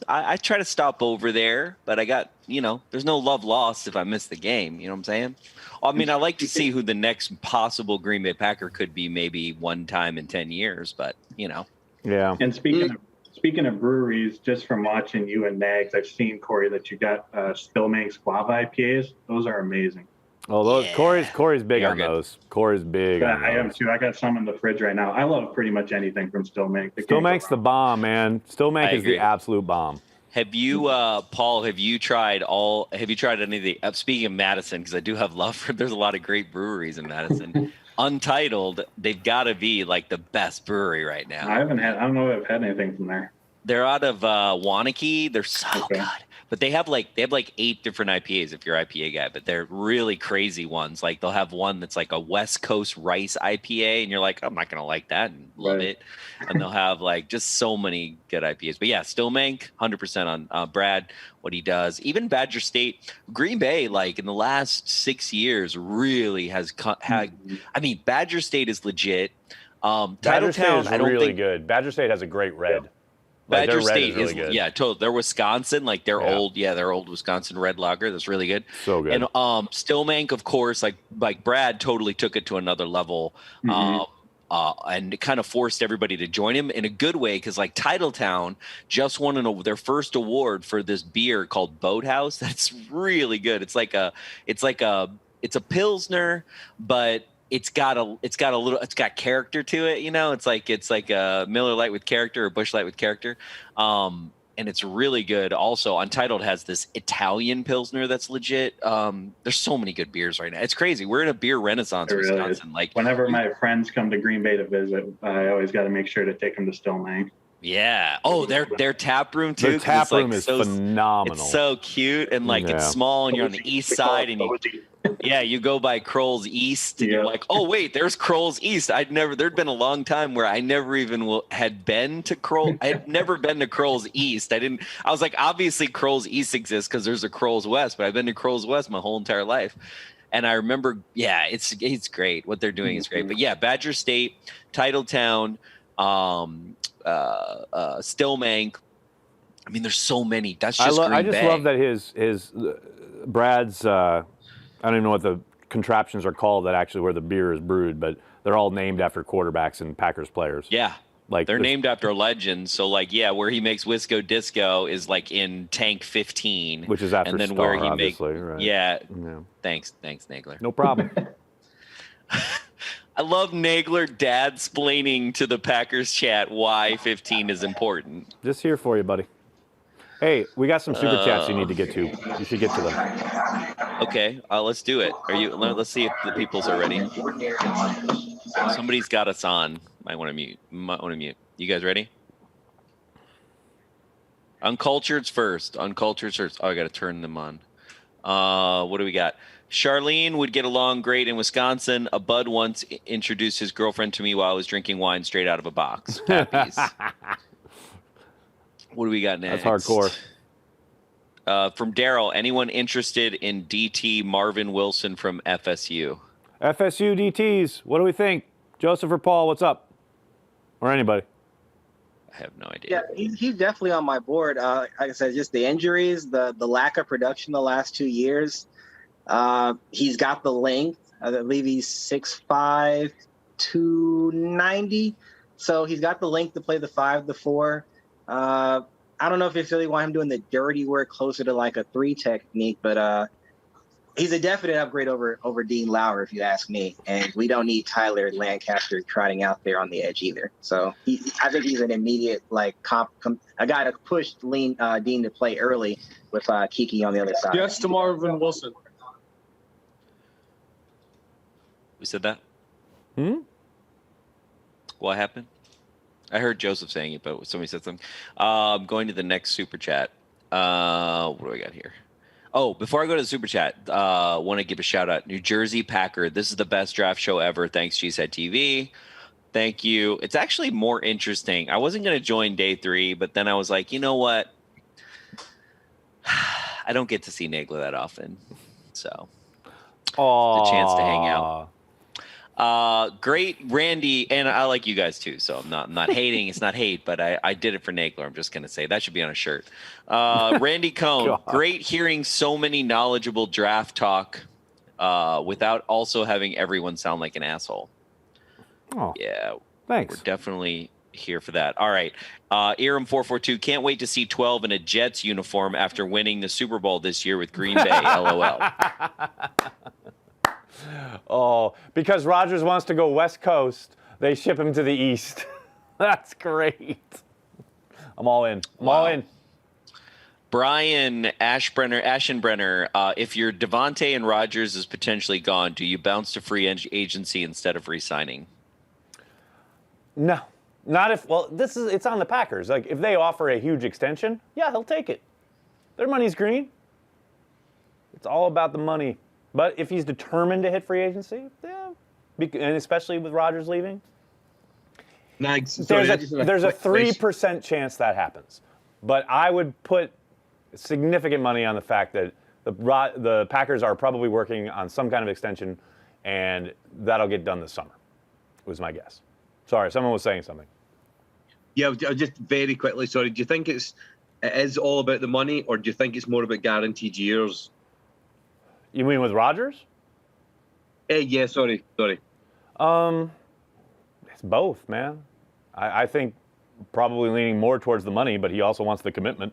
I try to stop over there, but I got, there's no love lost if I miss the game. You know what I'm saying? I mean, I like to see who the next possible Green Bay Packer could be maybe one time in 10 years, but, Yeah. And speaking of breweries, just from watching you and Nags, I've seen, Corey, that you got Stillmank's Guava IPAs. Those are amazing. Oh, those Corey's big on those. Corey's big. Yeah, I am too. I got some in the fridge right now. I love pretty much anything from Stillmank. Stillmank's the bomb, man. Stillmank is the absolute bomb. Have you, Paul? Have you tried any of the? Speaking of Madison, because I do have love for. There's a lot of great breweries in Madison. Untitled, they've got to be like the best brewery right now. I don't know if I've had anything from there. They're out of Wanakee. They're so good. But they have like 8 different IPAs if you're an IPA guy, but they're really crazy ones. Like they'll have one that's like a West Coast rice IPA, and you're like, I'm not gonna like that and love it. And they'll have like just so many good IPAs. But yeah, Stillmank, 100% on Brad, what he does. Even Badger State, Green Bay, like in the last 6 years, really has had. I mean, Badger State is legit. Badger State is really good. Badger State has a great red. Yeah. Like Badger their red State is really good. totally. They're Wisconsin, like their old Wisconsin red lager. That's really good. So good. And Stillmank, of course, like Brad, totally took it to another level, and it kind of forced everybody to join him in a good way. Because like Titletown just won their first award for this beer called Boathouse. That's really good. It's a Pilsner, but it's got character to it, it's like a Miller Lite with character or Busch Light with character. And it's really good. Also, Untitled has this Italian Pilsner that's legit. There's so many good beers right now. It's crazy. We're in a beer renaissance in Wisconsin. Like whenever my friends come to Green Bay to visit, I always got to make sure to take them to Stillmank. Yeah. Oh, their tap room too. Their tap room is phenomenal. It's so cute and it's small, and you're on the east side, and you go by Kroll's East, and you're like, oh wait, there's Kroll's East. There'd been a long time where I never even had been to Kroll. I had never been to Kroll's East. I was like, obviously Kroll's East exists because there's a Kroll's West, but I've been to Kroll's West my whole entire life. And I remember, it's great. What they're doing is great. But yeah, Badger State, Titletown, Stillmank. I mean, there's so many. That's just Green Bay. I just love that his Brad's. I don't even know what the contraptions are called that actually where the beer is brewed, but they're all named after quarterbacks and Packers players. Yeah. Like they're named after legends. So like, yeah, where he makes Wisco Disco is like in Tank 15, which is after and then Star, where he obviously, makes, right? yeah. Yeah. Thanks, Nagler. No problem. I love Nagler dad-splaining to the Packers chat why 15 is important. Just here for you, buddy. Hey, we got some super chats you need to get to. You should get to them. Okay, let's do it. Let's see if the peoples are ready. Somebody's got us on. Might want to mute. You guys ready? Uncultured's first. Oh, I got to turn them on. What do we got? Charlene would get along great in Wisconsin. A bud once introduced his girlfriend to me while I was drinking wine straight out of a box. Pappies. What do we got next? That's hardcore. From Daryl, anyone interested in DT Marvin Wilson from FSU? FSU DTs, what do we think? Joseph or Paul, what's up? Or anybody? I have no idea. Yeah, he's definitely on my board. Like I said, just the injuries, the lack of production the last 2 years. He's got the length. I believe he's 6'5", 290. So he's got the length to play the 5, the 4. I don't know if you really want him doing the dirty work closer to like a 3 technique, but he's a definite upgrade over Dean Lauer, if you ask me. And we don't need Tyler Lancaster trotting out there on the edge either. So I think he's an immediate like a guy to push Dean to play early with Kiki on the other side. Yes to Marvin Wilson. We said that? What happened? I heard Joseph saying it, but somebody said something. Going to the next super chat. What do I got here? Oh, before I go to the super chat, want to give a shout out. New Jersey Packer. This is the best draft show ever. Thanks, GSET TV. Thank you. It's actually more interesting. I wasn't going to join day 3, but then I was like, you know what? I don't get to see Nagler that often. So, it's a chance to hang out. Great Randy, and I like you guys too, so I'm not hating. It's not hate, but I did it for Nagler. I'm just gonna say that should be on a shirt. Randy Cohn, great hearing so many knowledgeable draft talk without also having everyone sound like an asshole. Oh, yeah, thanks. We're definitely here for that. All right, Iram442, can't wait to see 12 in a Jets uniform after winning the Super Bowl this year with Green Bay. LOL. Oh, because Rodgers wants to go West Coast, they ship him to the East. That's great. I'm all in. I'm all in. Brian Aschenbrenner, if your Devontae and Rodgers is potentially gone, do you bounce to free agency instead of re-signing? No, not if. Well, it's on the Packers. Like if they offer a huge extension, yeah, he'll take it. Their money's green. It's all about the money. But if he's determined to hit free agency, yeah, and especially with Rodgers leaving, there's a 3% chance that happens. But I would put significant money on the fact that the Packers are probably working on some kind of extension, and that'll get done this summer, was my guess. Sorry, someone was saying something. Yeah, just very quickly, sorry. Do you think it is all about the money, or do you think it's more about guaranteed years? You mean with Rodgers? Yeah, sorry. It's both, man. I think probably leaning more towards the money, but he also wants the commitment,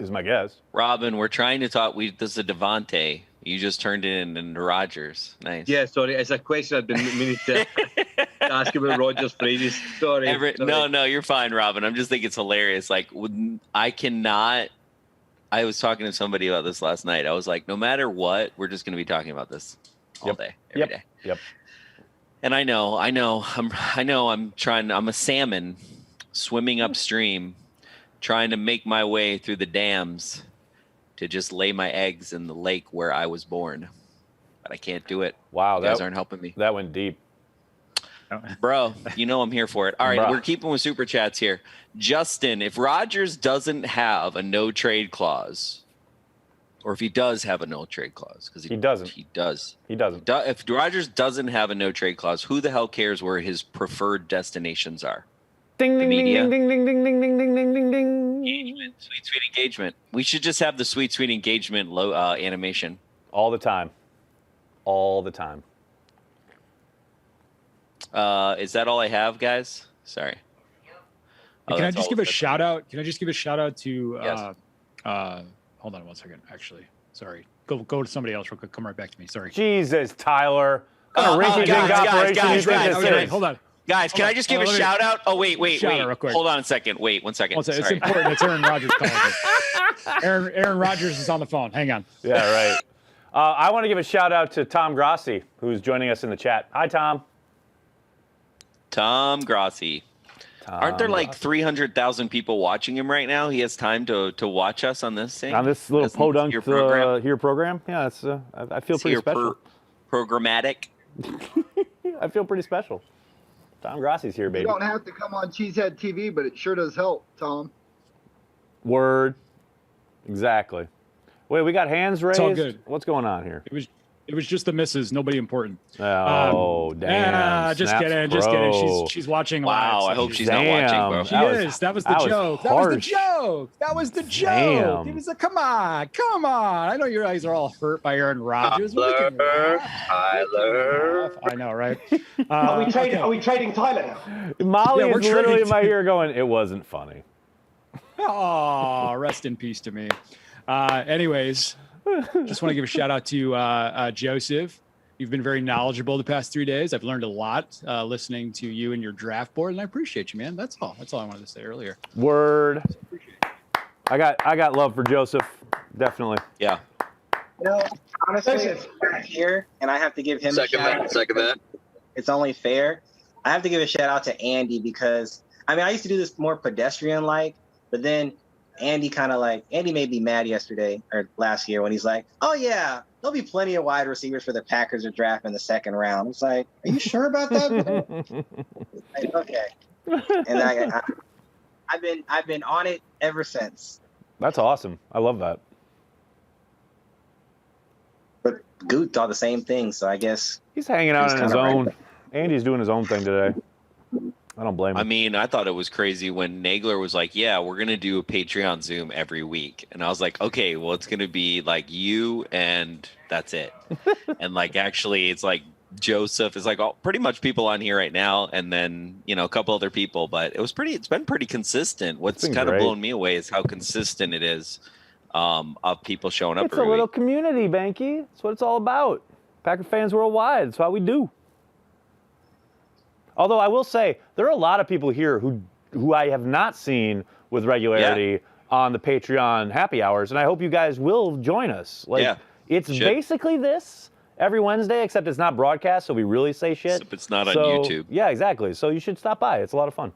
is my guess. Robin, we're trying to talk. This is a Devontae. You just turned it into Rodgers. Nice. Yeah, sorry. It's a question I've been meaning to ask about Rodgers for ages. Sorry. No, you're fine, Robin. I'm just thinking it's hilarious. Like, I was talking to somebody about this last night. I was like, no matter what, we're just going to be talking about this all day, every day. Yep. And I know. I'm a salmon swimming upstream, trying to make my way through the dams to just lay my eggs in the lake where I was born. But I can't do it. Wow. You guys aren't helping me. That went deep. Bro, I'm here for it. All right, Bruh. We're keeping with super chats here. Justin, if Rodgers doesn't have a no trade clause, or if he does have a no trade clause, because he doesn't. He does. He doesn't. If Rodgers doesn't have a no trade clause, who the hell cares where his preferred destinations are? Ding ding ding ding ding ding ding ding ding ding ding ding. Engagement, sweet engagement. We should just have the sweet engagement animation all the time. all the time. Is that all I have, guys? Sorry. Can I just give a shout out? Can I just give a shout out to? Yes. Hold on one second. Actually, sorry. Go to somebody else real quick. Come right back to me. Sorry. Jesus, Tyler. What kind of rinky-dink operation you think this is? Hold on. Guys, can I just give a shout out? Oh, wait. Shout out real quick. Hold on a second. Wait, 1 second. It's important. It's Aaron Rodgers calling me. Aaron Rodgers is on the phone. Hang on. Yeah, right. I want to give a shout out to Tom Grassi, who's joining us in the chat. Hi, Tom. Tom Grassi. Aren't there like 300,000 people watching him right now? He has time to watch us on this thing? On this little podunk program? program? Yeah, it's, I feel pretty special. Programmatic. I feel pretty special. Tom Grassi's here, baby. You don't have to come on Cheesehead TV, but it sure does help, Tom. Word. Exactly. Wait, we got hands raised? It's all good. What's going on here? It was just the misses. Nobody important. Oh, damn. Just Snaps, kidding. bro. Just kidding. She's watching live. Wow, so I hope she's not watching, bro. She is. That was the joke. That was the joke. That was the joke. Damn. It was a come on. I know you guys are all hurt by Aaron Rodgers. Tyler. I know, right? Are we trading Tyler now? Molly Yeah, is literally in my ear going, it wasn't funny. Oh, rest in peace to me. Anyways, just want to give a shout out to Joseph. You've been very knowledgeable the past 3 days. I've learned a lot listening to you and your draft board, and I appreciate you, man. That's all. That's all I wanted to say earlier. Word. I got love for Joseph. Definitely. Yeah. You know, honestly, it's here, and I have to give him a shout out. Second that. It's only fair. I have to give a shout out to Andy because, I mean, I used to do this more pedestrian-like, but then Andy made me mad yesterday or last year when he's like, oh, yeah, there'll be plenty of wide receivers for the Packers to draft in the second round. It's like, are you sure about that? Like, okay. And I've been on it ever since. That's awesome. I love that. But Goot thought the same thing, so I guess he's hanging out on his own. Right. Andy's doing his own thing today. I don't blame him. I mean, I thought it was crazy when Nagler was like, yeah, we're going to do a Patreon Zoom every week. And I was like, okay, well, it's going to be like you and that's it. And like, actually, it's like Joseph is like pretty much people on here right now. And then, a couple other people, but it's been pretty consistent. What's kind of blown me away is how consistent it is of people showing up. It's a little community, Banky. That's what it's all about. Packer fans worldwide. That's what we do. Although I will say, there are a lot of people here who I have not seen with regularity on the Patreon happy hours, and I hope you guys will join us. It's basically this every Wednesday, except it's not broadcast, so we really say shit. Except it's not on YouTube. Yeah, exactly. So you should stop by. It's a lot of fun.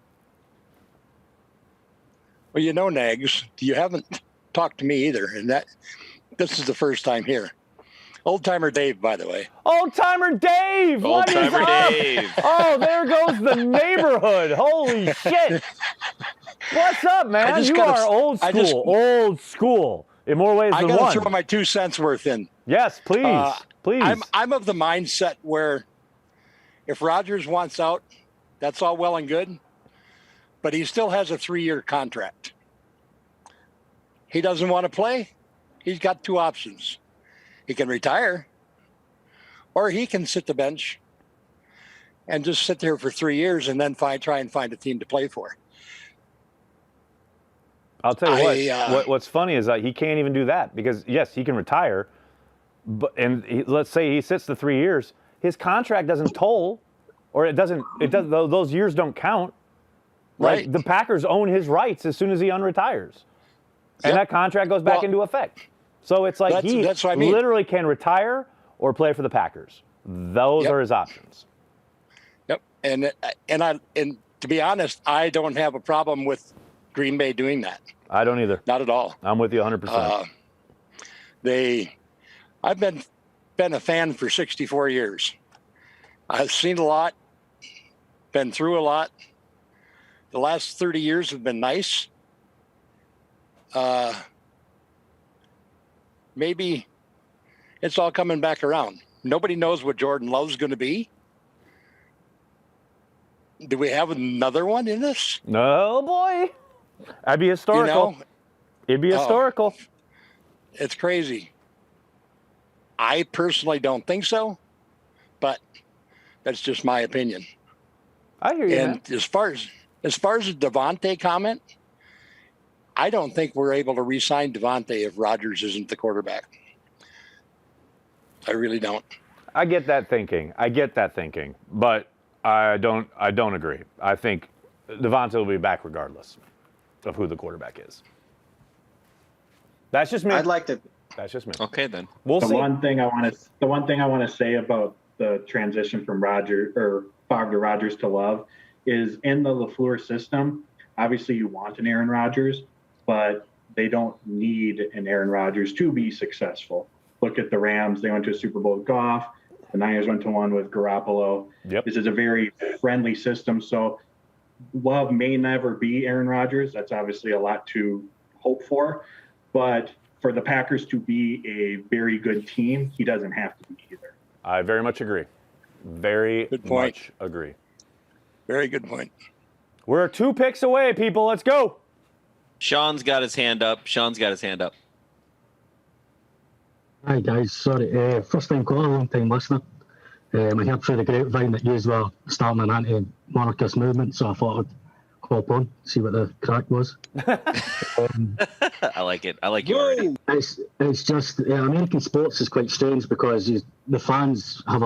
Well, Nags, you haven't talked to me either, and this is the first time here. Old Timer Dave, by the way. Old Timer Dave! What is up? Dave. Oh, there goes the neighborhood. Holy shit. What's up, man? You are old school. Old school. In more ways than one. I got to throw my 2 cents worth in. Yes, please. Please. I'm of the mindset where if Rodgers wants out, that's all well and good, but he still has a 3-year contract. He doesn't want to play. He's got 2 options. He can retire, or he can sit the bench and just sit there for 3 years and then try and find a team to play for. I'll tell you what's funny is that he can't even do that because, yes, he can retire, but let's say he sits the 3 years, his contract doesn't toll, or those years don't count. Right. Like, the Packers own his rights as soon as he unretires, and that contract goes back into effect. So it's like that's what I mean. Literally can retire or play for the Packers. Those are his options. Yep. And to be honest, I don't have a problem with Green Bay doing that. I don't either. Not at all. I'm with you 100%. I've been a fan for 64 years. I've seen a lot, been through a lot. The last 30 years have been nice. Maybe it's all coming back around. Nobody knows what Jordan Love's going to be. Do we have another one in this? No, boy. That'd be historical. It'd be historical. It's crazy. I personally don't think so, but that's just my opinion. I hear you, and man. as far as the Devontae comment, I don't think we're able to re-sign Devontae if Rodgers isn't the quarterback. I really don't. I get that thinking. But I don't agree. I think Devontae will be back regardless of who the quarterback is. That's just me. That's just me. Okay, then. We'll see. The one thing I want to say about the transition from Favre to Rodgers to Love is in the LaFleur system. Obviously, you want an Aaron Rodgers, but they don't need an Aaron Rodgers to be successful. Look at the Rams; they went to a Super Bowl with Goff. The Niners went to one with Garoppolo. Yep. This is a very friendly system. So Love may never be Aaron Rodgers. That's obviously a lot to hope for. But for the Packers to be a very good team, he doesn't have to be either. I very much agree. Very good point. Much agree. Very good point. We're 2 picks away, people. Let's go. Sean's got his hand up. Hi guys, sorry, first time caller, long time listener. I heard through the grapevine that you were starting an anti-monarchist movement, so I thought I'd hop on, see what the crack was. I like it. I like you. It's just American sports is quite strange because the fans have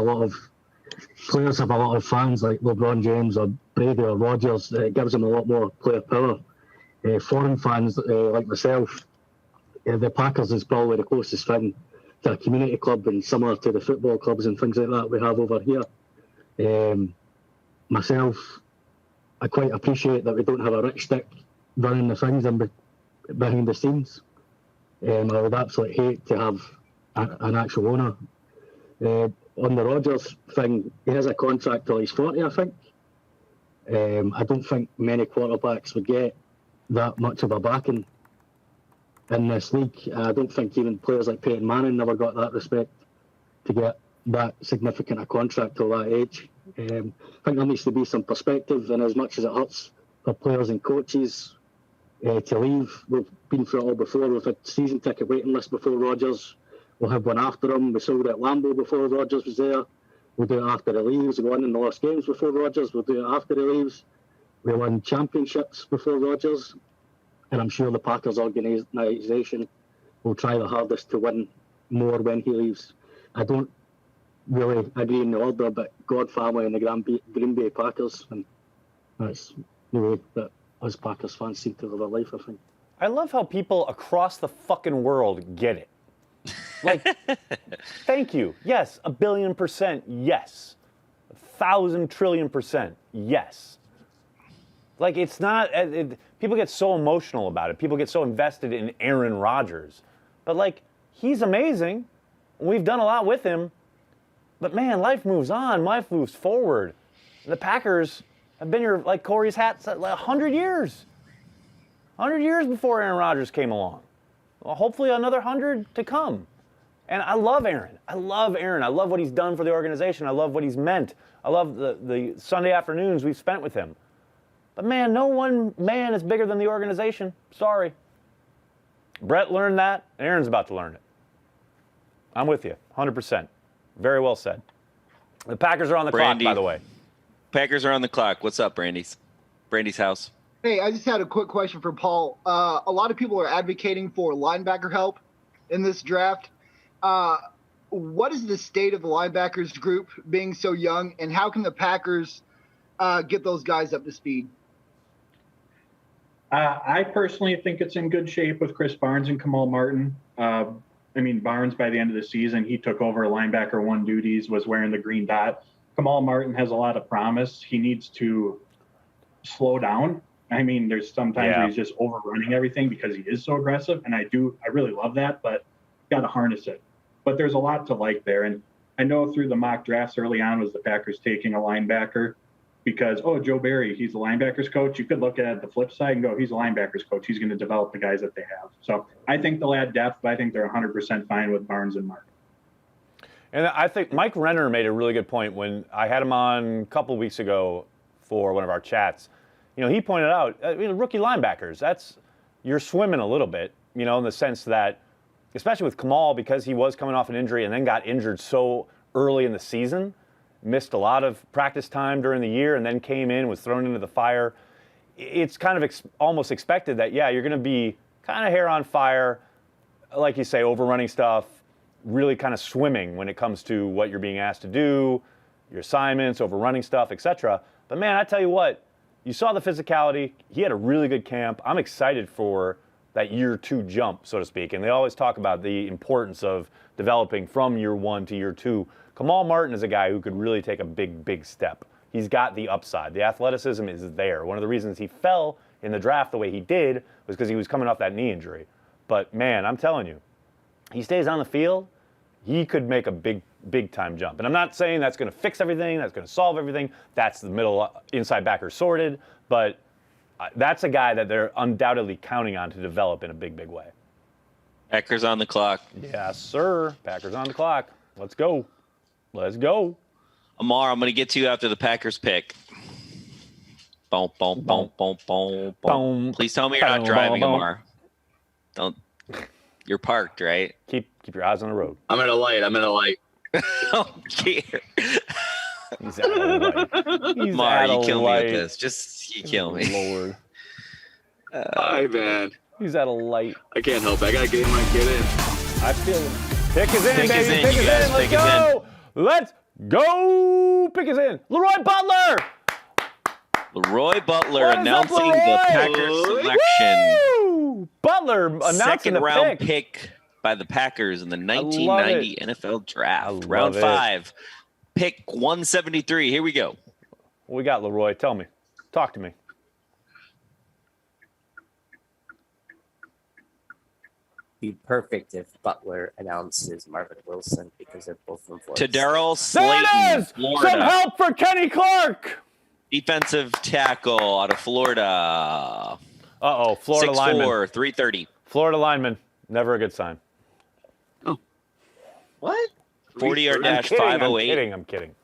players have a lot of fans like LeBron James or Brady or Rodgers. It gives them a lot more player power. Foreign fans like myself, the Packers is probably the closest thing to a community club and similar to the football clubs and things like that we have over here. Myself, I quite appreciate that we don't have a rich stick running the things behind the scenes. I would absolutely hate to have an actual owner. On the Rodgers thing, he has a contract till he's 40, I think. I don't think many quarterbacks would get that much of a backing in this league. I don't think even players like Peyton Manning never got that respect to get that significant a contract till that age. I think there needs to be some perspective, and as much as it hurts for players and coaches to leave, we've been through it all before. We've had season ticket waiting list before Rodgers. We'll have one after him. We sold at Lambeau before Rodgers was there. We'll do it after he leaves. We won and lost games before Rodgers. We'll do it after he leaves. We won championships before Rodgers. And I'm sure the Packers organisation will try the hardest to win more when he leaves. I don't really agree in the order, but God family and the Green Bay Packers, and that's the way that us Packers fans seem to live our life, I think. I love how people across the fucking world get it. Like, thank you. Yes, 1,000,000,000%. Yes. 1,000 trillion% yes. Like, it's not, people get so emotional about it. People get so invested in Aaron Rodgers. But, like, he's amazing. We've done a lot with him. But, man, life moves on. Life moves forward. The Packers have been here, like Corey's hat said, like 100 years. 100 years before Aaron Rodgers came along. Well, hopefully another 100 to come. And I love Aaron. I love what he's done for the organization. I love what he's meant. I love the Sunday afternoons we've spent with him. But, man, no one man is bigger than the organization. Sorry. Brett learned that, and Aaron's about to learn it. I'm with you, 100%. Very well said. The Packers are on the clock, by the way. Packers are on the clock. What's up, Brandy's house? Hey, I just had a quick question for Paul. A lot of people are advocating for linebacker help in this draft. What is the state of the linebackers group being so young, and how can the Packers get those guys up to speed? I personally think it's in good shape with Chris Barnes and Kamal Martin. Barnes, by the end of the season, he took over linebacker 1 duties, was wearing the green dot. Kamal Martin has a lot of promise. He needs to slow down. There's sometimes where he's just overrunning everything because he is so aggressive, and I really love that, but got to harness it. But there's a lot to like there, and I know through the mock drafts early on was the Packers taking a linebacker because, Joe Barry, he's the linebackers coach. You could look at the flip side and go, he's a linebackers coach. He's going to develop the guys that they have. So I think they'll add depth, but I think they're 100% fine with Barnes and Martin. And I think Mike Renner made a really good point when I had him on a couple weeks ago for one of our chats. He pointed out, rookie linebackers, you're swimming a little bit, in the sense that especially with Kamal, because he was coming off an injury and then got injured so early in the season, missed a lot of practice time during the year, and then came in, was thrown into the fire. It's kind of almost expected that, yeah, you're going to be kind of hair on fire, like you say, overrunning stuff, really kind of swimming when it comes to what you're being asked to do, your assignments, overrunning stuff, etc. But man, I tell you what, you saw the physicality. He had a really good camp. I'm excited for that year 2 jump, so to speak. And they always talk about the importance of developing from year 1 to year 2. Kamal Martin is a guy who could really take a big, big step. He's got the upside. The athleticism is there. One of the reasons he fell in the draft the way he did was because he was coming off that knee injury. But man, I'm telling you, he stays on the field, he could make a big, big time jump. And I'm not saying that's going to fix everything, that's going to solve everything. That's the middle inside backer sorted. But that's a guy that they're undoubtedly counting on to develop in a big, big way. Packers on the clock. Yes, sir. Packers on the clock. Let's go. Let's go. Amar, I'm going to get to you after the Packers pick. Boom, boom, boom, boom, boom, boom. Please tell me you're not driving, Amar. Don't. You're parked, right? Keep your eyes on the road. I'm at a light. Okay. He's at a light. Amar, you kill me with this. Just you kill me. Lord. Hi, man. He's at a light. I can't help it. I got to get in. I feel it. Pick is in, Pick baby. is in, Pick you is guys. in. Let's Pick is go. Let's go. Pick is in. Leroy Butler. Leroy Butler What is announcing up, Leroy? the Packers selection. Woo! Butler announcing Second the round pick by the Packers in the love 1990 it. NFL Draft. love Round it. 5, pick 173. Here we go. What we got, Leroy? Tell me. Talk to me. Be perfect if Butler announces Marvin Wilson because they're both from Florida. To Darrell There it Slayton, is. Florida. Some help for Kenny Clark. Defensive tackle out of Florida. Uh-oh, Florida 6'4", lineman. 330. Florida lineman. Never a good sign. What? 40-yard I'm dash, kidding, 508. I'm kidding.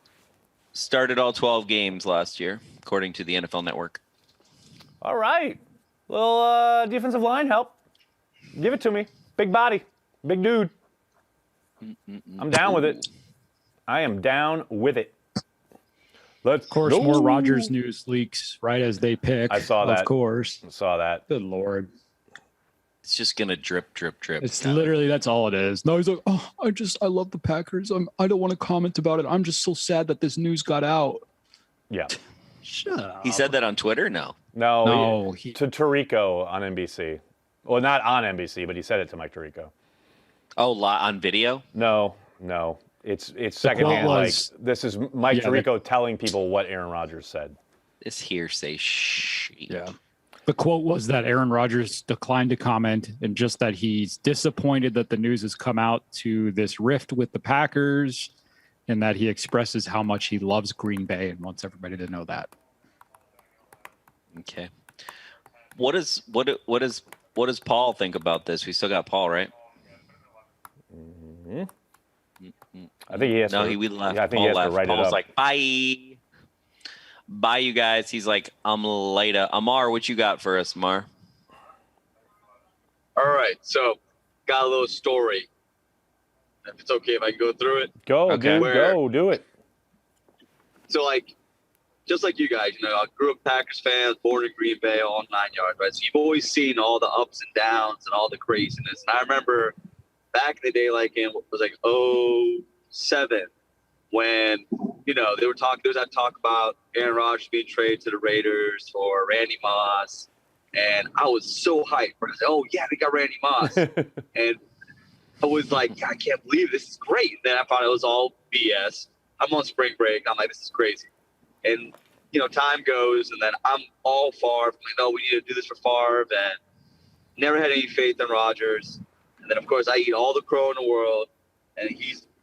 Started all 12 games last year, according to the NFL Network. All right. Little defensive line help. Give it to me. Big body. Big dude. I'm down with it. I am down with it. Of course, more Rodgers news leaks right as they pick. I saw that. Of course. I saw that. Good Lord. It's just going to drip, drip, drip. It's literally, that's all it is. No, he's like, oh, I love the Packers. I don't want to comment about it. I'm just so sad that this news got out. Yeah. Shut up. He said that on Twitter? No. No, to Tirico on NBC. Well, not on NBC, but he said it to Mike Tirico. Oh, on video? No. It's secondhand. Like, this is Mike Tirico telling people what Aaron Rodgers said. This hearsay shit. Yeah. The quote was that Aaron Rodgers declined to comment and just that he's disappointed that the news has come out to this rift with the Packers and that he expresses how much he loves Green Bay and wants everybody to know that. Okay. What does Paul think about this? We still got Paul, right? Mm-hmm. I think he has to. We left. Yeah, I think Paul he has left. to write Paul's it up. like, bye. Bye, you guys. He's like, I'm later. Amar, what you got for us, Amar? All right, so got a little story. If it's okay if I can go through it. Go, dude, go, do it. So, just like you guys, I grew up Packers fans, born in Green Bay, all 9 yards, right? So you've always seen all the ups and downs and all the craziness. And I remember back in the day, it was 07, when, there was that talk about Aaron Rodgers being traded to the Raiders or Randy Moss. And I was so hyped. I was like, oh, yeah, we got Randy Moss. And I was like, yeah, I can't believe this is great. And then I found it was all BS. I'm on spring break. I'm like, this is crazy. And, time goes, and then I'm all Favre. I'm like, no, we need to do this for Favre. And never had any faith in Rodgers. And then, of course, I eat all the crow in the world. And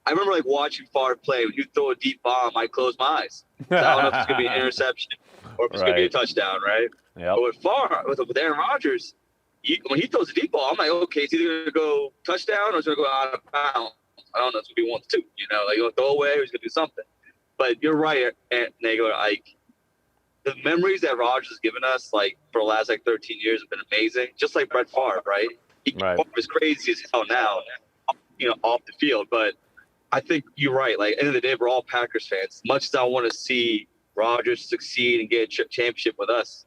I remember, watching Favre play. When you throw a deep bomb, I close my eyes. So I don't know if it's going to be an interception or if it's going to be a touchdown, right? Yep. But with Favre, with Aaron Rodgers, when he throws a deep ball, I'm like, okay, it's either going to go touchdown or it's going to go out of bounds. I don't know. It's going to be 1 2. He's going to throw away or he's going to do something. But you're right, Nagler. The memories that Rodgers has given us, for the last 13 years, have been amazing. Just like Brett Favre, right? Right. It's crazy as hell now, off the field. But I think you're right. Like, at the end of the day, we're all Packers fans. As much as I want to see Rodgers succeed and get a championship with us,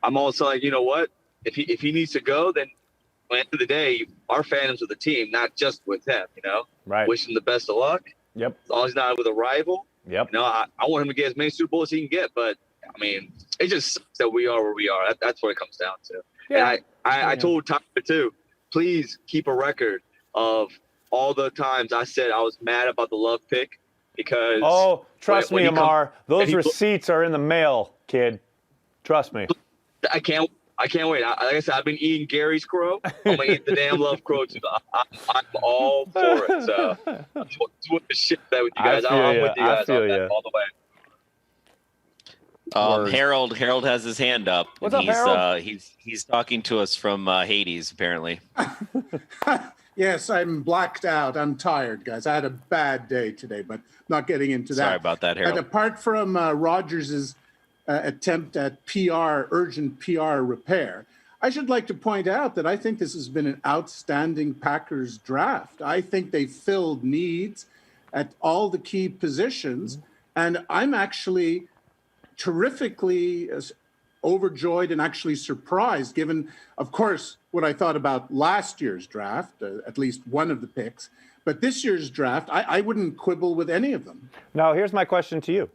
I'm also like, you know what? If he needs to go, then at the end of the day, our fandoms with the team, not just with him. Right. Wish him the best of luck. Yep. As long as he's not with a rival. Yep. I want him to get as many Super Bowls as he can get, but I mean, it just sucks that we are where we are. That's what it comes down to. Yeah. And I told Tyler too, please keep a record of all the times I said I was mad about the Love pick because. Oh, trust me, Amar. Those receipts are in the mail, kid. Trust me. I can't wait. Like I said, I've been eating Gary's crow. I'm gonna eat the damn Love crow too. I'm all for it. So I'm doing the shit that with you guys. I'm with you guys on that all the way. Harold has his hand up. What's up, Harold? He's talking to us from Hades, apparently. Yes, I'm blacked out. I'm tired, guys. I had a bad day today, but not getting into that. Sorry about that, Harold. But apart from Rodgers' attempt at urgent PR repair, I should like to point out that I think this has been an outstanding Packers draft. I think they filled needs at all the key positions, and I'm actually terrifically overjoyed and actually surprised, given, of course, what I thought about last year's draft, at least one of the picks. But this year's draft, I wouldn't quibble with any of them. Now, here's my question to you.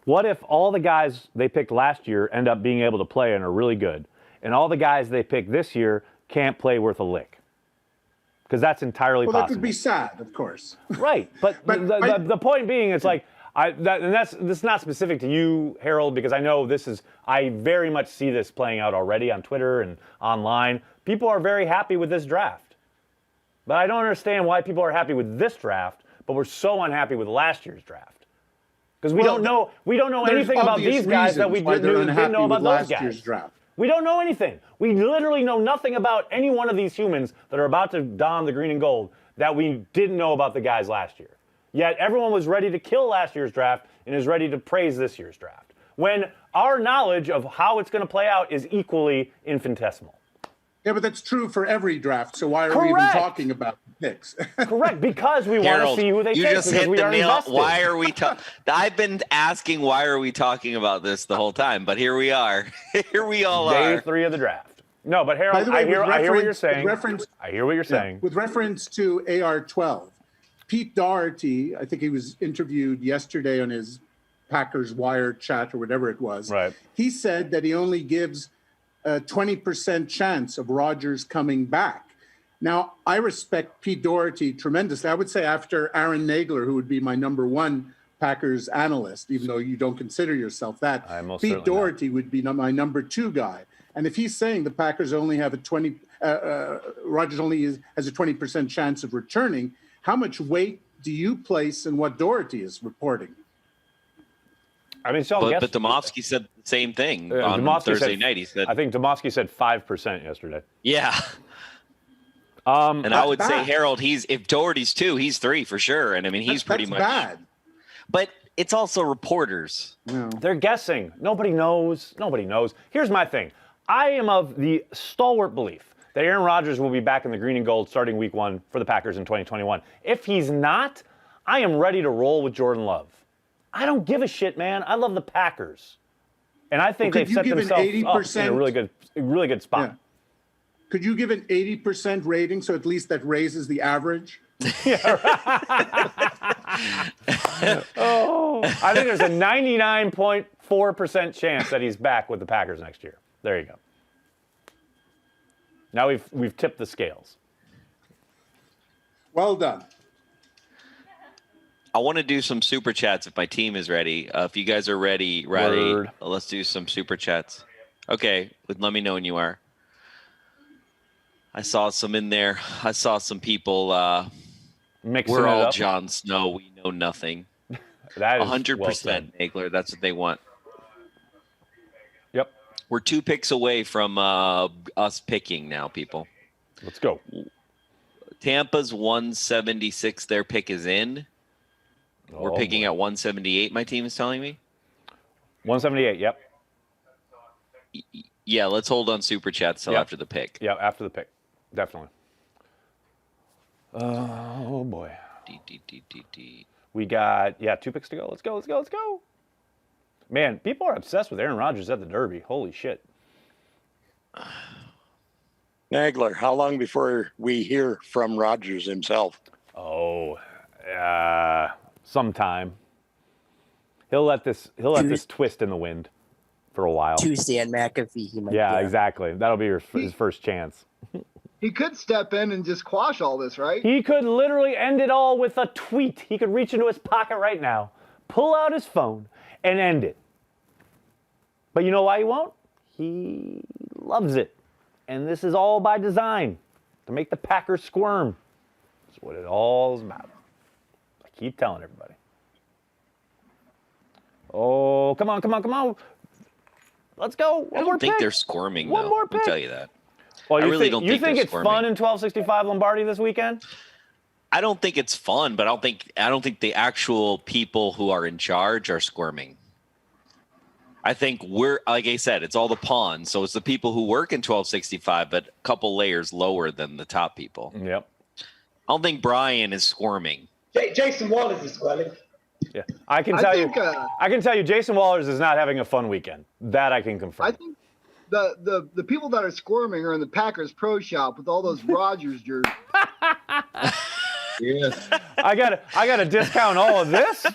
What if all the guys they picked last year end up being able to play and are really good, and all the guys they picked this year can't play worth a lick? Because that's entirely possible. Well, that would be sad, of course. Right, but the point being, it's like, this is not specific to you, Harold, because I know I very much see this playing out already on Twitter and online. People are very happy with this draft. But I don't understand why people are happy with this draft, but we're so unhappy with last year's draft. Because we don't know anything about these guys that we didn't know about those guys. Draft. We don't know anything. We literally know nothing about any one of these humans that are about to don the green and gold that we didn't know about the guys last year. Yet everyone was ready to kill last year's draft and is ready to praise this year's draft, when our knowledge of how it's going to play out is equally infinitesimal. Yeah, but that's true for every draft. So why are we even talking about picks? Correct, because we want to see who they you take. just because hit we the are nail. invested. Why are we talking? I've been asking why are we talking about this the whole time, but here we are. Here we all are. Day 3 of the draft. No, but Harold, By the way, I hear what you're saying. I hear what you're saying. With reference to AR-12, Pete Doherty, I think he was interviewed yesterday on his Packers Wire chat or whatever it was. Right. He said that he only gives a 20% chance of Rodgers coming back. Now, I respect Pete Doherty tremendously. I would say after Aaron Nagler, who would be my number one Packers analyst, even though you don't consider yourself that, Pete Doherty would be my number 2 guy. And if he's saying the Packers only have Rodgers only has a 20% chance of returning, how much weight do you place in what Doherty is reporting? I mean, but Domofsky said the same thing on Thursday night. He said, I think Domofsky said 5% yesterday. Yeah. And I would say Harold, if Doherty's 2, he's 3 for sure. And I mean, he's pretty much bad. But it's also reporters. No. They're guessing. Nobody knows. Here's my thing. I am of the stalwart belief that Aaron Rodgers will be back in the green and gold starting week 1 for the Packers in 2021. If he's not, I am ready to roll with Jordan Love. I don't give a shit, man. I love the Packers. And I think they've set themselves up in a really good spot. Yeah. Could you give an 80% rating so at least that raises the average? I think there's a 99.4% chance that he's back with the Packers next year. There you go. Now we've tipped the scales. Well done. I want to do some super chats if my team is ready. If you guys are ready, let's do some super chats. Okay, let me know when you are. I saw some in there. I saw some people. Mixing we're it all up. Jon Snow. We know nothing. That is 100% Nagler. That's what they want. Yep. We're 2 picks away from us picking now, people. Let's go. Tampa's 176. Their pick is in. We're picking at 178. My team is telling me. 178. Yep. Yeah, let's hold on super chats till after the pick. Yeah, after the pick, definitely. Oh boy. D. We got 2 picks to go. Let's go. Man, people are obsessed with Aaron Rodgers at the Derby. Holy shit. Nagler, how long before we hear from Rodgers himself? Oh, sometime. He'll let this twist in the wind for a while. Tuesday at McAfee. He might Exactly. That'll be his first chance. He could step in and just quash all this, right? He could literally end it all with a tweet. He could reach into his pocket right now, pull out his phone, and end it. But you know why he won't? He loves it. And this is all by design, to make the Packers squirm. That's what it all is about. I keep telling everybody. Oh, come on. Let's go. I don't think they're squirming, though. One more pick. I'll tell you that. Well, I really don't think you think they're it's squirming. fun in 1265 Lombardi this weekend? I don't think it's fun, but I don't think the actual people who are in charge are squirming. I think like I said, it's all the pawns. So it's the people who work in 1265, but a couple layers lower than the top people. Yep. I don't think Brian is squirming. Jason Wallace is squirming. Yeah, I can tell you, Jason Wallers is not having a fun weekend. That I can confirm. I think the people that are squirming are in the Packers Pro Shop with all those Rodgers jerseys. Yeah. I gotta discount all of this.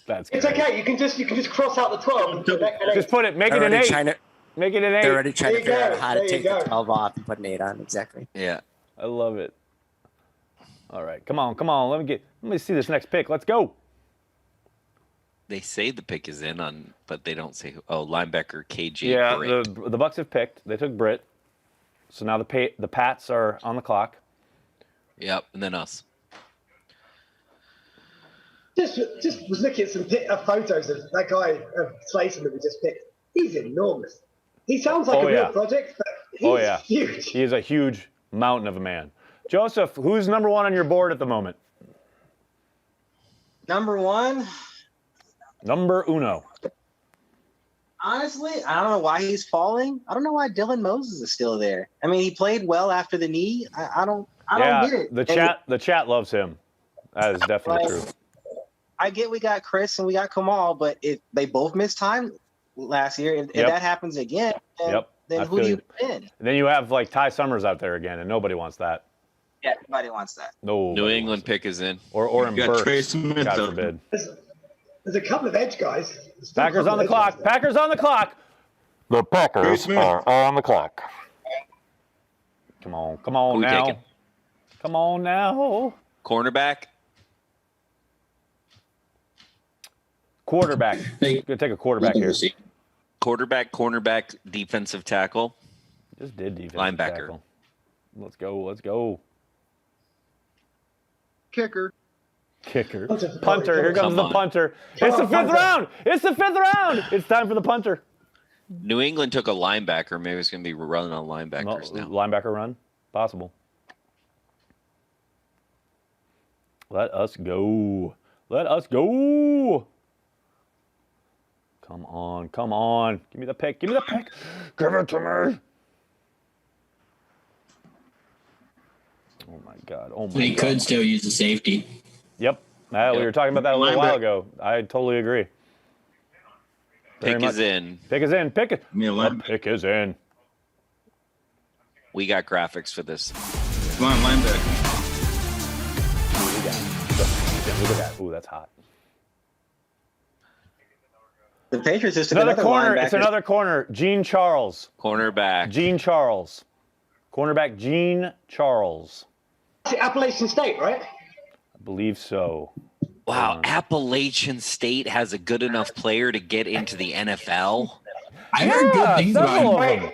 That's It's okay. You can just cross out the 12. Just put it. Make it an 8. Make it an 8. They're already trying to figure out how to There you take the go. 12 off and put an 8 on. Exactly. Yeah. I love it. All right, come on. Let me see this next pick. Let's go. They say the pick is in but they don't say who. Oh, linebacker KJ. Yeah, Britt. the Bucks have picked. They took Britt. So now the Pats are on the clock. Yep, and then us. Just was looking at some photos of that guy of Slayton that we just picked. He's enormous. He sounds like a real project, but he's huge. He is a huge mountain of a man. Joseph, who's number 1 on your board at the moment? Number 1? Number uno. Honestly, I don't know why he's falling. I don't know why Dylan Moses is still there. I mean, he played well after the knee. I don't get it. The chat loves him. That is definitely true. I get we got Chris and we got Kamal, but if they both missed time last year, if that happens again, then who do you put in? Then you have like Ty Summers out there again, and nobody wants that. Yeah, nobody wants that. No. New England pick is in. Or in Burks, Trey Smith, God though. forbid. There's a couple of edge guys. Packers on the clock. Packers on the clock. The Packers are on the clock. Come on Who we now. taking? Come on now. Cornerback. Quarterback. Gonna take a quarterback here. Quarterback, cornerback, defensive tackle. Just did defensive linebacker. tackle. Let's go. Kicker. Punter. Here comes the punter. It's the 5th round. It's time for the punter. New England took a linebacker. Maybe it's going to be running on linebackers now. Linebacker run? Possible. Let us go. Come on. Give me the pick. Give it to me. Oh, my God. They could still use a safety. Yep. We were talking about that a little while ago. I totally agree. Pick is in. Pick is in. Pick is in. We got graphics for this. Come on, linebacker. Look at that. Ooh, that's hot. The Patriots just another corner. It's another corner. Gene Charles. Cornerback. Gene Charles. Cornerback Gene Charles. Appalachian State, right? I believe so. Wow, Appalachian State has a good enough player to get into the NFL. I heard good things about him.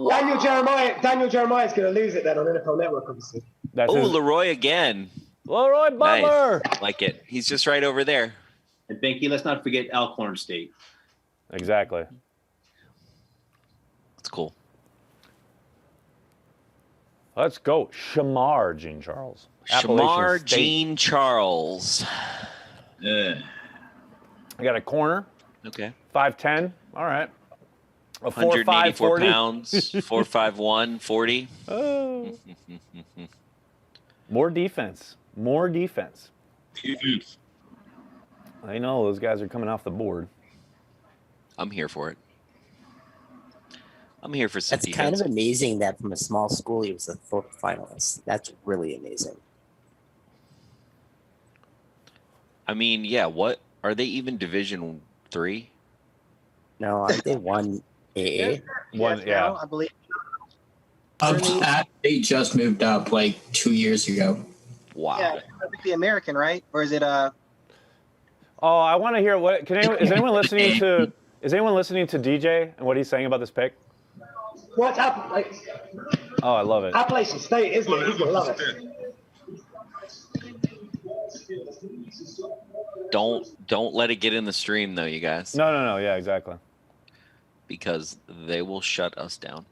Daniel Jeremiah's going to lose it then on NFL Network, obviously. Leroy again. Leroy Butler. Nice. Like it. He's just right over there. And Binky, let's not forget Alcorn State. Exactly. That's cool. Let's go. Shamar Gene Charles. Shamar Gene Charles. I got a corner. Okay. 5'10". All right. A 4'5", 184 40? pounds, 4'5", 40. Oh. More defense. More defense. Defense. I know those guys are coming off the board. I'm here for it. I'm here for some That's defense. kind of amazing that from a small school he was a Thorpe finalist. That's really amazing. I mean, yeah. What are they even Division III? No, aren't they 1AA? One, yeah. I believe. They just moved up like 2 years ago. Wow. Yeah, it's the American, right? Or is it Oh, I want to hear what. Is anyone listening to? Is anyone listening to DJ and what he's saying about this pick? What's happening? Oh, I love it. Appalachian State, isn't it? He's gonna love it. Don't let it get in the stream though, you guys. No. Yeah, exactly. Because they will shut us down.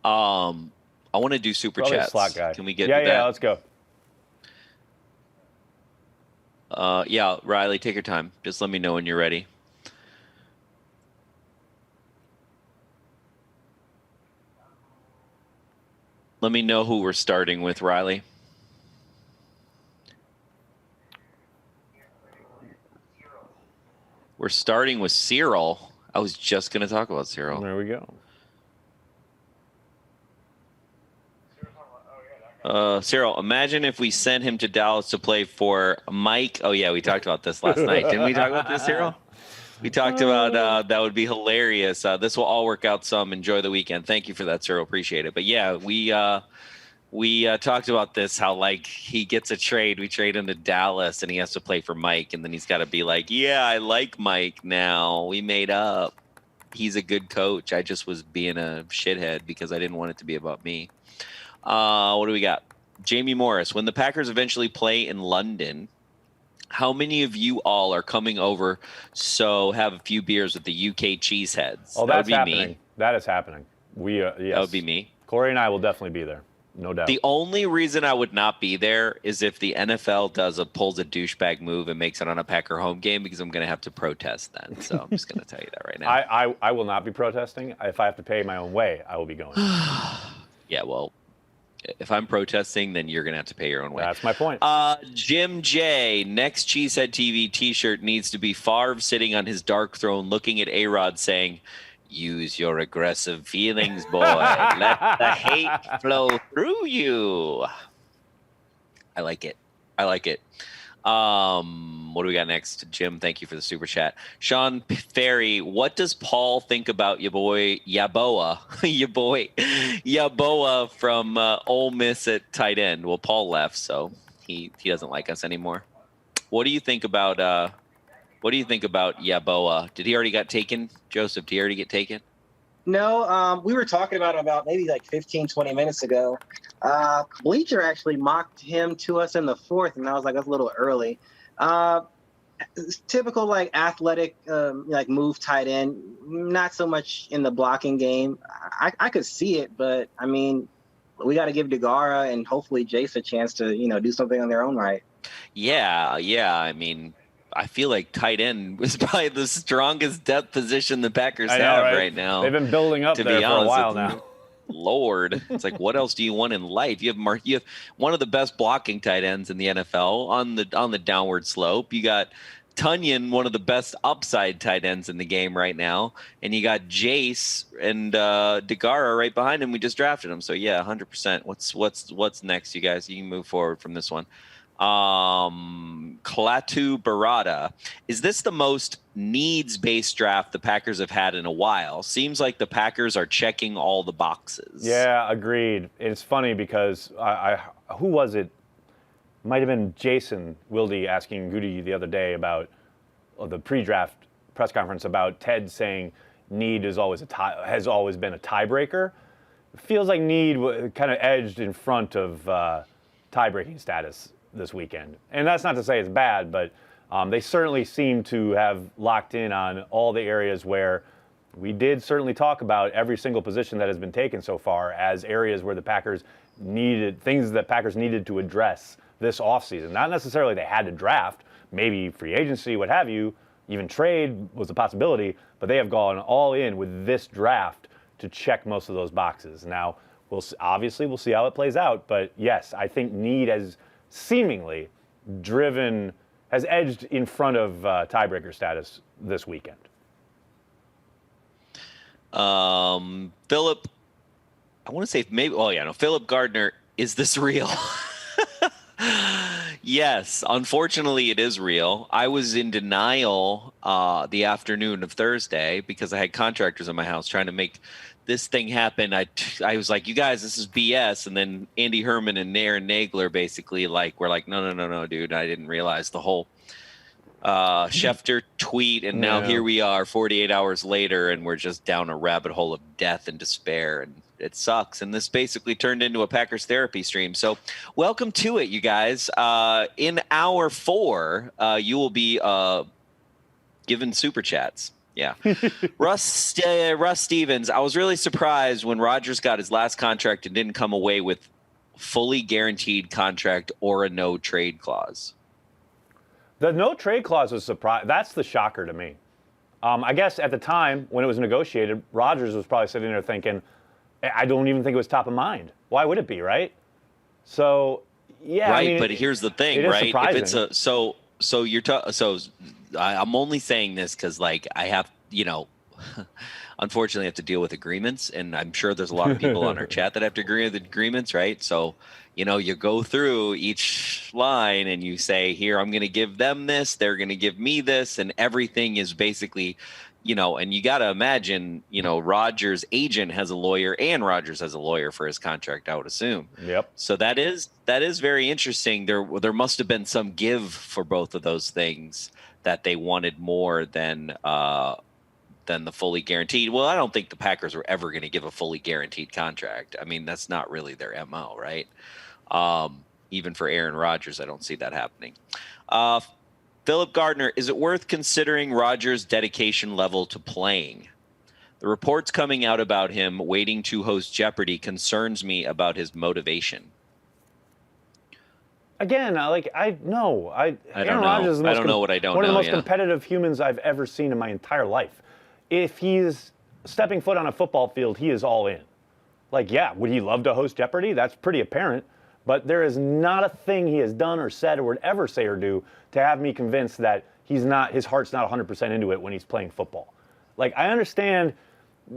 I want to do super Probably a chats. Slack guy. Can we get Yeah, to that? yeah. Let's go. Yeah, Riley, take your time. Just let me know when you're ready. Let me know who we're starting with, Riley. We're starting with Cyril. I was just going to talk about Cyril. There we go. Cyril, imagine if we sent him to Dallas to play for Mike. Oh, yeah, we talked about this last night. Didn't we talk about this, Cyril? We talked about that would be hilarious. This will all work out some. Enjoy the weekend. Thank you for that, Cyril. Appreciate it. But, yeah, we talked about this, how, like, he gets a trade. We trade him to Dallas, and he has to play for Mike. And then he's got to be like, yeah, I like Mike now. We made up. He's a good coach. I just was being a shithead because I didn't want it to be about me. What do we got? Jamie Morris. When the Packers eventually play in London, how many of you all are coming over so have a few beers with the UK cheeseheads? Oh, That would that's be happening. me. That is happening. Yes. That would be me. Corey and I will definitely be there. No doubt. The only reason I would not be there is if the NFL pulls a douchebag move and makes it on a Packer home game, because I'm going to have to protest then. So I'm just going to tell you that right now. I will not be protesting. If I have to pay my own way, I will be going. Yeah, well, if I'm protesting, then you're going to have to pay your own way. That's my point. Jim J. Next Cheesehead TV t-shirt needs to be Favre sitting on his dark throne looking at A-Rod saying, use your aggressive feelings, boy. Let the hate flow through you. I like it. I like it. What do we got next? Jim, thank you for the super chat. Sean Ferry, what does Paul think about your boy Yaboa? Your boy Yaboa from Ole Miss at tight end. Well, Paul left, so he doesn't like us anymore. What do you think about Yaboa? Did he already get taken? Joseph, did he already get taken? No, we were talking about maybe like 15, 20 minutes ago. Bleacher actually mocked him to us in the fourth, and I was like, that's a little early. Typical like athletic, like move tight end, not so much in the blocking game. I could see it, but I mean, we got to give Degara and hopefully Jace a chance to, do something on their own right. Yeah. I mean, I feel like tight end was probably the strongest depth position the Packers have right now. They've been building up there for a while now. Lord, it's like, what else do you want in life? You have one of the best blocking tight ends in the NFL on the downward slope. You got Tunyon, one of the best upside tight ends in the game right now, and you got Jace and Degara right behind him. We just drafted him, so yeah, 100%. What's next, you guys? You can move forward from this one. Kalatu Barada. Is this the most needs-based draft the Packers have had in a while? Seems like the Packers are checking all the boxes. Yeah, agreed. It's funny because who was it? Might have been Jason Wilde asking Goody the other day about the pre-draft press conference about Ted saying need has always been a tiebreaker. It feels like need kind of edged in front of tie-breaking status this weekend. And that's not to say it's bad, but they certainly seem to have locked in on all the areas where we did certainly talk about every single position that has been taken so far as areas where the Packers needed, things that Packers needed to address this offseason. Not necessarily they had to draft, maybe free agency, what have you, even trade was a possibility, but they have gone all in with this draft to check most of those boxes. Now, we'll see how it plays out, but yes, I think need has seemingly has edged in front of tiebreaker status this weekend. Philip, I want to say maybe, Philip Gardner, is this real? Yes, unfortunately it is real. I was in denial the afternoon of Thursday because I had contractors in my house trying to make this thing happen. I was like, you guys, this is BS. And then Andy Herman and Aaron Nagler basically were like, no, dude, I didn't realize the whole Schefter tweet. And now here we are 48 hours later, and we're just down a rabbit hole of death and despair. And it sucks. And this basically turned into a Packers therapy stream. So welcome to it, you guys. In hour 4, you will be given super chats. Yeah. Russ Stevens, I was really surprised when Rodgers got his last contract and didn't come away with fully guaranteed contract or a no trade clause. The no trade clause was surprise. That's the shocker to me. I guess at the time when it was negotiated, Rodgers was probably sitting there thinking, I don't even think it was top of mind. Why would it be, right? So, yeah. Right, I mean, but here's the thing, right? Surprising. If it's I'm only saying this because, I have, unfortunately, I have to deal with agreements, and I'm sure there's a lot of people on our chat that have to agree with agreements, right? So, you go through each line and you say, here, I'm going to give them this, they're going to give me this, and everything is basically, and you got to imagine, Rodgers' agent has a lawyer and Rodgers has a lawyer for his contract, I would assume. Yep. So that is very interesting. There must have been some give for both of those things that they wanted more than the fully guaranteed. Well, I don't think the Packers were ever going to give a fully guaranteed contract. I mean, that's not really their MO, right? Even for Aaron Rodgers, I don't see that happening. Philip Gardner, is it worth considering Rodgers' dedication level to playing? The reports coming out about him waiting to host Jeopardy concerns me about his motivation. Again, Aaron Rodgers is one of the most competitive humans I've ever seen in my entire life. If he's stepping foot on a football field, he is all in. Would he love to host Jeopardy? That's pretty apparent. But there is not a thing he has done or said or would ever say or do to have me convinced that his heart's not 100% into it when he's playing football. I understand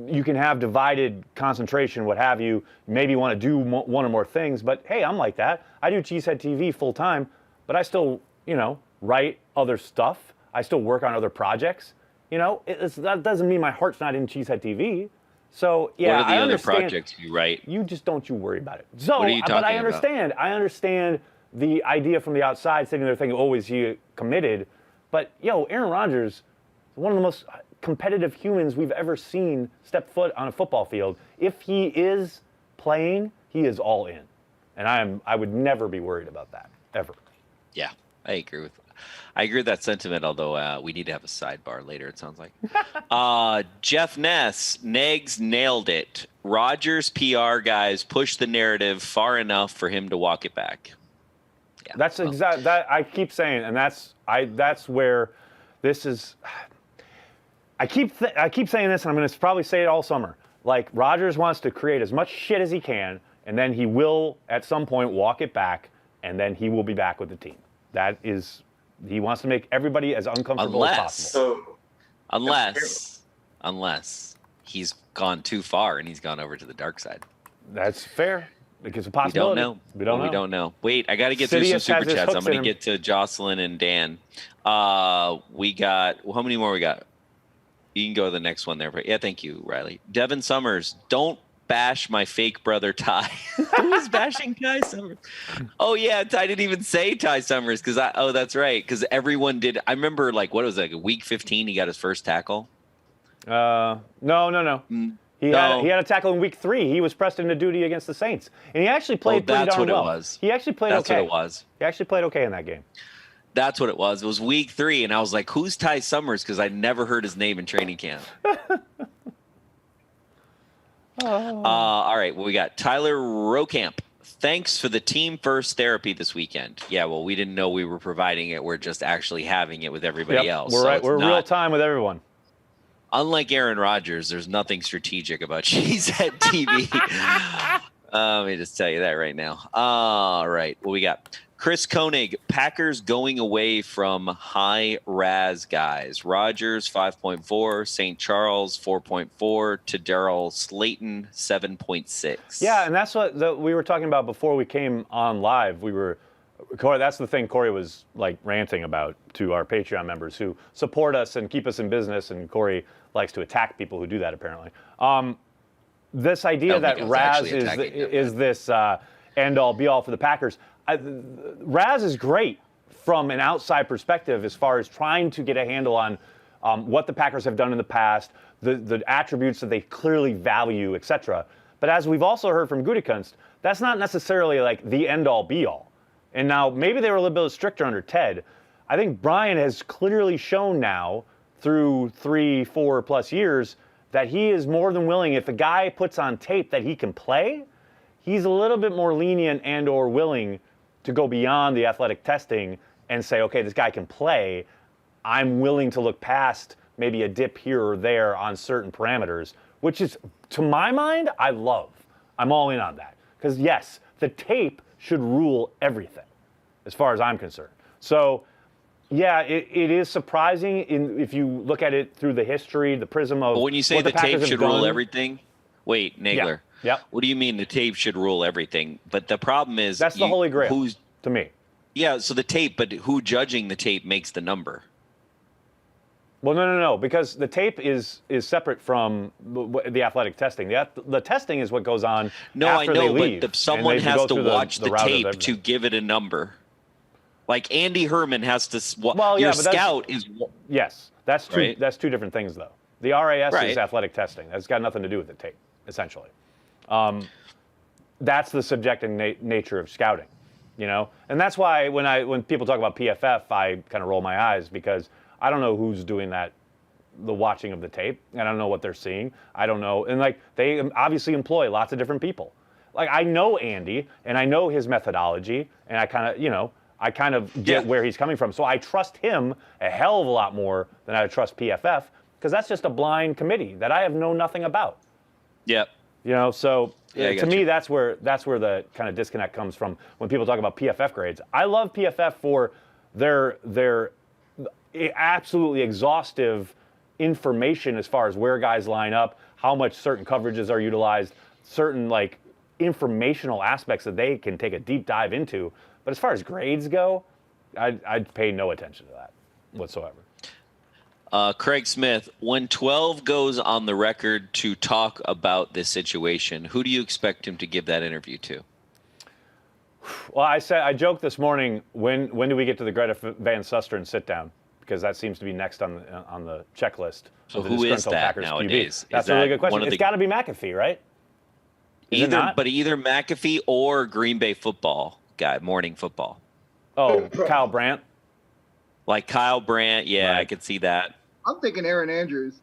you can have divided concentration, what have you, maybe want to do one or more things, but hey, I'm like that. I do Cheesehead TV full time, but I still, write other stuff. I still work on other projects. That doesn't mean my heart's not in Cheesehead TV. So yeah, what are the other projects you write? You just don't worry about it. So, what are you talking I understand. About? I understand the idea from the outside, sitting there thinking, "Oh, is he committed?" But Aaron Rodgers is one of the most competitive humans we've ever seen step foot on a football field. If he is playing, he is all in, and I would never be worried about that ever. Yeah, I agree with that sentiment, although we need to have a sidebar later, it sounds like. Jeff Ness, Negs nailed it. Rodgers PR guys pushed the narrative far enough for him to walk it back. Yeah, that's exactly that I keep saying, and that's where this is. I keep saying this, and I'm going to probably say it all summer. Rodgers wants to create as much shit as he can, and then he will at some point walk it back, and then he will be back with the team. That is. He wants to make everybody as uncomfortable as possible. Unless he's gone too far and he's gone over to the dark side. That's fair. It's a possibility. We don't know. Wait, I got to get through some super chats. I'm going to get to Jocelyn and Dan. We got, how many more we got? You can go to the next one there. Yeah, thank you, Riley. Devin Summers, don't bash my fake brother Ty. Who was bashing Ty Summers? Oh yeah, Ty didn't even say Ty Summers because that's right, because everyone did. I remember week 15 he got his first tackle. No. He had a tackle in week 3. He was pressed into duty against the Saints, and he actually played pretty darn well. Was. He actually played okay. That's what it was. He actually played okay in that game. That's what it was. It was week 3, and I was like, "Who's Ty Summers?" Because I never heard his name in training camp. All right, well, we got Tyler Rokamp. thanks for the team first therapy this weekend. Yeah, well, we didn't know we were providing it. We're just actually having it with everybody else. We're So right. it's We're not, real time with everyone. Unlike Aaron Rodgers, there's nothing strategic about Cheesehead TV. Let me just tell you that right now. All right, what we got? Chris Koenig, Packers going away from high RAS guys. Rodgers 5.4, St. Charles 4.4, to Darrell Slayton 7.6. Yeah, and that's what we were talking about before we came on live. Corey, that's the thing Corey was like ranting about to our Patreon members who support us and keep us in business, and Corey likes to attack people who do that apparently. This idea that RAS is this end-all be-all for the Packers. RAS is great from an outside perspective as far as trying to get a handle on what the Packers have done in the past, the attributes that they clearly value, etc. But as we've also heard from Gutekunst, that's not necessarily like the end-all be-all. And now maybe they were a little bit stricter under Ted. I think Brian has clearly shown now through 3-4 plus years that he is more than willing, if a guy puts on tape that he can play, he's a little bit more lenient and or willing to go beyond the athletic testing and say, okay, this guy can play. I'm willing to look past maybe a dip here or there on certain parameters, which is, to my mind, I love. I'm all in on that. Because yes, the tape should rule everything as far as I'm concerned. So yeah, it is surprising if you look at it through the history, the prism of. But when you say the tape should rule everything, wait, Nagler. Yeah. What do you mean the tape should rule everything? But the problem is that's the holy grail to me. Yeah, so the tape, but who judging the tape makes the number? Well, no, because the tape is separate from the athletic testing. The testing is what goes on after they leave. But someone has to watch the tape to give it a number. Like Andy Herman has to. Well, your scout is. Yes, that's two. Right? That's two different things, though. The RAS is athletic testing. That's got nothing to do with the tape, essentially. That's the subjective nature of scouting, you know. And that's why when people talk about PFF, I kind of roll my eyes because I don't know who's doing that, the watching of the tape. I don't know what they're seeing. I don't know, and like they obviously employ lots of different people. Like I know Andy, and I know his methodology, and I kind of get where he's coming from. So I trust him a hell of a lot more than I would trust PFF because that's just a blind committee that I have known nothing about. Yep. You know, so to me, that's where the kind of disconnect comes from when people talk about PFF grades. I love PFF for their absolutely exhaustive information as far as where guys line up, how much certain coverages are utilized, certain like informational aspects that they can take a deep dive into. But as far as grades go, I'd pay no attention to that whatsoever. Craig Smith, when 12 goes on the record to talk about this situation, who do you expect him to give that interview to? Well, I joked this morning, when do we get to the Greta Van Susteren sit down? Because that seems to be next on the checklist. So who is that Packers nowadays? QB. That's a really good question. It's got to be McAfee, right? Either McAfee or Green Bay football guy, morning football. Oh, Kyle Brandt. Like Kyle Brandt, yeah, right. I could see that. I'm thinking Aaron Andrews.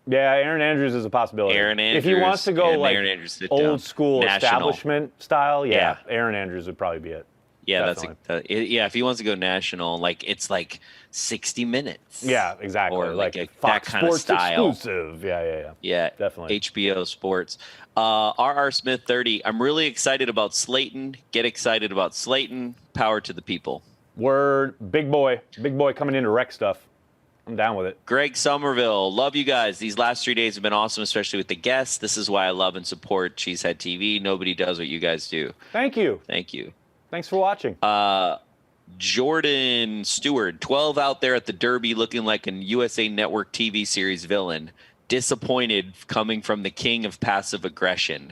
Yeah, Aaron Andrews is a possibility. Aaron Andrews. If he wants to go like old school National. Establishment style, yeah, Aaron Andrews would probably be it. Yeah, if he wants to go national, like it's like 60 Minutes. Yeah, exactly. Or like Fox that kind Sports of style. Exclusive. Yeah. Yeah, definitely. HBO Sports. RR Smith 30. I'm really excited about Slayton. Get excited about Slayton. Power to the people. Word, big boy coming in to wreck stuff. I'm down with it. Greg Somerville, love you guys. These last 3 days have been awesome, especially with the guests. This is why I love and support Cheesehead TV. Nobody does what you guys do. Thank you. Thanks for watching. Jordan Stewart, 12 out there at the Derby looking like an USA Network TV series villain. Disappointed coming from the king of passive aggression.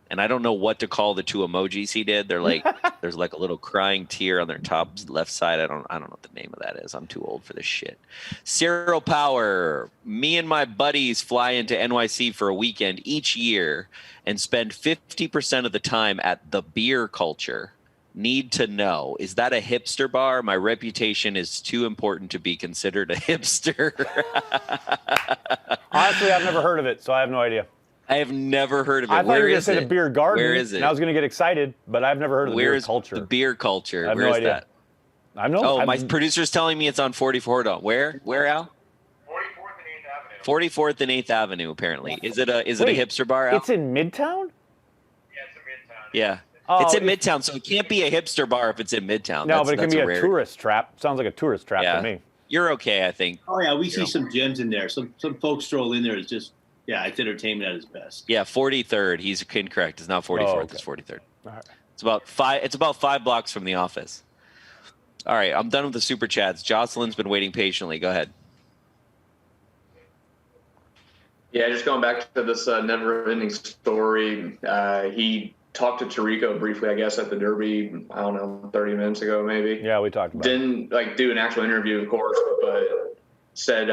And I don't know what to call the two emojis he did. They're like, there's like a little crying tear on their top left side. I don't know what the name of that is. I'm too old for this shit. Cyril Power. Me and my buddies fly into NYC for a weekend each year and spend 50% of the time at the Beer Culture. Need to know, is that a hipster bar? My reputation is too important to be considered a hipster. Honestly, I've never heard of it, so I have no idea. I have never heard of it. I thought you Where were going to is say it? the beer garden. Where is it? And I was going to get excited, but I've never heard of the Where beer is culture. the beer culture? I have Where no is idea. that? I know. Oh, my producer's telling me it's on 44th. Where, Al? 44th and 8th Avenue, apparently. Is it a hipster bar, Al? It's in Midtown? Yeah. Oh, it's in Midtown, so it can't be a hipster bar if it's in Midtown. No, but it can be a rare... tourist trap. Sounds like a tourist trap to me. You're okay, I think. Oh, yeah, we see some gems in there. Some folks stroll in there. It's just, it's entertainment at its best. Yeah, 43rd. He's incorrect. It's not 44th. Oh, okay. It's 43rd. All right. It's about 5 blocks from the office. All right, I'm done with the super chats. Jocelyn's been waiting patiently. Go ahead. Yeah, just going back to this never-ending story. He talked to Tirico briefly, I guess, at the Derby, I don't know, 30 minutes ago maybe. Yeah, we talked about it. Didn't do an actual interview, of course, but said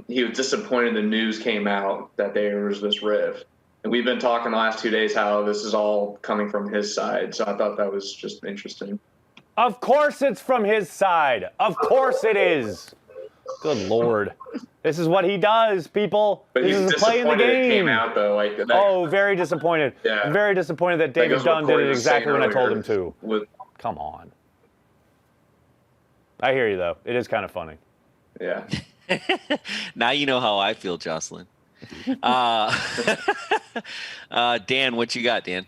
he was disappointed the news came out that there was this rift. And we've been talking the last 2 days how this is all coming from his side. So I thought that was just interesting. Of course it's from his side. Of course it is. Good Lord. This is what he does, people. But this he's is playing the disappointed game. it came out, though. Like that, Oh, very disappointed. Yeah. Very disappointed that David goes what Dunn did Corey it was exactly saying when I told him earlier to. Come on. I hear you, though. It is kind of funny. Yeah. Now you know how I feel, Jocelyn. Dan, what you got, Dan?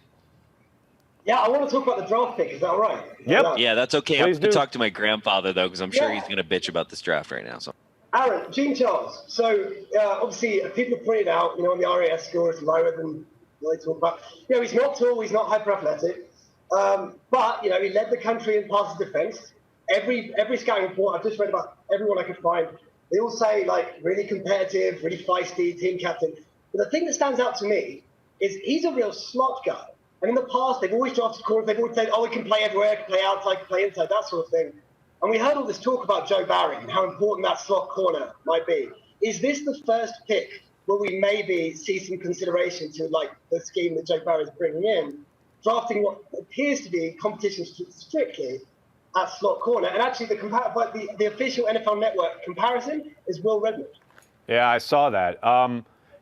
Yeah, I want to talk about the draft pick. Is that all right? Yep. Yeah, that's okay. Please I'm going do. to talk to my grandfather, though, because I'm sure Yeah. he's going to bitch about this draft right now. So. Aaron, Gene Charles. So obviously, people pointed out, on the RAS score is lower than what they talk about. He's not tall, he's not hyper athletic, but he led the country in passes defense. Every scouting report I've just read about, everyone I could find, they all say really competitive, really feisty, team captain. But the thing that stands out to me is he's a real slot guy. And in the past, they've always drafted corners. They've always said, "Oh, he can play everywhere, can play outside, can play inside," that sort of thing. And we heard all this talk about Joe Barry and how important that slot corner might be. Is this the first pick where we maybe see some consideration to the scheme that Joe Barry is bringing in, drafting what appears to be competition strictly at slot corner? And actually, the official NFL Network comparison is Will Redmond. Yeah, I saw that.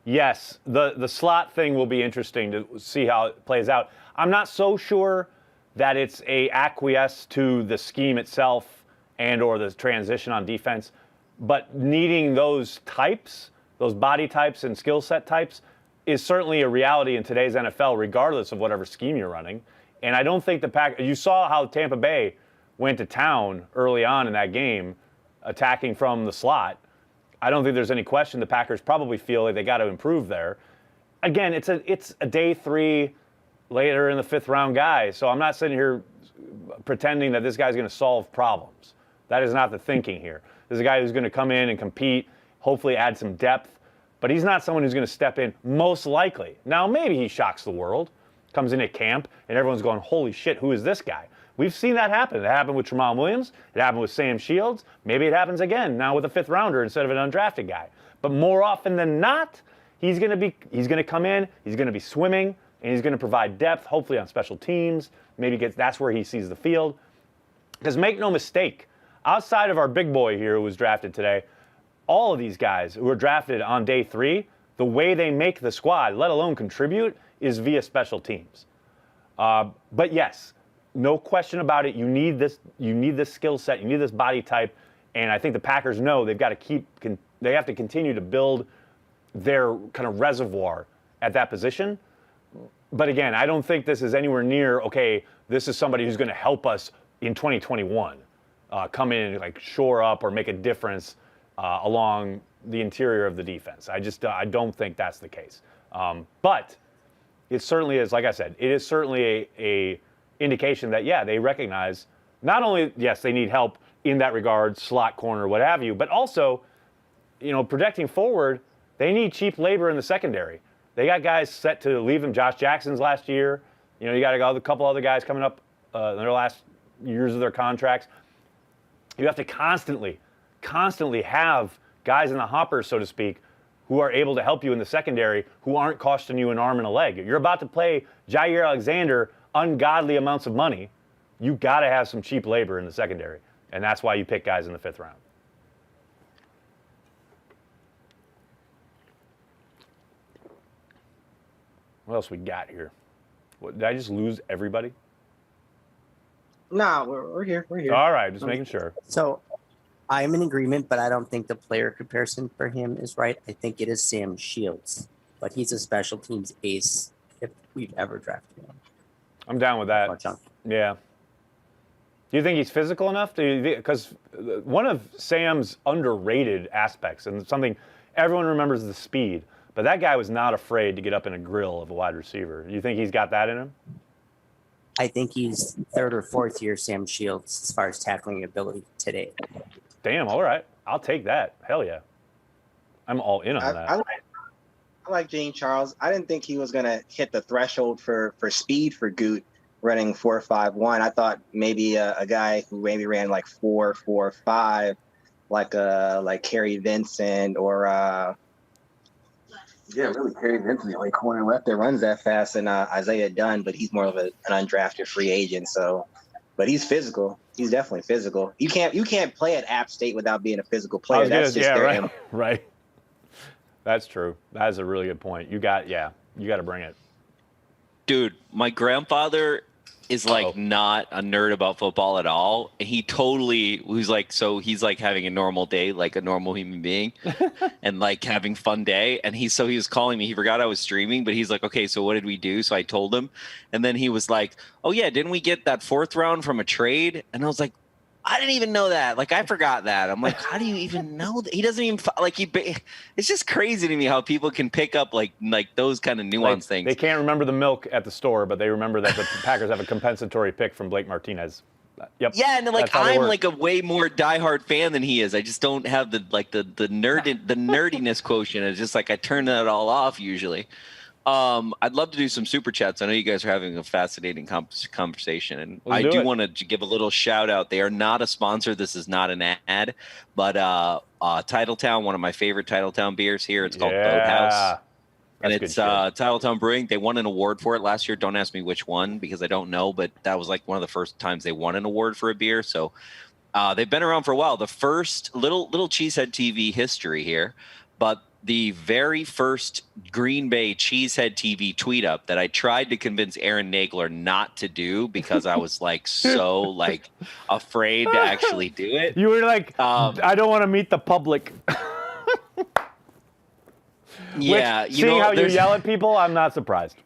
Yes, the slot thing will be interesting to see how it plays out. I'm not so sure that it's a acquiesce to the scheme itself and or the transition on defense, but needing those types, those body types and skill set types, is certainly a reality in today's NFL, regardless of whatever scheme you're running. And I don't think you saw how Tampa Bay went to town early on in that game, attacking from the slot. I don't think there's any question the Packers probably feel like they got to improve there. Again, it's a day 3, later in the 5th round guy, so I'm not sitting here pretending that this guy's going to solve problems. That is not the thinking here. This is a guy who's going to come in and compete, hopefully add some depth, but he's not someone who's going to step in most likely. Now, maybe he shocks the world, comes in at camp, and everyone's going, holy shit, who is this guy? We've seen that happen. It happened with Tramon Williams. It happened with Sam Shields. Maybe it happens again now with a 5th rounder instead of an undrafted guy. But more often than not, he's going to come in, he's going to be swimming, and he's going to provide depth, hopefully on special teams. Maybe that's where he sees the field. Because make no mistake, outside of our big boy here who was drafted today, all of these guys who were drafted on day 3, the way they make the squad, let alone contribute, is via special teams. But yes, no question about it. You need this skill set. You need this body type. And I think the Packers know they've got to they have to continue to build their kind of reservoir at that position. But again, I don't think this is anywhere near, okay, this is somebody who's going to help us in 2021 come in and shore up or make a difference along the interior of the defense. I don't think that's the case. But it certainly is, like I said, it is certainly a indication that, yeah, they recognize not only, yes, they need help in that regard, slot corner, what have you, but also, projecting forward, they need cheap labor in the secondary. They got guys set to leave them. Josh Jackson's last year. You got a couple other guys coming up in their last years of their contracts. You have to constantly have guys in the hopper, so to speak, who are able to help you in the secondary, who aren't costing you an arm and a leg. You're about to play Jair Alexander ungodly amounts of money. You got to have some cheap labor in the secondary, and that's why you pick guys in the 5th round. What else we got here? What, did I just lose everybody? No, we're here. We're here. All right, just making sure. So I'm in agreement, but I don't think the player comparison for him is right. I think it is Sam Shields, but he's a special teams ace if we've ever drafted him. I'm down with that. Yeah. Do you think he's physical enough? Because one of Sam's underrated aspects, and something everyone remembers, the speed, but that guy was not afraid to get up in a grill of a wide receiver. You think he's got that in him? I think he's third or fourth year Sam Shields as far as tackling ability today. Damn, all right. I'll take that. Hell yeah. I'm all in on that. I like Gene Charles. I didn't think he was going to hit the threshold for speed for Goot running 4.51. I thought maybe a guy who maybe ran like 4.45, like Kerry Vincent or really Kerry Vincent, the only corner left that runs that fast, and Isaiah Dunn, but he's more of an undrafted free agent. So, but he's physical. He's definitely physical. You can't play at App State without being a physical player. That's just right. Right. That's true. That is a really good point. You got to bring it. Dude, my grandfather is like not a nerd about football at all. He totally was like, so he's like having a normal day, like a normal human being, and like having fun day. And he was calling me. He forgot I was streaming, but he's like, okay, so what did we do? So I told him, and then he was like, oh yeah, didn't we get that 4th round from a trade? And I was like, I didn't even know that. Like, I forgot that. I'm like, how do you even know that? He doesn't even like it's just crazy to me how people can pick up like those kind of nuanced things. They can't remember the milk at the store, but they remember that the Packers have a compensatory pick from Blake Martinez. Yep. Yeah, and like I'm like a way more diehard fan than he is. I just don't have the nerdiness quotient. It's just like I turn that all off usually. I'd love to do some super chats. I know you guys are having a fascinating conversation, and I do want to give a little shout out. They are not a sponsor. This is not an ad, but Titletown, one of my favorite Titletown beers here. It's called Boathouse, and it's Titletown Brewing. They won an award for it last year. Don't ask me which one because I don't know, but that was like one of the first times they won an award for a beer. So they've been around for a while. The first little Cheesehead TV history here, but the very first Green Bay Cheesehead TV tweet up that I tried to convince Aaron Nagler not to do because I was like so like afraid to actually do it. You were like, I don't want to meet the public. Yeah, seeing how you yell at people, I'm not surprised.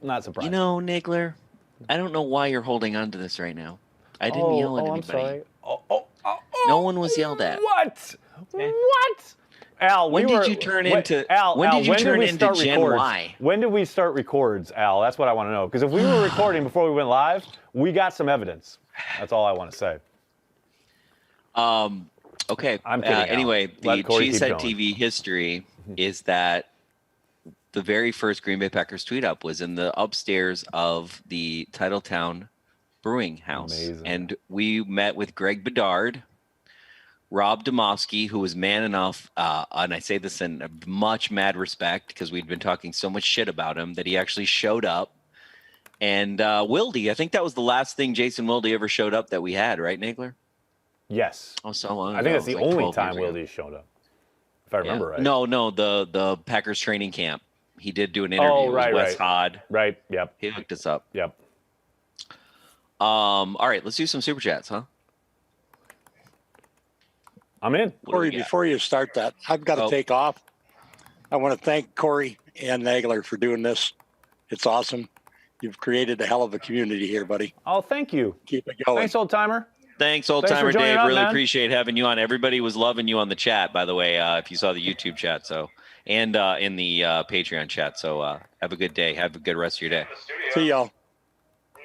Not surprised. You know, Nagler, I don't know why you're holding on to this right now. I didn't yell at anybody. I'm sorry. No one was yelled at. What? Okay. What? Al, when did you turn into Gen Y? When did we start records, Al? That's what I want to know. Because if we were recording before we went live, we got some evidence. That's all I want to say. Okay. I'm kidding. Anyway, the Cheesehead TV history is that the very first Green Bay Packers tweet up was in the upstairs of the Titletown Brewing House. Amazing. And we met with Greg Bedard, Rob Demoski, who was man enough, and I say this in much mad respect because we'd been talking so much shit about him that he actually showed up. And Wildy, I think that was the last thing Jason Wildy ever showed up that we had, right, Nagler? Yes. Oh, so long ago. I think that's the like only time Wildy showed up, if I remember right. No, the Packers training camp. He did do an interview with Wes Hod. Right, yep. He hooked us up. Yep. All right, let's do some super chats, huh? I'm in. Corey, before you start that, I've got to take off. I want to thank Corey and Nagler for doing this. It's awesome. You've created a hell of a community here, buddy. Oh, thank you. Keep it going. Thanks, old timer. Thanks, old timer Dave. Really appreciate having you on. Everybody was loving you on the chat, by the way, if you saw the YouTube chat. So, and in the Patreon chat. So have a good day. Have a good rest of your day. See y'all.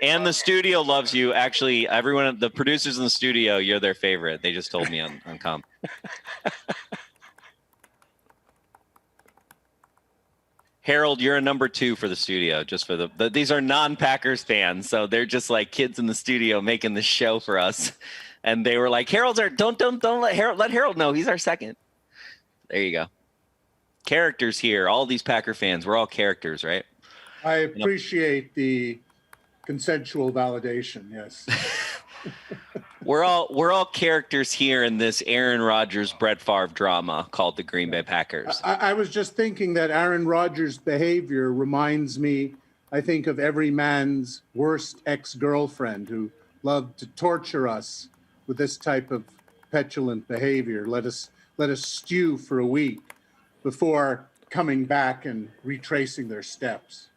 And the studio loves you. Actually, everyone, the producers in the studio, you're their favorite. They just told me on comp. Harold, you're a number 2 for the studio. Just for these are non-Packers fans, so they're just like kids in the studio making the show for us. And they were like, "Harold's our don't let Harold know he's our second." There you go. Characters here. All these Packer fans, we're all characters, right? I appreciate the consensual validation. Yes. We're all characters here in this Aaron Rodgers, Brett Favre drama called the Green Bay Packers. I was just thinking that Aaron Rodgers' behavior reminds me, I think, of every man's worst ex-girlfriend who loved to torture us with this type of petulant behavior. Let us stew for a week before coming back and retracing their steps.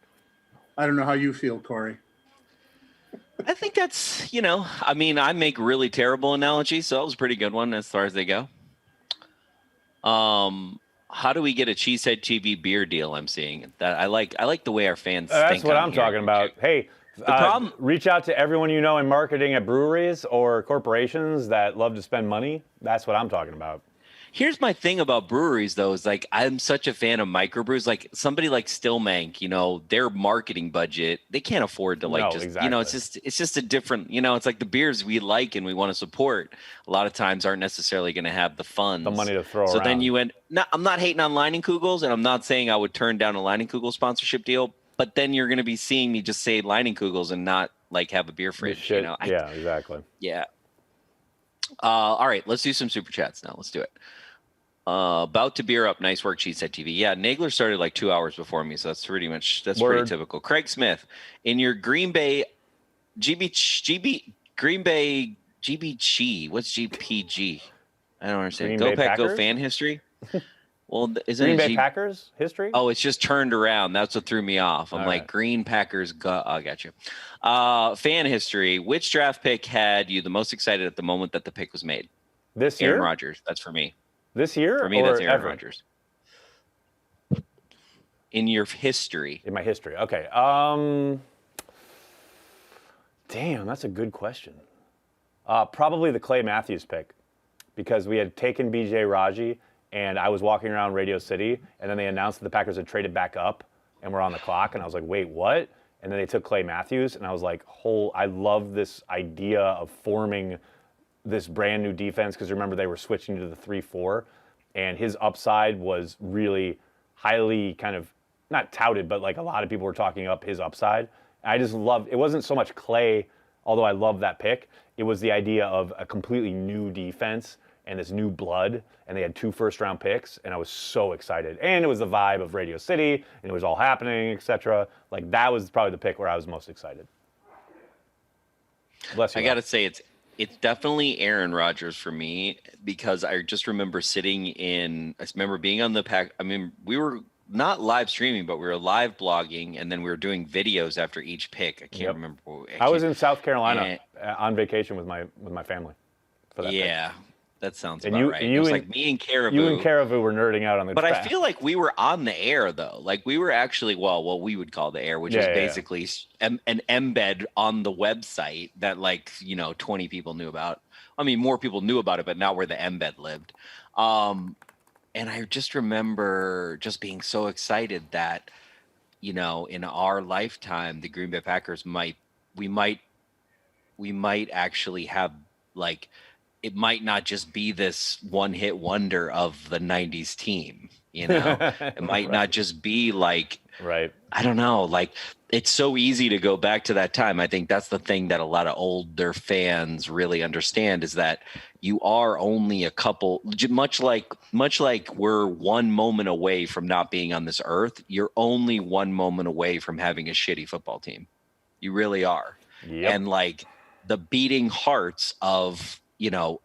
I don't know how you feel, Corey. I think that's, I mean, I make really terrible analogies, so that was a pretty good one as far as they go. How do we get a Cheesehead TV beer deal? I'm seeing that. I like the way our fans think. That's what I'm talking about. Hey, the problem. Reach out to everyone you know in marketing at breweries or corporations that love to spend money. That's what I'm talking about. Here's my thing about breweries, though, is like I'm such a fan of microbrews. Like somebody like Stillmank, their marketing budget, they can't afford to exactly. It's just a different, it's like the beers we like and we want to support. A lot of times aren't necessarily going to have the funds, the money to throw. So around. then you end. No, I'm not hating on Leinenkugels, and I'm not saying I would turn down a Leinenkugel sponsorship deal. But then you're going to be seeing me just say Leinenkugels and not like have a beer fridge. Yeah, exactly. Yeah. All right, let's do some super chats now. Let's do it. About to beer up. Nice work, Cheesehead TV. Yeah, Nagler started like 2 hours before me, so that's pretty typical. Craig Smith, in your Green Bay Green Bay GBG. What's GPG? I don't understand. Go Pack Go fan history. Well, isn't Green it Bay Packers history? Oh, it's just turned around. That's what threw me off. I'm like, Green Packers. I got you. Fan history. Which draft pick had you the most excited at the moment that the pick was made? This year? Aaron Rodgers. That's for me. This year? For me, that's Aaron Rodgers. In your history. In my history. Okay. Damn, that's a good question. Probably the Clay Matthews pick, because we had taken B.J. Raji, and I was walking around Radio City, and then they announced that the Packers had traded back up, and we're on the clock, and I was like, wait, what? And then they took Clay Matthews, and I was like, I love this idea of forming this brand new defense, because remember they were switching to the 3-4, and his upside was really highly kind of not touted, but like a lot of people were talking up his upside. I just loved it. Wasn't so much Clay, although I love that pick. It was the idea of a completely new defense and this new blood, and they had 2 first-round picks, and I was so excited. And it was the vibe of Radio City, and it was all happening, etc. Like that was probably the pick where I was most excited. Bless you. I got to say it's definitely Aaron Rodgers for me, because I just remember I remember being on the pack. I mean, we were not live streaming, but we were live blogging, and then we were doing videos after each pick. I can't remember. I was in South Carolina on vacation with my family for that pick. That sounds about right. It was like me and Caribou. You and Caribou were nerding out on the But track. I feel like we were on the air, though. Like we were actually, what we would call the air, which is basically an embed on the website that 20 people knew about. I mean, more people knew about it, but not where the embed lived. And I just remember just being so excited that, in our lifetime, the Green Bay Packers we might actually have it might not just be this one-hit wonder of the 90s team, It might not just be I don't know, it's so easy to go back to that time. I think that's the thing that a lot of older fans really understand, is that you are only a couple, much like we're one moment away from not being on this earth. You're only one moment away from having a shitty football team. You really are. Yep. And the beating hearts of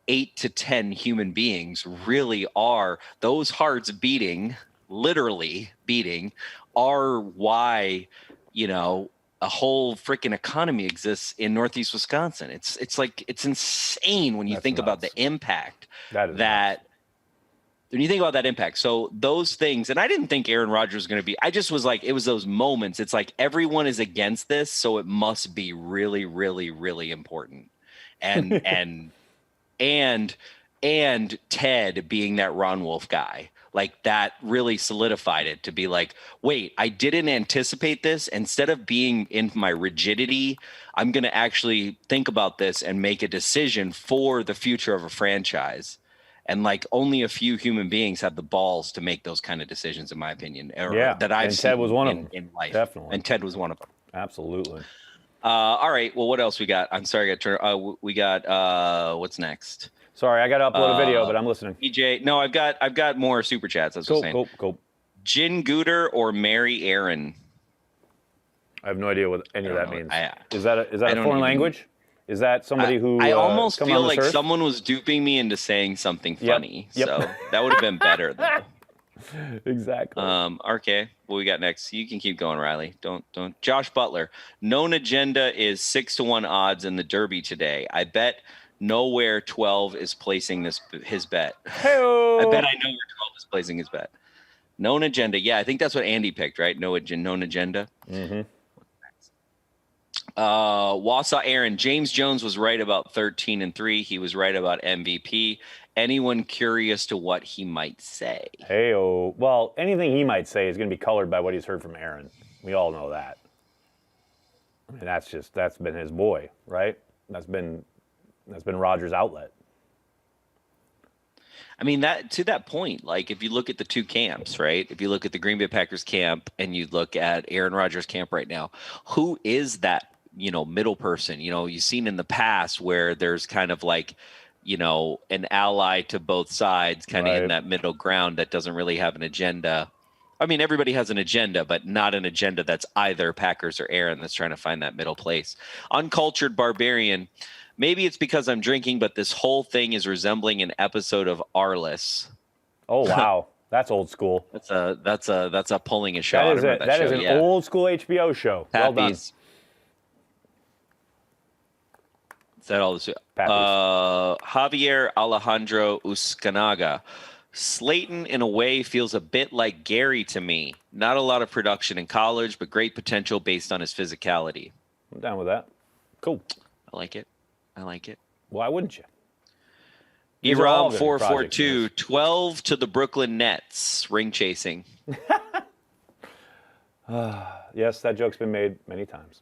8 to 10 human beings really are, those hearts literally beating, are why, a whole freaking economy exists in Northeast Wisconsin. It's insane when you think about the impact when you think about that impact. So those things, and I didn't think Aaron Rodgers was going to be, I just was it was those moments. It's like everyone is against this, so it must be really, really, really important. And Ted being that Ron Wolf guy, that really solidified it to be wait, I didn't anticipate this. Instead of being in my rigidity, I'm going to actually think about this and make a decision for the future of a franchise. And only a few human beings have the balls to make those kind of decisions, in my opinion. That I've seen Ted was one of them in life. Definitely. And Ted was one of them. Absolutely. All right. Well, what else we got? I'm sorry, I got to turn. We got what's next? Sorry, I got to upload a video, but I'm listening. EJ, no, I've got more super chats. That's what I'm saying. Cool. Jin Gooder or Mary Aaron? I have no idea what any of that means. Is that a don't foreign even- language? Is that somebody who? I almost come feel on this like earth? someone was duping me into saying something Yep. funny. Yep. So that would have been better, though. Exactly. Okay. What we got next? You can keep going, Riley. Don't. Josh Butler. Known agenda is 6-1 odds in the Derby today. I bet Nowhere 12 is placing his bet. Hey-o. I bet I know where 12 is placing his bet. Known agenda. Yeah, I think that's what Andy picked, right? Known agenda. Mm-hmm. Wausau Aaron. James Jones was right about 13-3. He was right about MVP. Anyone curious to what he might say? Hey-o. Well, anything he might say is going to be colored by what he's heard from Aaron. We all know that. I mean, that's been his boy, right? That's been Rodgers' outlet. I mean, to that point, like if you look at the two camps, right? If you look at the Green Bay Packers camp and you look at Aaron Rodgers' camp right now, who is that, middle person? You've seen in the past where there's kind of like, an ally to both sides, kind of in that middle ground that doesn't really have an agenda. I mean, everybody has an agenda, but not an agenda that's either Packers or Aaron that's trying to find that middle place. Uncultured Barbarian. Maybe it's because I'm drinking, but this whole thing is resembling an episode of Arliss. Oh wow, that's old school. That's a pulling a shot. That is an old school HBO show. Well done. Is that all this? Javier Alejandro Uscanaga. Slayton, in a way, feels a bit like Gary to me. Not a lot of production in college, but great potential based on his physicality. I'm down with that. Cool. I like it. Why wouldn't you? Erom 442, 12 to the Brooklyn Nets. Ring chasing. Yes, that joke's been made many times.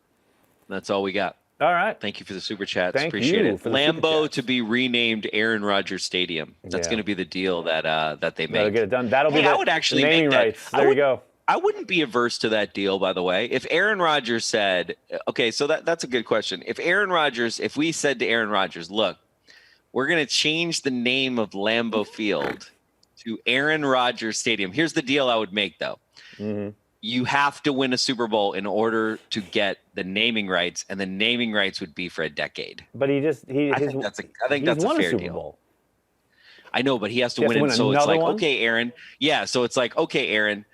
That's all we got. All right. Thank you for the super chats. Thank Appreciate you it. for the super Lambeau chats. to be renamed Aaron Rodgers Stadium. That's going to be the deal that they make. That'll get it done. That'll be I would actually the naming make that. rights. There you go. I wouldn't be averse to that deal, by the way. If Aaron Rodgers said, okay, so that's a good question. If we said to Aaron Rodgers, look, we're going to change the name of Lambeau Field to Aaron Rodgers Stadium. Here's the deal I would make, though. Mm-hmm. You have to win a Super Bowl in order to get the naming rights, and the naming rights would be for a decade. But I think that's a fair Super deal. Bowl. I know, but he has to win it. So it's another like, one? okay, Aaron. Yeah, so it's like, okay, Aaron,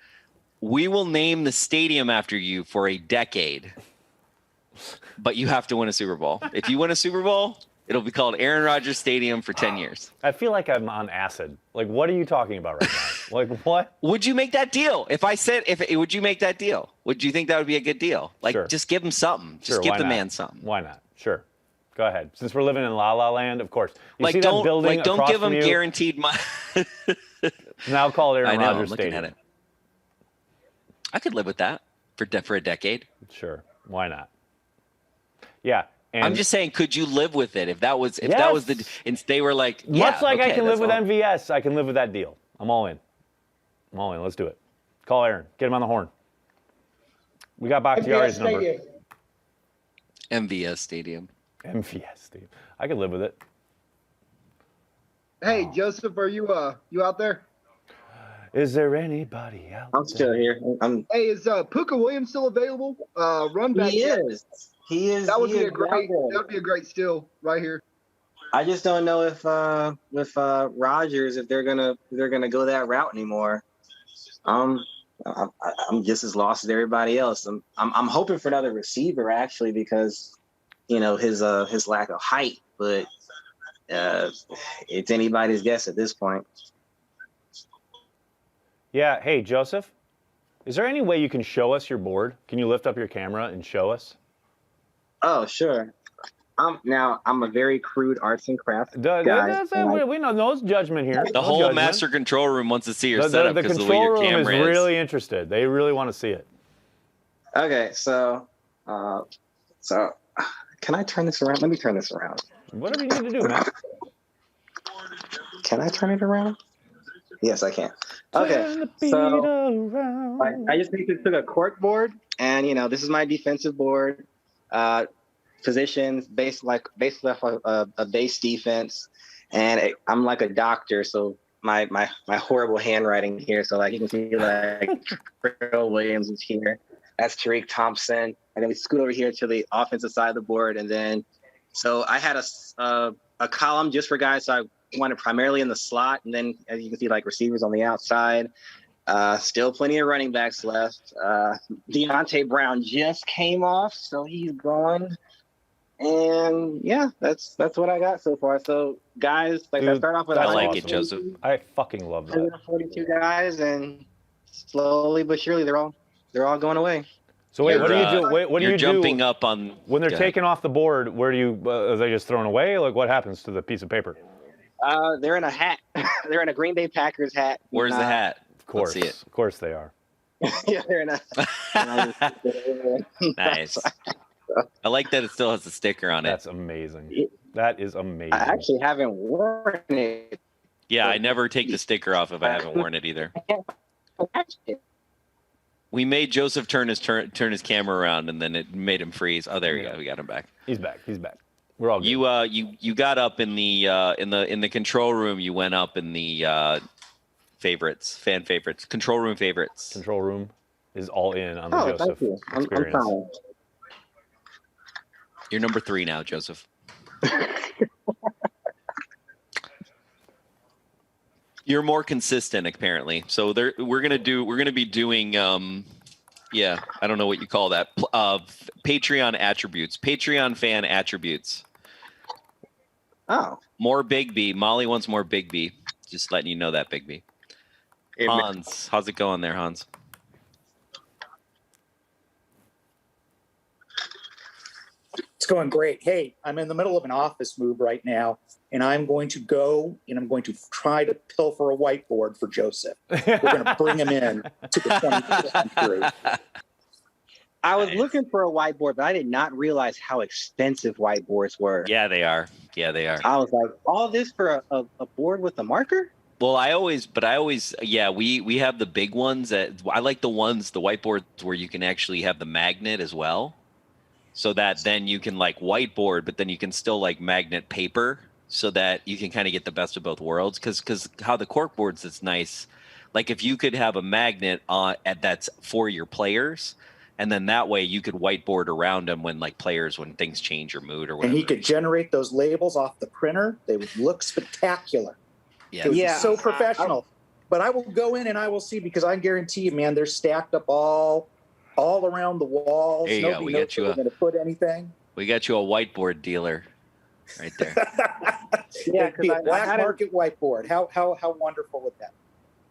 we will name the stadium after you for a decade, but you have to win a Super Bowl. If you win a Super Bowl, it'll be called Aaron Rodgers Stadium for 10 years. I feel like I'm on acid. Like, what are you talking about right now? Like, what? Would you make that deal? Would you make that deal? Would you think that would be a good deal? Like, Sure. just give him something. Just Sure, give why the not? man something. Why not? Sure. Go ahead. Since we're living in La La Land, of course. You see Don't that building don't across give from him you? guaranteed money. Now call it I Aaron know, Rodgers I'm looking Stadium. at it. I could live with that for a decade. Sure. Why not? Yeah. And I'm just saying, could you live with it if that was the? And they were like, much like I okay, can live with that's all. MVS, I can live with that deal. I'm all in. Let's do it. Call Aaron. Get him on the horn. We got Bakhtiari's number. MVS Stadium. MVS Stadium. I could live with it. Hey, Joseph, are you out there? Is there anybody out I'm still here. Hey, is Puka Williams still available? Run back. He is. He is. That would he be is a great. available. That would be a great steal right here. I just don't know if Rodgers, if they're gonna go that route anymore. I'm just as lost as everybody else. I'm hoping for another receiver actually because his lack of height, but it's anybody's guess at this point. Yeah. Hey, Joseph, is there any way you can show us your board? Can you lift up your camera and show us? Oh, sure. I'm a very crude arts and crafts guy. We know no judgment here. The whole master control room wants to see your setup because of the way your control room is camera really interested. They really want to see it. Okay, so can I turn this around? Let me turn this around. Whatever you need to do, man. Can I turn it around? Yes, I can. Okay, so I just took a cork board, and this is my defensive board. positions basically off a base defense, and I'm like a doctor, so my horrible handwriting here. So like you can see like Trill Williams is here. That's Tariq Thompson, and then we scoot over here to the offensive side of the board, and then so I had a column just for guys. So I wanted primarily in the slot, and then as you can see, like receivers on the outside. Still plenty of running backs left. Deontay Brown just came off, so he's gone. And yeah, that's what I got so far. So guys, like Dude, I start off with I like it, Joseph. I fucking love that. 142 guys, and slowly but surely they're all going away. So wait, what do you do? What do you do? You're jumping up on when they're taken off the board. Where do you? Are they just thrown away? Like what happens to the piece of paper? They're in a hat. They're in a Green Bay Packers hat. Where's the hat? Of course, Let's see it. Of course they are. Yeah, they're in a. Nice. I like that it still has a sticker on it. That's amazing. That is amazing. I actually haven't worn it. Yeah, I never take the sticker off if I haven't worn it either. We made Joseph turn his camera around, and then it made him freeze. Oh, there you go. We got him back. He's back. We're all good. You got up in the control room. You went up in the fan favorites, control room favorites. Control room is all in on the Joseph experience. I'm fine. You're number 3 now, Joseph. You're more consistent, apparently. So we're gonna be doing I don't know what you call that. Patreon attributes, Patreon fan attributes. Oh, more Big B. Molly wants more Big B. Just letting you know that, Big B. Hans, how's it going there, Hans? It's going great. Hey, I'm in the middle of an office move right now, and I'm going to go and I'm going to try to pilfer a whiteboard for Joseph. We're going to bring him in to the 21st century. I was looking for a whiteboard, but I did not realize how expensive whiteboards were. Yeah, they are. I was like, all this for a board with a marker? Well, we have the big ones I like the whiteboards where you can actually have the magnet as well. So that then you can like whiteboard, but then you can still like magnet paper so that you can kind of get the best of both worlds. Because how the cork boards, it's nice. Like if you could have a magnet that's for your players, and then that way you could whiteboard around them when things change or mood or whatever. And he could generate those labels off the printer. They would look spectacular. Yeah, so professional. But I will go in and I will see, because I guarantee you, man, they're stacked up all around the walls. There you go. Nobody knows where they're going to put anything. We got you a whiteboard dealer right there. Yeah, because a black market whiteboard. How wonderful would that be?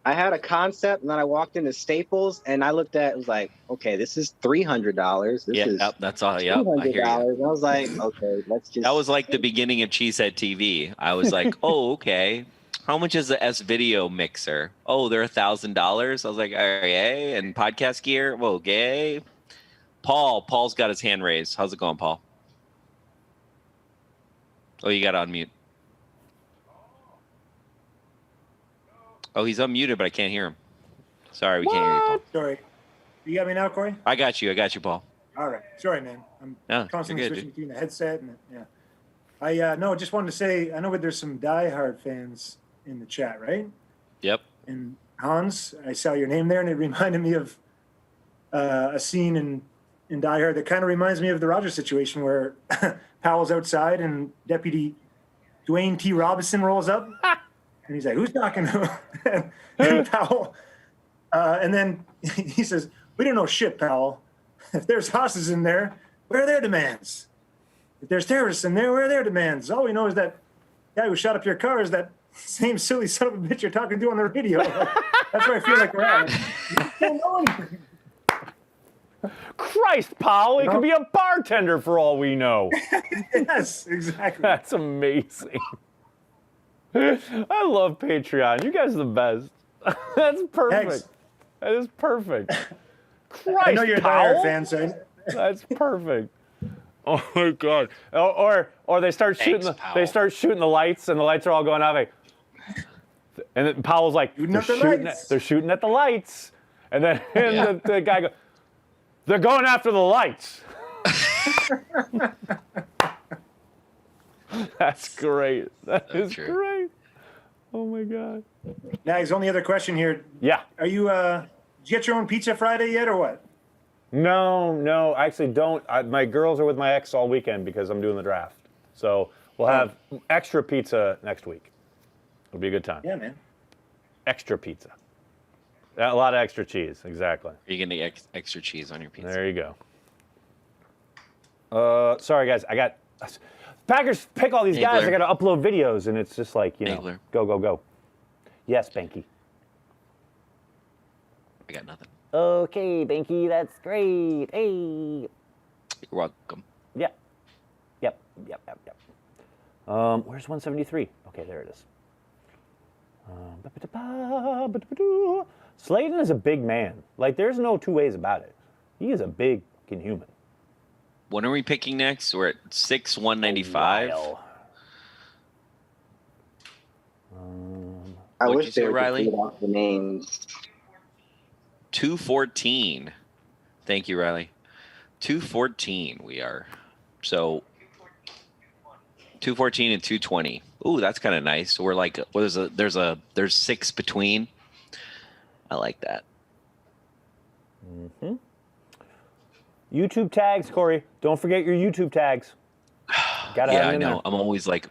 I had a concept, and then I walked into Staples, and I looked at it, was like, okay, this is $300. This is that's all. Yeah, I hear you. And I was like, okay, let's just. That was like the beginning of Cheesehead TV. I was like, oh, okay. How much is the S video mixer? Oh, they're $1,000. I was like, okay. And podcast gear? Well, okay. Paul's got his hand raised. How's it going, Paul? Oh, you got to unmute. Oh, he's unmuted, but I can't hear him. Sorry, we can't hear you, Paul. Sorry. You got me now, Corey? I got you, Paul. All right. Sorry, man. I'm constantly switching between the headset and I just wanted to say, I know there's some diehard fans in the chat, right? Yep. And Hans, I saw your name there, and it reminded me of a scene in Die Hard that kind of reminds me of the Rodgers situation where Powell's outside and Deputy Dwayne T. Robinson rolls up, and he's like, "Who's knocking?" And Powell, and then he says, "We don't know shit, Powell. If there's hosses in there, where are their demands? If there's terrorists in there, where are their demands? All we know is that guy who shot up your car is that same silly son of a bitch you're talking to on the radio." That's where I feel like we're at. You don't know anything. Christ, Powell, it could be a bartender for all we know. Yes, exactly. That's amazing. I love Patreon. You guys are the best. That's perfect. Thanks. That is perfect. Christ, I know you're a Powell. Die Hard fan, so That's perfect. Oh my God! Or they start shooting the lights, and the lights are all going out. And then Powell's like, they're shooting at the lights, and then the guy goes, "They're going after the lights." That's great. That is true. great. Oh my God. Nags, only other question here. Yeah. Are you, did you get your own pizza Friday yet or what? No, I actually don't. My girls are with my ex all weekend because I'm doing the draft. So we'll have extra pizza next week. It'll be a good time. Yeah, man. Extra pizza. A lot of extra cheese, exactly. Are you going to get extra cheese on your pizza? There you go. Sorry, guys. I got... Packers pick all these guys. I got to upload videos, and it's just like, Nagler. Go. Yes, Banky. I got nothing. Okay, Banky, that's great. Hey. You're welcome. Yep. Where's 173? Okay, there it is. Slayton is a big man. Like, there's no two ways about it. He is a big fucking human. When are we picking next? We're at 6/195. I What'd wish you say, they would Riley? read off the names. 214. Thank you, Riley. 214 we are. So 214 and 220. Ooh, that's kind of nice. We're like, there's 6 between. I like that. Mm-hmm. YouTube tags, Corey. Don't forget your YouTube tags. Gotta have Yeah, them I in know. there. I'm always like,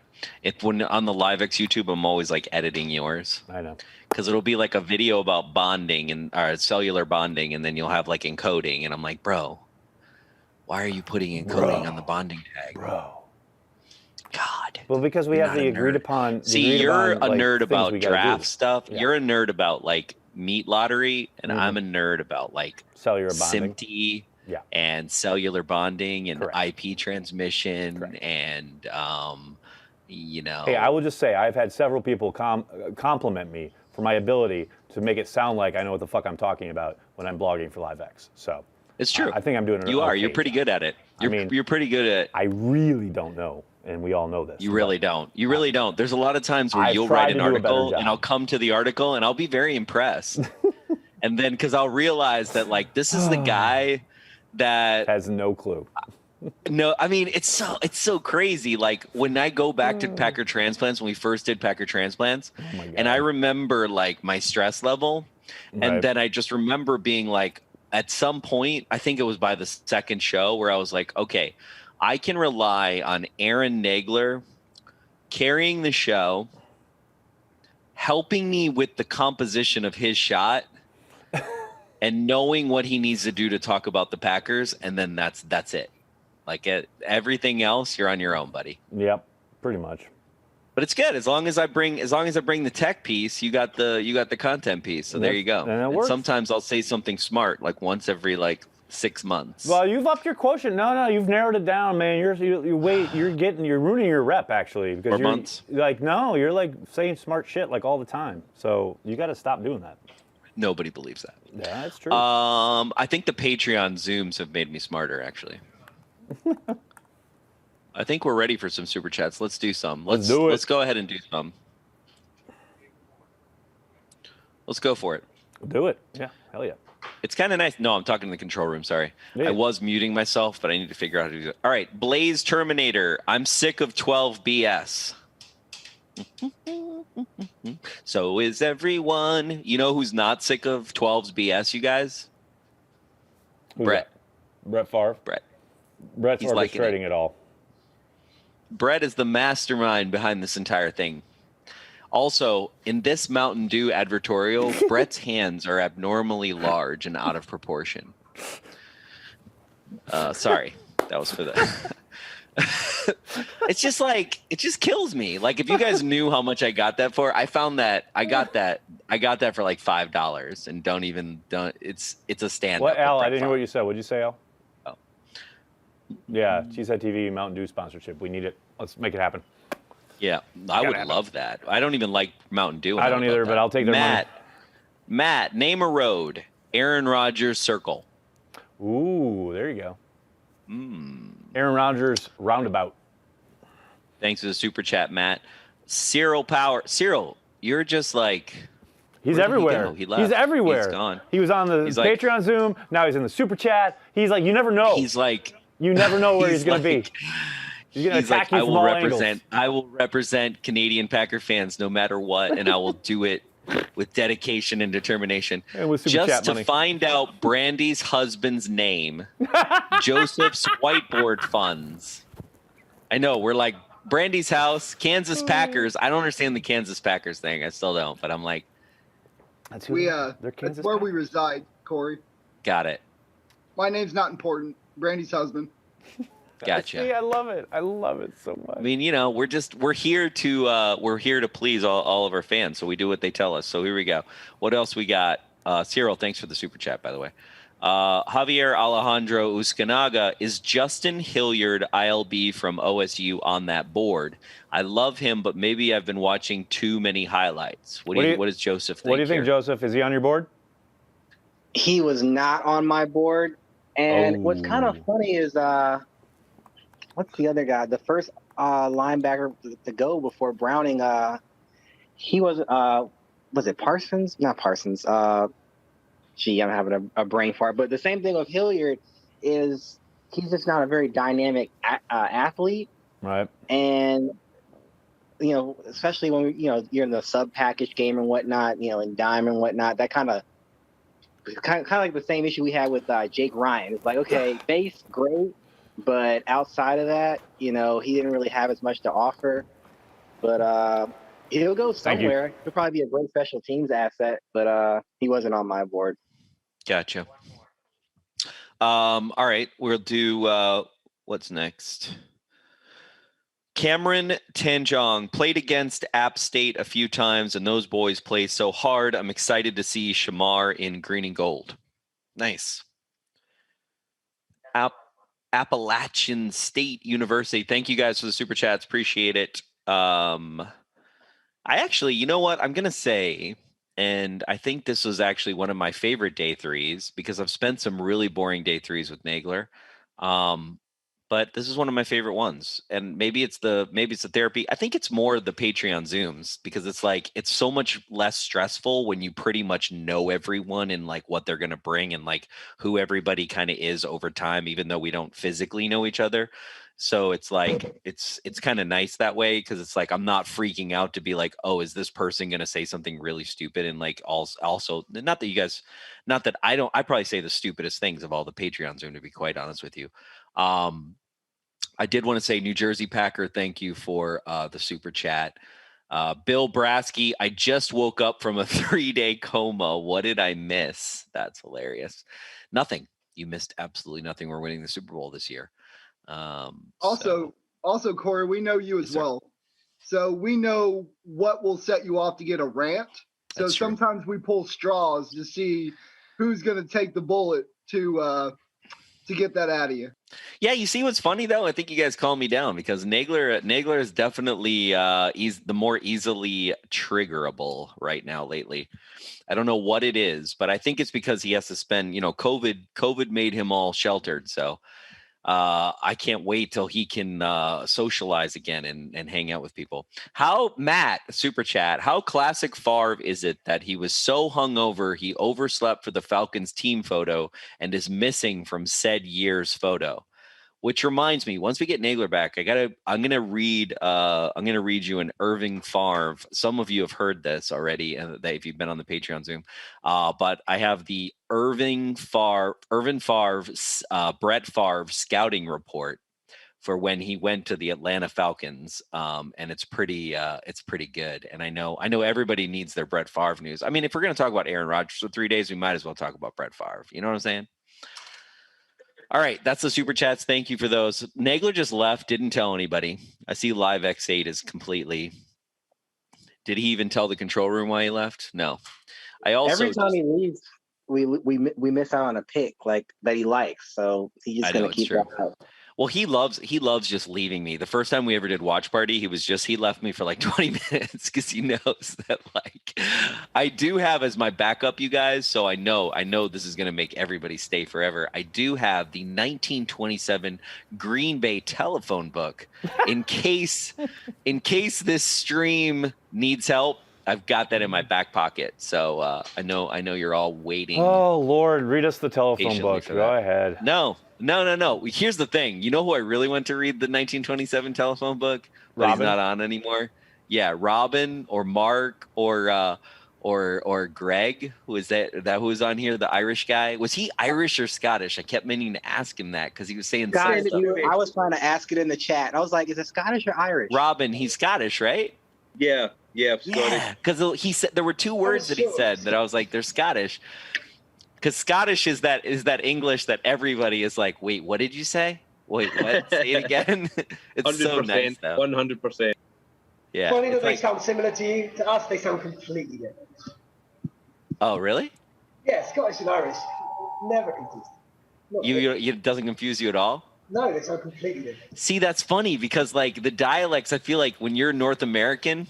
when on the LiveX YouTube, I'm always like editing yours. I know. Because it'll be like a video about bonding or cellular bonding, and then you'll have like encoding, and I'm like, bro, why are you putting encoding on the bonding tag? Bro. God. Well, because we You're have not the a agreed nerd. upon. See, you're a like, nerd things about we gotta draft do. stuff. Yeah. You're a nerd about like meat lottery, and I'm a nerd about like cellular bonding. SMPTE Yeah. and cellular bonding and IP transmission and Hey, I will just say I've had several people compliment me for my ability to make it sound like I know what the fuck I'm talking about when I'm blogging for LiveX. So it's true. I think I'm doing it. You are. okay You're pretty good at it. You're pretty good at. I really don't know, and we all know this. You really don't. You really don't. There's a lot of times where I've you'll tried write an to do a better article job. and I'll come to the article and I'll be very impressed. And then because I'll realize that like this is the guy that has no clue. No, I mean it's so crazy. Like when I go back to Packer transplants, when we first did Packer transplants, and I remember like my stress level, and then I just remember being like, at some point, I think it was by the second show where I was like, okay, I can rely on Aaron Nagler carrying the show, helping me with the composition of his shot, and knowing what he needs to do to talk about the Packers, and then that's it. Like everything else, you're on your own, buddy. Yep, pretty much. But it's good as long as I bring the tech piece. You got the content piece. So there you go. And sometimes I'll say something smart, like once every like 6 months. Well, you've upped your quotient. No, you've narrowed it down, man. You're ruining your rep actually because you're months. Like you're like saying smart shit like all the time. So you got to stop doing that. Nobody believes that. Yeah, that's true. I think the Patreon Zooms have made me smarter, actually. I think we're ready for some super chats. Let's do some. Let's do it. Let's go ahead and do some. Let's go for it. Do it. Yeah, hell yeah. It's kind of nice. No, I'm talking to the control room. Sorry. Yeah. I was muting myself, but I need to figure out how to do it. All right. Blaze Terminator. I'm sick of 12 BS. So is everyone. You know who's not sick of 12's BS, you guys? Brett. Brett Favre. Brett's He's liking orchestrating it all. Brett is the mastermind behind this entire thing. Also, in this Mountain Dew advertorial, Brett's hands are abnormally large and out of proportion. Sorry, that was for the. It's just like it just kills me. Like if you guys knew how much I got that for, I got that for like $5 and don't. It's a stand-up. What, Al? I didn't hear what you said. What'd you say, Al? Yeah, Cheesehead TV Mountain Dew sponsorship. We need it. Let's make it happen. Yeah, I would love that. I don't even like Mountain Dew. I don't either, but I'll take their money. Matt, name a road. Aaron Rodgers Circle. Ooh, there you go. Aaron Rodgers Roundabout. Thanks for the super chat, Matt. Cyril Power. Cyril, you're just like... He's everywhere. He left. He's everywhere. He's gone. He was on the Patreon Zoom. Now he's in the super chat. He's like, you never know. He's like You never know where he's going to be. He's going to attack you from all angles. I will represent Canadian Packer fans no matter what, and I will do it with dedication and determination. And with Super Just Chat to money. find out Brandy's husband's name, Joseph's whiteboard funds. I know, we're like, Brandy's house, Kansas Packers. I don't understand the Kansas Packers thing. I still don't, but I'm like, that's where we reside, Corey. Got it. My name's not important. Brandy's husband. Gotcha. See, I love it. I love it so much. I mean, we're here to please all of our fans, so we do what they tell us. So here we go. What else we got? Cyril, thanks for the super chat, by the way. Javier Alejandro Uscanaga, is Justin Hilliard ILB from OSU on that board? I love him, but maybe I've been watching too many highlights. What does Joseph think? What do you think, here? Joseph? Is he on your board? He was not on my board. And what's kind of funny is what's the other guy? The first linebacker to go before Browning, he was it Parsons? Not Parsons. I'm having a brain fart. But the same thing with Hilliard is he's just not a very dynamic athlete. Right. And, especially when, you're in the sub-package game and whatnot, in dime and whatnot, that kind of like the same issue we had with Jake Ryan. It's like, okay, base, great. But outside of that, he didn't really have as much to offer. But he'll go somewhere. He'll probably be a great special teams asset, but he wasn't on my board. Gotcha. All right, we'll do what's next. Cameron Tanjong played against App State a few times, and those boys play so hard. I'm excited to see Shamar in green and gold. Nice. Appalachian State University. Thank you guys for the super chats. Appreciate it. I actually, you know what? I'm going to say, and I think this was actually one of my favorite day threes because I've spent some really boring day threes with Nagler. But this is one of my favorite ones. And maybe it's the therapy. I think it's more the Patreon Zooms because it's like, it's so much less stressful when you pretty much know everyone and like what they're going to bring and like who everybody kind of is over time, even though we don't physically know each other. So it's like, it's kind of nice that way. Cause it's like, I'm not freaking out to be like, oh, is this person going to say something really stupid? And like, also not that I probably say the stupidest things of all the Patreon Zoom, to be quite honest with you. I did want to say New Jersey Packer, thank you for the super chat. Bill Brasky, I just woke up from a 3-day coma. What did I miss? That's hilarious. Nothing. You missed absolutely nothing. We're winning the Super Bowl this year. Also, Corey, we know you as well. So we know what will set you off to get a rant. So sometimes we pull straws to see who's going to take the bullet to get that out of you. Yeah, you see what's funny though? I think you guys calm me down because Nagler is definitely the more easily triggerable right now lately. I don't know what it is, but I think it's because he has to spend, COVID made him all sheltered. So I can't wait till he can socialize again and hang out with people. Matt, super chat, how classic Favre is it that he was so hungover he overslept for the Falcons team photo and is missing from said year's photo? Which reminds me, once we get Nagler back, I'm gonna read you an Irving Favre. Some of you have heard this already, and if you've been on the Patreon Zoom, but I have the Irvin Favre, Brett Favre scouting report for when he went to the Atlanta Falcons, and it's pretty good. And I know everybody needs their Brett Favre news. I mean, if we're gonna talk about Aaron Rodgers for 3 days, we might as well talk about Brett Favre. You know what I'm saying? All right, that's the super chats. Thank you for those. Nagler just left, didn't tell anybody. I see Live X8 is completely. Did he even tell the control room why he left? No. Every time he leaves, we miss out on a pick like that he likes. So he's just gonna keep that out. Well, he loves just leaving me. The first time we ever did watch party, he left me for like 20 minutes because he knows that like I do have as my backup, you guys. So I know this is going to make everybody stay forever. I do have the 1927 Green Bay telephone book in case this stream needs help. I've got that in my back pocket. So I know you're all waiting. Oh Lord, read us the telephone book. Go ahead. No, No. Here's the thing. You know who I really went to read the 1927 telephone book? But he's Robin? not on anymore. Yeah, Robin or Mark or Greg, who is that who was on here, the Irish guy. Was he Irish or Scottish? I kept meaning to ask him that because he was saying some Guys, stuff. I was trying to ask it in the chat. I was like, is it Scottish or Irish? Robin, he's Scottish, right? Yeah, Scottish. Yeah, because he said there were two words that he said that I was like, they're Scottish. Because Scottish is that English that everybody is like, wait, what did you say? Wait, what? Say it again. It's so nice, though. 100%. Yeah. Funny that it's they like- sound similar to you. To us, they sound completely different. oh, really? Yeah, Scottish and Irish, never confused. It doesn't confuse you at all? No, they sound completely different. See, that's funny because like the dialects, I feel like when you're North American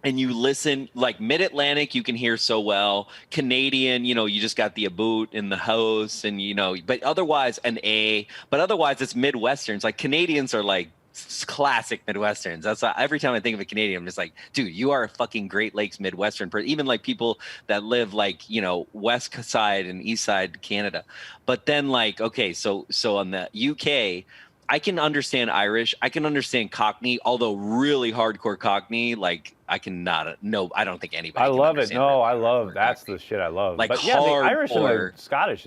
and you listen, like Mid-Atlantic, you can hear so well. Canadian, you just got the aboot and the house and, but otherwise but otherwise it's Midwesterns. Like Canadians are like classic Midwesterns. That's why every time I think of a Canadian, I'm just like, dude, you are a fucking Great Lakes Midwestern person. Even like people that live like, west side and east side Canada. But then like, okay, so on the UK, I can understand Irish. I can understand Cockney, although really hardcore Cockney, like I cannot. No, I don't think anybody. I can love it. understand No, I love that's the shit I love. Like but yeah, the Irish and hardcore. the Scottish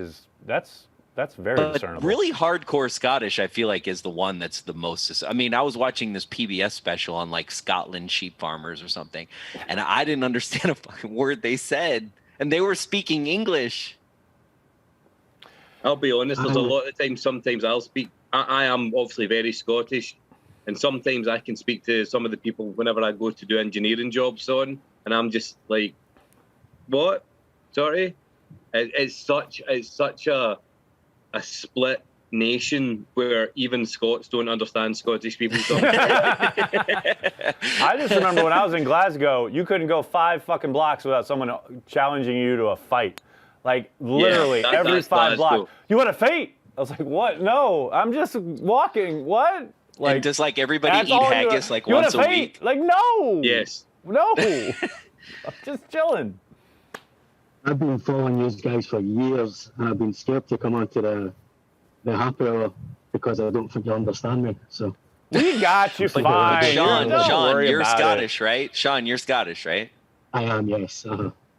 that's very But discernible. really hardcore Scottish, I feel like, is the one that's the most. I mean, I was watching this PBS special on like Scotland sheep farmers or something, and I didn't understand a fucking word they said, and they were speaking English. I'll be honest, there's a lot of times, sometimes I'll speak. I am obviously very Scottish, and sometimes I can speak to some of the people whenever I go to do engineering jobs and I'm just like, what? Sorry? It's such a split nation where even Scots don't understand Scottish people. I just remember when I was in Glasgow, you couldn't go 5 fucking blocks without someone challenging you to a fight. Like literally every 5 blocks. You want to fight? I was like, what? No, I'm just walking. What? Like, and just like everybody eat haggis like you once a fight? week. Like no. Yes. No. I'm just chilling. I've been following you guys for years, and I've been scared to come onto the happy hour because I don't think you understand me. So we got you fine. Sean, you're about Scottish, right? Sean, you're Scottish, right? I am, yes.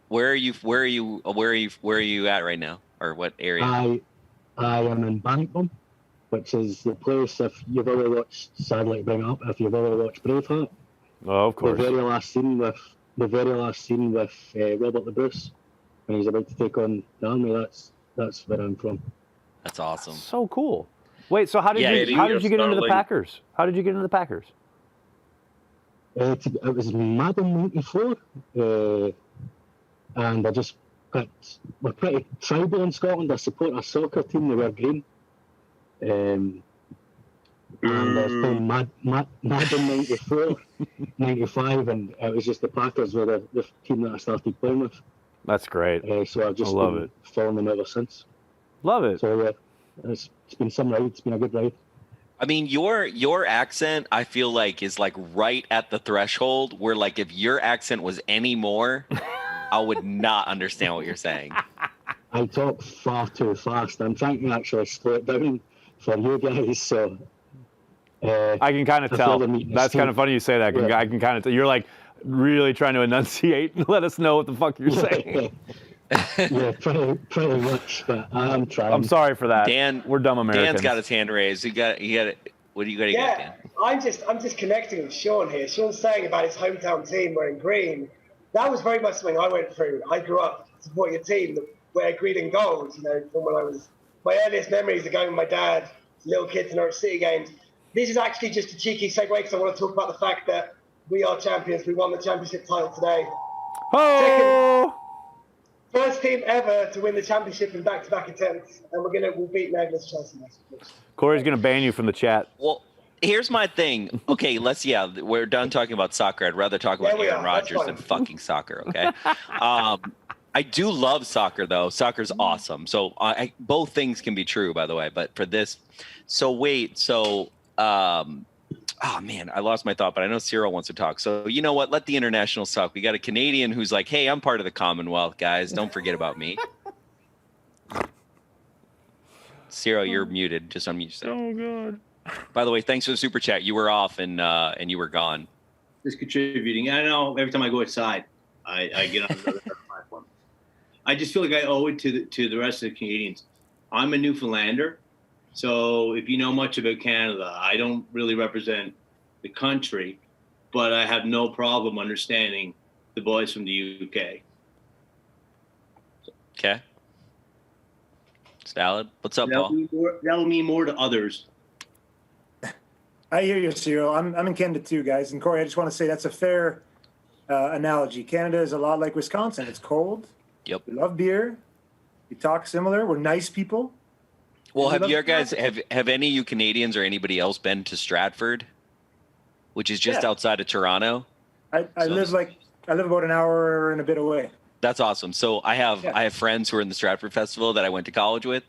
Where are you at right now, or what area? I am in Bannockburn, which is the place. If you've ever watched, sadly to bring it up, if you've ever watched Braveheart, oh, of course. The very last scene with Robert the Bruce when he's about to take on the army. That's where I'm from. That's awesome. So cool. Wait, so how did you get into the Packers? How did you get into the Packers? It was Madden '94, and I just picked. We're pretty tribal in Scotland. I support a soccer team. They wear green. And I was playing Madden '94, '95, and it was just the Packers were the team that I started playing with. That's great. So I've just love been it. following them ever since. Love it. So yeah, it's been some ride. It's been a good ride. I mean, your accent, I feel like, is like right at the threshold where, like, if your accent was any more, I would not understand what you're saying. I talk far too fast. I'm trying to actually slow it down for you guys. So I can kind of tell. That's kind of funny you say that. Yeah. I can kind of tell. You're like really trying to enunciate and let us know what the fuck you're saying. Yeah, pretty much. But I'm trying. I'm sorry for that. Dan, we're dumb Americans. Dan's got his hand raised. You got it. What do you got to get, Dan? I'm just connecting with Sean here. Sean's saying about his hometown team wearing green. That was very much something I went through. I grew up supporting a team that wear green and gold. You know, from when I was, my earliest memories are going with my dad, little kids in Norwich City games. This is actually just a cheeky segue because I want to talk about the fact that we are champions. We won the championship title today. Oh! First team ever to win the championship in back-to-back attempts, and we'll beat Magnus Chelsea next week. Corey's gonna ban you from the chat. Well, here's my thing. Okay, we're done talking about soccer. I'd rather talk about Aaron Rodgers than fucking soccer. Okay. I do love soccer though. Soccer's awesome. So both things can be true, by the way. But for this, oh man, I lost my thought, but I know Cyril wants to talk. So you know what? Let the internationals talk. We got a Canadian who's like, hey, I'm part of the Commonwealth, guys. Don't forget about me. Ciro, you're muted. Just unmute yourself. Oh god. By the way, thanks for the super chat. You were off and you were gone. Just contributing. I know every time I go outside, I get on another platform. I just feel like I owe it to the rest of the Canadians. I'm a Newfoundlander, so if you know much about Canada, I don't really represent the country, but I have no problem understanding the boys from the UK. Okay. It's valid. What's up, Paul? That'll mean more to others. I hear you, Cyril. I'm in Canada too, guys. And Corey, I just want to say that's a fair analogy. Canada is a lot like Wisconsin. It's cold. Yep. We love beer. We talk similar. We're nice people. Well, have you guys have any of you Canadians or anybody else been to Stratford, which is just outside of Toronto? I live about an hour and a bit away. That's awesome. So I have friends who are in the Stratford Festival that I went to college with,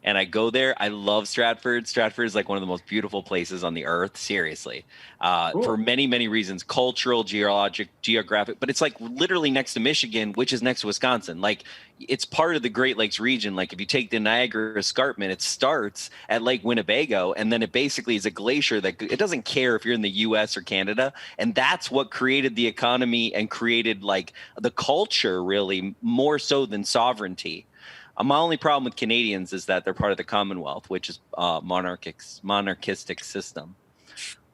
and I go there. I love Stratford. Stratford is like one of the most beautiful places on the earth, seriously, for many, many reasons, cultural, geographic, but it's like literally next to Michigan, which is next to Wisconsin. Like it's part of the Great Lakes region. Like if you take the Niagara Escarpment, it starts at Lake Winnebago, and then it basically is a glacier that it doesn't care if you're in the US or Canada. And that's what created the economy and created like the culture really more so than sovereignty. My only problem with Canadians is that they're part of the Commonwealth, which is monarchistic system.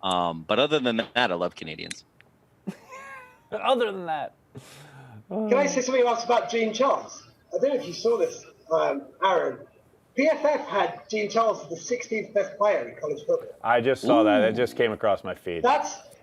But other than that, I love Canadians. Other than that. Can I say something else about Gene Charles? I don't know if you saw this, Aaron. PFF had Gene Charles as the 16th best player in college football. I just saw that. It just came across my feed.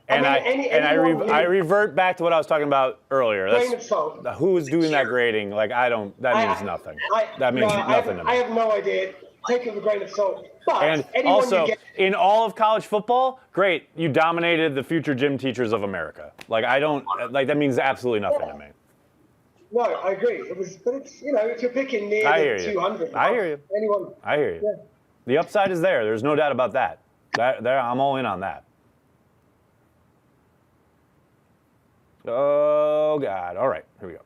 I revert back to what I was talking about earlier. Grain of salt. Who's doing that grading? Like that means nothing. That means nothing to me. I have no idea. Take it with a grain of salt. But And also, in all of college football, great, you dominated the future gym teachers of America. Like that means absolutely nothing to me. No, I agree. But it's if you're picking near the 200. I hear you. Anyone? I hear you. Yeah. The upside is there. There's no doubt about that. I'm all in on that. Oh, God. All right. Here we go.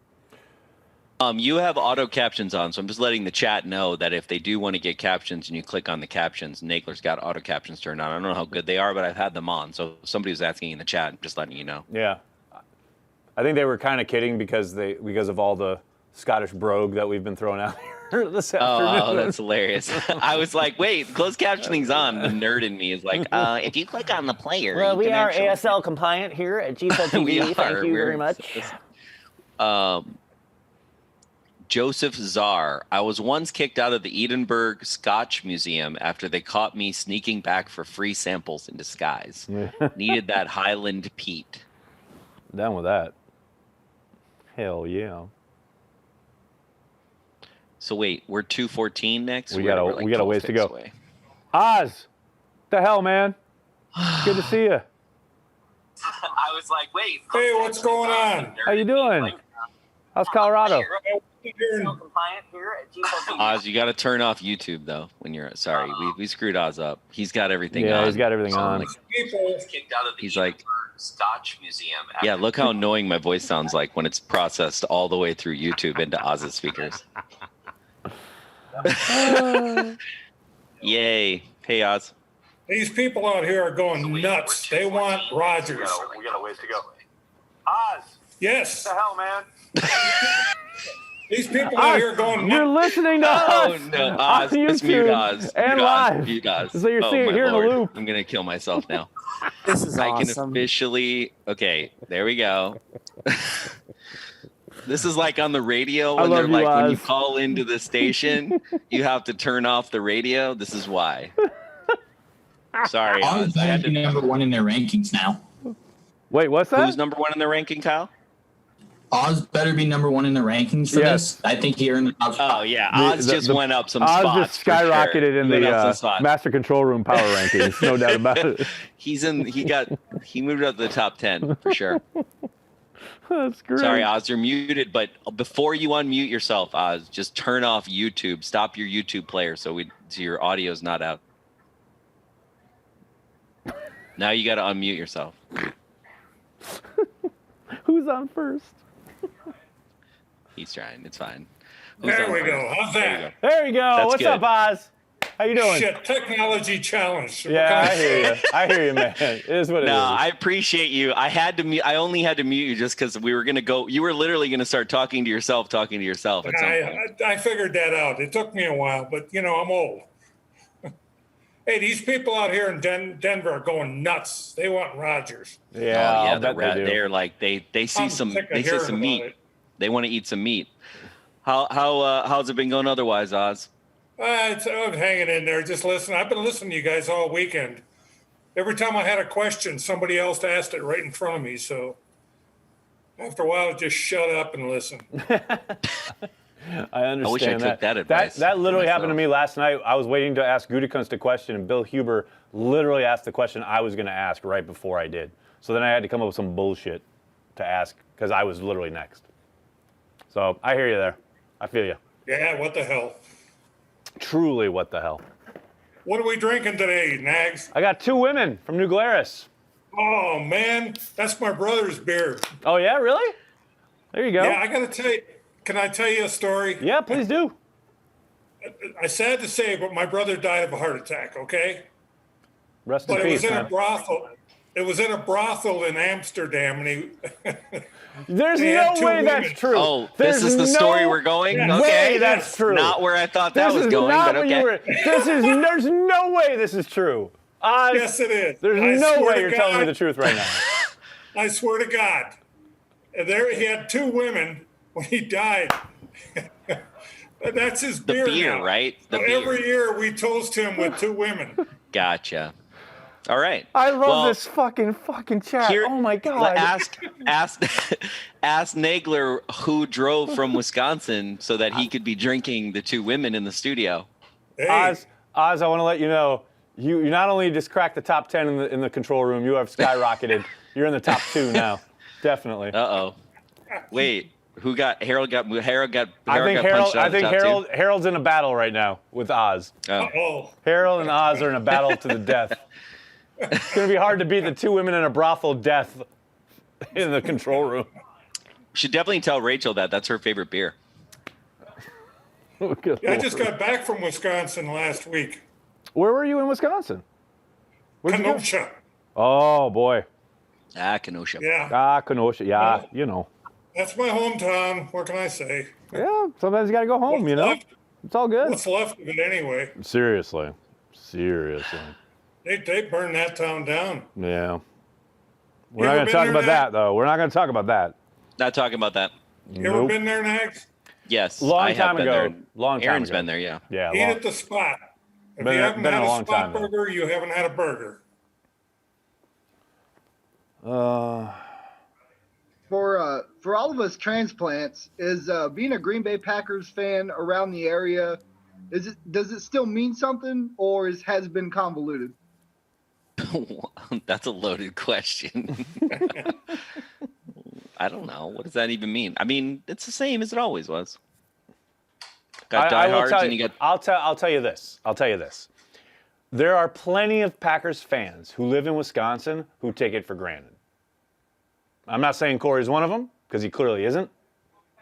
You have auto captions on, so I'm just letting the chat know that if they do want to get captions and you click on the captions, Nagler's got auto captions turned on. I don't know how good they are, but I've had them on. So somebody was asking in the chat, just letting you know. Yeah. I think they were kind of kidding because of all the Scottish brogue that we've been throwing out here this afternoon. Oh, that's hilarious. I was like, wait, closed captioning's on. The nerd in me is like, if you click on the player. Well, we are actually... ASL compliant here at GFL TV. Thank you very much. Joseph Czar. I was once kicked out of the Edinburgh Scotch Museum after they caught me sneaking back for free samples in disguise. Needed that Highland Pete. Down with that. Hell yeah. So wait, we're 214 next? We got a ways to go. Away. Oz! The hell, man? Good to see you. I was like, wait. Hey, what's going on? How you doing? How's Colorado? Oz, you got to turn off YouTube though when you're. Sorry, we screwed Oz up. He's got everything on. Yeah, he's got everything on. He's like Scotch Museum. Yeah, look how annoying my voice sounds like when it's processed all the way through YouTube into Oz's speakers. Yay! Hey, Oz. These people out here are going nuts. They want Rodgers. We got a ways to go. Oz. Yes. What the hell, man? These people out here are going nuts. You're listening to us. Oh, no, Oz. It's mute Oz. And mute live. Oz. Mute Oz. So you're oh, here in a loop. I'm going to kill myself now. This is I can awesome. officially. Okay, there we go. This is like on the radio when they're like, when you call into the station, you have to turn off the radio. This is why. Sorry, Oz better be number one in their rankings now. Wait, what's that? Who's number one in the ranking, Kyle? Oz better be number one in the rankings for this. I think he earned the top spot. Oh, yeah. Oz just went up some Oz spots. Oz just skyrocketed in the Master Control Room power rankings. No doubt about it. He moved up to the top 10 for sure. That's great. Sorry, Oz, you're muted, but before you unmute yourself, Oz, just turn off YouTube. Stop your YouTube player so your audio's not out. Now you got to unmute yourself. Who's on first? He's trying. It's fine. There we go. How's that? There you go. That's What's good. up, Oz? How you doing? Shit, technology challenge. Yeah, I hear you. I hear you, man. It is what it is. No, I appreciate you. I only had to mute you just because we were gonna go. You were literally gonna start talking to yourself at some point. I figured that out. It took me a while, but I'm old. Hey, these people out here in Denver are going nuts. They want Rodgers. Yeah, they're like they see some meat. They want to eat some meat. How's it been going otherwise, Oz? I'm hanging in there, just listening. I've been listening to you guys all weekend. Every time I had a question, somebody else asked it right in front of me. So after a while, I just shut up and listen. I understand. I wish I took that advice. That literally happened to me last night. I was waiting to ask Gutekunst a question, and Bill Huber literally asked the question I was going to ask right before I did. So then I had to come up with some bullshit to ask because I was literally next. So I hear you there. I feel you. Yeah, what the hell? Truly, what the hell? What are we drinking today, Nags? I got 2 women from New Glarus. Oh, man, that's my brother's beer. Oh, yeah? Really? There you go. Yeah, I got to tell you. Can I tell you a story? Yeah, please do. I sad to say, but my brother died of a heart attack, okay? Rest in peace, But it was in man. a brothel. It was in a brothel in Amsterdam, and he... There's no way that's true. Oh, There's this is the story we're going? Okay. That's true. Not where I thought that This was is going, not but what okay. you were- there's no way this is true. Yes, it is. There's I no swear way to you're telling me God. the truth right now. I swear to God. And there he had 2 women when he died. That's his beer now. Right? The So beer. every year we toast him with 2 women. Gotcha. All right. I love Well, this fucking chat. Here- Oh my god. Ask Nagler who drove from Wisconsin so that he could be drinking the 2 women in the studio. Oz, I want to let you know, you not only just cracked the top 10 in the control room, you have skyrocketed. You're in the top 2 now. Definitely. Uh-oh. Wait, Harold got punched out I of the think top 2? Harold's in a battle right now with Oz. Oh. Harold and Oz are in a battle to the death. It's going to be hard to beat the 2 women in a brothel death in the control room. Should definitely tell Rachel that's her favorite beer. Yeah, I just got back from Wisconsin last week. Where were you in Wisconsin? Where'd you go? Kenosha. Oh, boy. Kenosha. Yeah. Kenosha. Yeah, you know. That's my hometown. What can I say? Yeah, sometimes you got to go home, you know? left? It's all good. What's left of it anyway? Seriously. They burned that town down. Yeah. You We're not ever going to been talk there, about Nag? that, though. We're not going to talk about that. Not talking about that. You ever been there, Nags? Yes. Long I have time been ago. there. Long time Aaron's ago. been there, yeah. Yeah. Eat long- at the spot. If Been you there- haven't been had a a long spot time, though. burger, you haven't had a burger. For all of us transplants, is being a Green Bay Packers fan around the area, does it still mean something, or has it been convoluted? That's a loaded question. I don't know. What does that even mean? I mean, it's the same as it always was. Got I will diehards tell and you, you got I'll tell you this. There are plenty of Packers fans who live in Wisconsin who take it for granted. I'm not saying Corey's one of them, because he clearly isn't.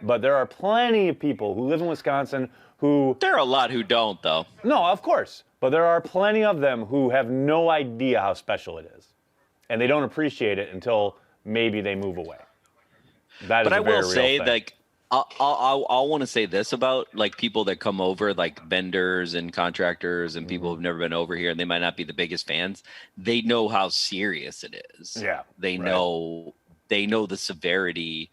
But there are plenty of people who live in Wisconsin who... There are a lot who don't, though. No, of course. But there are plenty of them who have no idea how special it is. And they don't appreciate it until maybe they move away. That is But I a very will real say, thing. like, I'll want to say this about like people that come over, like vendors and contractors and people who've never been over here, and they might not be the biggest fans. They know how serious it is. Yeah, they right. know the severity.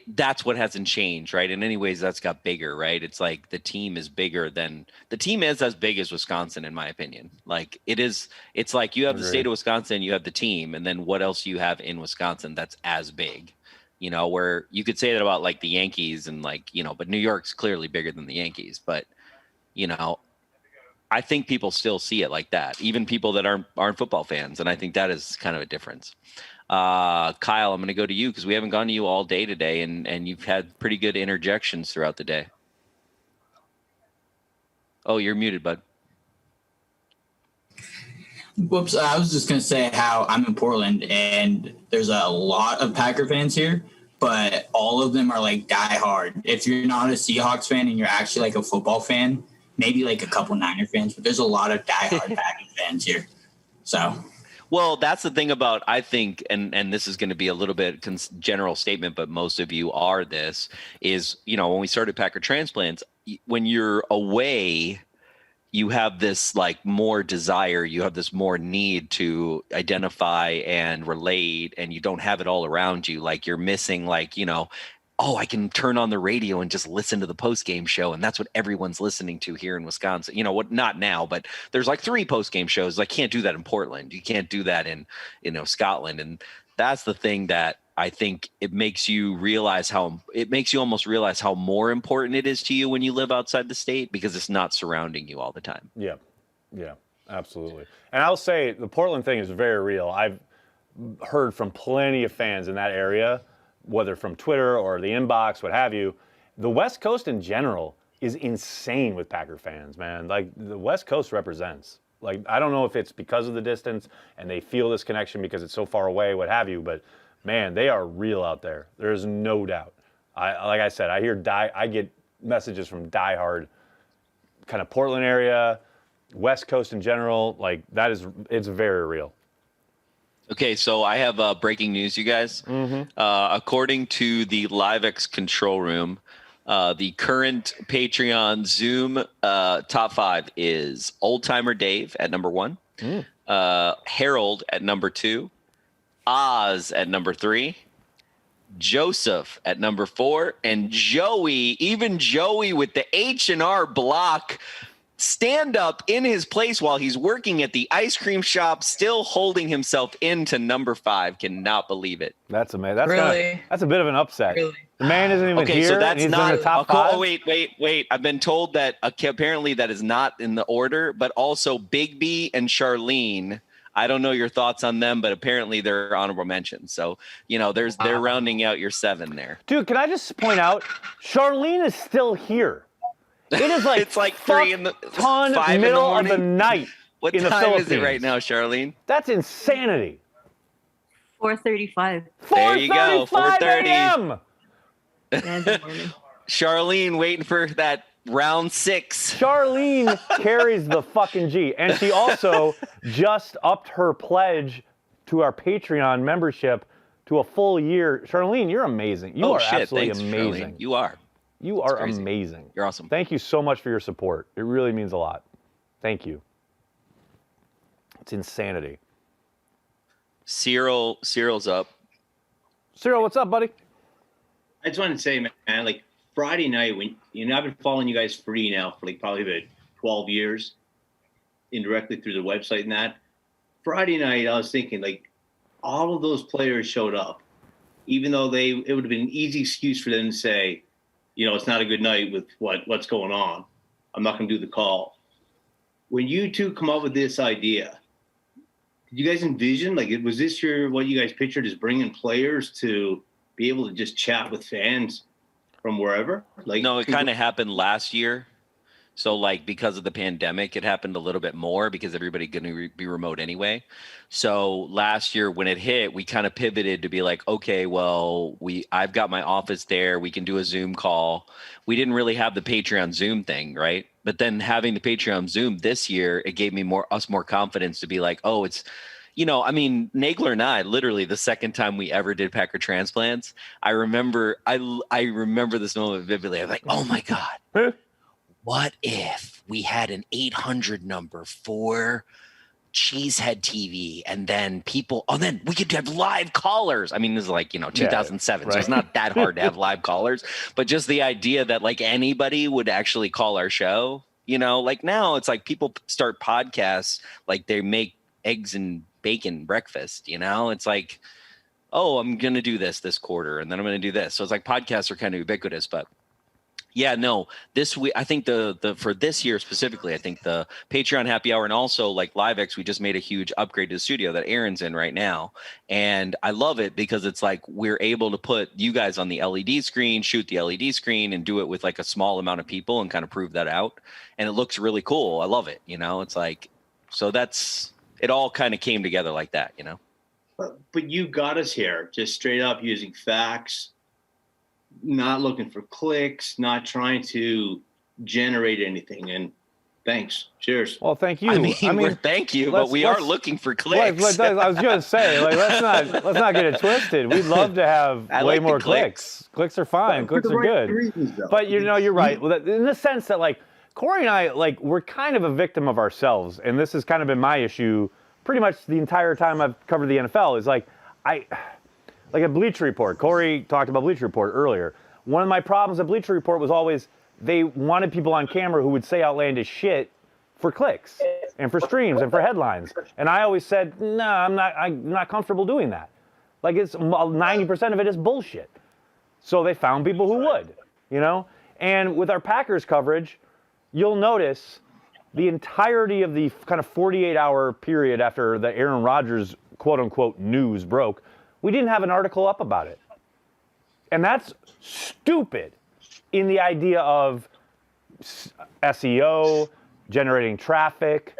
That's what hasn't changed, right? In any ways, that's got bigger, right? It's like the team is as big as Wisconsin, in my opinion. Like it is. It's like you have the state of Wisconsin, you have the team, and then what else you have in Wisconsin that's as big. You know, where you could say that about like the Yankees and like, you know, but New York's clearly bigger than the Yankees. But, you know, I think people still see it like that, even people that aren't football fans. And I think that is kind of a difference. Kyle, I'm going to go to you because we haven't gone to you all day today, and you've had pretty good interjections throughout the day. Oh, you're muted, bud. Whoops, I was just going to say how I'm in Portland and there's a lot of Packer fans here, but all of them are like diehard. If you're not a Seahawks fan and you're actually like a football fan, maybe like a couple Niner fans, but there's a lot of diehard Packers fans here. So, well, that's the thing about, I think, and this is going to be a little bit general statement, but most of you are this, is, when we started Packer Transplants, when you're away, you have this like more desire, you have this more need to identify and relate, and you don't have it all around you. Like you're missing oh, I can turn on the radio and just listen to the post-game show. And that's what everyone's listening to here in Wisconsin. What, not now, but there's like 3 post-game shows. I can't do that in Portland. You can't do that in, Scotland. And that's the thing that I think it makes you almost realize how more important it is to you when you live outside the state, because it's not surrounding you all the time. Yeah. Yeah, absolutely. And I'll say the Portland thing is very real. I've heard from plenty of fans in that area, whether from Twitter or the inbox, what have you. The West Coast in general is insane with Packer fans, man. Like, the West Coast represents. Like, I don't know if it's because of the distance and they feel this connection because it's so far away, what have you, but man, they are real out there. There's no doubt. Like I said, I get messages from diehard kind of Portland area, West Coast in general. Like, it's very real. Okay, so I have breaking news, you guys. Mm-hmm. According to the LiveX control room, the current Patreon Zoom top 5 is Old Timer Dave at number 1, Harold at number 2, Oz at number 3, Joseph at number 4, and Joey, even Joey with the H&R block, stand up in his place while he's working at the ice cream shop, still holding himself into number 5. Cannot believe it. That's amazing. That's Really? That's a bit of an upset. Really? The man isn't even Okay, here. so that's and he's not in the top 5. Oh, wait. I've been told that apparently that is not in the order, but also Big B and Charlene. I don't know your thoughts on them, but apparently they're honorable mentions. So, they're rounding out your 7 there. Dude, can I just point out, Charlene is still here. It is like it's like 3 in the 5 middle in the of the night. What in the time Philippines. is it right now, Charlene? That's insanity. 4:35. There you go, 4:30 a.m. Charlene waiting for that round 6. Charlene carries the fucking G. And she also just upped her pledge to our Patreon membership to a full year. Charlene, you're amazing. You are absolutely thanks, amazing. Charlene. You are. You are amazing. You're awesome. Thank you so much for your support. It really means a lot. Thank you. It's insanity. Cyril's up. Cyril, what's up, buddy? I just wanted to say, man, like Friday night, when I've been following you guys free now for like probably about 12 years, indirectly through the website and that. Friday night, I was thinking like all of those players showed up, even though it would have been an easy excuse for them to say, it's not a good night with what's going on. I'm not going to do the call. When you two come up with this idea, did you guys envision, was this what you guys pictured as bringing players to be able to just chat with fans from wherever? No, it kind of happened last year. So because of the pandemic, it happened a little bit more because everybody going to be remote anyway. So last year when it hit, we kind of pivoted to be like, okay, well, I've got my office there. We can do a Zoom call. We didn't really have the Patreon Zoom thing, right? But then having the Patreon Zoom this year, it gave me more confidence to be like, oh, it's, Nagler and I, literally the second time we ever did Packer Transplants, I remember this moment vividly. I'm like, oh my God. What if we had an 800 number for Cheesehead TV and then then we could have live callers. This is 2007, so it's not that hard to have live callers, but just the idea that anybody would actually call our show, now it's people start podcasts, they make eggs and bacon breakfast, it's like, oh, I'm going to do this quarter and then I'm going to do this. So it's podcasts are kind of ubiquitous, but yeah, no, this week, I think the for this year specifically, I think the Patreon happy hour and also LiveX, we just made a huge upgrade to the studio that Aaron's in right now. And I love it because it's we're able to put you guys on the LED screen, shoot the LED screen and do it with a small amount of people and kind of prove that out. And it looks really cool. I love it. It's so it all kind of came together like that, But you got us here just straight up using facts, not looking for clicks, not trying to generate anything. And Thanks. Cheers. Well, thank you. I mean, thank you, but we are looking for clicks. I was going to say, like, let's not get it twisted. We'd love to have I way like the more clicks. Clicks are fine. For Clicks the are right good. reasons, though. But you're right. In the sense that, like, Corey and I, like, we're kind of a victim of ourselves, and this has kind of been my issue pretty much the entire time I've covered the NFL. Is like a Bleacher Report. Corey talked about Bleacher Report earlier. One of my problems at Bleacher Report was always they wanted people on camera who would say outlandish shit for clicks and for streams and for headlines. And I always said, no, I'm not comfortable doing that. Like, it's 90% of it is bullshit. So they found people who would, you know? And with our Packers coverage, you'll notice the entirety of the kind of 48-hour period after the Aaron Rodgers quote-unquote news broke, we didn't have an article up about it. And that's stupid in the idea of SEO, generating traffic,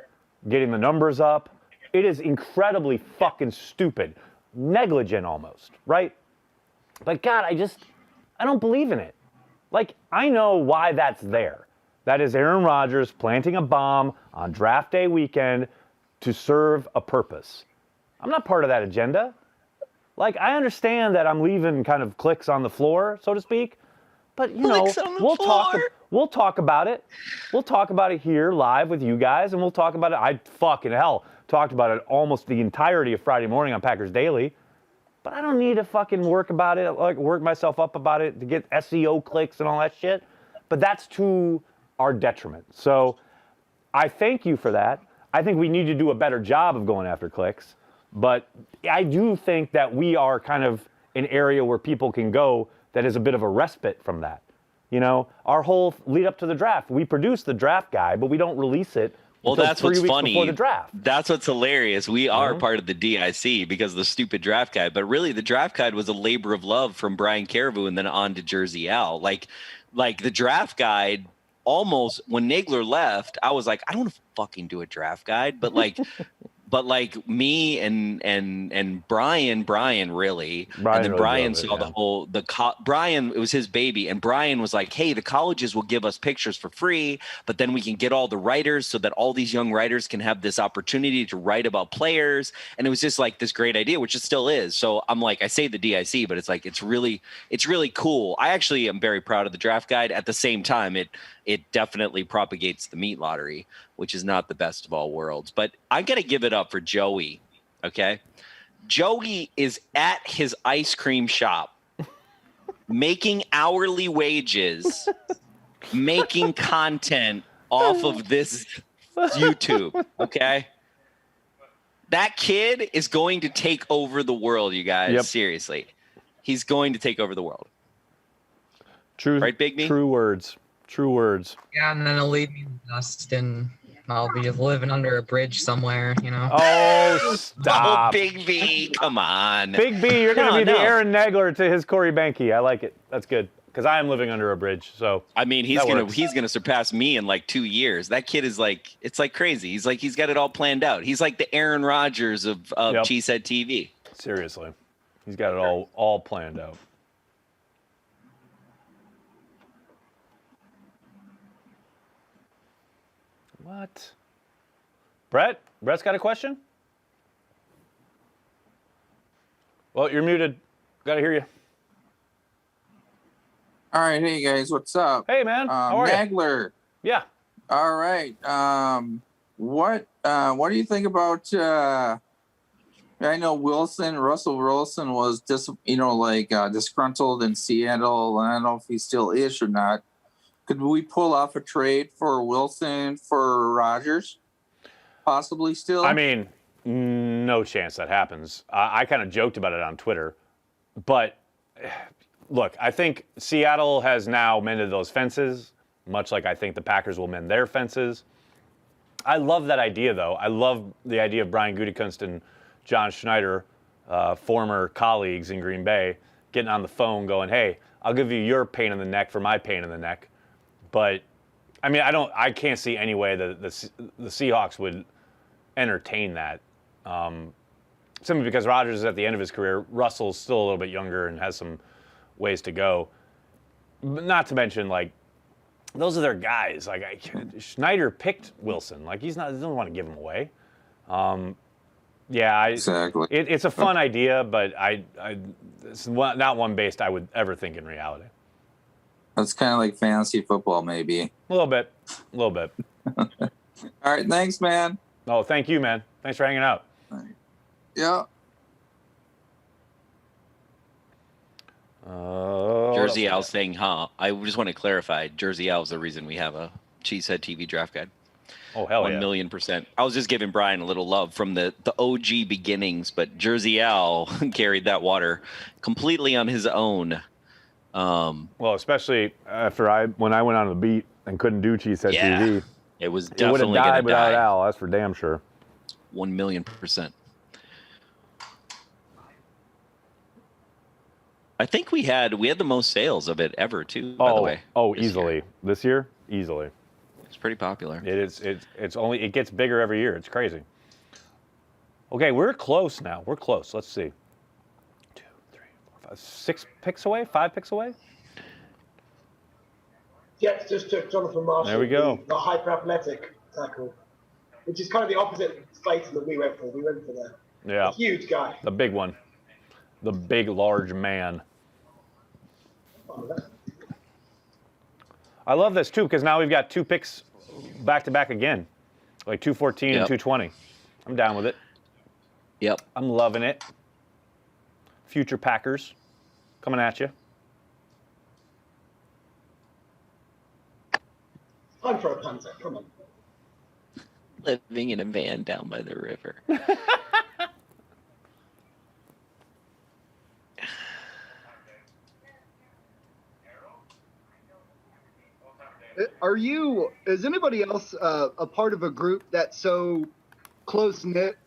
getting the numbers up. It is incredibly fucking stupid. Negligent almost, right? But God, I don't believe in it. Like, I know why that's there. That is Aaron Rodgers planting a bomb on draft day weekend to serve a purpose. I'm not part of that agenda. Like, I understand that I'm leaving kind of clicks on the floor, so to speak. But, you know, we'll talk about it. We'll talk about it here live with you guys, and we'll talk about it. I fucking hell talked about it almost the entirety of Friday morning on Packers Daily. But I don't need to fucking work myself up about it to get SEO clicks and all that shit. But that's to our detriment. So I thank you for that. I think we need to do a better job of going after clicks. But I do think that we are kind of an area where people can go that is a bit of a respite from that. You know, our whole lead up to the draft, we produce the draft guide, but we don't release it until that's 3 what's weeks funny. before the draft. That's what's hilarious. We are part of the DIC because of the stupid draft guide. But really, the draft guide was a labor of love from Brian Caribou and then on to Jersey Al. Like the draft guide, almost when Nagler left, I was like, I don't want to fucking do a draft guide, but like. But like me and Brian really, and then really Brian drove it, saw the whole Brian, it was his baby, and Brian was like, hey, the colleges will give us pictures for free, but then we can get all the writers so that all these young writers can have this opportunity to write about players, and it was just like this great idea, which it still is. So I'm like, I say the DIC, but it's like it's really cool. I actually am very proud of the draft guide. At the same time, it definitely propagates the meat lottery, which is not the best of all worlds. But I got to give it up for Joey, okay? Joey is at his ice cream shop making hourly wages, making content off of this YouTube, okay? That kid is going to take over the world, you guys. Yep. Seriously. He's going to take over the world. True, right, Big Me? True words. True words. Yeah, and then it'll leave me in dust, and I'll be living under a bridge somewhere, you know. Oh, stop. Oh, Big B, come on. Big B, you're going to be the Aaron Nagler to his Corey Banke. I like it. That's good. Because I am living under a bridge, so I mean, he's gonna surpass me in like 2 years. That kid is like, it's like crazy. He's got it all planned out. He's like the Aaron Rodgers of Cheesehead TV. Seriously, he's got it all planned out. What? Brett's got a question? Well, you're muted. Got to hear you. All right, hey guys, what's up? Hey man, how are Nagler. you? Yeah. All right. What do you think about? I know Russell Wilson was disgruntled in Seattle. I don't know if he still is or not. Could we pull off a trade for Wilson for Rodgers? Possibly still. I mean, no chance that happens. I kind of joked about it on Twitter, but. Look, I think Seattle has now mended those fences, much like I think the Packers will mend their fences. I love that idea, though. I love the idea of Brian Gutekunst and John Schneider, former colleagues in Green Bay, getting on the phone going, hey, I'll give you your pain in the neck for my pain in the neck. But, I mean, I can't see any way that the Seahawks would entertain that. Simply because Rodgers is at the end of his career. Russell's still a little bit younger and has some ways to go. Not to mention, like, those are their guys. Like Schneider picked Wilson. Like he doesn't want to give him away. Yeah, exactly. It's a fun idea, but it's not one based I would ever think in reality. That's kind of like fantasy football, maybe. A little bit. All right, thanks, man. Oh, thank you, man. Thanks for hanging out. Yeah. Jersey Al's saying, huh? I just want to clarify. Jersey Al's the reason we have a Cheesehead TV draft guide. Oh, hell yeah. 1,000,000%. I was just giving Brian a little love from the OG beginnings, but Jersey Al carried that water completely on his own. Well, especially after when I went on the beat and couldn't do Cheesehead TV. It was It would have definitely going died to without die. Al, that's for damn sure. 1,000,000%. I think we had the most sales of it ever too, by the way. Oh, easily. This year? Easily. It's pretty popular. It is. It gets bigger every year. It's crazy. Okay, we're close now. We're close. Let's see. 2, 3, 4, 5, 6 picks away? 5 picks away? Jets just took Jonathan Marshall. There we go. The hyper-athletic tackle, which is kind of the opposite Slayton that we went for. We went for that. Yeah. A huge guy. The big one. The big, large man. I love this, too, because now we've got 2 picks back-to-back again. Like 214 and 220. I'm down with it. Yep. I'm loving it. Future Packers coming at you. Time for a punter. Come on. Living in a van down by the river. Is anybody else a part of a group that's so close-knit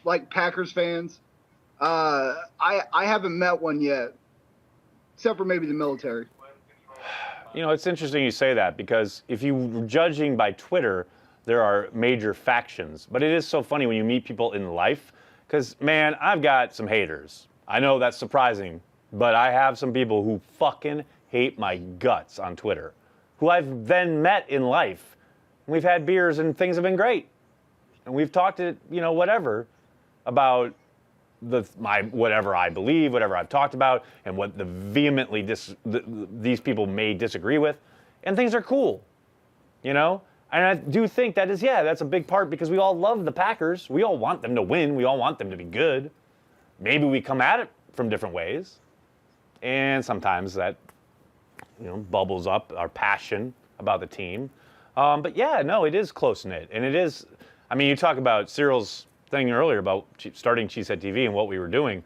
like Packers fans? I haven't met one yet, except for maybe the military. You know, it's interesting you say that because if you were judging by Twitter, there are major factions. But it is so funny when you meet people in life because, man, I've got some haters. I know that's surprising, but I have some people who fucking hate my guts on Twitter, who I've then met in life. We've had beers and things have been great. And we've talked to, whatever about whatever I believe, whatever I've talked about, and what these people may disagree with, and things are cool, And I do think that's a big part because we all love the Packers. We all want them to win. We all want them to be good. Maybe we come at it from different ways, and sometimes that, bubbles up our passion about the team. But yeah, no, it is close knit, and it is. I mean, you talk about Cyril's thing earlier about starting Cheesehead TV and what we were doing.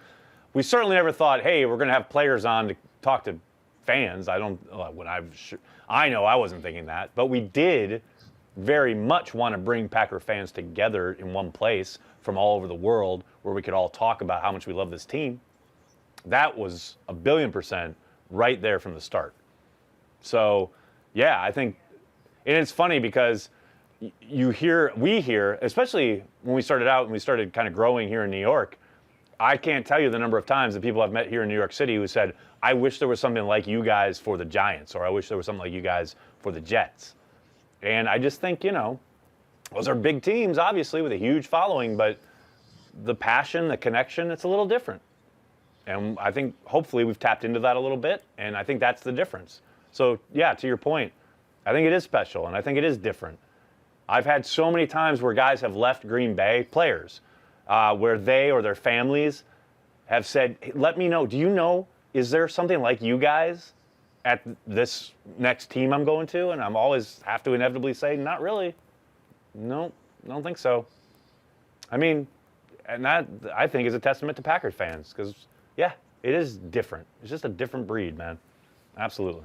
We certainly never thought, hey, we're going to have players on to talk to fans. I know I wasn't thinking that, but we did very much want to bring Packer fans together in one place from all over the world where we could all talk about how much we love this team. That was 1,000,000,000% right there from the start. So, yeah, I think, and it's funny because we hear, especially when we started out and we started kind of growing here in New York, I can't tell you the number of times that people I've met here in New York City who said, I wish there was something like you guys for the Giants, or I wish there was something like you guys for the Jets. And I just think, those are big teams, obviously, with a huge following, but the passion, the connection, it's a little different. And I think hopefully we've tapped into that a little bit, and I think that's the difference. So, yeah, to your point, I think it is special, and I think it is different. I've had so many times where guys have left Green Bay, players, where they or their families have said, hey, let me know, is there something like you guys at this next team I'm going to? And I'm always have to inevitably say, not really. No, I don't think so. I mean, and that I think is a testament to Packers fans because, yeah, it is different. It's just a different breed, man. Absolutely.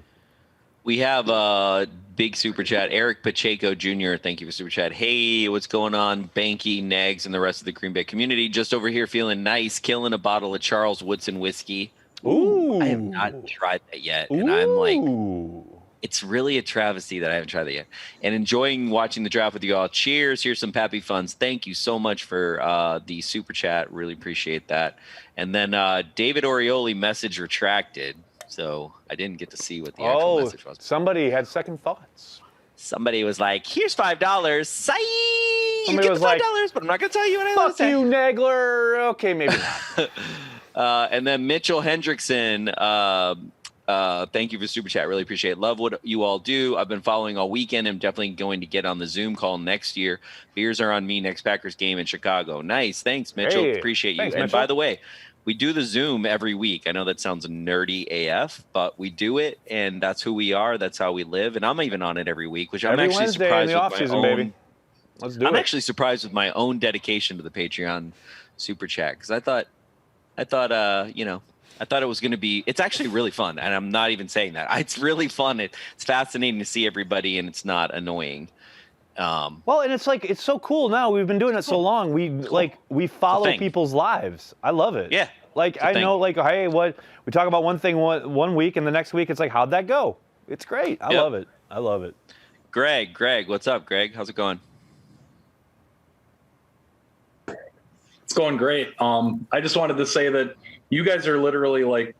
We have a big super chat. Eric Pacheco Jr., thank you for super chat. Hey, what's going on? Banky, Nags, and the rest of the Green Bay community. Just over here feeling nice, killing a bottle of Charles Woodson whiskey. Ooh. I have not tried that yet. And I'm like, it's really a travesty that I haven't tried that yet. And enjoying watching the draft with you all. Cheers. Here's some Pappy Funds. Thank you so much for the super chat. Really appreciate that. And then David Orioli, message retracted. so I didn't get to see what the actual message was. Somebody had second thoughts. Somebody was like, "Here's $5. Say you Somebody get was the like, $5, but I'm not gonna tell you what I Fuck want to say." you, Nagler. Okay, maybe not. And then Mitchell Hendrickson, thank you for super chat. Really appreciate it. Love what you all do. I've been following all weekend. I'm definitely going to get on the Zoom call next year. Beers are on me next Packers game in Chicago. Nice. Thanks, Mitchell. Hey, appreciate you. thanks, And Mitchell. by the way, we do the Zoom every week. I know that sounds nerdy AF, but we do it, and that's who we are. That's how we live. And I'm even on it every week, which I'm Every actually Wednesday surprised in the with my offseason, own. baby. Let's do I'm it. actually surprised with my own dedication to the Patreon super chat because I thought, I thought it was going to be. It's actually really fun, and I'm not even saying that. It's really fun. It's fascinating to see everybody, and it's not annoying. Well, and it's like it's so cool now. We've been doing it so long. We follow thing. people's lives. I love it. Yeah. Like I know, like hey, what we talk about one thing one week, and the next week it's like how'd that go? It's great. I love it. I love it. Greg, what's up, Greg? How's it going? It's going great. I just wanted to say that you guys are literally like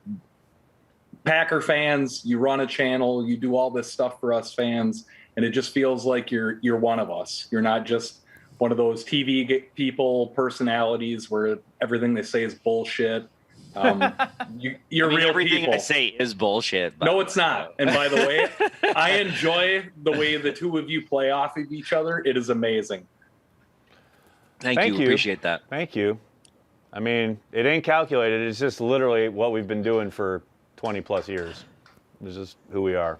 Packer fans. You run a channel. You do all this stuff for us fans, and it just feels like you're one of us. You're not just one of those TV people personalities where everything they say is bullshit. You're real everything people. I say is bullshit. No, it's not. And by the way, I enjoy the way the two of you play off of each other. It is amazing. Thank you. Appreciate that. Thank you. I mean, it ain't calculated. It's just literally what we've been doing for 20 plus years. This is who we are.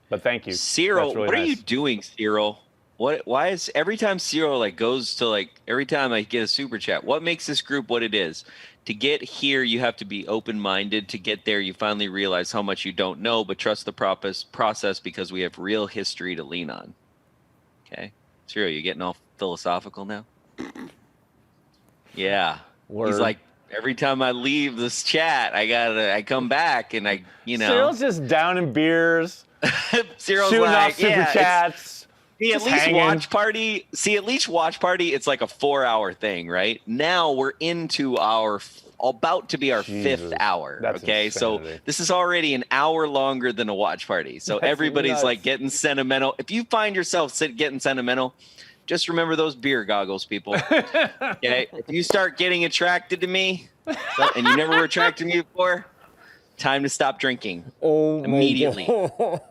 But thank you. Cyril, That's really what are nice. you doing, Cyril? Why is every time Cyril goes to every time I get a super chat, what makes this group what it is? To get here, you have to be open-minded. To get there, you finally realize how much you don't know, but trust the process because we have real history to lean on. Okay. Cyril, you getting all philosophical now? Yeah. Word. He's like, every time I leave this chat, I come back and Cyril's just down in beers. Cyril's shooting like, off super chats. See, at just least hanging. watch party. It's like a 4-hour thing, right? Now we're into about to be our Jesus, 5th hour. that's Okay, so insanity. this is already an hour longer than a watch party. So That's everybody's nuts. like getting sentimental. If you find yourself getting sentimental, just remember those beer goggles, people. Okay, if you start getting attracted to me, and you never were attracted to me before, time to stop drinking. Immediately.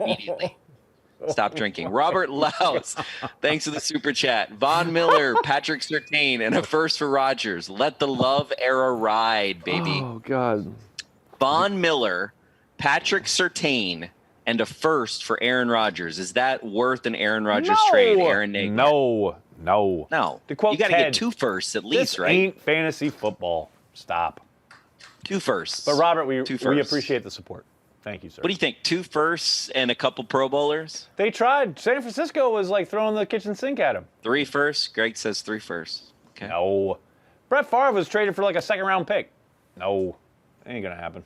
Immediately. Stop drinking. Robert Laus, thanks for the super chat. Von Miller, Patrick Surtain, and a first for Rodgers. Let the love era ride, baby. Oh, God. Von Miller, Patrick Surtain, and a first for Aaron Rodgers. Is that worth an Aaron Rodgers trade, Aaron Nagler? No. No. To quote You got to Ted, get 2 firsts at least, this right? ain't fantasy football. Stop. 2 firsts. But Robert, we 2 firsts. appreciate the support. Thank you, sir. What do you think? 2 firsts and a couple Pro Bowlers? They tried. San Francisco was like throwing the kitchen sink at him. 3 firsts. Greg says 3 firsts. Okay. No. Brett Favre was traded for like a 2nd round pick. No. Ain't going to happen.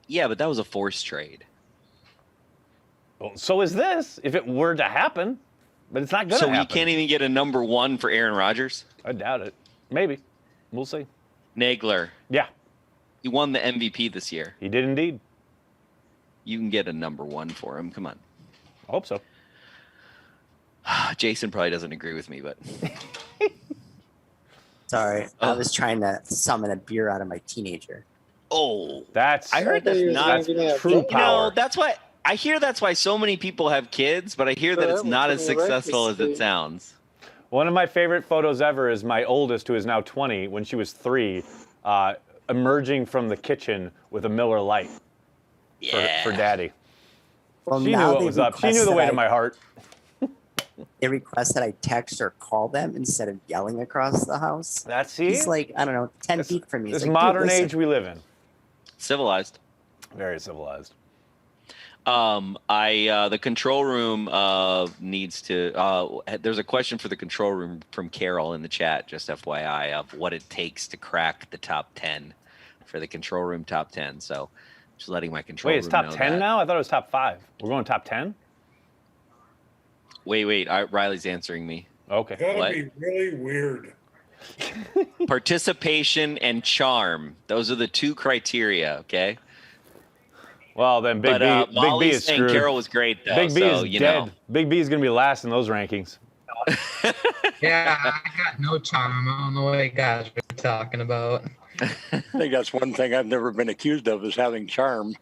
Yeah, but that was a forced trade. Well, so is this, if it were to happen. But it's not going to So happen. you can't even get a number 1 for Aaron Rodgers? I doubt it. Maybe. We'll see. Nagler. Yeah. He won the MVP this year. He did indeed. You can get a number 1 for him. Come on. I hope so. Jason probably doesn't agree with me, but Sorry, I was trying to summon a beer out of my teenager. oh, That's I heard that's not true power. that's why I hear that's why so many people have kids, but I hear that it's not as successful as it sounds. One of my favorite photos ever is my oldest, who is now 20, when she was 3, emerging from the kitchen with a Miller Lite for Daddy. Well, She knew now what they was up. She request knew the that way to I- my heart. They request that I text or call them instead of yelling across the house. That's He's like, I don't know, 10 feet from me. He's This like, "Dude, modern listen." age we live in. Civilized. Very civilized. The control room needs to. There's a question for the control room from Carol in the chat. Just FYI of what it takes to crack the top 10 for the control room top 10. So, just letting my control Wait, room it's top know 10 that. now? I thought it was top 5. We're going top 10? Wait. Riley's answering me. Okay. Gotta What? be really weird. Participation and charm. Those are the 2 criteria. Okay. Well, then Big B Molly's is saying screwed. Carroll was great though. Big B so, is you dead. know. Big B is going to be last in those rankings. Yeah, I got no charm. I don't know what you guys are talking about. I think that's one thing I've never been accused of is having charm.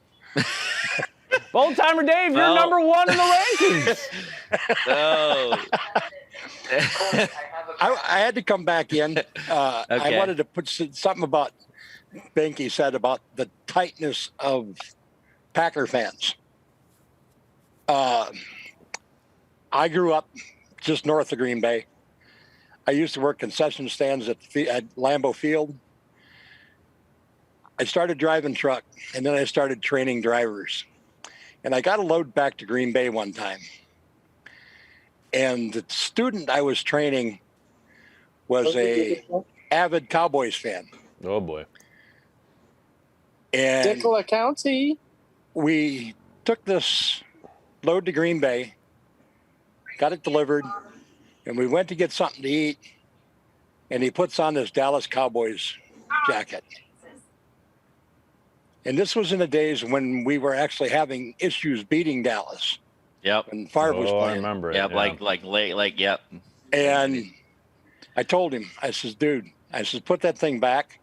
Old Timer Dave, you're number one in the rankings. Oh. I had to come back in. I Okay. wanted to put something about Benke said about the tightness of Packer fans. I grew up just north of Green Bay. I used to work concession stands at Lambeau Field. I started driving truck, and then I started training drivers. And I got a load back to Green Bay one time. And the student I was training was a avid Cowboys fan. Oh, boy. And Nicola County. we took this load to Green Bay, got it delivered, and we went to get something to eat. And he puts on this Dallas Cowboys jacket. And this was in the days when we were actually having issues beating Dallas. Yep. When Favre was playing. I remember it. Yep, yeah. yep. And I told him, I says, dude, I says, put that thing back.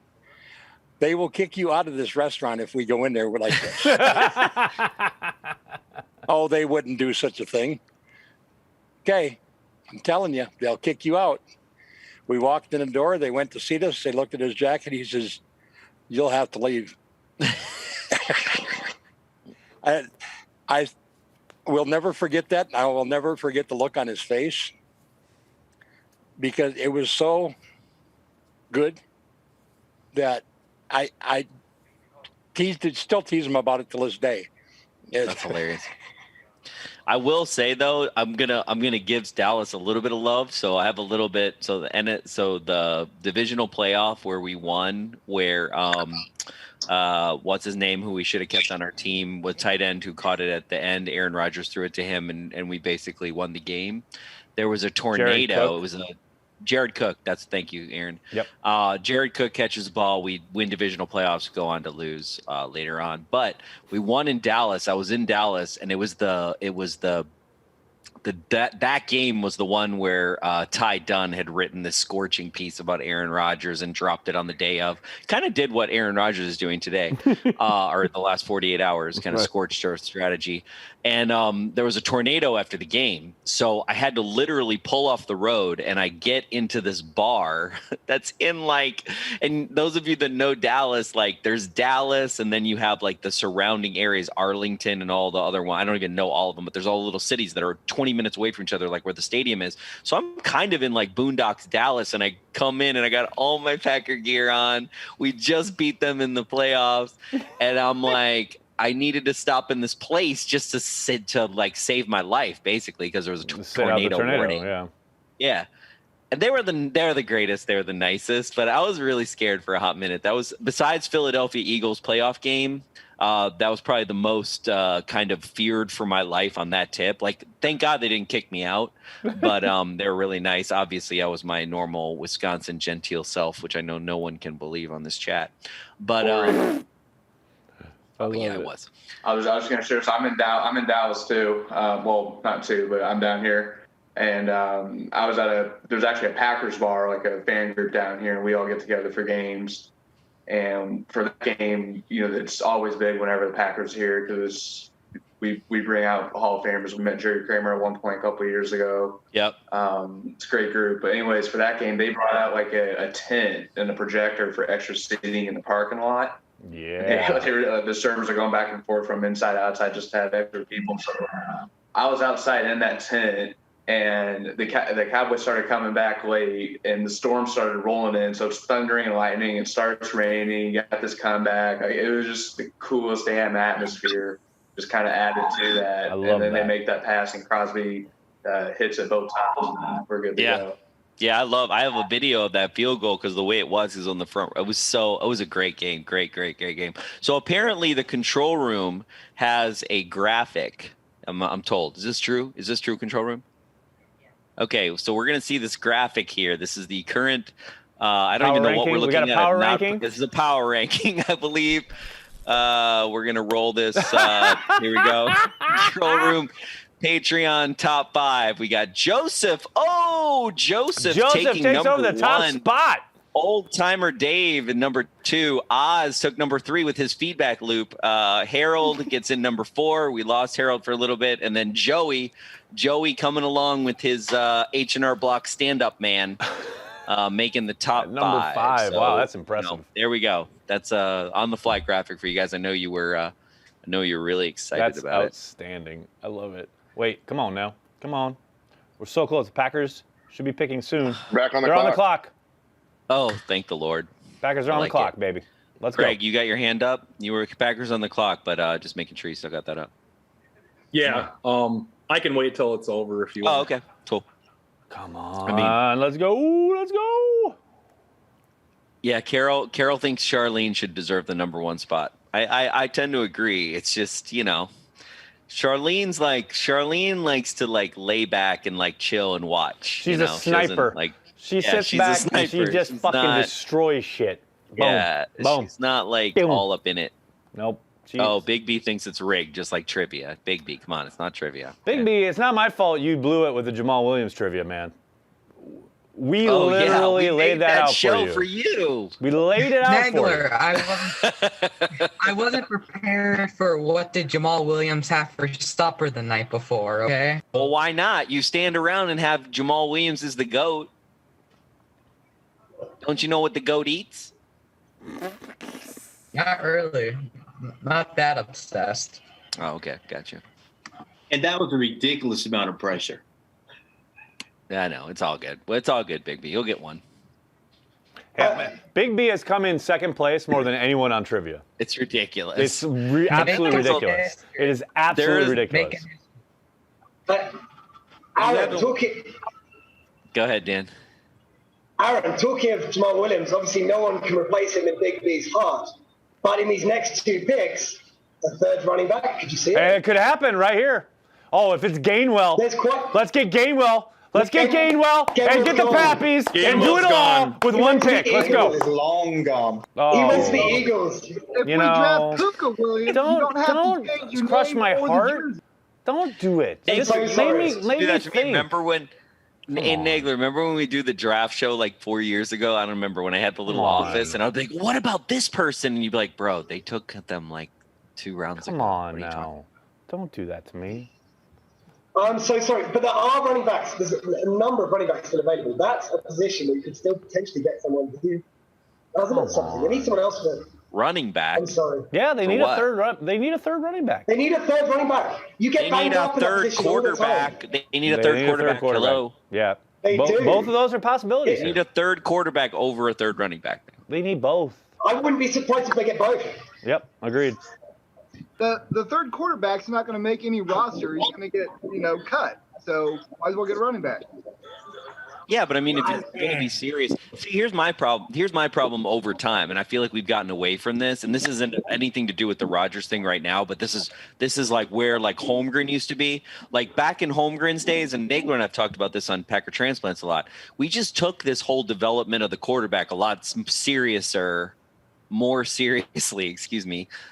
They will kick you out of this restaurant if we go in there like this. Oh, they wouldn't do such a thing. Okay, I'm telling you, they'll kick you out. We walked in the door. They went to seat us. They looked at his jacket. He says, you'll have to leave. I will never forget that. I will never forget the look on his face because it was so good that I still tease him about it to this day. That's hilarious. I will say though, I'm gonna give Dallas a little bit of love. So I have a little bit. So the divisional playoff where we won, where what's his name, who we should have kept on our team, was tight end who caught it at the end. Aaron Rodgers threw it to him, and we basically won the game. There was a tornado. It was a Jared Cook. Thank you, Aaron. Yep. Jared Cook catches the ball. We win divisional playoffs, go on to lose later on. But we won in Dallas. I was in Dallas, and that game was the one where Ty Dunn had written this scorching piece about Aaron Rodgers and dropped it on the day of. Kind of did what Aaron Rodgers is doing today, or the last 48 hours, kind of scorched earth strategy. And there was a tornado after the game. So I had to literally pull off the road, and I get into this bar that's in and those of you that know Dallas, there's Dallas, and then you have the surrounding areas, Arlington and all the other one. I don't even know all of them, but there's all the little cities that are 20 minutes away from each other, where the stadium is. So I'm kind of in Boondocks, Dallas, and I come in and I got all my Packer gear on. We just beat them in the playoffs, and I'm like, I needed to stop in this place just to save my life, basically, because there was a tornado warning. Yeah. And they're the greatest. They were the nicest, but I was really scared for a hot minute. That was, besides Philadelphia Eagles playoff game, that was probably the most kind of feared for my life on that tip. Thank God they didn't kick me out, but they were really nice. Obviously, I was my normal Wisconsin genteel self, which I know no one can believe on this chat. But yeah, I was. I was going to share. So I'm in Dallas too. Well, not too, but I'm down here. And I was there's actually a Packers bar, a fan group down here, and we all get together for games. And for that game, it's always big whenever the Packers are here because we bring out Hall of Famers. We met Jerry Kramer at one point a couple of years ago. Yep. It's a great group. But anyways, for that game, they brought out a tent and a projector for extra seating in the parking lot. Yeah. The servers are going back and forth from inside to outside just to have extra people. So I was outside in that tent, and the Cowboys started coming back late, and the storm started rolling in. So it's thundering and lightning. It starts raining. You got this comeback. It was just the coolest damn atmosphere. Just kind of added to that. And then they make that pass, and Crosby hits it both times, and we're good to go. Yeah, I have a video of that field goal because the way it was is on the front. It was a great game. Great game. So apparently the control room has a graphic. I'm told. Is this true? Control room? Okay, so we're going to see this graphic here. This is the current, I don't even know what we're looking at. We got a power ranking? This is a power ranking, I believe. We're gonna roll this. Here we go. Control room. Patreon top 5. We got Joseph. Oh, Joseph taking takes number over the top 1. spot. Old timer Dave in number 2. Oz took number 3 with his feedback loop. Harold gets in number 4. We lost Harold for a little bit, and then Joey coming along with his H&R Block stand-up man, making the top number 5. So, wow, that's impressive. There we go. That's on the fly graphic for you guys. I know you were. You're really excited That's about outstanding. I love it. Wait, come on now. Come on. We're so close. The Packers should be picking soon. Back on the They're clock. on the clock. Oh, thank the Lord. Packers are on the clock, baby. Let's go. Greg, you got your hand up. You were Packers on the clock, but just making sure you still got that up. Yeah. I can wait till it's over if you want. Oh, okay. Cool. Come on. Let's go. Let's go. Yeah, Carol thinks Charlene should deserve the number 1 spot. I tend to agree. It's just, Charlene likes to lay back and chill and watch. She's a sniper. She sits back and she just fucking destroys shit. Boom. Yeah, Boom. She's not all up in it. Nope. Oh, Big B thinks it's rigged, just like trivia. Big B, come on, it's not trivia. Big B, it's not my fault you blew it with the Jamal Williams trivia, man. We literally laid that out show for you. We laid it out for you. I wasn't prepared for what did Jamal Williams have for supper the night before, okay? Well, why not? You stand around and have Jamal Williams as the GOAT. Don't you know what the GOAT eats? Not really. Not that obsessed. Oh, okay. Gotcha. And that was a ridiculous amount of pressure. Yeah, I know. It's all good. Well, it's all good, Big B. You'll get one. Big B has come in second place more than anyone on trivia. It's ridiculous. It's absolutely ridiculous. It is absolutely ridiculous. But Aaron, Go ahead, Dan. Aaron, talking of Jamal Williams, obviously no one can replace him in Big B's heart. But in these next 2 picks, a third running back, could you see it? It could happen right here. Oh, if it's Gainwell, let's get Gainwell. Let's get Gainwell and get the Pappies and do it all with 1 pick. Let's go. Is long gone. He wants the Eagles. If we draft Puka Williams, don't you crush my heart. Don't do it. Just make me think. Remember when Nagler, remember when we do the draft show 4 years ago? I don't remember when I had the little office and I'd be like, what about this person? And you'd be like, bro, they took them 2 rounds ago. Come on now. Don't do that to me. I'm so sorry, but there are running backs. There's a number of running backs still available. That's a position where you could still potentially get someone who doesn't something. They need someone else for running back. I'm sorry. Yeah, they need a third. They need a third running back. They need a third running back. You get they need a third quarterback. They need a third quarterback. Hello. Yeah. They do. Both of those are possibilities. They need a third quarterback over a third running back. They need both. I wouldn't be surprised if they get both. Yep, agreed. The third quarterback's not going to make any roster. He's going to get cut. So might as well get a running back. Yeah, but I mean, if you're going to be serious, see, here's my problem. Here's my problem over time, and I feel like we've gotten away from this. And this isn't anything to do with the Rodgers thing right now, but this is where Holmgren used to be. Back in Holmgren's days, and Nagler and I've talked about this on Packer Transplants a lot. We just took this whole development of the quarterback a lot more seriously,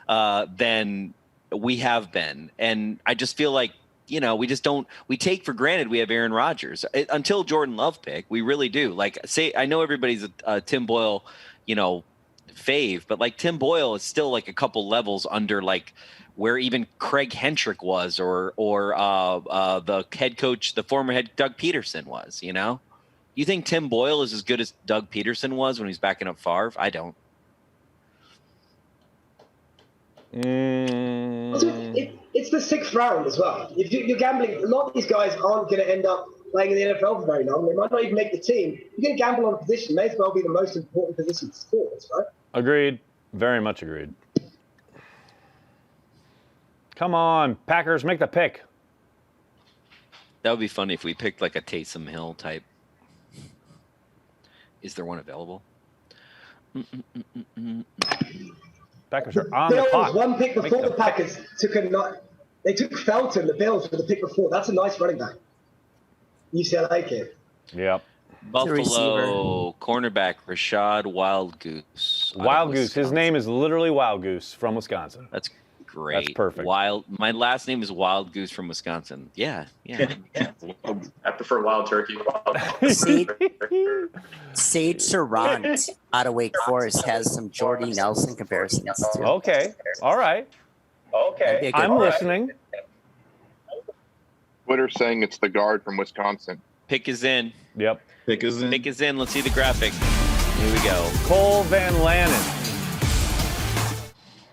than we have been. And I just feel like, we take for granted we have Aaron Rodgers until Jordan Love pick. We really do. I know everybody's a Tim Boyle, fave, but Tim Boyle is still a couple levels under where even Craig Hentrick was, or the head coach, the former head Doug Peterson was. You think Tim Boyle is as good as Doug Peterson was when he's backing up Favre? I don't. It's the 6th round as well. If you're gambling, a lot of these guys aren't going to end up playing in the NFL for very long. They might not even make the team. You're going to gamble on a position. May as well be the most important position in sports, right? Agreed. Very much agreed. Come on, Packers, make the pick. That would be funny if we picked a Taysom Hill type. Is there one available? Packers are on the clock. One pick before the Packers they took Felton, the Bills, for the pick before. That's a nice running back. UCLA kid. Yep. Buffalo cornerback Rashad Wild Goose. out of Wild Goose. His Wisconsin. name is literally Wild Goose from Wisconsin. That's great. That's perfect. My last name is Wild Goose from Wisconsin. Yeah. I prefer wild turkey. Sage Sarant out of Wake Forest has some Jordy Nelson comparisons too. Okay. All right. That'd be a good I'm pick. listening. Twitter saying it's the guard from Wisconsin. Pick is in. Yep. Pick is in. Pick is in. Let's see the graphic. Here we go. Cole Van Lannen.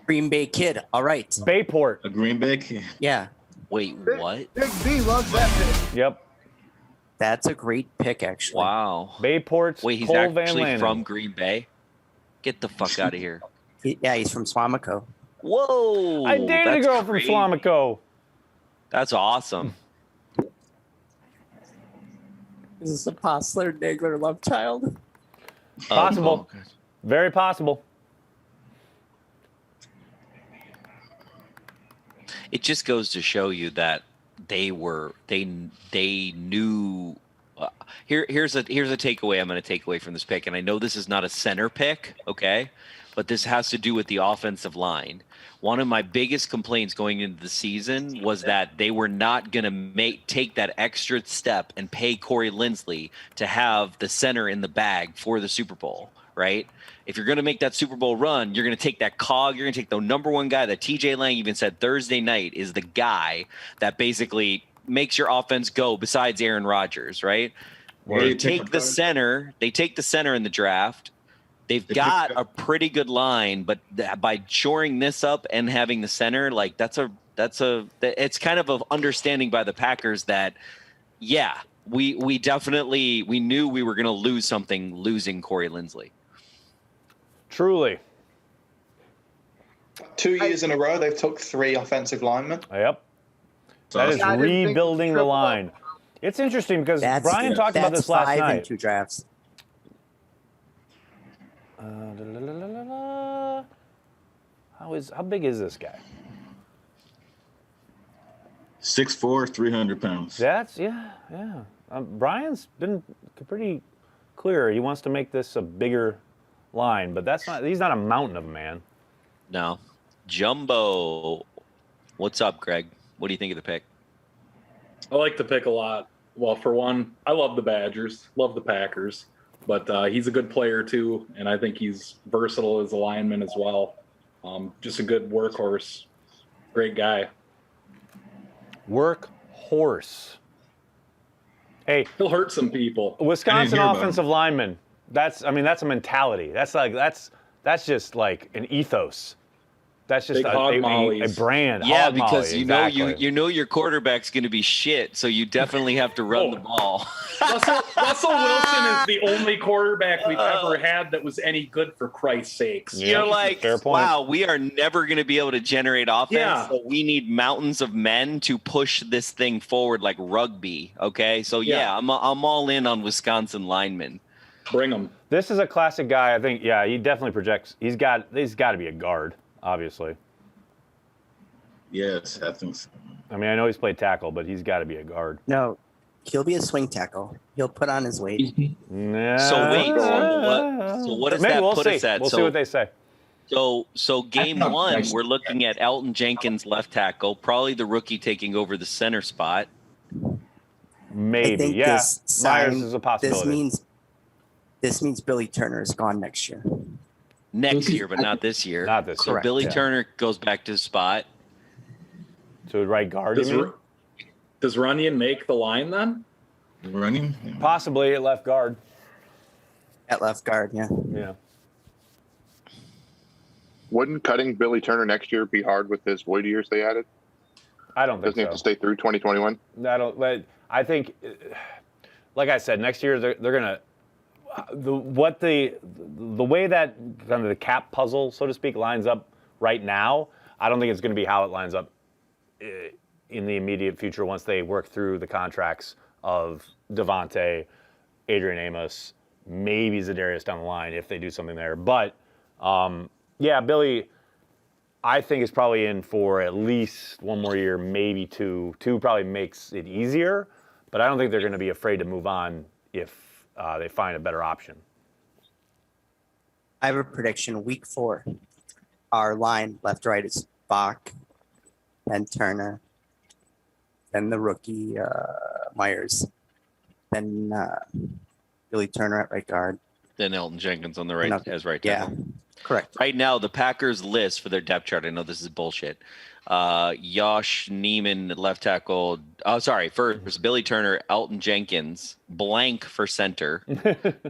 Green Bay kid. All right. Bayport. A Green Bay kid. Yeah. Wait, what? Big B loves that pick. Yep. That's a great pick, actually. Wow. Bayport's Wait, he's Cole Van actually Lannen. from Green Bay? Get the fuck out of here. Yeah, he's from Swamico. Whoa. I dated a that's girl great. from Swamico. That's awesome. Is this a Postler Nagler love child? Possible. Oh, Very possible. it just goes to show you that they knew. Here's a takeaway I'm going to take away from this pick, and I know this is not a center pick, okay, but this has to do with the offensive line. One of my biggest complaints going into the season was that they were not going to take that extra step and pay Corey Linsley to have the center in the bag for the Super Bowl, right? If you're going to make that Super Bowl run, you're going to take that cog. You're going to take the number one guy that TJ Lang even said Thursday night is the guy that basically makes your offense go besides Aaron Rodgers, right? They take the center. They take the center in the draft. They've got a pretty good line, but by shoring this up and having the center, like it's kind of an understanding by the Packers that, yeah, we definitely knew we were going to lose something losing Corey Linsley. Truly. 2 years in a row, they've took 3 offensive linemen. Yep. That is rebuilding the line. It's interesting because Brian talked about this last night. That's 5 in 2 drafts. How big is this guy? 6'4", 300 pounds. That's yeah. Brian's been pretty clear. He wants to make this a bigger line, but he's not a mountain of a man. No. Jumbo. What's up, Greg? What do you think of the pick? I like the pick a lot. Well, for one, I love the Badgers, love the Packers, but he's a good player too, and I think he's versatile as a lineman as well. Just a good workhorse, great guy. Workhorse. Hey, he'll hurt some people. Wisconsin offensive lineman. That's a mentality. That's just like an ethos. That's just a brand. Yeah, Hog because molly, you know exactly. you know your quarterback's going to be shit, so you definitely have to run the ball. Russell Wilson is the only quarterback we've ever had that was any good, for Christ's sakes. You're like, wow, we are never going to be able to generate offense, so we need mountains of men to push this thing forward like rugby, okay? So, yeah, I'm all in on Wisconsin linemen. Bring them. This is a classic guy. I think, yeah, he definitely projects. He's got to be a guard, obviously. Yes, I think so. I mean, I know he's played tackle, but he's got to be a guard. No, he'll be a swing tackle. He'll put on his weight. So wait, what does that put us at? We'll see what they say. So game one, we're looking at Elton Jenkins left tackle, probably the rookie taking over the center spot. Maybe, I think yeah. this Myers sign- is a possibility. This means Billy Turner is gone next year. Next year, but not this year. Not this So year. Billy Yeah. Turner goes back to his spot. To right guard, you mean? Does Runyon make the line then? Runyon? Possibly at left guard. At left guard, yeah. Yeah. Wouldn't cutting Billy Turner next year be hard with his void years they added? I don't think Doesn't he so. have to stay through 2021? I think, like I said, next year they're gonna the way that kind of the cap puzzle, so to speak, lines up right now. I don't think it's going to be how it lines up in the immediate future once they work through the contracts of Devontae, Adrian Amos, maybe Za'Darius down the line if they do something there. But yeah, Billy, I think is probably in for at least one more year, maybe two. Two probably makes it easier, but I don't think they're going to be afraid to move on if they find a better option. I have a prediction. Week 4, our line left right is Bach, then Turner, then the rookie Myers, then Billy Turner at right guard. Then Elton Jenkins on the right as right Yeah, tackle. correct. Right now, the Packers list for their depth chart. I know this is bullshit. Josh Neiman left tackle. Oh, sorry. First, Billy Turner, Elton Jenkins, blank for center,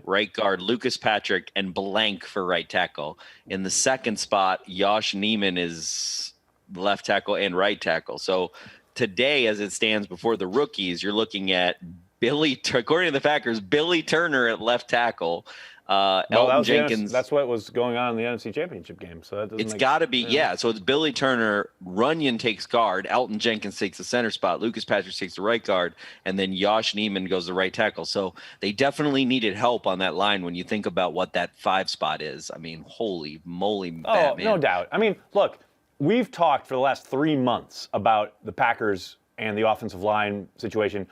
right guard Lucas Patrick, and blank for right tackle. In the second spot, Josh Neiman is left tackle and right tackle. So today, as it stands before the rookies, you're looking at according to the Packers, Billy Turner at left tackle. Elton Jenkins. That's what was going on in the NFC Championship game. So that doesn't. It's got to be, yeah. So it's Billy Turner. Runyon takes guard. Elton Jenkins takes the center spot. Lucas Patrick takes the right guard, and then Josh Neiman goes the right tackle. So they definitely needed help on that line when you think about what that 5 spot is. I mean, holy moly, Batman. No doubt. I mean, look, we've talked for the last 3 months about the Packers and the offensive line situation.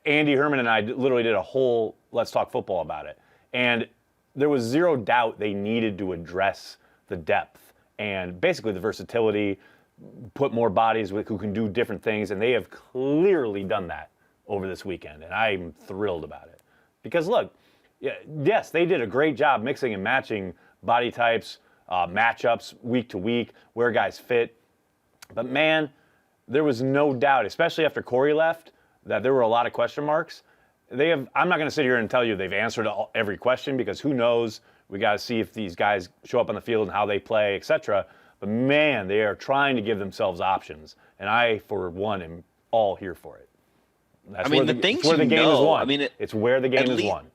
Andy Herman and I literally did a whole Let's Talk Football about it. And there was zero doubt they needed to address the depth and basically the versatility, put more bodies who can do different things, and they have clearly done that over this weekend, and I'm thrilled about it. Because look, yes, they did a great job mixing and matching body types, matchups week to week, where guys fit. But man, there was no doubt, especially after Corey left, that there were a lot of question marks. I'm not going to sit here and tell you they've answered every question because who knows? We got to see if these guys show up on the field and how they play, etc. But man, they are trying to give themselves options, and I, for one, am all here for it. That's the things where the game is won. I mean, it's where the game is won.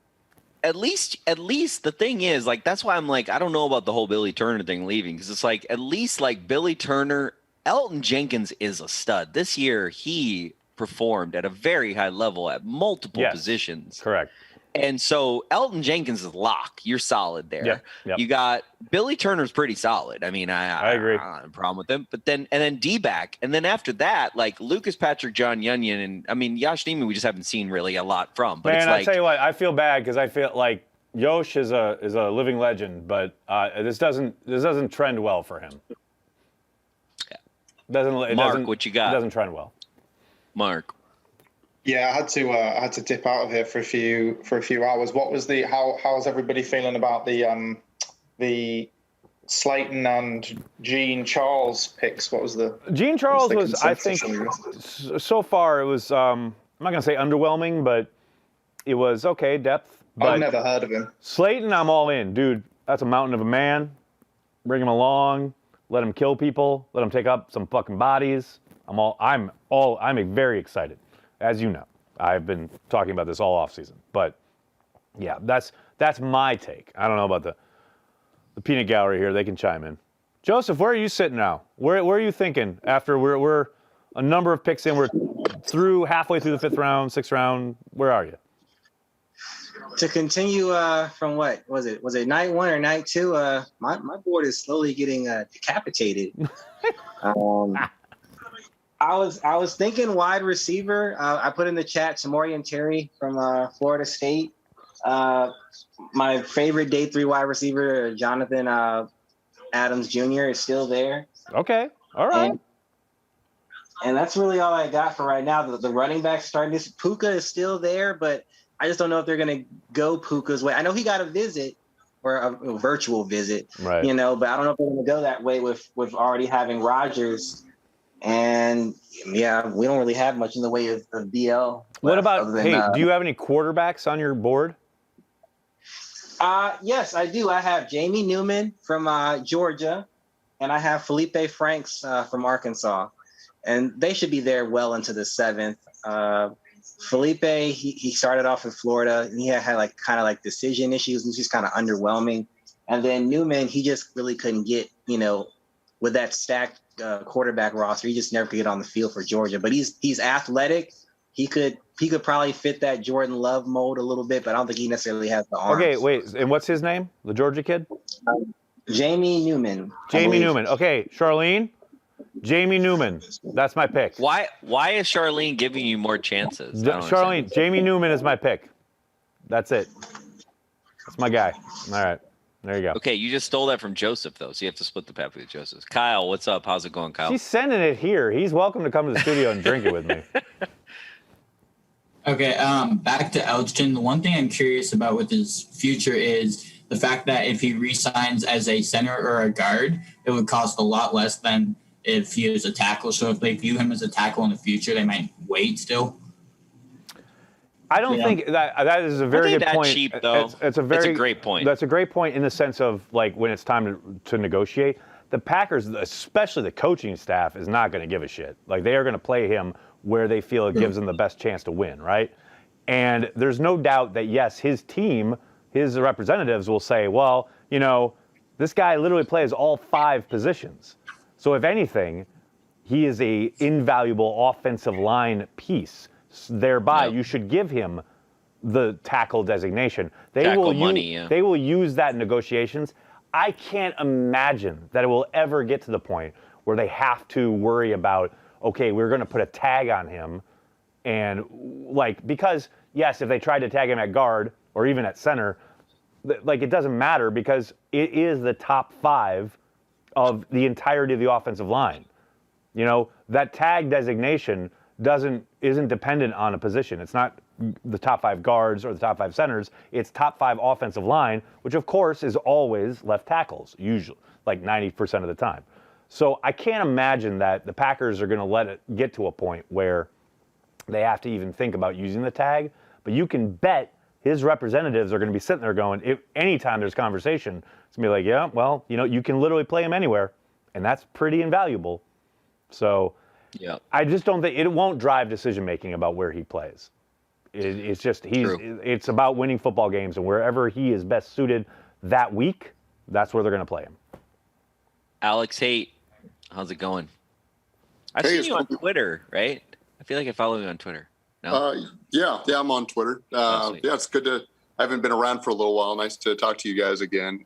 At least the thing is, like, that's why I'm like, I don't know about the whole Billy Turner thing leaving, because it's like, at least like Billy Turner, Elton Jenkins is a stud. This year, he performed at a very high level at multiple positions. Correct. And so Elton Jenkins is lock. You're solid there. Yeah, yep. You got Billy Turner's pretty solid. I mean, I agree. I don't have a problem with him. But then D-back. And then after that, like Lucas Patrick, John Yunyan, and I mean, Josh Neiman, we just haven't seen really a lot from. But Man, it's like, I tell you what, I feel bad because I feel like Yosh is a living legend, but this doesn't trend well for him. Yeah. Mark, what you got? It doesn't trend well. Mark. Yeah, I had to dip out of here for a few hours. What was how's everybody feeling about the Slayton and Gene Charles picks? What was the Gene Charles was I think so far it was I'm not gonna say underwhelming, but it was okay depth. But I've never heard of him. Slayton, I'm all in, dude. That's a mountain of a man. Bring him along. Let him kill people. Let him take up some fucking bodies. I'm very excited. As you know, I've been talking about this all offseason. But yeah, that's my take. I don't know about the peanut gallery here. They can chime in. Joseph, where are you sitting now? Where are you thinking after we're a number of picks in? We're halfway through the 5th round, 6th round. Where are you? To continue from what was it? Was it night 1 or night 2? My board is slowly getting decapitated. I was thinking wide receiver. I put in the chat Tamorrion Terry from Florida State. My favorite day 3 wide receiver, Jonathan Adams Jr. is still there. Okay, all right. And that's really all I got for right now. The running back starting this. Puka is still there, but I just don't know if they're going to go Puka's way. I know he got a visit or a virtual visit, right? But I don't know if they're going to go that way with already having Rodgers. And yeah, we don't really have much in the way of BL. What about, do you have any quarterbacks on your board? Yes, I do. I have Jamie Newman from Georgia, and I have Felipe Franks from Arkansas. And they should be there well into the 7th. Felipe, he started off in Florida, and he had like kind of like decision issues, and he's just kind of underwhelming. And then Newman, he just really couldn't get, with that stacked quarterback roster, he just never could get on the field for Georgia. But he's athletic. He could probably fit that Jordan Love mold a little bit, but I don't think he necessarily has the arms. Okay, wait, and what's his name? The Georgia kid? Jamie Newman. Jamie Newman. Okay, Charlene. Jamie Newman. That's my pick. Why is Charlene giving you more chances? Charlene, Jamie Newman is my pick. That's it. That's my guy. All right. There you go. Okay, you just stole that from Joseph, though, so you have to split the pappy with Joseph. Kyle, what's up? How's it going, Kyle? He's sending it here. He's welcome to come to the studio and drink it with me. Okay, back to Elgton. The one thing I'm curious about with his future is the fact that if he re-signs as a center or a guard, it would cost a lot less than if he was a tackle. So if they view him as a tackle in the future, they might wait still. I don't think that is a very good point. Cheap, though. It's a great point. That's a great point in the sense of like when it's time to negotiate. The Packers, especially the coaching staff, is not going to give a shit. Like they are going to play him where they feel it gives them the best chance to win, right? And there's no doubt that yes, his team, his representatives will say, well, you know, this guy literally plays all 5 positions. So if anything, he is a invaluable offensive line piece. Thereby, you should give him the tackle designation. They will use that in negotiations. I can't imagine that it will ever get to the point where they have to worry about, okay, we're going to put a tag on him. And like, because yes, if they tried to tag him at guard or even at center, like it doesn't matter because it is the top 5 of the entirety of the offensive line. You know, that tag designation isn't dependent on a position. It's not the top 5 guards or the top 5 centers. It's top 5 offensive line, which of course is always left tackles, usually like 90% of the time. So I can't imagine that the Packers are going to let it get to a point where they have to even think about using the tag. But you can bet his representatives are going to be sitting there going, if anytime there's conversation, it's going to be like, yeah, well, you know, you can literally play him anywhere, and that's pretty invaluable. So yeah, I just don't think it won't drive decision making about where he plays. It's just it's about winning football games, and wherever he is best suited that week, that's where they're going to play him. Alex Haight, how's it going? I've seen you on Twitter, right? I feel like I follow you on Twitter. No? Yeah, I'm on Twitter. Yeah, it's good to. I haven't been around for a little while. Nice to talk to you guys again.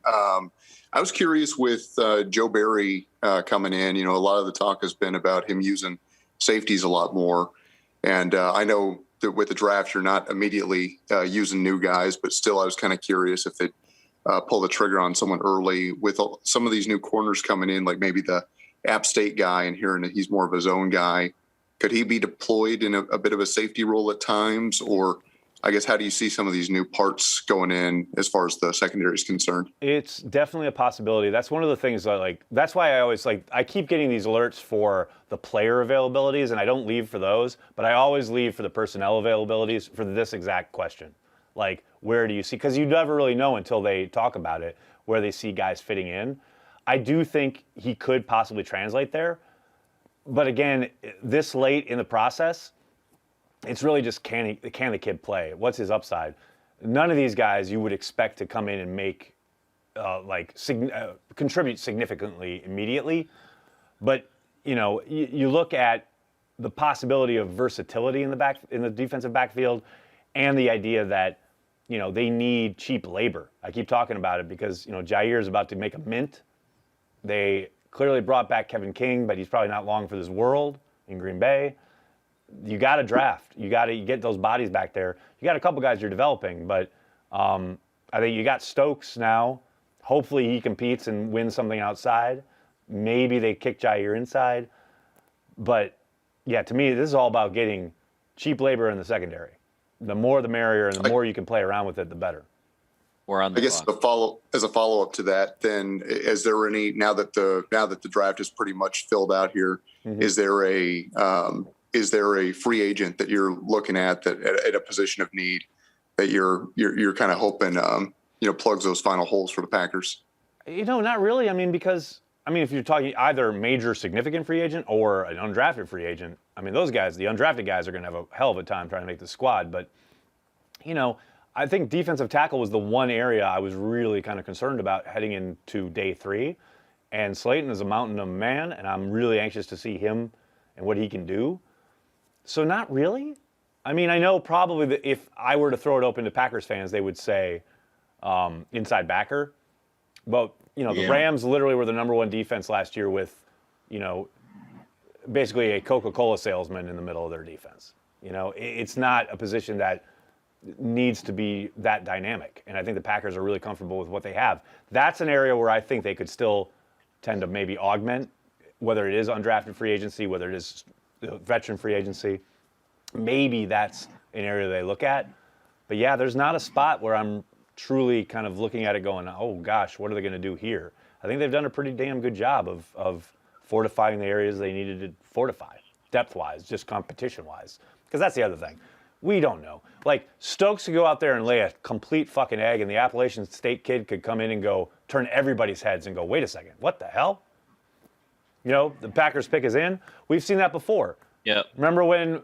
I was curious with Joe Barry coming in. You know, a lot of the talk has been about him using safeties a lot more, and I know that with the draft you're not immediately using new guys, but still, I was kind of curious if they pull the trigger on someone early with some of these new corners coming in, like maybe the App State guy, and hearing that he's more of a zone guy. Could he be deployed in a bit of a safety role at times? Or I guess, how do you see some of these new parts going in as far as the secondary is concerned? It's definitely a possibility. That's one of the things that, like, that's why I always, like, I keep getting these alerts for the player availabilities, and I don't leave for those, but I always leave for the personnel availabilities for this exact question. Like, where do you see, because you never really know until they talk about it, where they see guys fitting in. I do think he could possibly translate there. But again, this late in the process, it's really just can the kid play? What's his upside? None of these guys you would expect to come in and make contribute significantly immediately. But you know, you look at the possibility of versatility in the defensive backfield, and the idea that you know they need cheap labor. I keep talking about it because you know Jair is about to make a mint. They clearly brought back Kevin King, but he's probably not long for this world in Green Bay. You got to draft. You got to get those bodies back there. You got a couple guys you're developing, but I think you got Stokes now. Hopefully he competes and wins something outside. Maybe they kick Jair inside. But, yeah, to me, this is all about getting cheap labor in the secondary. The more the merrier, and the more you can play around with it, the better. I guess as a follow up to that, then is there any now that the draft is pretty much filled out here? Mm-hmm. Is there a free agent that you're looking at that at a position of need that you're kind of hoping plugs those final holes for the Packers? You know, not really. I mean, because if you're talking either major significant free agent or an undrafted free agent, I mean those guys, the undrafted guys, are going to have a hell of a time trying to make the squad. But you know, I think defensive tackle was the one area I was really kind of concerned about heading into day 3. And Slayton is a mountain of a man, and I'm really anxious to see him and what he can do. So not really. I mean, I know probably that if I were to throw it open to Packers fans, they would say inside backer. But, you know, the Rams literally were the number 1 defense last year with, you know, basically a Coca-Cola salesman in the middle of their defense. You know, it's not a position that needs to be that dynamic. And I think the Packers are really comfortable with what they have. That's an area where I think they could still tend to maybe augment, whether it is undrafted free agency, whether it is veteran free agency. Maybe that's an area they look at. But yeah, there's not a spot where I'm truly kind of looking at it going, oh gosh, what are they going to do here? I think they've done a pretty damn good job of fortifying the areas they needed to fortify, depth-wise, just competition-wise. Because that's the other thing. We don't know. Like, Stokes could go out there and lay a complete fucking egg, and the Appalachian State kid could come in and go turn everybody's heads and go, wait a second, what the hell? You know, the Packers pick is in. We've seen that before. Yep. Remember when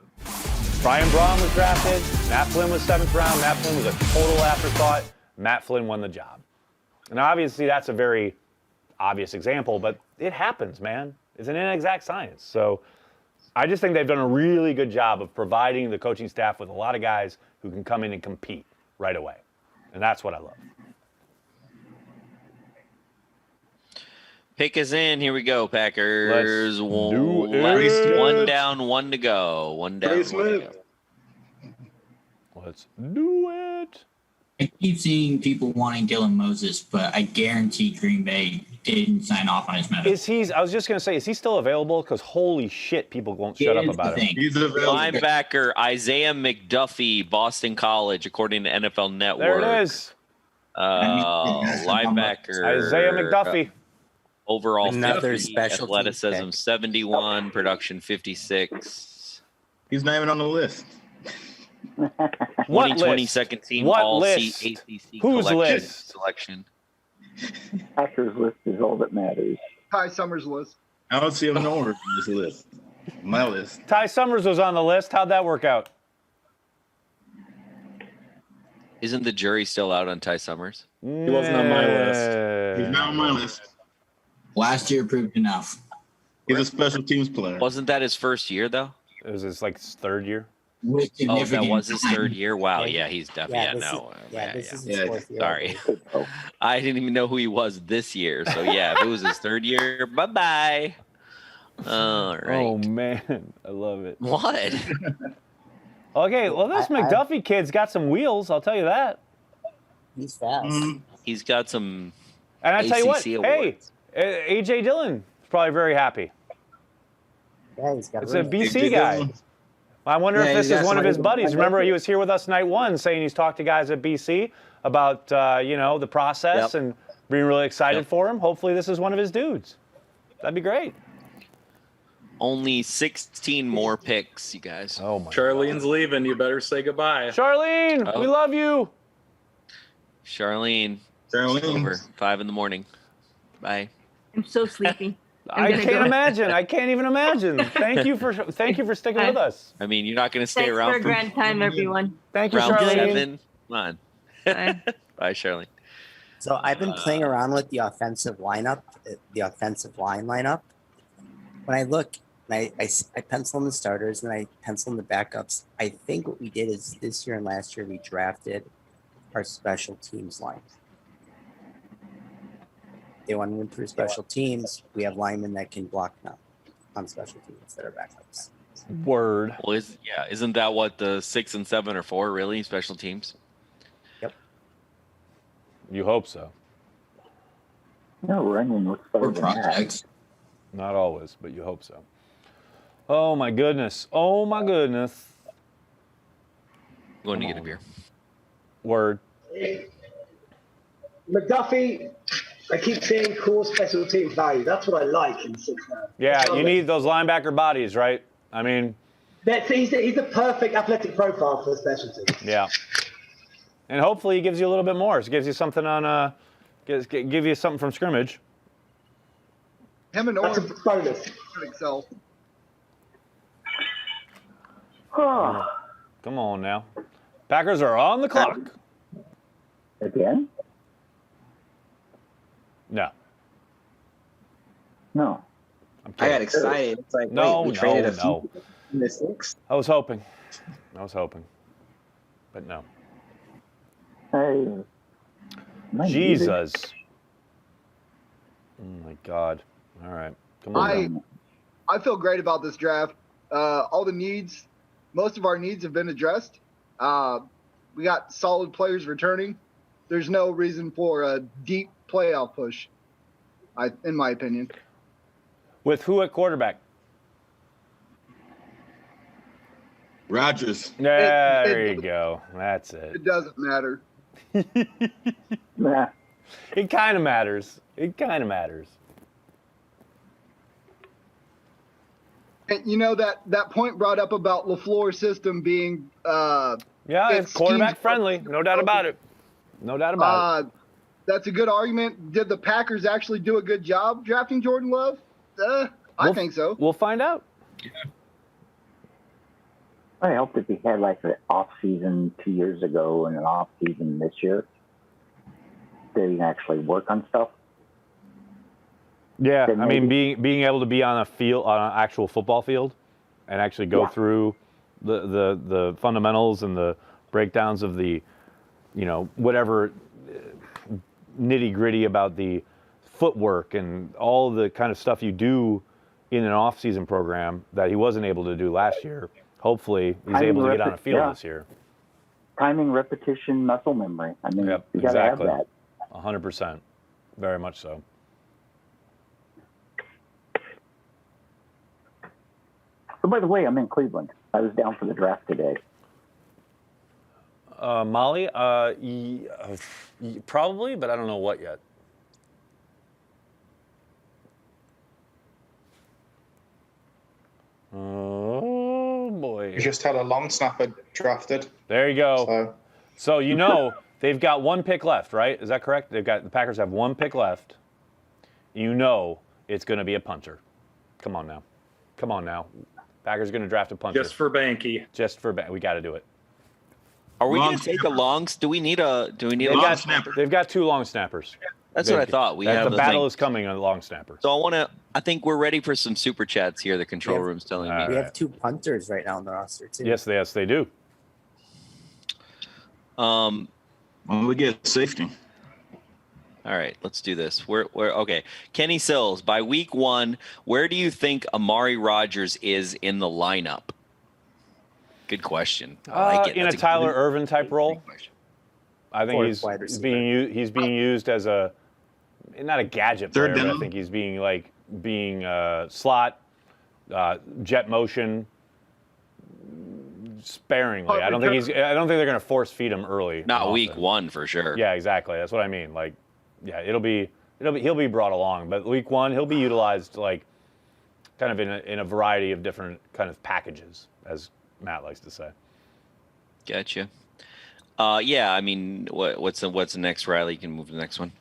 Brian Braun was drafted? Matt Flynn was 7th round. Matt Flynn was a total afterthought. Matt Flynn won the job. And obviously that's a very obvious example, but it happens, man. It's an inexact science. So I just think they've done a really good job of providing the coaching staff with a lot of guys who can come in and compete right away. And that's what I love. Pick is in. Here we go, Packers. Let's one down, one to go. One down, one to go. Let's do it. I keep seeing people wanting Dylan Moses, but I guarantee Green Bay didn't sign off on his medical. I was just going to say, is he still available? Because holy shit, people won't shut up about it. He's available. Linebacker Isaiah McDuffie, Boston College, according to NFL Network. There it is. Linebacker Isaiah McDuffie. Overall, Another 50, special athleticism 71, production 56. He's not even on the list. 2020 list? second team What all list? ACC Whose collection list? selection. Packers list is all that matters. Ty Summers list. I don't see him nowhere on this list. My list. Ty Summers was on the list. How'd that work out? Isn't the jury still out on Ty Summers? He wasn't on my list. He's not on my list. Last year proved enough. He's a special teams player. Wasn't that his first year though? It was his third year. With Oh, that significant was his time. third year. Wow, yeah, he's definitely this is his fourth year. Sorry, I didn't even know who he was this year. So yeah, if it was his third year, bye bye. All right. Oh man, I love it. What? Okay, well this McDuffie kid's got some wheels. I'll tell you that. He's fast. He's got some. And I tell you what, ACC hey, awards. AJ Dillon is probably very happy. Yeah, he's got It's a BC guy. I wonder if this is one of his buddies. Remember, he was here with us night one saying he's talked to guys at BC about, the process and being really excited for him. Hopefully this is one of his dudes. That'd be great. Only 16 more picks, you guys. Oh, my Charlene's leaving. You better say goodbye. Charlene, we love you. Charlene. Over 5 a.m. Bye. I'm so sleepy. I can't imagine. I can't even imagine. Thank you for sticking with us. I mean, you're not going to stay Thanks around for a grand time, everyone. Thank you, round Charlene. 7. Come on. Bye, Charlene. So I've been playing around with the offensive lineup, the offensive line lineup. When I look, I pencil in the starters and I pencil in the backups. I think what we did is this year and last year we drafted our special teams line. They want to improve special teams. We have linemen that can block now on special teams that are backups. Word. Well, isn't that what the 6 and 7 are for, really? Special teams? Yep. You hope so. No, running looks better than that. Not always, but you hope so. Oh, my goodness. Oh, my goodness. Going to get a beer. Word. McDuffie, I keep saying core special teams value. That's what I like in 6 man. Yeah, you need those linebacker bodies, right? I mean, he's the perfect athletic profile for special teams. yeah. And hopefully he gives you a little bit more. So gives you something on give you something from scrimmage. Him and That's Owen a bonus. could excel. Come on now. Packers are on the clock. Again? No. No. I got excited. It's like, No, wait, we traded a no. few in the 6. I was hoping. But no. Hey. Jesus. Oh my God. All right. Come on. I feel great about this draft. All the needs, most of our needs have been addressed. We got solid players returning. There's no reason for a deep playoff push, in my opinion. With who at quarterback? Rodgers. There you go. That's it. It doesn't matter. Nah. It kind of matters. It kind of matters. And you know that point brought up about LaFleur's system being it's quarterback friendly, no doubt about it. No doubt about it. That's a good argument. Did the Packers actually do a good job drafting Jordan Love? I think so. We'll find out. I helped if he had like an off season 2 years ago and an off season this year. Did he actually work on stuff? Yeah, I mean, being able to be on a field, on an actual football field, and actually go through the fundamentals and the breakdowns of the, whatever nitty gritty about the footwork and all the kind of stuff you do in an off-season program that he wasn't able to do last year. Hopefully, he's able to get on a field this year. Timing, repetition, muscle memory. I mean, you got to have that. 100%. Very much so. Oh, by the way, I'm in Cleveland. I was down for the draft today. Molly, probably, but I don't know what yet. Oh, boy. We just had a long snapper drafted. There you go. So they've got one pick left, right? Is that correct? The Packers have one pick left. It's going to be a punter. Come on now. Packers going to draft a punter. Just for Banky. We got to do it. Are we going to take a long? Do we need a long snapper? They've got two long snappers. That's what I thought. The battle is coming on the long snapper. So I think we're ready for some super chats here. The control room's telling me. We have two punters right now on the roster too. Yes, they do. Well, we get safety. All right, let's do this. We're okay. Kenny Sills, by week 1, where do you think Amari Rodgers is in the lineup? Good question. I like it. In a Tyler Ervin type role. I think he's being used as not a gadget player, but I think he's being slot, jet motion, sparingly. I don't think they're going to force feed him early. Not week 1 for sure. Yeah, exactly. That's what I mean. He'll be brought along, but week 1 he'll be utilized kind of in a variety of different kind of packages, as Matt likes to say. Gotcha. Yeah, I mean, what's the next, Riley? You can move to the next one.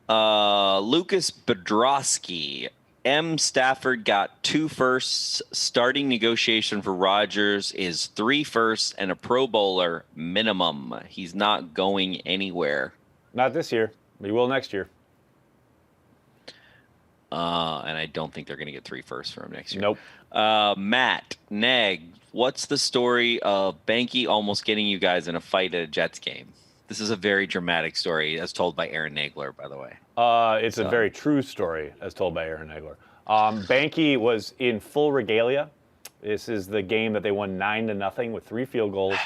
Lucas Bedrosky. M. Stafford got 2 firsts. Starting negotiation for Rodgers is 3 firsts and a Pro Bowler minimum. He's not going anywhere. Not this year. He will next year. And I don't think they're going to get 3 firsts for him next year. Nope. Matt Neg, what's the story of Banky almost getting you guys in a fight at a Jets game? This is a very dramatic story, as told by Aaron Nagler, by the way. It's a very true story, as told by Aaron Nagler. Banky was in full regalia. This is the game that they won 9-0 with 3 field goals.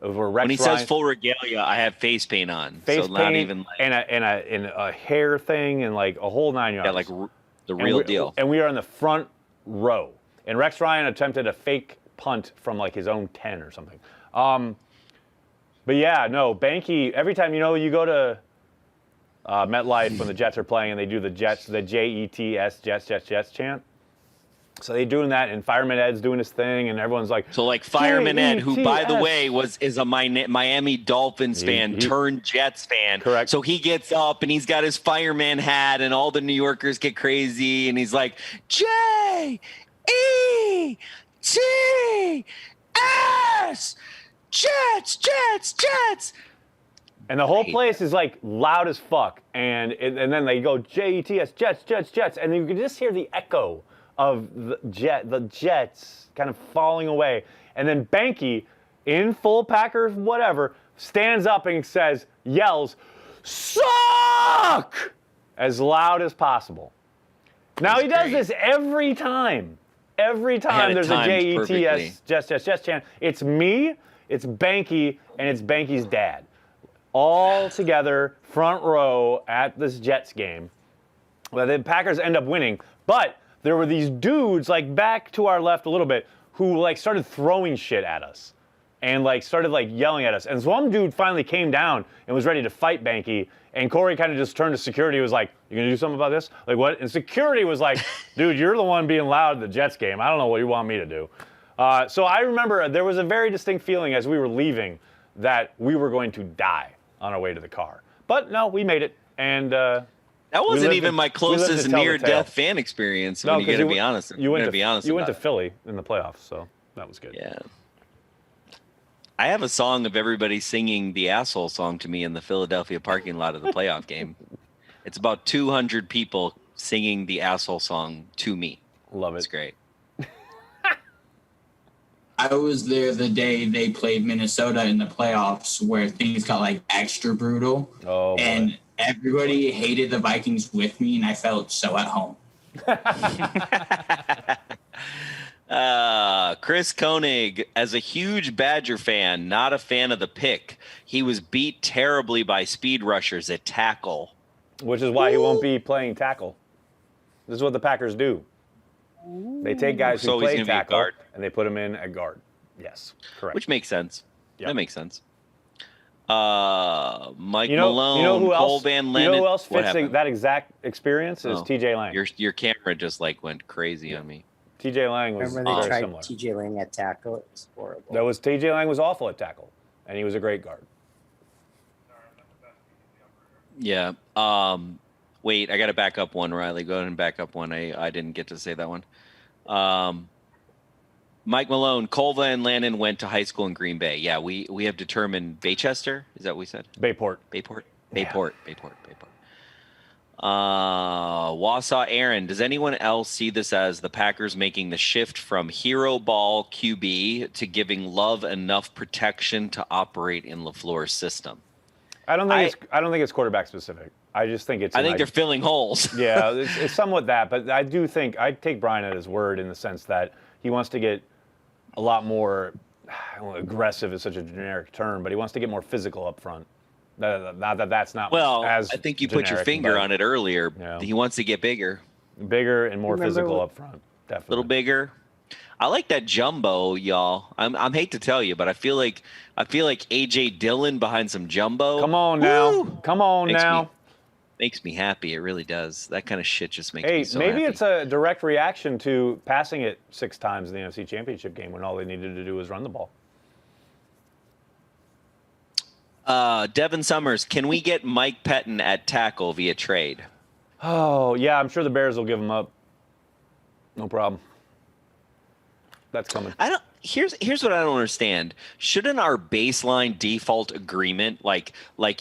Over Rex when he Ryan. says full regalia, I have face paint on. Not even and a hair thing and a whole 9 yards. Yeah, the real deal. And we are in the front row. And Rex Ryan attempted a fake punt from his own 10 or something. But yeah, no, Banky, every time, you go to MetLife when the Jets are playing and they do the Jets, the Jets, Jets chant. So they're doing that, and Fireman Ed's doing his thing, and everyone's like... So Fireman Ed, who, by the way, is a Miami Dolphins fan turned Jets fan. Correct. So he gets up, and he's got his fireman hat, and all the New Yorkers get crazy, and he's like, J-E-T-S, Jets. And the whole place is loud as fuck, and then they go Jets, Jets, and you can just hear the echo of the Jets kind of falling away. And then Banky, in full Packers whatever, stands up and yells, "Suck!" as loud as possible. Now he does this every time. Every time there's a Jets chant. It's me, It's Banky and it's Banky's dad. All together, front row at this Jets game. Well, the Packers end up winning, but there were these dudes like back to our left a little bit who like started throwing shit at us and like started like yelling at us. And so one dude finally came down and was ready to fight Banky. And Corey kind of just turned to security and was like, "You gonna do something about this?" Like, what? And security was like, "Dude, you're the one being loud at the Jets game. I don't know what you want me to do." So I remember there was a very distinct feeling as we were leaving that we were going to die on our way to the car. But no, we made it. And that wasn't even my closest near-death fan experience. When you got to be honest, you went to Philly in the playoffs, so that was good. Yeah. I have a song of everybody singing the asshole song to me in the Philadelphia parking lot of the playoff game. It's about 200 people singing the asshole song to me. Love it. It's great. I was there the day they played Minnesota in the playoffs where things got like extra brutal. Oh, boy. And everybody hated the Vikings with me, and I felt so at home. Chris Koenig, as a huge Badger fan, not a fan of the pick. He was beat terribly by speed rushers at tackle. Which is why he won't be playing tackle. This is what the Packers do. They take guys who play tackle and they put them in at guard. Yes, correct. Which makes sense. Yep. That makes sense. Mike Malone, who Cole else, Van Lennon. You know who else fits that exact experience is TJ Lang. Your camera just like went crazy on me. TJ Lang was Remember they very tried similar. TJ Lang at tackle? It was horrible. TJ Lang was awful at tackle, and he was a great guard. Yeah. Wait, I got to back up one, Riley. Go ahead and back up one. I didn't get to say that one. Mike Malone, Cole Van Lannon went to high school in Green Bay. Yeah, we have determined Baychester. Is that what we said? Bayport. Bayport. Wausau Aaron, does anyone else see this as the Packers making the shift from hero ball QB to giving Love enough protection to operate in LaFleur's system? I don't think it's quarterback specific. I just think it's. I think they're filling holes. Yeah, it's somewhat that, but I do think I'd take Brian at his word in the sense that he wants to get a lot more. I don't know, aggressive is such a generic term, but he wants to get more physical up front. That's not well. As I think you put your finger on it earlier. Yeah. He wants to get bigger and more physical up front. Definitely a little bigger. I like that jumbo, y'all. I'm hate to tell you, but I feel like AJ Dillon behind some jumbo. Come on now. Come on now. Makes me happy. It really does. That kind of shit just makes me so maybe happy. it's a direct reaction to passing it 6 times in the NFC Championship game when all they needed to do was run the ball. Devin Summers, can we get Mike Pettin at tackle via trade? Oh, yeah, I'm sure the Bears will give him up. No problem. That's coming. Here's what I don't understand. Shouldn't our baseline default agreement, like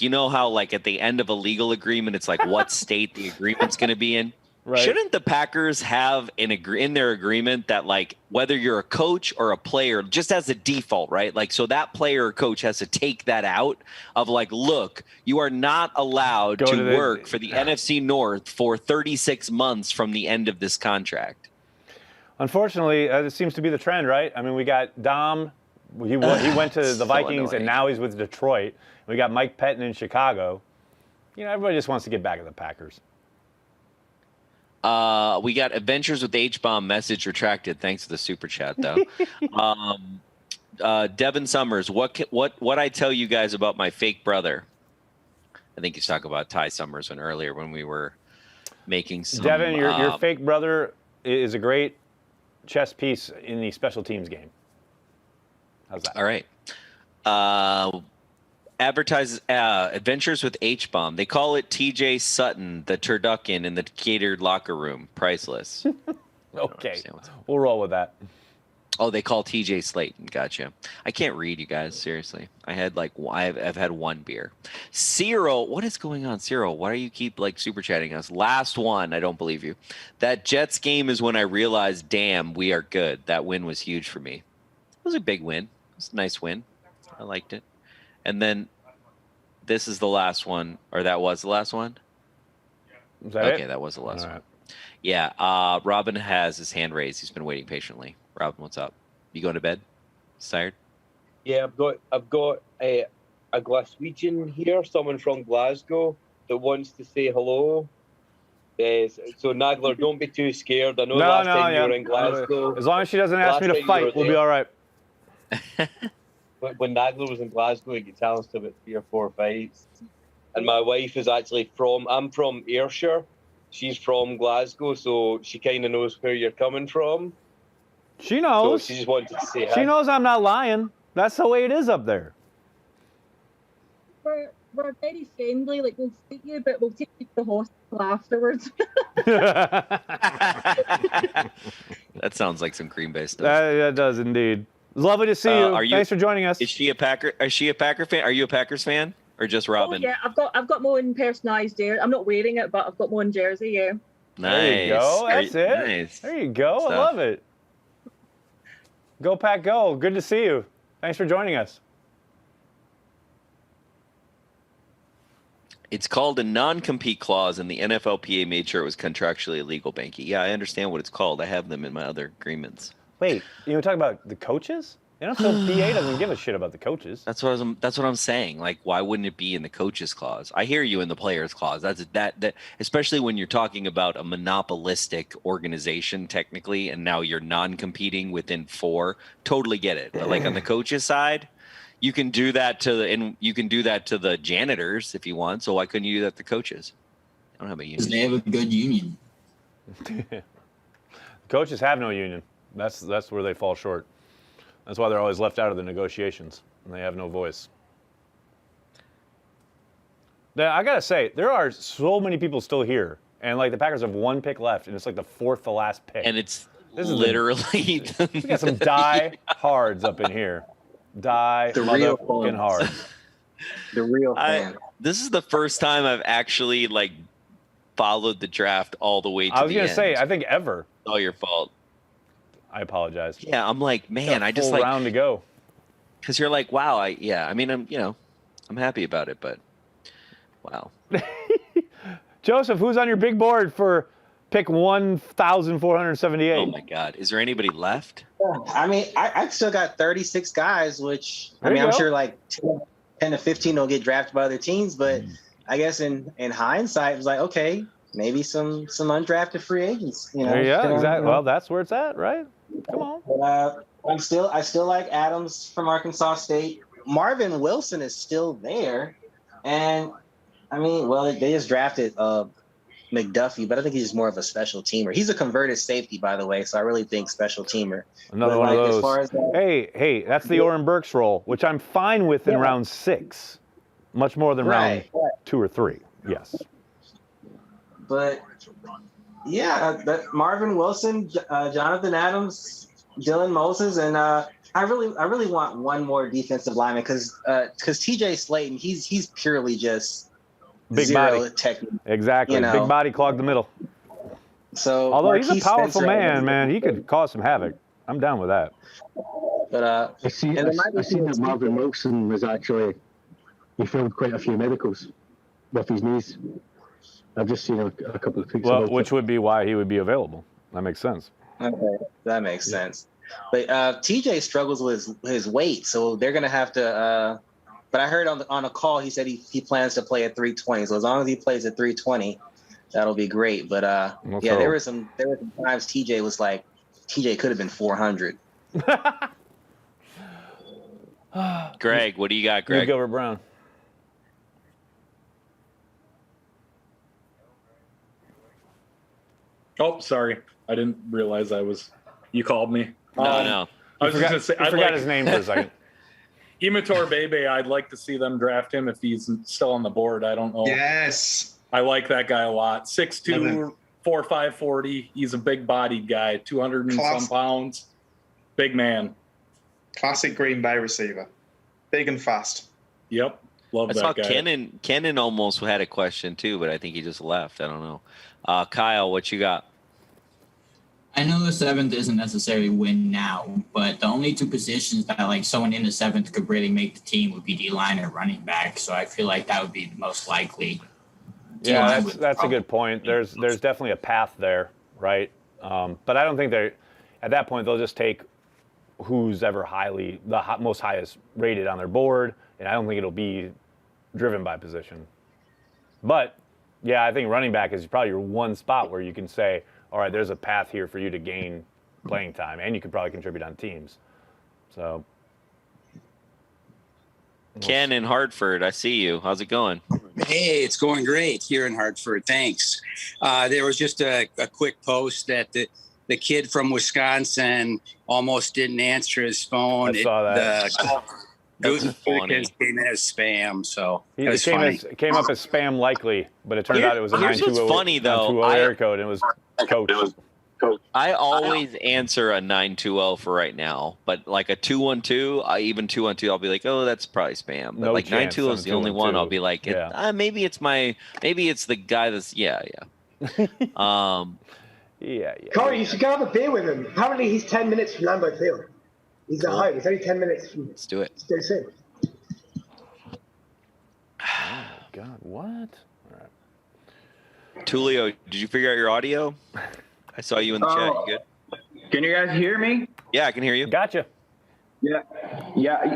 you know how like at the end of a legal agreement, it's like what state the agreement's going to be in? Right. Shouldn't the Packers have in their agreement that like whether you're a coach or a player, just as a default, right? Like so that player or coach has to take that out of like, look, you are not allowed to work for the NFC North for 36 months from the end of this contract. Unfortunately, this seems to be the trend, right? I mean, we got Dom. He went to the Vikings, and now he's with Detroit. We got Mike Pettin in Chicago. You know, everybody just wants to get back at the Packers. We got Adventures with H-Bomb message retracted. Thanks to the super chat, though. Devin Summers, what I tell you guys about my fake brother? I think he's talking about Ty Summers earlier when we were making some. Devin, your fake brother is a great chess piece in the special teams game. How's that? All right. Adventures with H-Bomb. They call it TJ Sutton, the turducken in the catered locker room. Priceless. Okay. We'll roll with that. Oh, they call TJ Slayton. Gotcha. I can't read, you guys. Seriously. I've had one beer. Cyril, what is going on, Cyril? Why do you keep like super chatting us? Last one. I don't believe you. That Jets game is when I realized, damn, we are good. That win was huge for me. It was a big win. It was a nice win. I liked it. And then this is the last one, or that was the last one? Is that okay, it? that was the last All one. right. Yeah, Robin has his hand raised. He's been waiting patiently. Robin, what's up? You going to bed? Tired? Yeah, I've got a Glaswegian here, someone from Glasgow that wants to say hello. So Nagler, don't be too scared. I know last time you were in Glasgow. As long as she doesn't ask me to fight, we'll be all right. When Nagler was in Glasgow, he could challenge to about 3 or 4 fights. And my wife is actually I'm from Ayrshire. She's from Glasgow, so she kind of knows where you're coming from. She knows. So she just wanted to say hi. She knows I'm not lying. That's the way it is up there. We're very friendly. Like, we'll see you, but we'll take you to the hospital afterwards. That sounds like some Green Bay stuff. That does indeed. It's lovely to see you. Thanks for joining us. Is she a Packer? Is she a Packer fan? Are you a Packers fan or just Robin? Oh, yeah, I've got my own personalised jersey. I'm not wearing it, but I've got my own jersey. Yeah. Nice. There you go. That's it. Nice. There you go. Stuff. I love it. Go Pack Go. Good to see you. Thanks for joining us. It's called a non-compete clause, and the NFLPA made sure it was contractually illegal, Banky. Yeah, I understand what it's called. I have them in my other agreements. Wait, you were talking about the coaches? The NFLPA doesn't give a shit about the coaches. That's what I'm saying. Like, why wouldn't it be in the coaches clause? I hear you in the players clause. That especially when you're talking about a monopolistic organization technically, and now you're non-competing within 4. Totally get it. But like on the coaches side, you can do that to the janitors if you want. So why couldn't you do that to coaches? I don't have a union. Because they have a good union. Coaches have no union. That's where they fall short. That's why they're always left out of the negotiations, and they have no voice. Now, I gotta say, there are so many people still here, and like the Packers have 1 pick left, and it's like the 4th to last pick. And it's literally we got some die-hards up in here. Motherfucking hard. The real fan. This is the first time I've actually like followed the draft all the way to the end. I was gonna say, I think ever. It's all your fault. I apologize. Yeah, I'm like, man, I just full like round to go. Because you're like, wow, I mean, I'm happy about it, but wow. Joseph, who's on your big board for pick 1,478? Oh my God, is there anybody left? I mean, I've still got 36 guys, which There you I'm go. sure like 10 to 15 will get drafted by other teams. But I guess in hindsight, it was like, okay, maybe some undrafted free agents. You know, Yeah, exactly. Well, that's where it's at, right? Come on. But, I still like Adams from Arkansas State. Marvin Wilson is still there, and I mean, well, they just drafted McDuffie, but I think he's more of a special teamer. He's a converted safety, by the way, so I really think special teamer. Another But, one like, of as those. far as Hey, that's the Oren Burks role, which I'm fine with in round 6, much more than round 2 or 3. Yes. But yeah, that Marvin Wilson, Jonathan Adams, Dylan Moses, and I really want one more defensive lineman because TJ Slayton, he's purely just Big zero body. technique. Exactly. You know. Big body clogged the middle. So although he's a Marquise powerful Spencer- man, he could cause some havoc. I'm down with that. But I see and there might be that some- Marvin Wilson was actually, he filmed quite a few medicals with his knees. I've just seen a couple of tweets Well, about which would be why he would be available. That makes sense. Okay, that makes sense. But TJ struggles with his weight, so they're gonna have to. But I heard on a call he said he plans to play at 320. So as long as he plays at 320, that'll be great. But yeah, there were some times TJ was like, TJ could have been 400. Greg, what do you got, Greg? Gilbert Brown. Oh, sorry. I didn't realize you called me. No. I was just going to say, I forgot his name for a second. Imitor Bebe, I'd like to see them draft him if he's still on the board. I don't know. Yes. I like that guy a lot. 6'2", 4'5", 40. He's a big-bodied guy, 200 and some pounds. Big man. Classic Green Bay receiver. Big and fast. Yep. Love I that saw guy. Kenan almost had a question too, but I think he just left. I don't know. Kyle, what you got? I know the 7th isn't necessarily win now, but the only 2 positions that like someone in the 7th could really make the team would be D-line or running back. So I feel like that would be the most likely. Yeah, that's a good point. There's definitely a path there, right? But I don't think at that point they'll just take who's ever most highest rated on their board, and I don't think it'll be driven by position. But yeah, I think running back is probably your one spot where you can say, all right, there's a path here for you to gain playing time, and you could probably contribute on teams. So, Ken in Hartford, I see you. How's it going? Hey, it's going great here in Hartford. Thanks. There was just a quick post that the kid from Wisconsin almost didn't answer his phone. I saw that. Gutenberg came in as spam, so it was funny. It came up as spam likely, but it turned out it was a 920 funny, though. area code, and it was coach. I always answer a 920 for right now, but like a 212, even 212, I'll be like, oh, that's probably spam. But No like chance 920 is on the only one. 212. I'll be like, Yeah. maybe it's the guy that's yeah. Yeah. Corey, you should go have a beer with him. Apparently, he's 10 minutes from Lambeau Field. He's at home. He's only 10 minutes from. Let's do it. Let's go soon. Oh my God, what? All right. Tulio, did you figure out your audio? I saw you in the chat. You good? Can you guys hear me? Yeah, I can hear you. Gotcha. Yeah.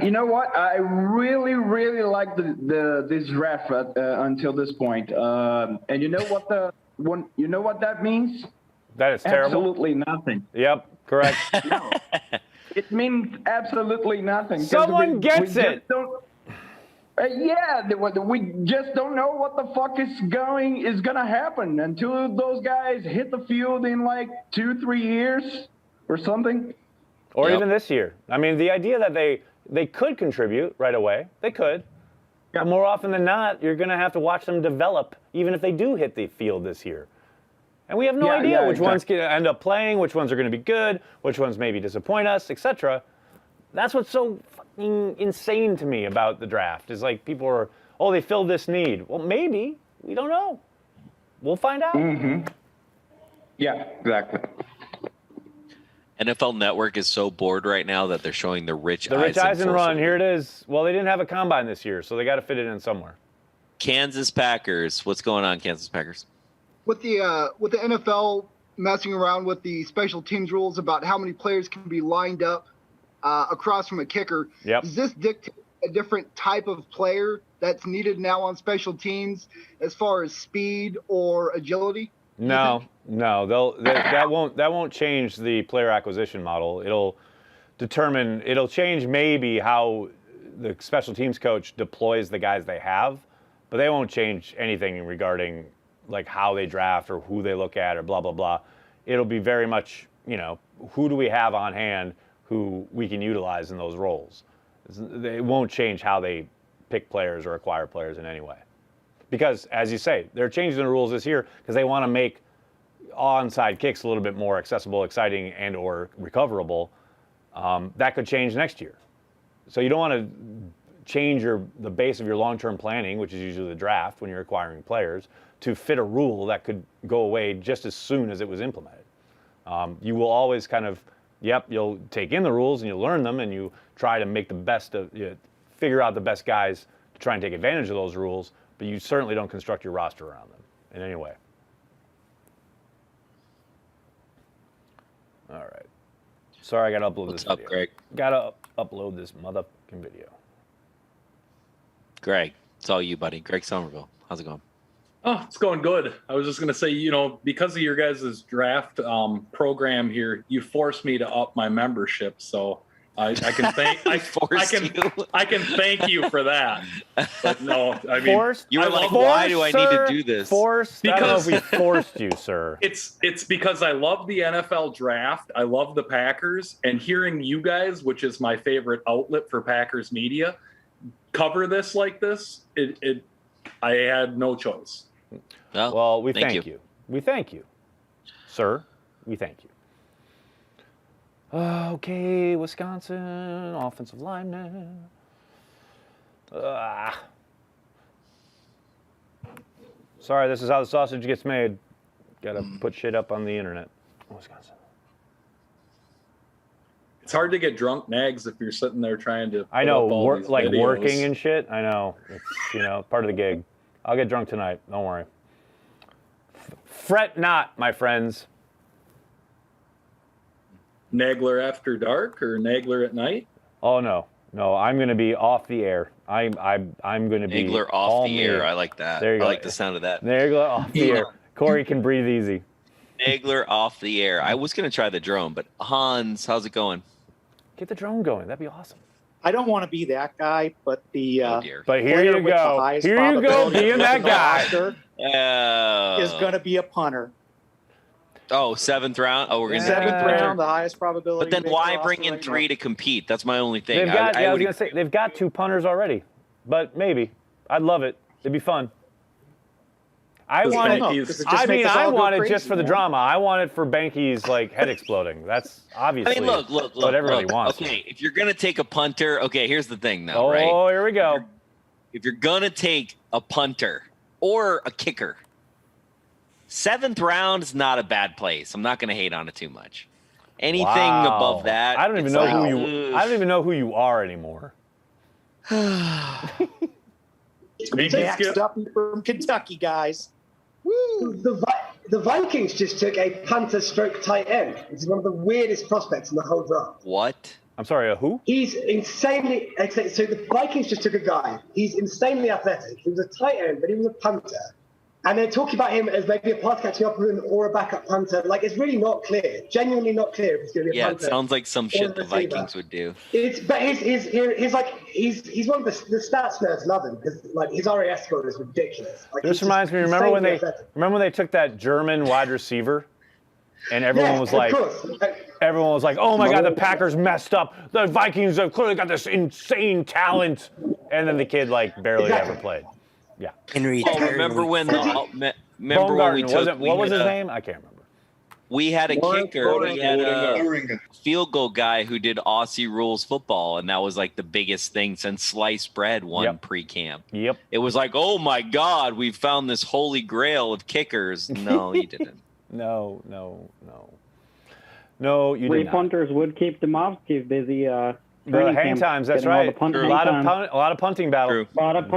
You know what? I really like this draft until this point. And you know what that means? That is terrible. Absolutely nothing. Yep, correct. No, it means absolutely nothing. 'Cause Someone we gets just it. don't- we just don't know what the fuck is gonna happen until those guys hit the field in like 2-3 years or something. Or even this year. I mean, the idea that they could contribute right away, they could. But more often than not, you're going to have to watch them develop, even if they do hit the field this year. And we have no idea which ones can end up playing, which ones are going to be good, which ones maybe disappoint us, etc. That's what's so fucking insane to me about the draft is like people are, oh, they filled this need. Well, maybe. We don't know. We'll find out. Mm-hmm. Yeah, exactly. NFL Network is so bored right now that they're showing the Rich Eisen run. Here it is. Well, they didn't have a combine this year, so they got to fit it in somewhere. Kansas Packers. What's going on, Kansas Packers? With the NFL messing around with the special teams rules about how many players can be lined up across from a kicker, does this dictate a different type of player that's needed now on special teams as far as speed or agility? No. That won't change the player acquisition model. It'll change maybe how the special teams coach deploys the guys they have, but they won't change anything regarding like how they draft or who they look at or blah blah blah. It'll be very much, who do we have on hand who we can utilize in those roles. It won't change how they pick players or acquire players in any way. Because, as you say, they're changing the rules this year because they want to make onside kicks a little bit more accessible, exciting, and or recoverable. That could change next year. So you don't want to change the base of your long-term planning, which is usually the draft when you're acquiring players, to fit a rule that could go away just as soon as it was implemented. You will always kind of, you'll take in the rules and you learn them and you try to make the best of, figure out the best guys to try and take advantage of those rules, but you certainly don't construct your roster around them in any way. All right. Sorry, I got to upload this video. What's up, Greg? Got to upload this motherfucking video. Greg, it's all you, buddy. Greg Somerville. How's it going? Oh, it's going good. I was just going to say, because of your guys' draft program here, you forced me to up my membership. So I can thank I can thank you for that. But no, I mean, Forced? You were like, why do I need to do this? Forced? I don't know if we forced you, sir. It's because I love the NFL draft. I love the Packers, and hearing you guys, which is my favorite outlet for Packers media, cover this like this, I had no choice. Well, we thank you. We thank you, sir. We thank you. Okay, Wisconsin, offensive lineman. Sorry, this is how the sausage gets made. Got to put shit up on the internet. Wisconsin. It's hard to get drunk, Nags, if you're sitting there trying to. I know, put up all these videos. working and shit. I know. It's, part of the gig. I'll get drunk tonight. Don't worry. Fret not, my friends. Nagler After Dark or Nagler at Night? Oh no, I'm going to be off the air. I'm going to be Nagler all off the me. air. I like that. There you I go. like the sound of that. There you go, off the air. Corey can breathe easy. Nagler off the air. I was going to try the drone, but Hans, how's it going? Get the drone going. That'd be awesome. I don't want to be that guy, but the but here you go. Here you go, being that guy is going to be a punter. Oh, 7th round. Oh, we're going to 7th round, the highest probability. But then why bring in 3 to compete? That's my only thing. They've got. I was going to say they've got 2 punters already, but maybe I'd love it. It'd be fun. I want it. I mean, I want it just for the drama. I want it for Banky's like head exploding. That's obviously. I mean, look. What everybody wants. Okay, if you're gonna take a punter, okay, here's the thing, though. Oh, right? Here we go. If you're gonna take a punter or a kicker, 7th round is not a bad place. I'm not gonna hate on it too much. Anything above that, I don't even know who you. I don't even know who you are anymore. Next up from Kentucky, guys. Woo! The Vikings just took a punter stroke tight end. It's one of the weirdest prospects in the whole draft. What? I'm sorry, a who? He's insanely. So the Vikings just took a guy. He's insanely athletic. He was a tight end, but he was a punter. And they're talking about him as maybe a pass catching up or a backup punter. Like, it's really not clear. Genuinely not clear if it's going to be a punter. Yeah, it sounds like some shit the Vikings would do. He's one of the stats nerds love him because like his RAS score is ridiculous. Like, This reminds me. Remember when they took that German wide receiver, and everyone was like, "Oh my God, the Packers messed up. The Vikings have clearly got this insane talent," and then the kid like barely ever played. Yeah. Remember when we took? What was his name? I can't remember. We had a kicker. We had a field goal guy who did Aussie rules football, and that was like the biggest thing since sliced bread won pre-camp. Yep. It was like, oh my God, we found this holy grail of kickers. No, you didn't. No, you did not. Punters would keep Demovsky busy. The hang times, that's right. A lot of punting battle. A lot of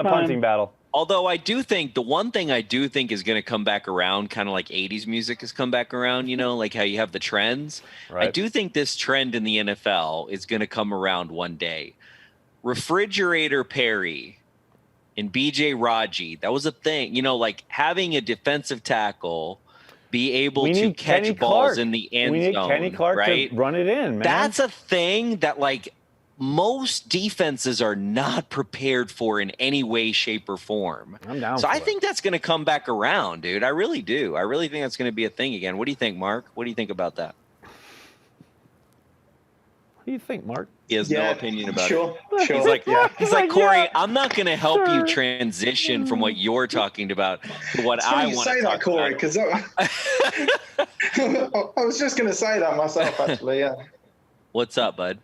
punting battle. Although I do think the one thing I do think is going to come back around, kind of like 80s music has come back around, you know, like how you have the trends. Right. I do think this trend in the NFL is going to come around one day. Refrigerator Perry and BJ Raji, that was a thing, you know, like having a defensive tackle be able to catch balls in the end zone. We need Kenny Clark to run it in, man. That's a thing that like most defenses are not prepared for in any way, shape, or form. I'm down. So I think that's going to come back around, dude. I really do. I really think that's going to be a thing again. What do you think, Mark? What do you think about that? What do you think, Mark? He has no opinion about it. Sure. He's like, Corey, I'm not going to help you transition from what you're talking about to what I want to say that, Corey, because I was just going to say that myself, actually. Yeah. What's up, bud?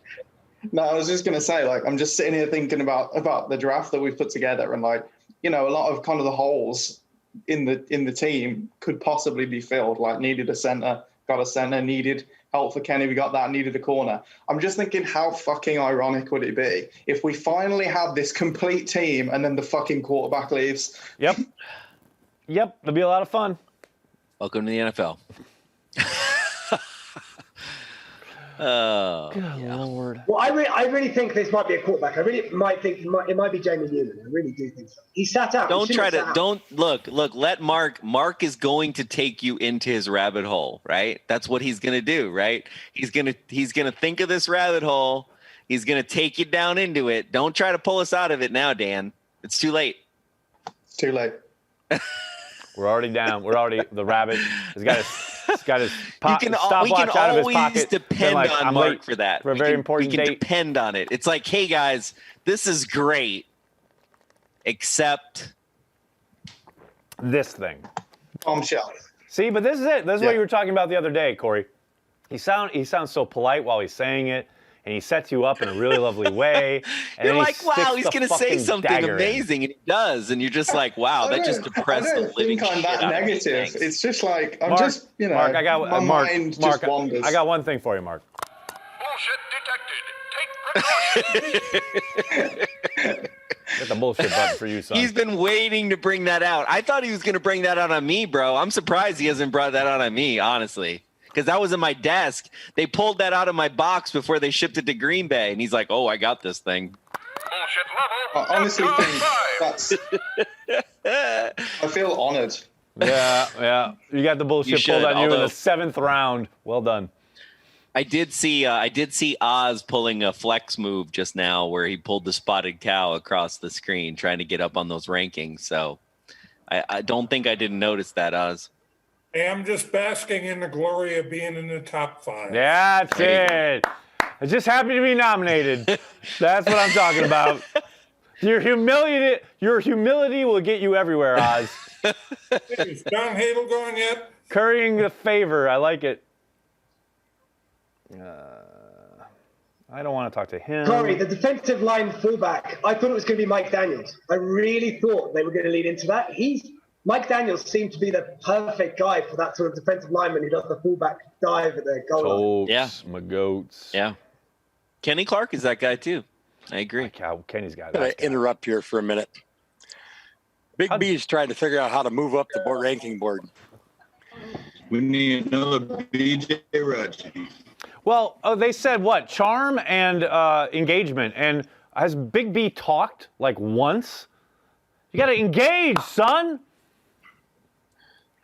No, I was just going to say, like, I'm just sitting here thinking about the draft that we've put together, and like, you know, a lot of kind of the holes in the team could possibly be filled. Like, needed a center, got a center, needed help for Kenny, we got that, needed a corner. I'm just thinking, how fucking ironic would it be if we finally had this complete team and then the fucking quarterback leaves? Yep, it'll be a lot of fun. Welcome to the NFL. Good Lord. Well, I really think this might be a quarterback. I really might think it might be Jamie Newman. I really do think so. He sat out. Let Mark is going to take you into his rabbit hole, right? That's what he's going to do, right? He's going to think of this rabbit hole. He's going to take you down into it. Don't try to pull us out of it now, Dan. It's too late. It's too late. We're already down. The rabbit has got his stopwatch we can out of his always pocket. depend on Mark for that. For a very important date. We can date. depend on it. It's like, hey guys, this is great, except this thing. Bombshell. See, but this is it. This is what you were talking about the other day, Corey. He sounds so polite while he's saying it, and he sets you up in a really lovely way. And you're then like, wow, he's going to say something amazing, and he does, and you're just like, wow, that just depressed the living shit out of me. I don't think I'm that negative. It's just like I'm Mark, just, you know, Mark, I got, my Mark, mind Mark, just wanders. I got one thing for you, Mark. Hit the bullshit button for you, son. He's been waiting to bring that out. I thought he was going to bring that out on me, bro. I'm surprised he hasn't brought that out on me, honestly. because that was in my desk. They pulled that out of my box before they shipped it to Green Bay, and he's like, "Oh, I got this thing." I honestly think that's. I feel honored. Yeah. You got the bullshit pulled on you in the 7th round. Well done. I did see Oz pulling a flex move just now, where he pulled the spotted cow across the screen, trying to get up on those rankings. So, I don't think I didn't notice that, Oz. Hey, I'm just basking in the glory of being in the top 5. Yeah, that's it. I'm just happy to be nominated. That's what I'm talking about. Your humility will get you everywhere, Oz. Is John Hadel gone yet? Currying the favor. I like it. I don't want to talk to him. Corey, the defensive line fullback, I thought it was going to be Mike Daniels. I really thought they were going to lead into that. Mike Daniels seemed to be the perfect guy for that sort of defensive lineman who does the fullback dive at the goal line. My goats. Yeah. Kenny Clark is that guy too. I agree. Kenny's got I'm going to interrupt here for a minute. Big B's trying to figure out how to move up the ranking board. We need another BJ Rodgers. Well, they said what? Charm and engagement. And has Big B talked like once? You got to engage, son.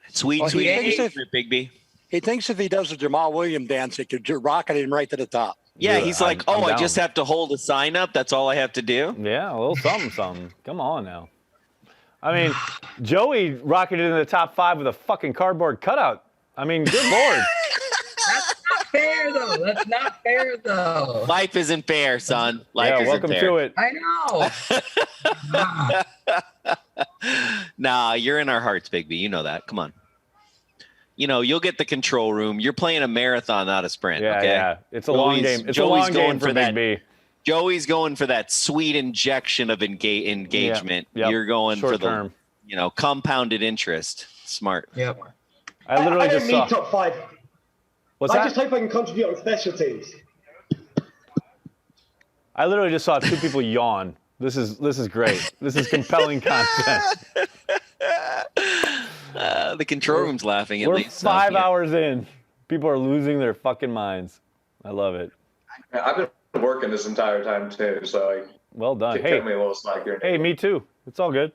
Sweet engagement, Big B. He thinks if he does the Jamal Williams dance, it could rocket him right to the top. Yeah, he's like, I just have to hold a sign up. That's all I have to do. Yeah, a little something. Come on now. I mean, Joey rocketed into the top 5 with a fucking cardboard cutout. I mean, good Lord. Fair though. That's not fair though. Life isn't fair, son. Life isn't welcome fair. to it. I know. Nah, you're in our hearts, Big B. You know that. Come on. You know, you'll get the control room. You're playing a marathon, not a sprint. Yeah, okay? yeah. It's a long game. It's a long game for Big B. Joey's going for that sweet injection of engagement. Yep. You're going Short for the term. Compounded interest. Smart. Yep. I literally don't just need saw. top 5. What's I that? just hope I can contribute on special teams. I literally just saw 2 people yawn. This is great. This is compelling content. The control room's laughing at We're least. 5 hours in. People are losing their fucking minds. I love it. I've been working this entire time too, so well done. Cut me a little slack here. Hey, me too. It's all good.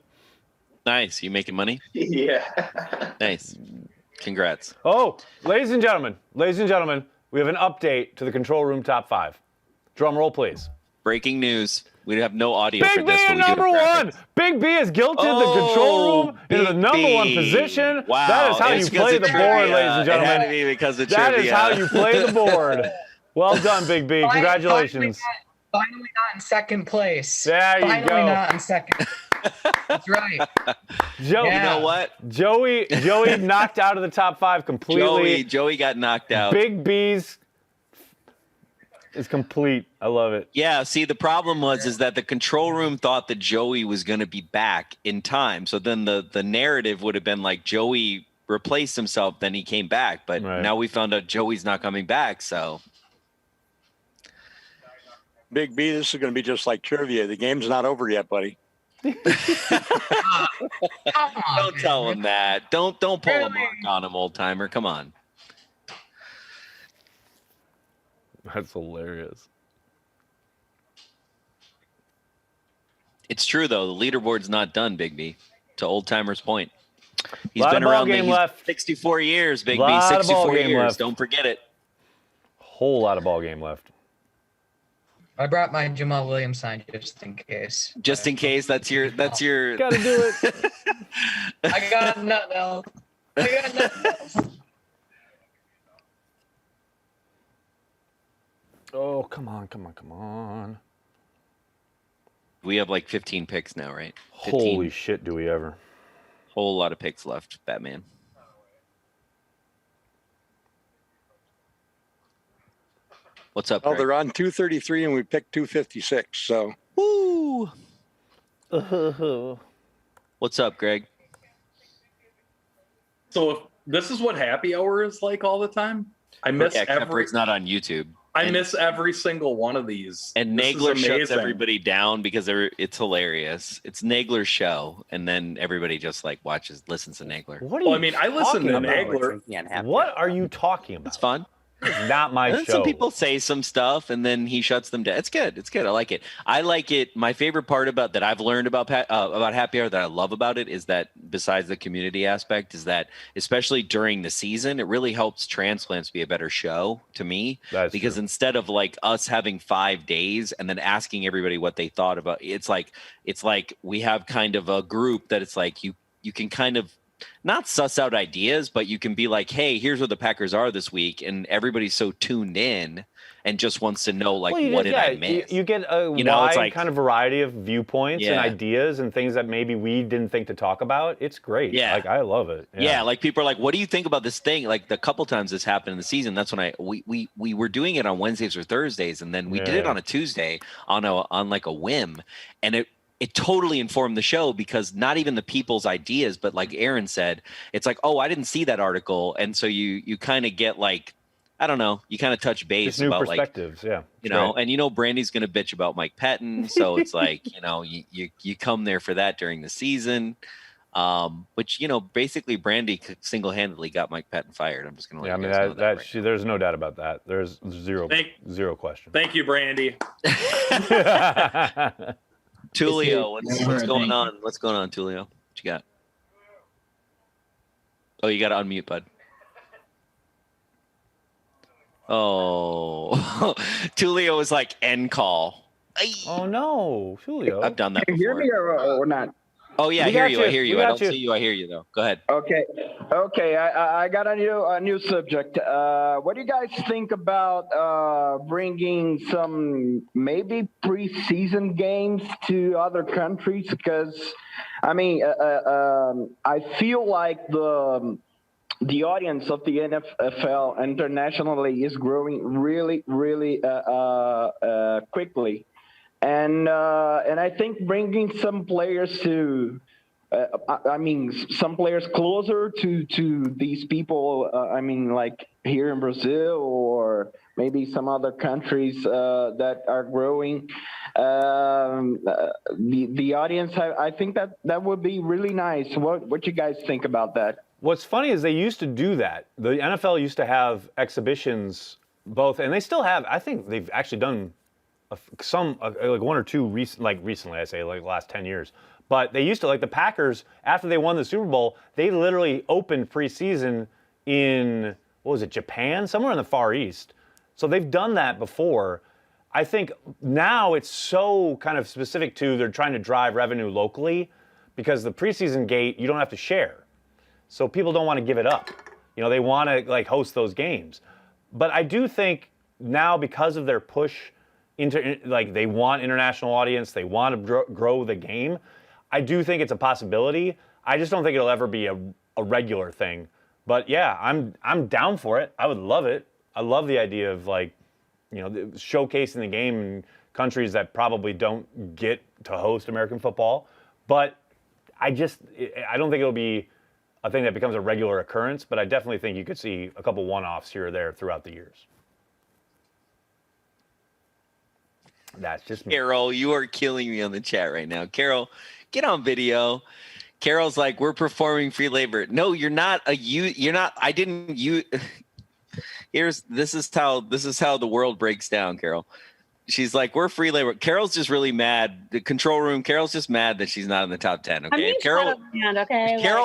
Nice. You making money? Yeah. Nice. Congrats. Oh, ladies and gentlemen, we have an update to the control room top 5. Drum roll, please. Breaking news. We have no audio for Big this. B at number 1. Big B has guilted the control room into the number 1 position. Wow. That is how you play the board, ladies and gentlemen. It had to be because of that trivia. is how you play the board. Well done, Big B. Congratulations. Finally not in second place. There you Finally go. not in second. That's right. Joey, You know what? Joey knocked out of the top 5 completely. Joey got knocked out. Big B's is complete. I love it. Yeah, see, the problem is that the control room thought that Joey was going to be back in time. So then the narrative would have been like Joey replaced himself, then he came back. But now we found out Joey's not coming back, so. Big B, this is going to be just like trivia. The game's not over yet, buddy. Don't tell him that. Don't pull a mark on him, old timer. Come on. That's hilarious. It's true though. The leaderboard's not done, Big B. To old timer's point, he's Lot been of ball around game he's left. 64 years, Big B. Lot of ball 64 game years. left. Don't forget it. Whole lot of ball game left. I brought my Jamal Williams sign just in case. Just in case. That's your. Gotta do it. I got nothing else. Oh, come on. We have like 15 picks now, right? 15. Holy shit, do we ever. Whole lot of picks left, Batman. What's up, Well, Greg? they're on 233 and we picked 256. So. Woo! What's up, Greg? So if this is what happy hour is like all the time, I miss except for every. it's not on YouTube. I miss every single one of these. And This is Nagler shuts amazing. everybody down because it's hilarious. It's Nagler's show, and then everybody just like listens to Nagler. What are you I listen to talking about? Nagler. What are you talking about? It's fun. It's not my And then show. some people say some stuff, and then he shuts them down. It's good. It's good. I like it. I like it. My favorite part about that I've learned about Happy Hour that I love about it is that besides the community aspect, is that especially during the season, it really helps transplants be a better show to me. Because instead of like us having 5 days and then asking everybody what they thought about, it's like we have kind of a group that it's like you can kind of not suss out ideas, but you can be like, hey, here's where the Packers are this week. And everybody's so tuned in and just wants to know, like, what did I miss? You get a wide kind of variety of viewpoints and ideas and things that maybe we didn't think to talk about. It's great. Yeah. Like, I love it. Yeah. Like people are like, what do you think about this thing? Like the couple times this happened in the season, that's when we were doing it on Wednesdays or Thursdays. And then we did it on a Tuesday on like a whim. And it totally informed the show because not even the people's ideas, but like Aaron said, it's like, oh, I didn't see that article. And so you kind of get like, I don't know, you kind of touch base Just new about perspectives, like, and Brandy's going to bitch about Mike Pettin. So it's like, you come there for that during the season. Which, basically Brandy single-handedly got Mike Pettin fired. I'm just going to let you guys know that. There's no doubt about that. There's zero question. Thank you, Brandy. Tulio, what's going on? What's going on, Tulio? What you got? Oh, you got to unmute, bud. Oh, Tulio was like end call. Oh no, Tulio! I've done that Can you hear before. me or not? Oh yeah, I hear you. I hear you. I don't see you. I hear you though. Go ahead. Okay. I got a new subject. What do you guys think about bringing some maybe preseason games to other countries? Because I mean, I feel like the audience of the NFL internationally is growing really, really quickly. And I think bringing some players to, some players closer to these people. Like here in Brazil or maybe some other countries that are growing. The audience, I think that would be really nice. What you guys think about that? What's funny is they used to do that. The NFL used to have exhibitions both, and they still have. I think they've actually done some like one or two recently. I say like the last 10 years. But they used to, like the Packers, after they won the Super Bowl, they literally opened preseason in, what was it, Japan? Somewhere in the Far East. So they've done that before. I think now it's so kind of specific to they're trying to drive revenue locally because the preseason gate, you don't have to share. So people don't want to give it up. They want to like host those games. But I do think now because of their push into like they want international audience, they want to grow the game. I do think it's a possibility. I just don't think it'll ever be a regular thing. But yeah, I'm down for it. I would love it. I love the idea of like, showcasing the game in countries that probably don't get to host American football. But I don't think it'll be a thing that becomes a regular occurrence, but I definitely think you could see a couple one-offs here or there throughout the years. That's just me. Carol, you are killing me on the chat right now. Carol, get on video. Carol's like, we're performing free labor. No, you're not you're not. I didn't you. This is how the world breaks down, Carol. She's like, we're free labor. Carol's just really mad. The control room, Carol's just mad that she's not in the top 10. Okay. If Carol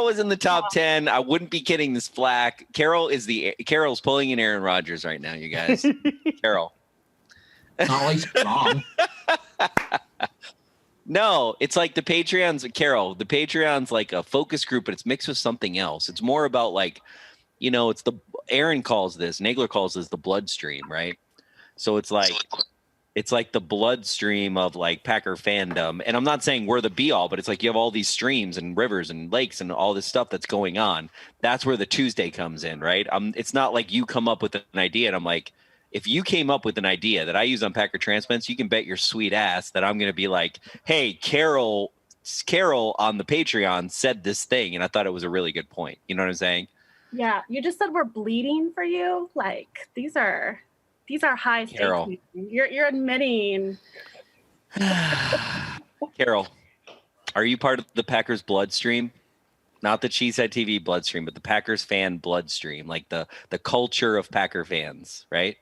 was in the top 10, I wouldn't be getting this flack. Carol's pulling in Aaron Rodgers right now, you guys. Carol. Not like wrong. No, it's like the Patreon's Carol. The Patreon's like a focus group, but it's mixed with something else. It's more about like, it's Aaron calls this, Nagler calls this the bloodstream, right? So it's like the bloodstream of like Packer fandom. And I'm not saying we're the be all, but it's like you have all these streams and rivers and lakes and all this stuff that's going on. That's where the Tuesday comes in, right? It's not like you come up with an idea and I'm like, if you came up with an idea that I use on Packer Transplants, you can bet your sweet ass that I'm going to be like, hey, Carol on the Patreon said this thing. And I thought it was a really good point. You know what I'm saying? Yeah. You just said we're bleeding for you. Like these are These are high stakes. Carol. You're admitting. Carol, are you part of the Packers bloodstream? Not the Cheesehead TV bloodstream, but the Packers fan bloodstream, like the culture of Packer fans, right?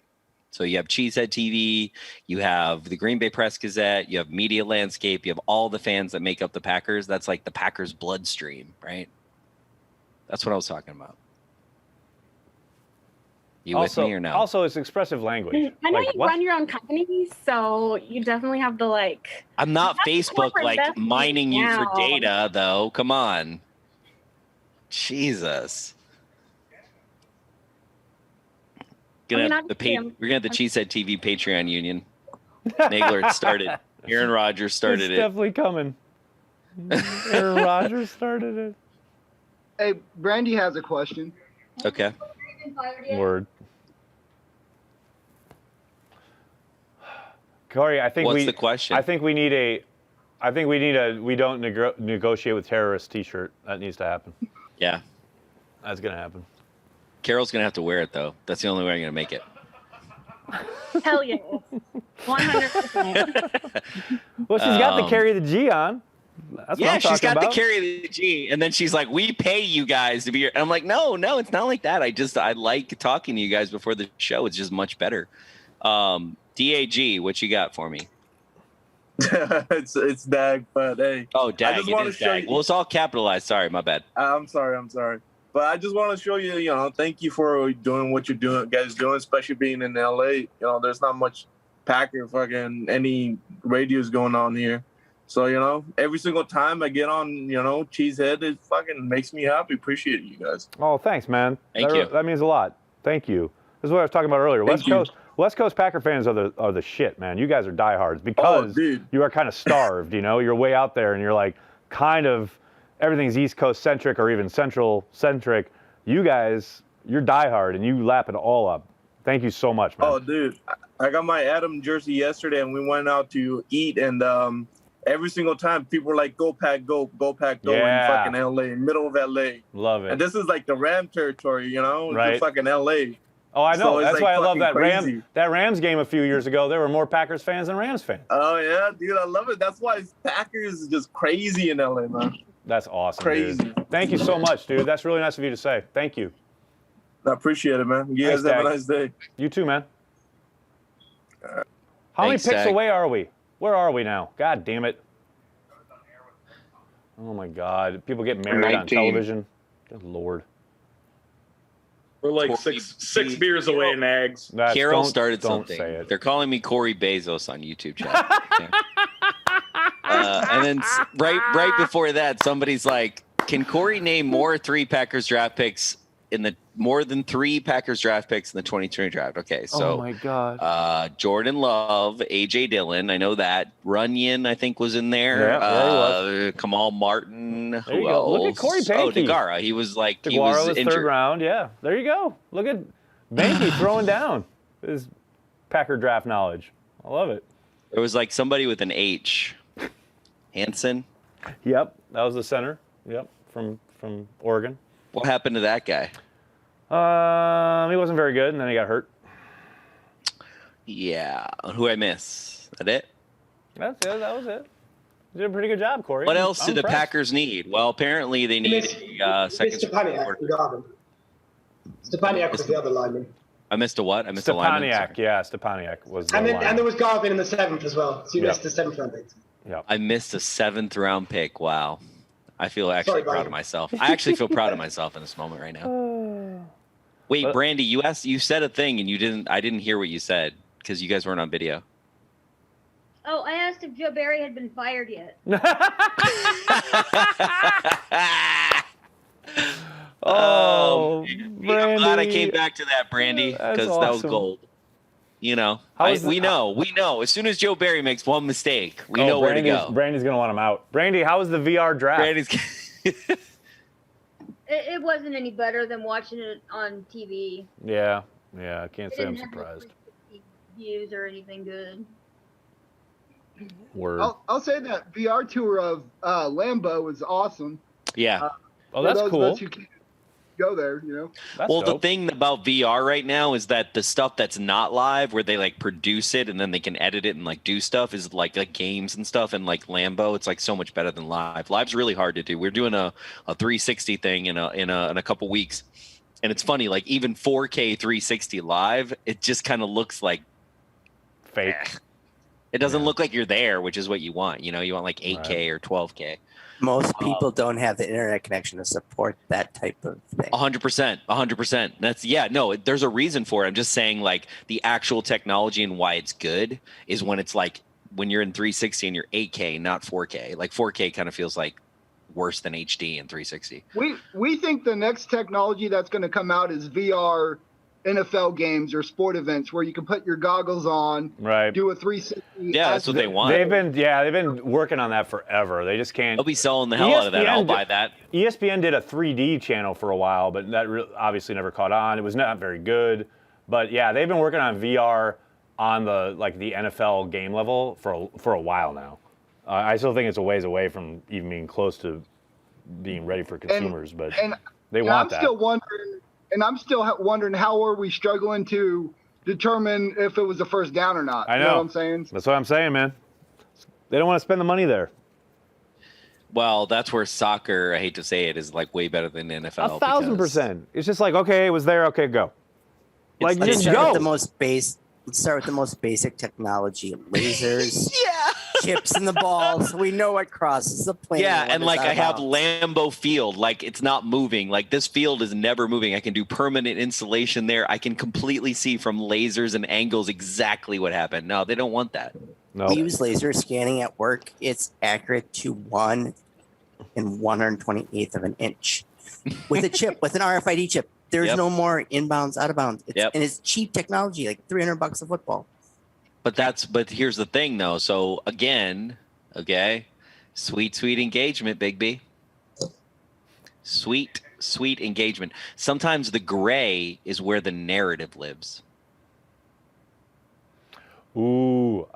So you have Cheesehead TV, you have the Green Bay Press Gazette, you have Media Landscape, you have all the fans that make up the Packers. That's like the Packers bloodstream, right? That's what I was talking about. You also, with me or no? Also, it's expressive language. I know Like, you what? run your own company, so you definitely have the like. I'm not you have Facebook corporate like investment mining you for now. data, though. Come on. Jesus. We're gonna have the Cheesehead TV Patreon union. Nagler it started. Aaron Rodgers started It's definitely coming. Aaron Rodgers started it. Hey, Brandy has a question. Okay. Word. Corey, I think What's the question? I think we need a we don't negotiate with terrorists t-shirt. That needs to happen. Yeah. That's going to happen. Carol's going to have to wear it, though. That's the only way I'm going to make it. Hell yeah. 100%. Well, she's got to carry the G on. That's what I'm she's talking got about. to carry the G. And then she's like, we pay you guys to be here. And I'm like, no, it's not like that. I like talking to you guys before the show. It's just much better. DAG, what you got for me? it's Dag, but hey. Oh, Dag, it is Dag. Well, it's all capitalized. Sorry, my bad. I'm sorry. But I just want to show you, thank you for doing what you're doing, guys doing, especially being in LA. There's not much Packer fucking any radios going on here. So, every single time I get on, Cheesehead, it fucking makes me happy. Appreciate you guys. Oh, thanks, man. Thank you. That means a lot. Thank you. This is what I was talking about earlier. West Coast Packer fans are the shit, man. You guys are diehards because you are kind of starved, You're way out there and you're like kind of everything's East Coast centric or even Central centric. You guys, you're diehard and you lap it all up. Thank you so much, man. Oh, dude. I got my Adam jersey yesterday and we went out to eat and every single time people were like, go Pack, go Pack, go in fucking LA, middle of LA. Love it. And this is like the Ram territory, Right. The fucking LA. Oh, I know. So That's it's why I love fucking that crazy. that Rams game a few years ago. There were more Packers fans than Rams fans. Oh, yeah, dude. I love it. That's why Packers is just crazy in LA, man. That's awesome, Crazy. dude. Thank you so much, dude. That's really nice of you to say. Thank you. I appreciate it, man. You guys Thanks, have Dag. a nice day. You too, man. How many Thanks, picks Dag. away are we? Where are we now? God damn it. Oh, my God. People get married on 19. television. Good Lord. We're like six beers away, Nags. Carol started don't something. say it. They're calling me Corey Bezos on YouTube chat. Okay. And then right before that, somebody's like, "Can Corey name more three Packers draft picks more than three Packers draft picks in the 2020 draft?" Okay, so Oh, my God. Jordan Love, AJ Dillon, I know that. Runyon, I think, was in there. Yeah, he was. Kamal Martin. There Who you go. Look at else? Corey Oh, Banky. Degara. He was like he DeGuara was was injured. third round. Yeah, there you go. Look at Banky throwing down his Packer draft knowledge. I love it. There was like somebody with an H. Hansen. Yep, that was the center. Yep, from Oregon. What happened to that guy? He wasn't very good, and then he got hurt. Yeah. Who I miss? That it? That's it. That was it. You did a pretty good job, Corey. What else I'm do the impressed. Packers need? Well, apparently they need a second. Stepaniak with Garvin. Stepaniak was the other lineman. I missed a what? I missed a lineman. Stepaniak, yeah, Stepaniak was the And lineman. there was Garvin in the 7th as well. So you Yeah. missed the 7th round pick. Yeah. I missed a 7th round pick. Wow. I feel actually Sorry, proud buddy. of myself. I actually feel proud of myself in this moment right now. Wait, Brandy, you said a thing and I didn't hear what you said because you guys weren't on video. Oh, I asked if Joe Barry had been fired yet. Oh, I'm glad I came back to that, Brandy, That's because that was awesome. gold. We know. As soon as Joe Barry makes one mistake, we know where to go. Brandy's going to want him out. Brandy, how was the VR draft? It wasn't any better than watching it on TV. Yeah, I can't It say I'm didn't have surprised. views or anything good. Word. I'll say that VR tour of Lambeau was awesome. Yeah. Oh, that's For those of cool. us who can't go there. You know. Well, the thing about VR right now is that the stuff that's not live, where they like produce it and then they can edit it and like do stuff, is like games and stuff. And like Lambo, it's like so much better than live. Live's really hard to do. We're doing a 360 thing in a couple weeks, and it's funny. Like even 4K 360 live, it just kind of looks like fake. It doesn't look like you're there, which is what you want. You know, you want like 8K or 12K. Most people don't have the internet connection to support that type of thing. 100%. That's there's a reason for it. I'm just saying like the actual technology and why it's good is when it's like when you're in 360 and you're 8K, not 4K. Like 4K kind of feels like worse than HD in 360. We think the next technology that's going to come out is VR NFL games or sport events where you can put your goggles on, right? Do a 360. Yeah, that's what they want. They've been working on that forever. They just can't. They'll be selling the hell out of that. I'll buy that. ESPN did a 3D channel for a while, but that obviously never caught on. It was not very good. But yeah, they've been working on VR on the NFL game level for a while now. I still think it's a ways away from even being close to being ready for consumers, but they want that. I'm still wondering how are we struggling to determine if it was a first down or not. I know. You know what I'm saying? That's what I'm saying, man. They don't want to spend the money there. Well, that's where soccer, I hate to say it, is like way better than the NFL. 1,000%. It's just like, okay, it was there, okay, go. Like, Let's just start go. with let's start with the most basic technology: lasers, chips in the balls. We know what crosses the plane. Yeah, and like I have Lambeau Field, like it's not moving. Like this field is never moving. I can do permanent installation there. I can completely see from lasers and angles exactly what happened. No, they don't want that. No. We use laser scanning at work. It's accurate to 1 1/128th of an inch with a chip, with an RFID chip. There's no more inbounds, out of bounds. And it's cheap technology, like $300 a football. But here's the thing though. So again, okay, sweet engagement, Big B. Sweet engagement. Sometimes the gray is where the narrative lives. Oh.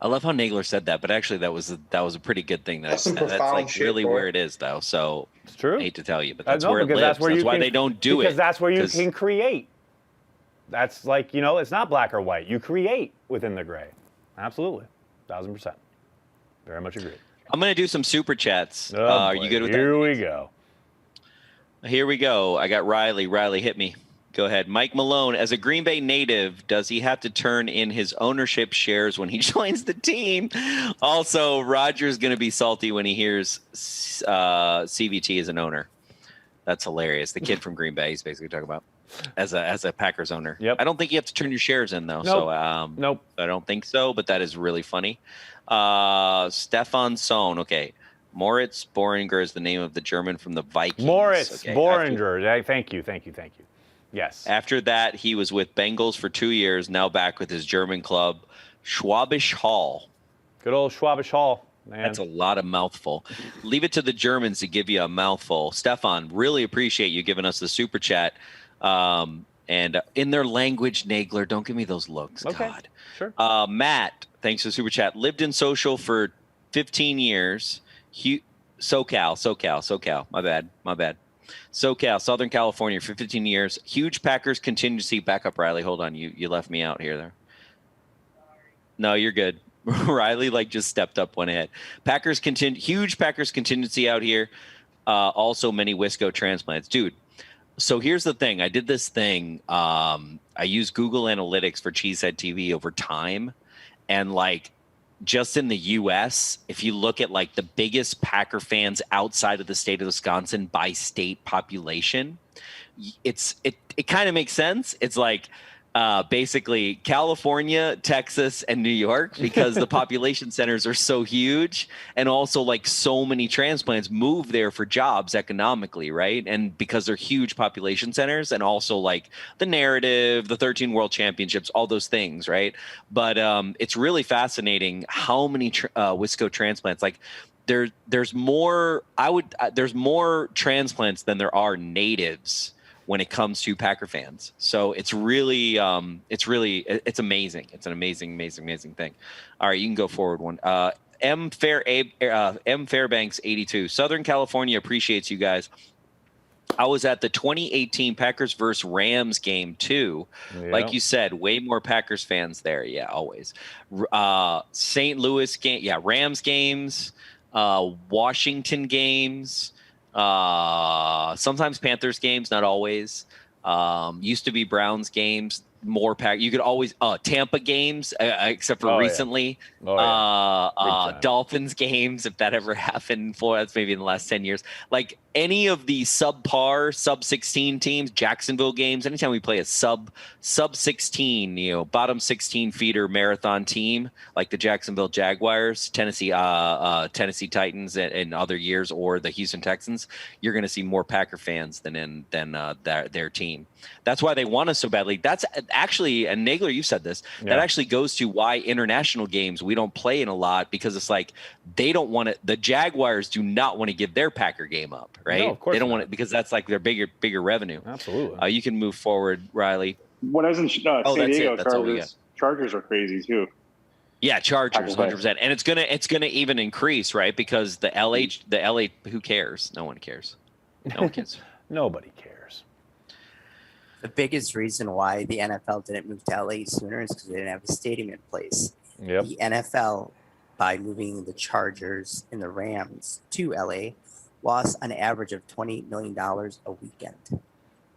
I love how Nagler said that, but actually that was a pretty good thing that I said. That's like shit, really bro. where it is though. So it's true. I hate to tell you, but that's I know, where it because lives. That's why can, they don't do it. Because that's where you can create. That's like, it's not black or white. You create within the gray. Absolutely. 1,000%. Very much agree. I'm going to do some super chats. Are you good with that? Here we go. Here we go. I got Riley. Riley, hit me. Go ahead. Mike Malone, as a Green Bay native, does he have to turn in his ownership shares when he joins the team? Also, Rodgers going to be salty when he hears CVT as an owner. That's hilarious. The kid from Green Bay, he's basically talking about as a Packers owner. Yep. I don't think you have to turn your shares in though. Nope. So nope. I don't think so, but that is really funny. Stefan Sohn. Okay. Moritz Boringer is the name of the German from the Vikings. Moritz okay. Boringer. Thank you. Yes. After that, he was with Bengals for 2 years, now back with his German club, Schwabisch Hall. Good old Schwabisch Hall, man. That's a lot of mouthful. Leave it to the Germans to give you a mouthful. Stefan, really appreciate you giving us the super chat. And in their language, Nagler, don't give me those looks. Okay. God. Sure. Matt, thanks for the super chat. Lived in social for 15 years. SoCal. My bad. SoCal, Southern California for 15 years. Huge Packers contingency. Back up, Riley. Hold on. You left me out here there. No, you're good. Riley just stepped up one ahead. Huge Packers contingency out here. Also many Wisco transplants. Dude, so here's the thing. I did this thing. I used Google Analytics for Cheesehead TV over time. And just in the U.S., if you look at the biggest Packer fans outside of the state of Wisconsin by state population, it kind of makes sense. It's basically California, Texas, and New York, because the population centers are so huge, and also so many transplants move there for jobs economically, right? And because they're huge population centers, and also the narrative, the 13 world championships, all those things, right? But it's really fascinating how many Wisco transplants, there's more transplants than there are natives when it comes to Packer fans. So it's really it's amazing. It's an amazing thing. All right, you can go forward one. M Fairbanks 82. Southern California appreciates you guys. I was at the 2018 Packers versus Rams game too. Yeah. Like you said, way more Packers fans there. Yeah, always. St. Louis game. Yeah, Rams games. Washington games. Sometimes Panthers games, not always. Used to be Browns games. More pack. You could always Tampa games, except for recently. Dolphins games, if that ever happened. That's maybe in the last 10 years. Like any of the subpar sub 16 teams, Jacksonville games. Anytime we play a sub 16, bottom 16 feeder marathon team like the Jacksonville Jaguars, Tennessee Titans, in other years, or the Houston Texans, you're going to see more Packer fans than their team. That's why they want us so badly. That's actually, and Nagler, you said this, that actually goes to why international games we don't play in a lot, because it's like they don't want it. The Jaguars do not want to give their Packer game up, right? No, of course they don't not. want it because that's like their bigger revenue. Absolutely. You can move forward, Riley. When I was in San Diego, That's all we got. Chargers are crazy too. Yeah, Chargers, 100%, and it's gonna even increase, right? Because the LA, who cares? No one cares. No one cares. Nobody cares. The biggest reason why the NFL didn't move to LA sooner is because they didn't have a stadium in place. Yep. The NFL, by moving the Chargers and the Rams to LA, lost an average of $28 million a weekend.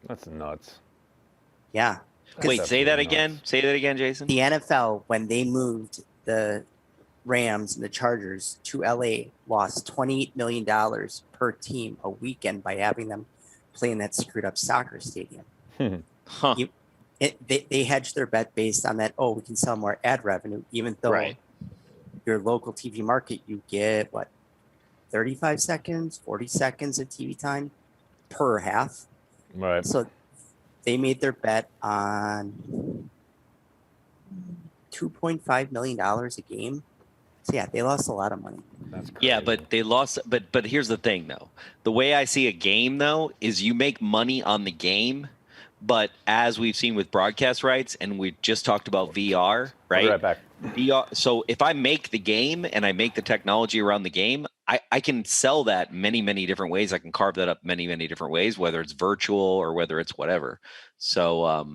That's nuts. Yeah. Wait, say that again. Say that again, Jason. The NFL, when they moved the Rams and the Chargers to LA, lost $28 million per team a weekend by having them play in that screwed up soccer stadium. Huh. They hedged their bet based on that. Oh, we can sell more ad revenue, even though your local TV market, you get 35 seconds, 40 seconds of TV time per half. Right. So they made their bet on $2.5 million a game. So yeah, they lost a lot of money. That's crazy. Yeah, but they lost. But here's the thing, though. The way I see a game, though, is you make money on the game. But as we've seen with broadcast rights, and we just talked about VR, right? I'll be right back. VR. So if I make the game and I make the technology around the game, I can sell that many different ways. I can carve that up many different ways, whether it's virtual or whether it's whatever. So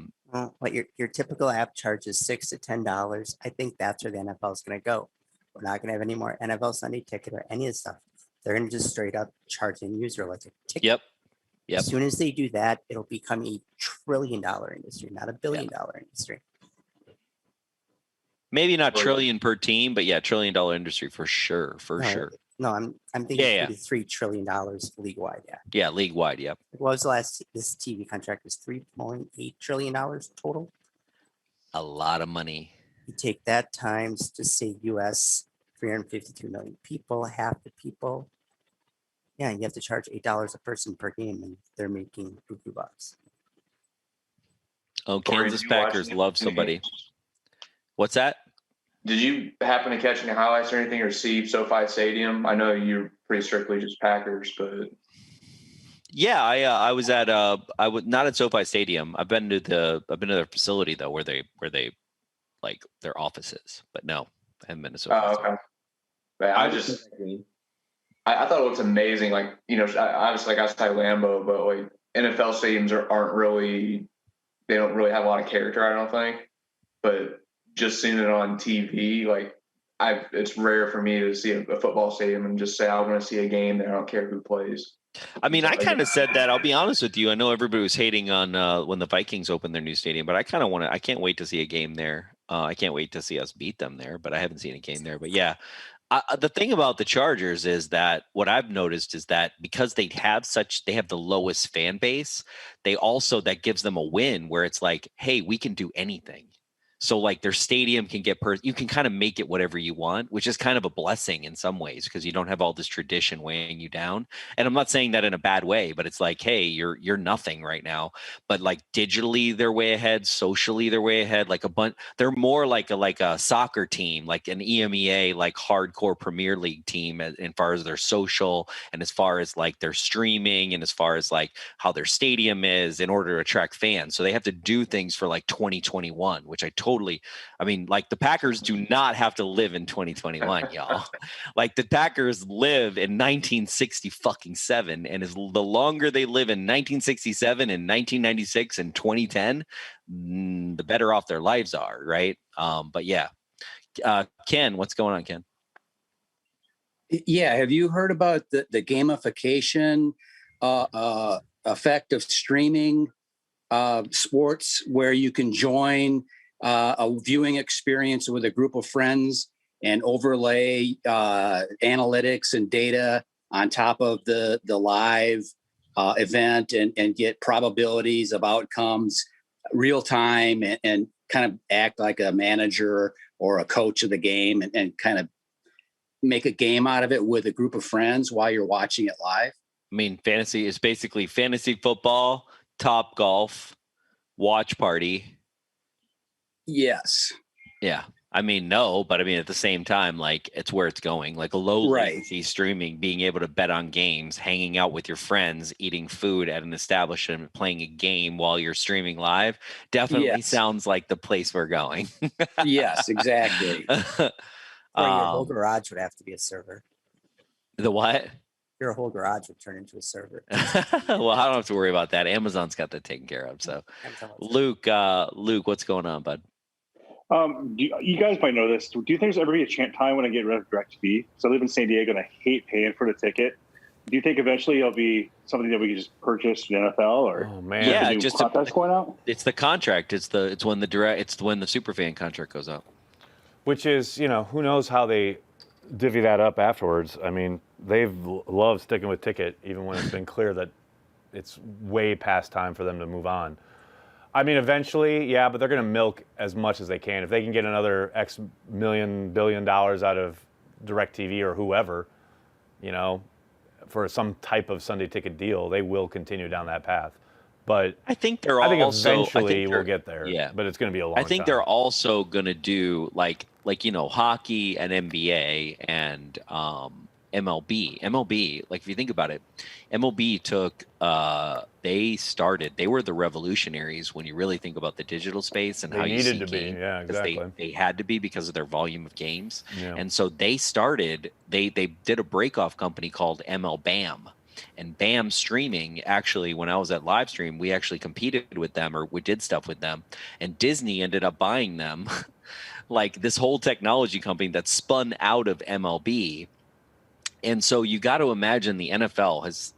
what your typical app charges $6 to $10. I think that's where the NFL is going to go. We're not going to have any more NFL Sunday Ticket or any of this stuff. They're going to just straight up charge an user like a ticket. Yep. As soon as they do that, it'll become a $1 trillion industry, not a $1 billion industry. maybe not trillion per team, but yeah, $1 trillion industry for sure. Sure. No, I'm thinking $3 trillion league wide. Yeah. Yeah, league wide. Yep. What was the last? This TV contract was $3.8 trillion total. A lot of money. You take that times, just say U.S. 352 million people, half the people. Yeah, you have to charge $8 a person per game, and they're making $2 bucks. Oh, Kansas Packers love somebody. What's that? Did you happen to catch any highlights or anything, or see SoFi Stadium? I know you're pretty strictly just Packers, but yeah, I was at I was not at SoFi Stadium. I've been to their facility though, where they like their offices, but no, I haven't been to SoFi. Oh, okay. But I thought it looks amazing. Like, obviously like outside Lambeau, but like NFL stadiums aren't really, they don't really have a lot of character, I don't think. But just seeing it on TV, like it's rare for me to see a football stadium and just say I want to see a game there. I don't care who plays. I mean, I kind of said that. I'll be honest with you. I know everybody was hating on when the Vikings opened their new stadium, but I kind of want to. I can't wait to see a game there. I can't wait to see us beat them there, but I haven't seen a game there. But yeah, the thing about the Chargers is that what I've noticed is that because they have the lowest fan base, that gives them a win where it's like, hey, we can do anything. So like their stadium can you can kind of make it whatever you want, which is kind of a blessing in some ways because you don't have all this tradition weighing you down. And I'm not saying that in a bad way, but it's like, hey, you're nothing right now. But like digitally, they're way ahead. Socially, they're way ahead. Like they're more like a soccer team, like an EMEA, like hardcore Premier League team as far as their social and as far as like their streaming and as far as like how their stadium is in order to attract fans. So they have to do things for like 2021, which I totally. I mean, like the Packers do not have to live in 2021, y'all. Like the Packers live in 1967, and the longer they live in 1967 and 1996 and 2010, the better off their lives are, right? But yeah, Ken, what's going on, Ken? Yeah, have you heard about the gamification effect of streaming sports, where you can join a viewing experience with a group of friends and overlay analytics and data on top of the live event and get probabilities of outcomes real time and kind of act like a manager or a coach of the game and kind of make a game out of it with a group of friends while you're watching it live? I mean, fantasy is basically fantasy football, Top Golf, watch party. Yes. Yeah. I mean, no, but I mean, at the same time, like it's where it's going, like a low latency streaming, being able to bet on games, hanging out with your friends, eating food at an establishment, playing a game while you're streaming live definitely sounds like the place we're going. Yes, exactly. Or your whole garage would have to be a server. The what? Your whole garage would turn into a server. Well, I don't have to worry about that. Amazon's got that taken care of. So, Luke, what's going on, bud? You guys might know this. Do you think there's ever be a time when I get rid of DirecTV? So I live in San Diego and I hate paying for the ticket. Do you think eventually it'll be something that we can just purchase in the NFL? Or Yeah, just that's going out. It's the contract. It's when the superfan contract goes out. Which is, who knows how they divvy that up afterwards. I mean, they've loved sticking with ticket, even when it's been clear that it's way past time for them to move on. I mean, eventually, yeah, but they're going to milk as much as they can. If they can get another X $1 billion out of DirecTV or whoever, for some type of Sunday ticket deal, they will continue down that path. But I think eventually we'll get there. Yeah, but it's going to be a long time. I think they're also going to do like hockey and NBA and MLB. Like if you think about it, MLB took they were the revolutionaries when you really think about the digital space and how you see games. Yeah, exactly. They had to be because of their volume of games. Yeah. And so they did a breakoff company called ML BAM. And BAM streaming, actually, when I was at Livestream, we actually competed with them, or we did stuff with them. And Disney ended up buying them, like this whole technology company that spun out of MLB. And so you got to imagine the NFL has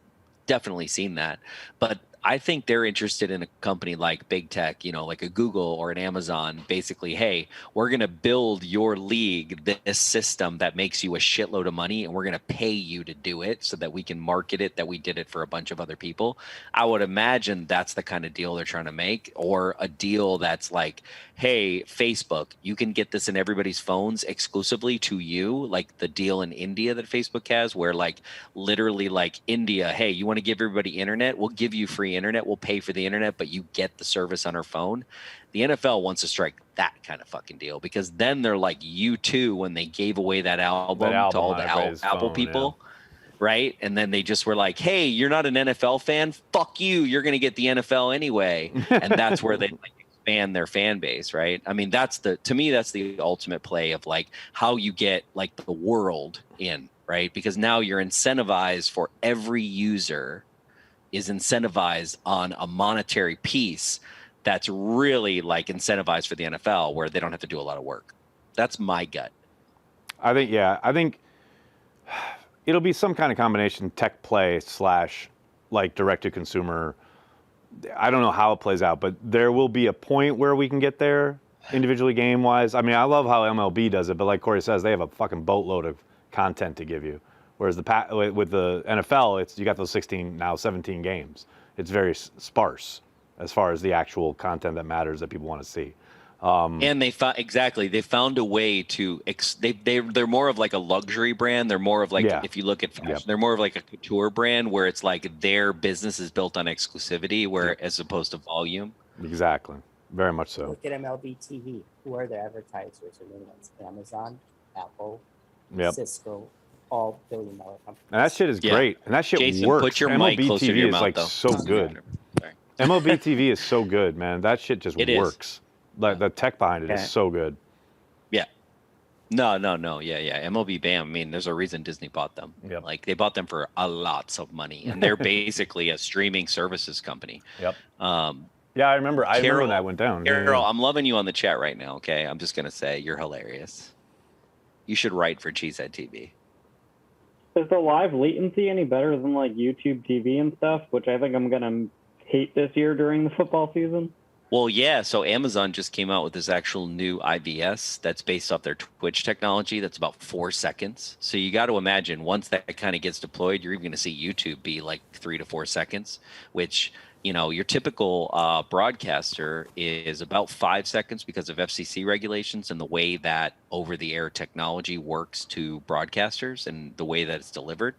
definitely seen that. But I think they're interested in a company like big tech, like a Google or an Amazon. Basically, hey, we're going to build your league, this system that makes you a shitload of money, and we're going to pay you to do it so that we can market it, that we did it for a bunch of other people. I would imagine that's the kind of deal they're trying to make, or a deal that's like, hey, Facebook, you can get this in everybody's phones exclusively to you, like the deal in India that Facebook has, where like literally like India, hey, you want to give everybody internet? We'll give you free internet, we'll pay for the internet, but you get the service on our phone. The NFL wants to strike that kind of fucking deal, because then they're like U2 when they gave away that album to all the Apple people, right? And then they just were like, hey, you're not an NFL fan? Fuck you, you're going to get the NFL anyway. And that's where they like expand their fan base, right? I mean, to me, that's the ultimate play of like how you get like the world in, right? Because now you're incentivized for every user is incentivized on a monetary piece that's really like incentivized for the NFL, where they don't have to do a lot of work. That's my gut. I think it'll be some kind of combination tech play / like direct to consumer. I don't know how it plays out, but there will be a point where we can get there individually game wise. I mean, I love how MLB does it, but like Corey says, they have a fucking boatload of content to give you. Whereas with the NFL, you got those 17 games. It's very sparse as far as the actual content that matters that people want to see. And they found a way to they're more of like a luxury brand. They're more of like, if you look at fashion, they're more of like a couture brand, where it's like their business is built on exclusivity, as opposed to volume. Exactly, very much so. Look at MLB TV. Who are their advertisers? Or ones? Amazon, Apple, Cisco. All billion-dollar companies. And that shit is great. And that shit Jason, works. Put your MLB mic closer TV to your is mouth, like though. so good. MLB TV is so good, man. That shit just works. Like the tech behind it is so good. Yeah. No. Yeah. MLB Bam. I mean, there's a reason Disney bought them. Yep. Like they bought them for a lots of money, and they're basically a streaming services company. Yep. Yeah, I remember when that went down. Carol, I'm loving you on the chat right now. Okay, I'm just gonna say you're hilarious. You should write for Cheesehead TV. Is the live latency any better than like YouTube TV and stuff, which I think I'm gonna hate this year during the football season? Well, yeah. So Amazon just came out with this actual new IVS that's based off their Twitch technology. That's about 4 seconds. So you got to imagine once that kind of gets deployed, you're even going to see YouTube be like 3 to 4 seconds, which, you know, your typical broadcaster is about 5 seconds because of FCC regulations and the way that over-the-air technology works to broadcasters and the way that it's delivered.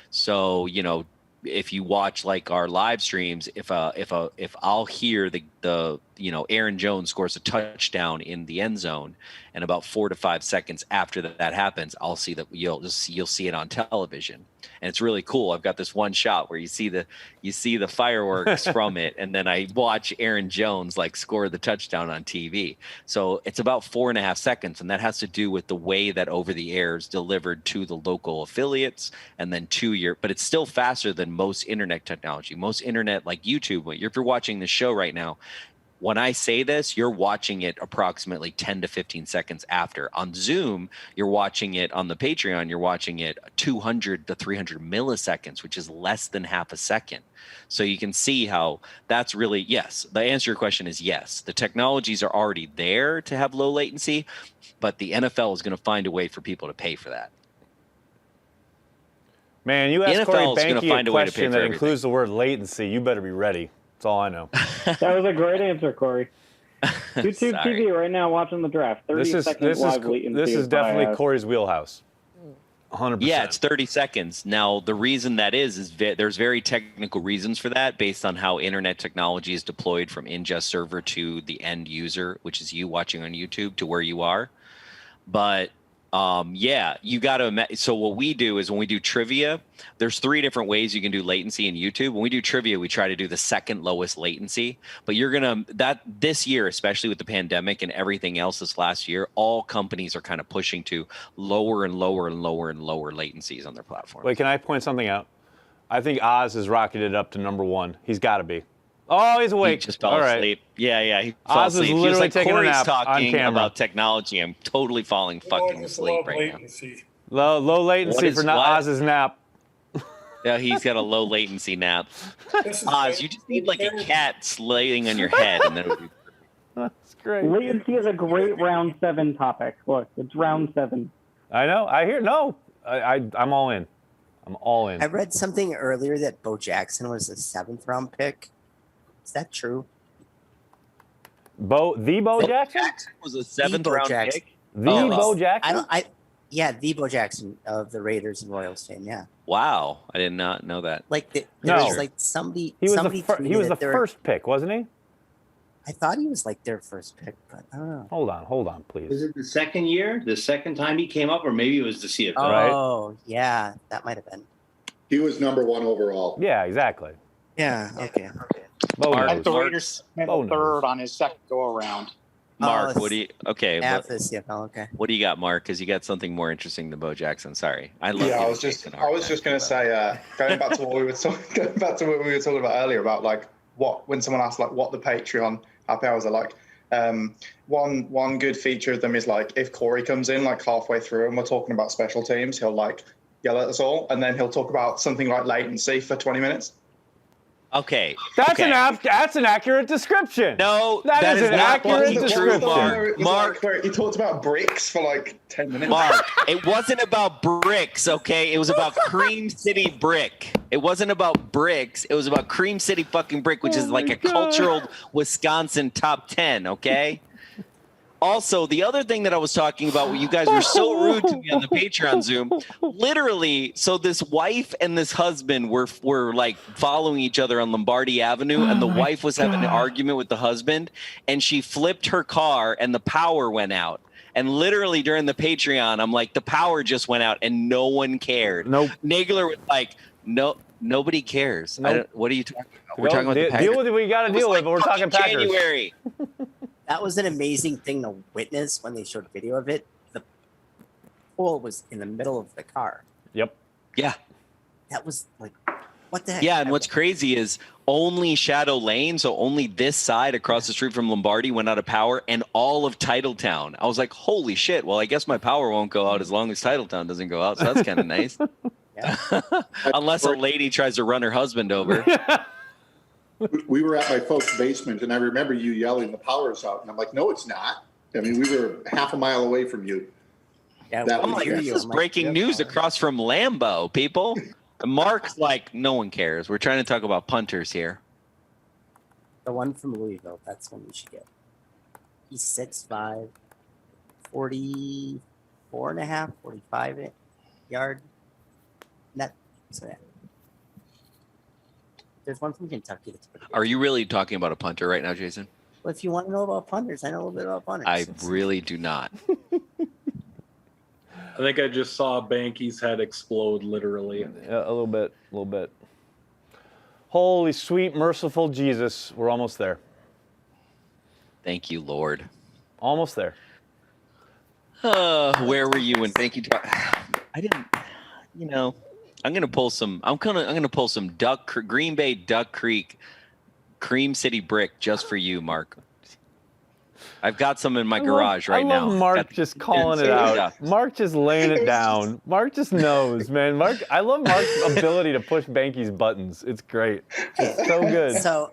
So, you know, if you watch like our live streams, if I'll hear the you know, Aaron Jones scores a touchdown in the end zone, and about 4 to 5 seconds after that happens, I'll see that you'll see it on television, and it's really cool. I've got this one shot where you see the fireworks from it, and then I watch Aaron Jones like score the touchdown on TV. So it's about 4.5 seconds, and that has to do with the way that over the air is delivered to the local affiliates, and then but it's still faster than most internet technology. Most internet, like YouTube, if you're watching the show right now, when I say this, you're watching it approximately 10 to 15 seconds after. On Zoom, you're watching it on the Patreon, you're watching it 200 to 300 milliseconds, which is less than half a second. So you can see how that's really, yes, the answer to your question is yes. The technologies are already there to have low latency, but the NFL is going to find a way for people to pay for that. Man, you ask Corey Banky a question that includes the word latency, you better be ready. That's all I know. That was a great answer, Corey. YouTube TV right now watching the draft. 30 seconds live latency. This is definitely Corey's wheelhouse. 100%. Yeah, it's 30 seconds. Now, the reason that is there's very technical reasons for that based on how internet technology is deployed from ingest server to the end user, which is you watching on YouTube, to where you are. But yeah, you got to. So what we do is when we do trivia, there's 3 different ways you can do latency in YouTube. When we do trivia, we try to do the second lowest latency. But this year, especially with the pandemic and everything else this last year, all companies are kind of pushing to lower and lower and lower and lower latencies on their platform. Wait, can I point something out? I think Oz has rocketed up to #1. He's got to be. Oh, he's awake. He just fell asleep. Yeah, he fell Oz asleep. is literally like taking Corey's a nap talking on camera about technology. I'm totally falling fucking asleep right now. Low latency for not Oz's nap. Yeah, he's got a low latency nap. Oz, you just need like a cat laying on your head, and then it would be. That's great. Latency is a great round 7 topic. Look, it's round 7. I know. I hear. No, I'm all in. I'm all in. I read something earlier that Bo Jackson was a 7th round pick. Is that true? Bo Jackson was a 7th round pick. Bo Jackson. The Bo Jackson of the Raiders and Royals fame. Yeah. Wow, I did not know that. Like there was like somebody. He was somebody he was the first pick, wasn't he? I thought he was like their first pick, but I don't know. Hold on, please. Was it the second year, the second time he came up, or maybe it was the CFL? Oh, yeah, that might have been. He was #1 overall. Yeah, exactly. Yeah. Okay. The Raiders made a third on his second go around. Mark, what do you? Okay. After the CFL, okay. What do you got, Mark? Because you got something more interesting than Bo Jackson. Sorry, I love. Yeah, I was just going to say, going back to what we were talking about earlier about like when someone asked like what the Patreon happy hours are like. One good feature of them is like if Corey comes in like halfway through and we're talking about special teams, he'll like yell at us all, and then he'll talk about something like latency for 20 minutes. Okay. That's an accurate description. No, that is an accurate description. Mark, he talked about bricks for like 10 minutes. Mark, it wasn't about bricks, okay? It was about Cream City Brick. It wasn't about bricks. It was about Cream City fucking Brick, which is like a cultural Wisconsin top 10, okay? Also, the other thing that I was talking about, where you guys were so rude to me on the Patreon Zoom, literally, so this wife and this husband were like following each other on Lombardi Avenue, and the wife was having an argument with the husband, and she flipped her car, and the power went out. And literally during the Patreon, I'm like, the power just went out, and no one cared. Nope. Nagler was like, no, nobody cares. Nope. What are you talking about? We're talking about the Packers. Deal with it. We got to deal with it, but we're talking Packers. January. That was an amazing thing to witness when they showed video of it. The pole was in the middle of the car. Yep. Yeah. That was like, what the heck? Yeah, and what's crazy is only Shadow Lane, so only this side across the street from Lombardi went out of power, and all of Titletown. I was like, holy shit, well, I guess my power won't go out as long as Titletown doesn't go out, so that's kind of nice. Unless a lady tries to run her husband over. We were at my folks' basement, and I remember you yelling, "The power's out," and I'm like, "No, it's not." I mean, we were half a mile away from you. Yeah, I'm like, this is breaking news across from Lambeau, people. And Mark's like, no one cares. We're trying to talk about punters here. The one from Louisville, that's one we should get. He's 6'5", 44 and a half, 45 yard net. So yeah. There's one from Kentucky that's pretty good. Are you really talking about a punter right now, Jason? Well, if you want to know about punters, I know a little bit about punters. I really do not. I think I just saw Banky's head explode, literally. Yeah, a little bit. Holy sweet, merciful Jesus. We're almost there. Thank you, Lord. Almost there. Where were you when Banky I didn't, I'm going to pull some Green Bay Duck Creek Cream City brick just for you, Mark. I've got some in my garage right now. I love Mark just calling it out. Mark just laying it down. Mark just knows, man. I love Mark's ability to push Banky's buttons. It's great. It's so good. So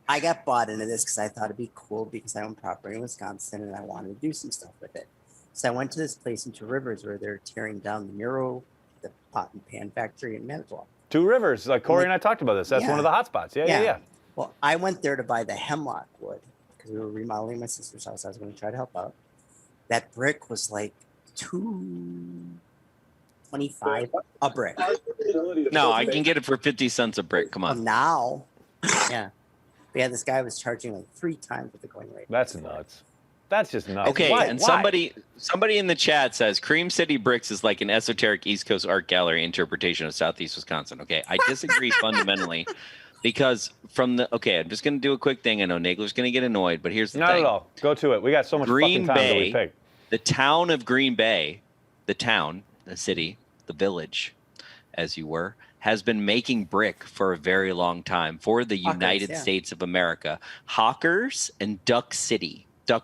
I got bought into this because I thought it'd be cool because I own property in Wisconsin and I wanted to do some stuff with it. So I went to this place in Two Rivers where they're tearing down the mural, the pot and pan factory in Manitowoc. Two Rivers, like Corey and I talked about this. That's one of the hot spots. Yeah. Well, I went there to buy the hemlock wood because we were remodeling my sister's house. I was going to try to help out. That brick was like $2.25 a brick. No, I can get it for 50 cents a brick. Come on. Well, now, yeah. But yeah, this guy was charging like 3 times what the going rate. That's nuts. That's just nuts. Okay, Why? and somebody in the chat says Cream City Bricks is like an esoteric East Coast art gallery interpretation of Southeast Wisconsin. Okay, I disagree fundamentally because I'm just going to do a quick thing. I know Nagler's going to get annoyed, but here's the thing. Not at all. Go to it. We got so much fucking time that we pick. The town of Green Bay, the city, the village, as you were, has been making brick for a very long time for the United States of America. Hawkers and Duck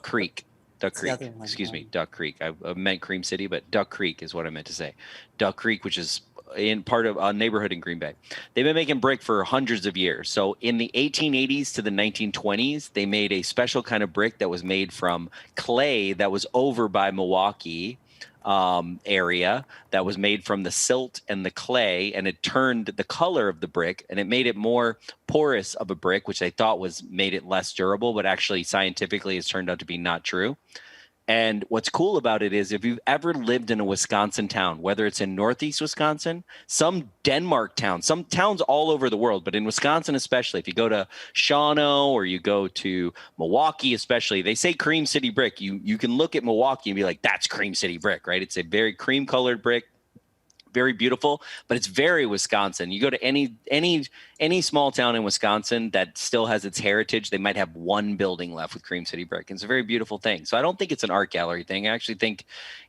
Creek. Excuse me, Duck Creek. I meant Cream City, but Duck Creek is what I meant to say. Duck Creek, which is in part of a neighborhood in Green Bay. They've been making brick for hundreds of years. So in the 1880s to the 1920s, they made a special kind of brick that was made from clay that was over by Milwaukee area, that was made from the silt and the clay, and it turned the color of the brick and it made it more porous of a brick, which they thought made it less durable, but actually scientifically has turned out to be not true. And what's cool about it is if you've ever lived in a Wisconsin town, whether it's in Northeast Wisconsin, some Denmark towns, some towns all over the world, but in Wisconsin especially, if you go to Shawano or you go to Milwaukee especially, they say Cream City brick. You can look at Milwaukee and be like, that's Cream City brick, right? It's a very cream colored brick. Very beautiful, but it's very Wisconsin. You go to any small town in Wisconsin that still has its heritage, they might have one building left with Cream City brick. It's a very beautiful thing. So I don't think it's an art gallery thing. I actually think,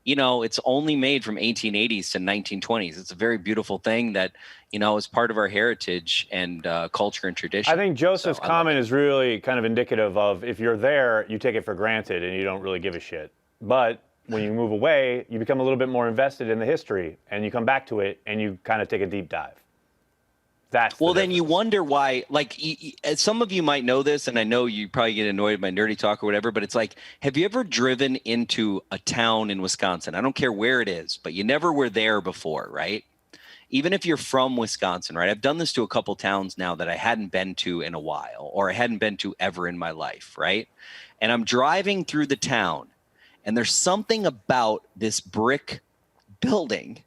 it's only made from 1880s to 1920s. It's a very beautiful thing that, is part of our heritage and culture and tradition. I think Joseph's comment is really kind of indicative of if you're there, you take it for granted and you don't really give a shit. But when you move away, you become a little bit more invested in the history, and you come back to it, and you kind of take a deep dive. Then you wonder why, like, some of you might know this, and I know you probably get annoyed at my nerdy talk or whatever, but it's like, have you ever driven into a town in Wisconsin? I don't care where it is, but you never were there before, right? Even if you're from Wisconsin, right? I've done this to a couple towns now that I hadn't been to in a while, or I hadn't been to ever in my life, right? And I'm driving through the town, and there's something about this brick building.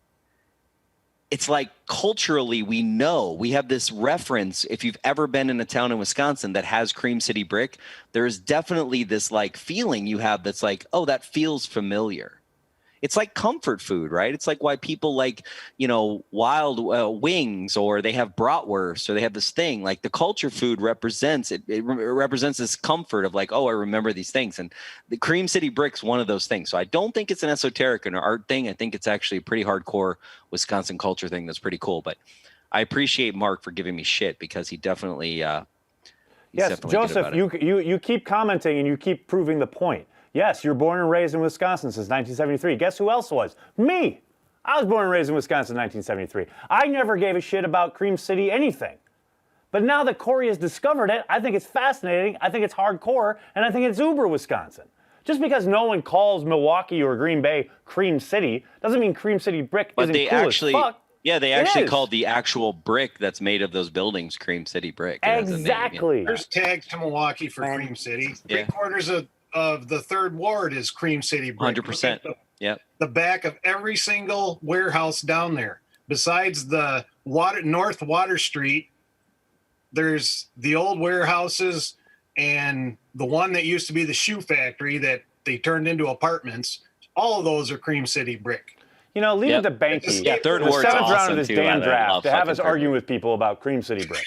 It's like culturally, we have this reference. If you've ever been in a town in Wisconsin that has Cream City brick, there is definitely this like feeling you have that's like, oh, that feels familiar. It's like comfort food, right? It's like why people like, wild wings, or they have bratwurst, or they have this thing. Like the culture food represents it. It represents this comfort of like, oh, I remember these things. And the Cream City Brick's one of those things. So I don't think it's an esoteric or art thing. I think it's actually a pretty hardcore Wisconsin culture thing that's pretty cool. But I appreciate Mark for giving me shit, because he definitely. Yes, Joseph, you keep commenting and you keep proving the point. Yes, you're born and raised in Wisconsin since 1973. Guess who else was? Me. I was born and raised in Wisconsin in 1973. I never gave a shit about Cream City anything. But now that Corey has discovered it, I think it's fascinating, I think it's hardcore, and I think it's uber Wisconsin. Just because no one calls Milwaukee or Green Bay Cream City doesn't mean Cream City Brick isn't cool as fuck. Yeah, they actually called the actual brick that's made of those buildings Cream City Brick. Exactly. There's tags to Milwaukee for Cream City. Three-quarters of the third ward is Cream City Brick. 100%. Yep. The back of every single warehouse down there. Besides the North Water Street, there's the old warehouses and the one that used to be the shoe factory that they turned into apartments. All of those are Cream City Brick. Leave it to Banky. Yeah, third the ward's seventh round of awesome this too. damn I draft love to have fucking us third arguing ward. with people about Cream City Brick.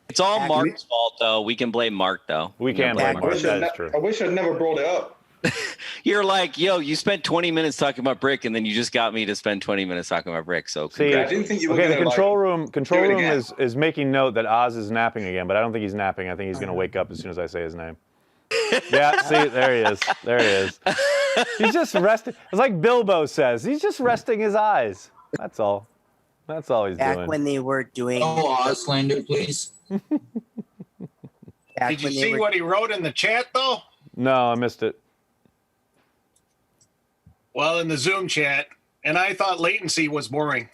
It's all Mark's fault, though. We can blame Mark, though. We can blame Mark. That is true. I wish I'd never brought it up. You're like, yo, you spent 20 minutes talking about brick, and then you just got me to spend 20 minutes talking about brick. So See, I didn't think you were the gonna, control room again. is making note that Oz is napping again, but I don't think he's napping. I think he's going to wake up as soon as I say his name. Yeah, see, there he is. There he is. He's just resting. It's like Bilbo says. He's just resting his eyes. That's all. That's all he's Back doing. when they were doing. Oh, Auslander, please. Did you see what he wrote in the chat, though? No, I missed it. Well, in the Zoom chat, and I thought latency was boring.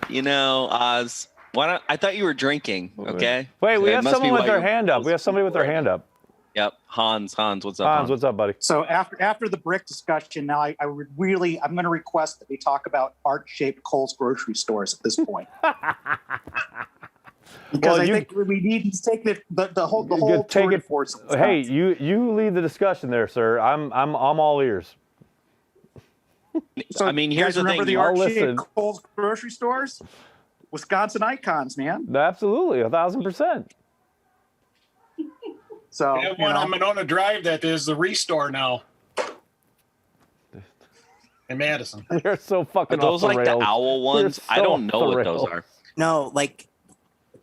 Oz, why don't I thought you were drinking? Okay. Wait, we That have must be someone with why their you're- hand up. We have somebody with their hand up. Yep, Hans, what's up? Hans, what's up, buddy? So after the brick discussion, now I'm going to request that we talk about art-shaped Kohl's grocery stores at this point. Because I think we need to take the whole tour de force. Hey, you lead the discussion there, sir. I'm all ears. So, I mean, you here's guys the thing. remember the I'll art-shaped listen. Kohl's grocery stores? Wisconsin icons, man. Absolutely, 1,000%. So We have one on Monona Drive that is the Restore now. In Madison. You're so fucking Are those off the like rails. the owl ones? You're I don't so know off the what those rails. are. No, like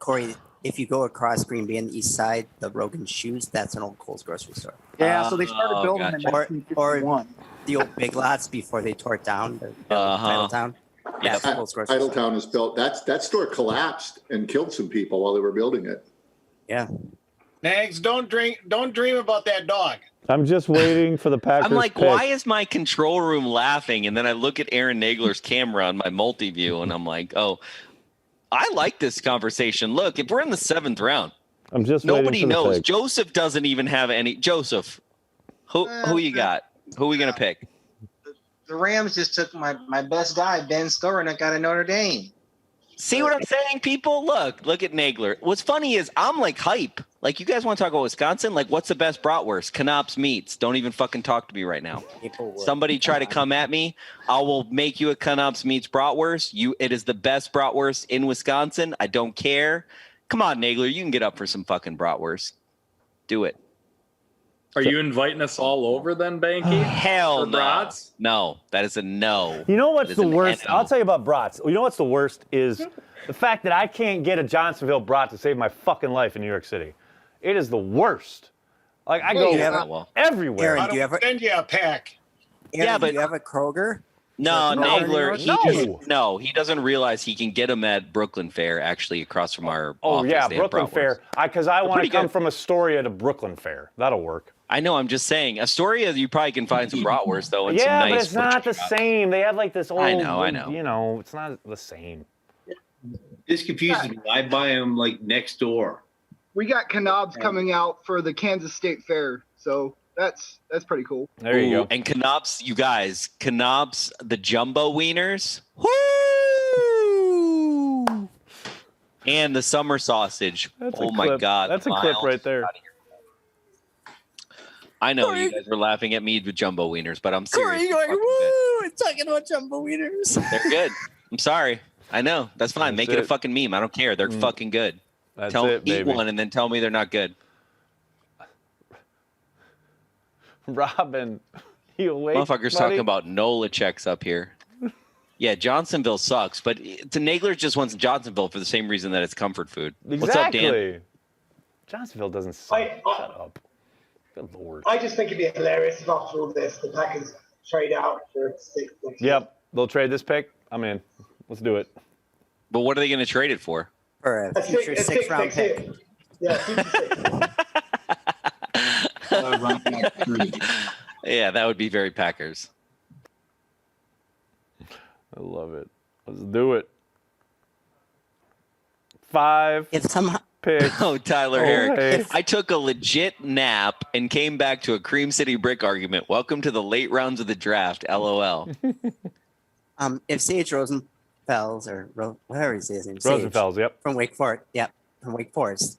Corey, if you go across Green Bay on the east side, the Rogan Shoes, that's an old Kohl's grocery store. Yeah, so they started Oh, building gotcha. in 1951. The old Big Lots before they tore it down. The Titletown. Yeah, Kohl's grocery store. Titletown is built. That store collapsed and killed some people while they were building it. Yeah. Nags, don't dream about that dog. I'm just waiting for the Packers. I'm like, pick. why is my control room laughing? And then I look at Aaron Nagler's camera on my multi-view, and I'm like, oh, I like this conversation. Look, if we're in the 7th round, I'm just nobody waiting for the knows. pick. Joseph doesn't even have any. Joseph, who you got? Who are we gonna pick? The Rams just took my best guy, Ben Skowronek, out of Notre Dame. See what I'm saying, people? Look at Nagler. What's funny is I'm like hype. Like, you guys want to talk about Wisconsin? Like, what's the best bratwurst? Knops Meats. Don't even fucking talk to me right now. Somebody try to come at me. I will make you a Knops Meats bratwurst. It is the best bratwurst in Wisconsin. I don't care. Come on, Nagler. You can get up for some fucking bratwurst. Do it. Are you inviting us all over then, Banky? Hell For no. brats? No, that is a no. You know what's That is the an worst? NO. I'll tell you about brats. You know what's the worst is the fact that I can't get a Johnsonville brat to save my fucking life in New York City. It is the worst. Like, I go everywhere. Aaron, do you ever? Send you a pack. Yeah, but do you have a Kroger? No, No, Nagler. no. He doesn't realize he can get them at Brooklyn Fair, actually across from our Oh office. yeah, They have Brooklyn bratwurst. Fair. Because I They're want to pretty come good. from Astoria to Brooklyn Fair. That'll work. I know. I'm just saying, Astoria, you probably can find some bratwurst though, and Yeah, some nice but it's not the butcher shops. same. They have like this old. I know. You know, it's not the same. This confuses me. I buy them like next door. We got Knobs coming out for the Kansas State Fair, so that's pretty cool. There you go. And Knops, you guys, Knops, the jumbo wieners. Woo! And the summer sausage. That's a Oh my clip. God. That's a clip right there. I know you guys were laughing at me with jumbo wieners, but I'm serious. Corey going, woo! Talking about jumbo wieners. They're good. I'm sorry. I know. That's fine. That's Make it a it. fucking meme. I don't care. They're fucking good. That's Eat baby. one and then tell me they're not good. Robin, you awake? Motherfuckers buddy? talking about NOLA checks up here. Yeah, Johnsonville sucks, but to Nagler just wants Johnsonville for the same reason that it's comfort food. What's up, Dan? Exactly. Johnsonville doesn't suck. Shut up. Good Lord. I just think it'd be hilarious if after all this, the Packers trade out for a 6. Yep, they'll trade this pick. I'm in. Let's do it. But what are they going to trade it for? For a future six-round pick. Yeah, future 6. Yeah, that would be very Packers. I love it. Let's do it. 5 picks. Oh, Tyler Herrick. Hey. I took a legit nap and came back to a Cream City Brick argument. Welcome to the late rounds of the draft. LOL. If Sage Rosenfels or whatever his name, Rosenfels, yep. From Wake Forest,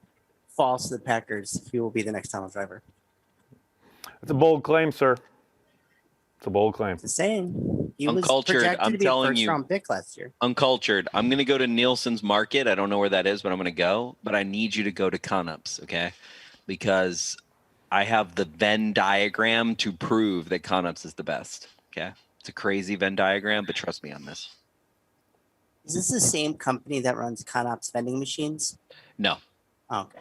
falls to the Packers, he will be the next tunnel driver. It's a bold claim, sir. It's a bold claim. Just saying. He was Uncultured. projected I'm to be a telling you. first-round pick last year. Uncultured. I'm going to go to Nielsen's Market. I don't know where that is, but I'm going to go. But I need you to go to Conups, okay? Because I have the Venn diagram to prove that Conups is the best, okay? It's a crazy Venn diagram, but trust me on this. Is this the same company that runs Conops vending machines? No. Oh, okay.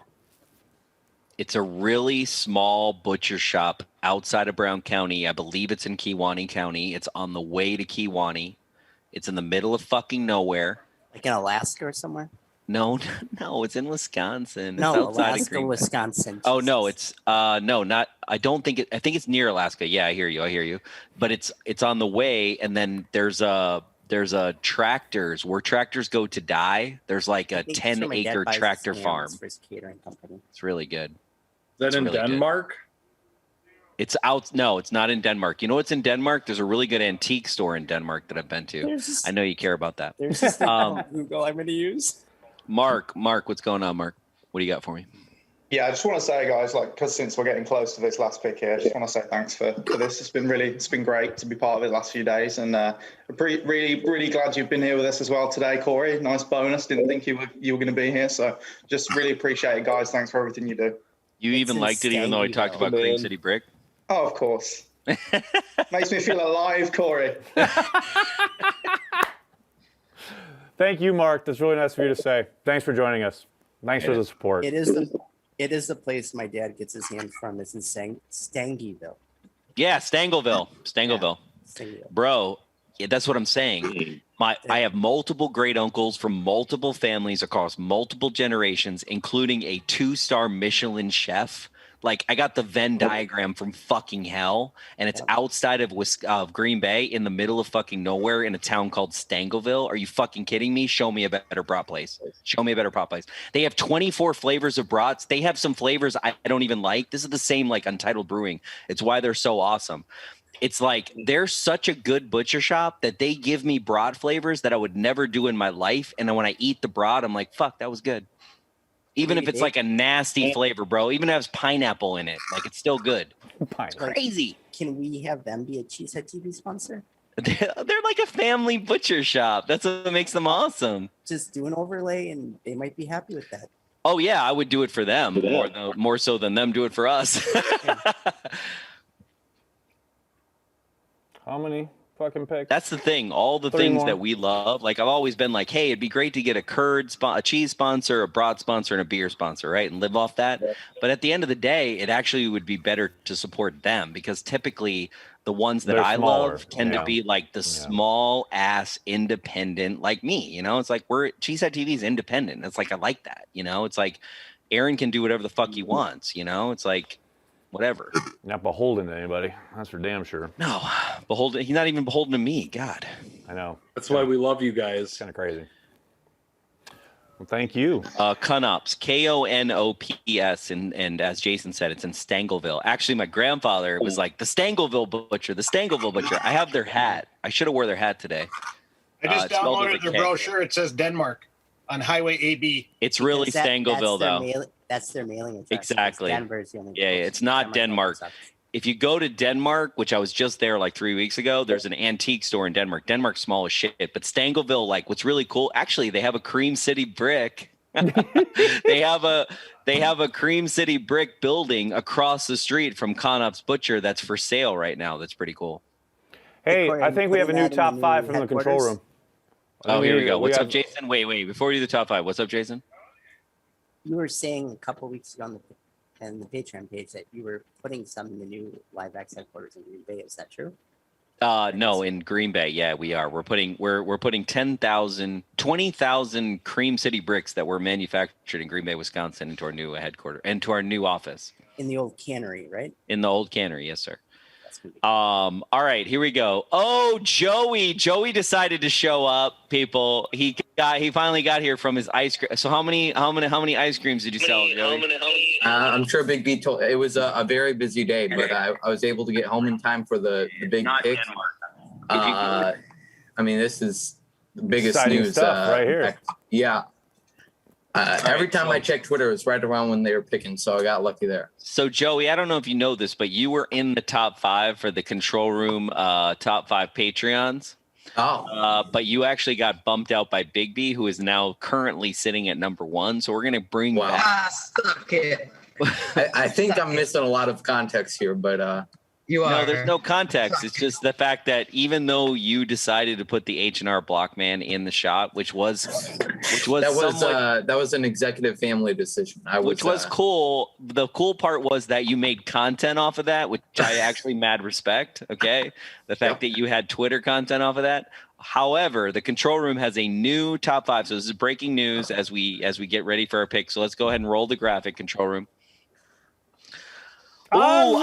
It's a really small butcher shop outside of Brown County. I believe it's in Kewaunee County. It's on the way to Kewaunee. It's in the middle of fucking nowhere. Like in Alaska or somewhere? No, it's in Wisconsin. No, it's outside Alaska, of Green Bay. Wisconsin. Oh no, it's no, not. I don't think it. I think it's near Alaska. Yeah, I hear you. But it's on the way, and then there's a tractors where tractors go to die. There's like a 10-acre tractor farm. For his catering company. It's really good. Is that in really Denmark? Good. It's out. No, it's not in Denmark. You know what's in Denmark? There's a really good antique store in Denmark that I've been to. I know you care about that. There's this thing called Google I'm going to use. Mark, what's going on, Mark? What do you got for me? Yeah, I just want to say, guys, because since we're getting close to this last pick here, I just want to say thanks for this. It's been great to be part of it the last few days, and really glad you've been here with us as well today, Corey. Nice bonus. Didn't think you were going to be here, so just really appreciate it, guys. Thanks for everything you do. You even liked it, even though I talked about Cream City Brick. Oh, of course. Makes me feel alive, Corey. Thank you, Mark. That's really nice of you to say. Thanks for joining us. Thanks for the support. It is the place my dad gets his hands from. It's in Stangyville. Yeah, Stangleville. Bro, yeah, that's what I'm saying. I have multiple great uncles from multiple families across multiple generations, including a 2-star Michelin chef. Like, I got the Venn diagram from fucking hell, and it's outside of Green Bay in the middle of fucking nowhere in a town called Stangleville. Are you fucking kidding me? Show me a better brat place. They have 24 flavors of brats. They have some flavors I don't even like. This is the same like Untitled Brewing. It's why they're so awesome. It's like they're such a good butcher shop that they give me brat flavors that I would never do in my life. And then when I eat the brat, I'm like, fuck, that was good. Even if it's like a nasty flavor, bro. Even if it has pineapple in it, like it's still good. It's crazy. Can we have them be a Cheesehead TV sponsor? They're like a family butcher shop. That's what makes them awesome. Just do an overlay, and they might be happy with that. Oh yeah, I would do it for them more so than them do it for us. How many fucking picks? That's the thing. All the things that we love. Like I've always been like, hey, it'd be great to get a cheese sponsor, a brat sponsor, and a beer sponsor, right? And live off that. Yeah. But at the end of the day, it actually would be better to support them because typically the ones that I love tend to be like the small ass independent like me. You know, it's like Cheesehead TV is independent. It's like I like that. You know, it's like Aaron can do whatever the fuck he wants. You know, it's like whatever. Not beholden to anybody. That's for damn sure. No, he's not even beholden to me. God. I know. That's why we love you guys. It's kind of crazy. Well, thank you. Conops, Konops, and as Jason said, it's in Stangleville. Actually, my grandfather was like the Stangleville butcher. I have their hat. I should have wore their hat today. I just downloaded their brochure. It says Denmark on Highway AB. It's really Stangleville though. That's their mailing address. Exactly. Denver's the only it's not Denmark. if you go to Denmark, which I was just there like 3 weeks ago, there's an antique store in Denmark. Denmark's small as shit, but Stangleville, like what's really cool, actually, they have a Cream City brick. they have a Cream City brick building across the street from Conop's Butcher that's for sale right now. That's pretty cool. Hey, I think we have a new top 5 from the control room. Oh, here we go. What's up, Jason? Wait. Before we do the top 5, what's up, Jason? You were saying a couple weeks ago on the Patreon page that you were putting some in the new LiveX headquarters in Green Bay. Is that true? No, in Green Bay, yeah, we are. We're putting 20,000 Cream City bricks that were manufactured in Green Bay, Wisconsin, into our new headquarters and to our new office. In the old cannery, right? In the old cannery, yes, sir. All right, here we go. Oh, Joey decided to show up, people. He finally got here from his ice cream. So how many ice creams did you sell, Joey? I'm sure Big B told it was a very busy day, but I was able to get home in time for the big pick. I mean, this is the biggest Exciting news stuff right here. Yeah. Every time I check Twitter, it's right around when they were picking, so I got lucky there. So, Joey, I don't know if you know this, but you were in the top 5 for the Control Room top 5 Patreons. Oh. But you actually got bumped out by Big B, who is now currently sitting at number 1. So we're going to bring back. Suck it. I think I'm missing a lot of context here, but You are. No, there's no context. It's just the fact that even though you decided to put the H&R Blockman in the shot, which was that was an executive family decision. Which was cool. The cool part was that you made content off of that, which I actually mad respect. Okay, the fact that you had Twitter content off of that. However, the control room has a new top 5. So this is breaking news as we get ready for our pick. So let's go ahead and roll the graphic, control room. Oh,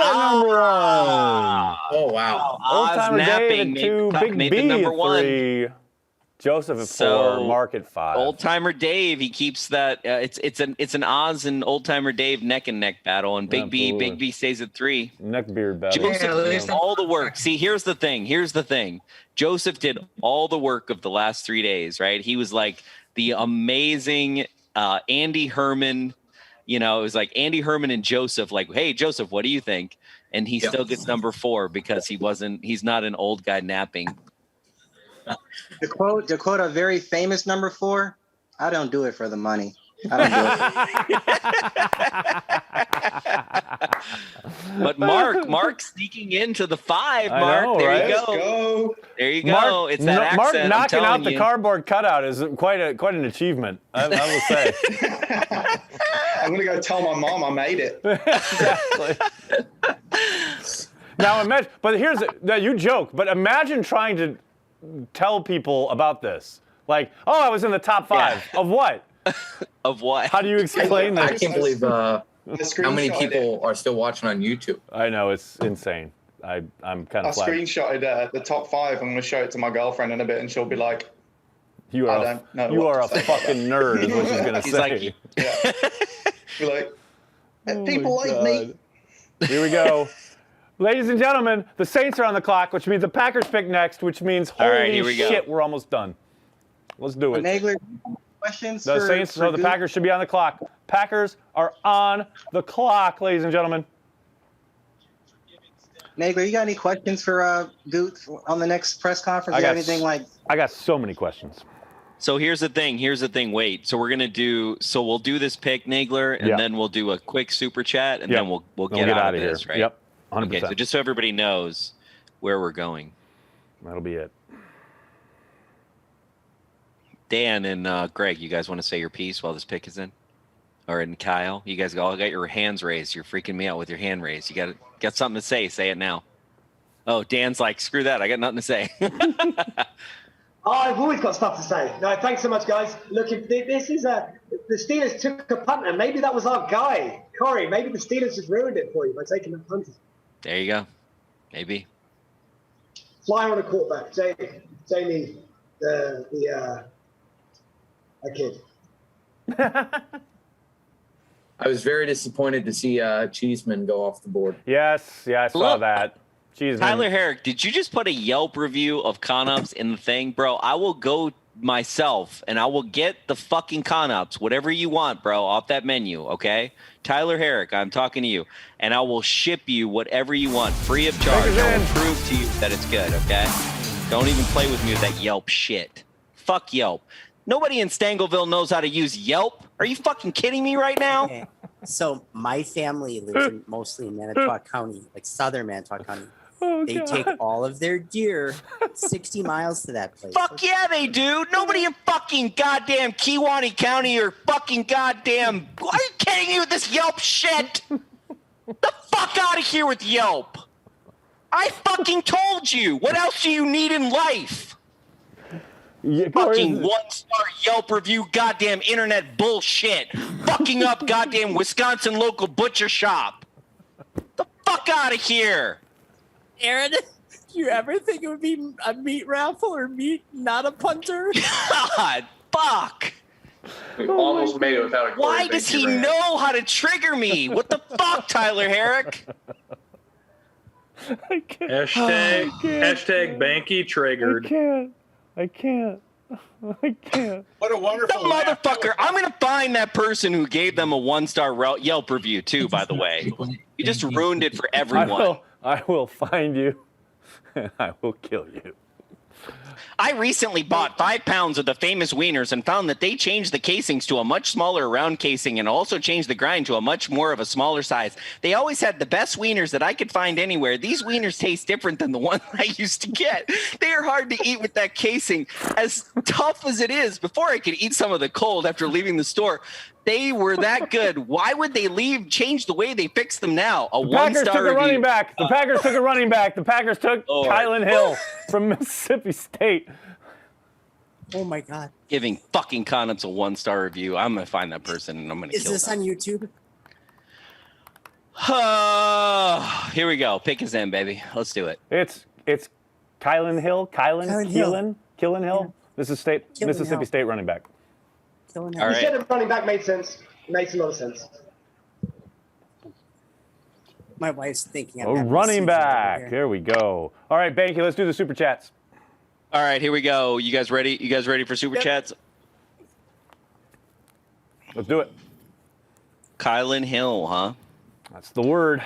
wow. Old-timer napping Dave at 2, Big made B the number at 1. 3, Joseph at 4, Mark at 5. Old-timer Dave, he keeps that. It's an Oz and old-timer Dave neck and neck battle, and Big B stays at 3. Neckbeard battle. Joseph did all the work. See, here's the thing. Joseph did all the work of the last 3 days, right? He was like the amazing Andy Herman. You know, it was like Andy Herman and Joseph, like, hey, Joseph, what do you think? And he still gets number 4 because he's not an old guy napping. To quote a very famous number 4, I don't do it for the money. I don't do it. But Mark sneaking into the 5, Mark. Know, there right? you go. There you go. Mark, it's that Mark accent. knocking out the you. cardboard cutout is quite an achievement, I will say. I'm gonna go tell my mom I made it. Exactly. Now imagine, but you joke, but imagine trying to tell people about this. Like, oh, I was in the top 5 of what? Of what? How do you explain that? I can't believe how many people are still watching on YouTube. I know, it's insane. I'm kind I of flattered. screenshotted the top 5. I'm going to show it to my girlfriend in a bit, and she'll be like, You are a fucking nerd, is what she's going to say. Like, yeah. Be like, people like me. Here we go. Ladies and gentlemen, the Saints are on the clock, which means the Packers pick next, which means holy shit, we're almost done. Let's do it. Nagler, questions The Saints, so the Packers should be on the clock. Packers are on the clock, ladies and gentlemen. Nagler, you got any questions for Goot on the next press conference? I got so many questions. So here's the thing. Wait. So we'll do this pick, Nagler, and then we'll do a quick super chat, and then we'll get out of this, here. right? Yep. 100%. Okay. So just so everybody knows where we're going. That'll be it. Dan and Greg, you guys want to say your piece while this pick is in? Or in Kyle, you guys all got your hands raised. You're freaking me out with your hand raised. You got something to say. Say it now. Oh, Dan's like, screw that. I got nothing to say. I've always got stuff to say. No, thanks so much, guys. Look, if this is the Steelers took a punter. Maybe that was our guy, Corey. Maybe the Steelers just ruined it for you by taking the punter. There you go. Maybe. Fly on a quarterback. Jamie, a kid. I was very disappointed to see Cheeseman go off the board. Yes, I saw that. Cheeseman. Tyler Herrick, did you just put a Yelp review of Conups in the thing? Bro, I will go myself, and I will get the fucking Con-Ups, whatever you want, bro, off that menu, okay? Tyler Herrick, I'm talking to you, and I will ship you whatever you want, free of charge. I will prove to you that it's good, okay? Don't even play with me with that Yelp shit. Fuck Yelp. Nobody in Stangleville knows how to use Yelp. Are you fucking kidding me right now? Okay. So my family lives mostly in Manitowoc County, like southern Manitowoc County. They take all of their deer 60 miles to that place. Fuck yeah, they do. Nobody in fucking goddamn Kewaunee County or fucking goddamn... Are you kidding me with this Yelp shit? The fuck out of here with Yelp. I fucking told you. What else do you need in life? Yeah, fucking one-star Yelp review, goddamn internet bullshit. Fucking up goddamn Wisconsin local butcher shop. The fuck out of here. Aaron, do you ever think it would be a meat raffle or meat, not a punter? God, fuck. We almost made it without a Why does he know how to trigger me? What the fuck, Tyler Herrick? Hashtag Banky triggered. I can't. What a wonderful motherfucker. I'm going to find that person who gave them a 1-star Yelp review, too, by the way. You just ruined it for everyone. I will find you, and I will kill you. I recently bought 5 pounds of the famous wieners and found that they changed the casings to a much smaller round casing and also changed the grind to a much more of a smaller size. They always had the best wieners that I could find anywhere. These wieners taste different than the ones I used to get. They are hard to eat with that casing. As tough as it is, before I could eat some of the cold after leaving the store, they were that good. Why would they change the way they fix them now? The Packers took a running back. The Packers took a running back. The Packers took Kylan Hill from Mississippi State. Oh my God. Giving fucking Con-Ups a 1-star review. I'm going to find that person and I'm going to kill them. Is this on YouTube? Here we go. Pick his end, baby. Let's do it. It's Kylan Hill. Kylan Hill. Yeah. Mississippi State running back. You said the running back made sense. Makes a lot of sense. My wife's thinking. Running back. There we go. All right, Banky, let's do the super chats. All right, here we go. You guys ready? You guys ready for super chats? Let's do it. Kylan Hill, huh? That's the word.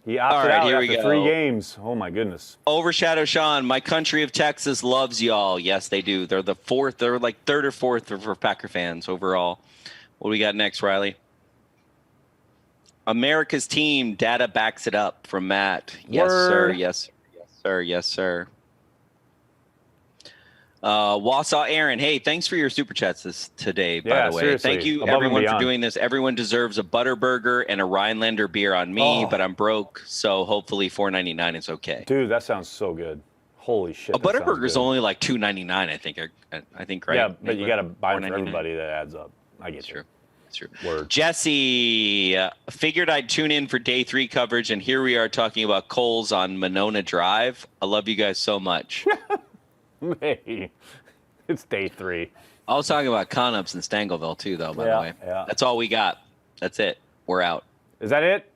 He opted out after 3 games. Oh, my goodness. Overshadow Sean, my country of Texas loves y'all. Yes, they do. They're the 4th. They're like 3rd or 4th for Packer fans overall. What do we got next, Riley? America's team data backs it up from Matt. Yes, sir. Yes, sir. Yes, sir. Wausau Aaron, hey, thanks for your super chats today, by the way. Seriously. Thank you, Above everyone, for doing this. Everyone deserves a Butterburger and a Rhinelander beer on me, but I'm broke, so hopefully $4.99 is okay. Dude, that sounds so good. Holy shit. A Butterburger is only like $2.99, I think. I think, right? Yeah, but you got to buy it for everybody. That adds up. I get you. That's true. Word. Jesse, figured I'd tune in for day 3 coverage, and here we are talking about Coles on Monona Drive. I love you guys so much. Hey, it's day 3. I was talking about Con-Ups in Stangleville, too, though, by the way. Yeah. That's all we got. That's it. We're out. Is that it?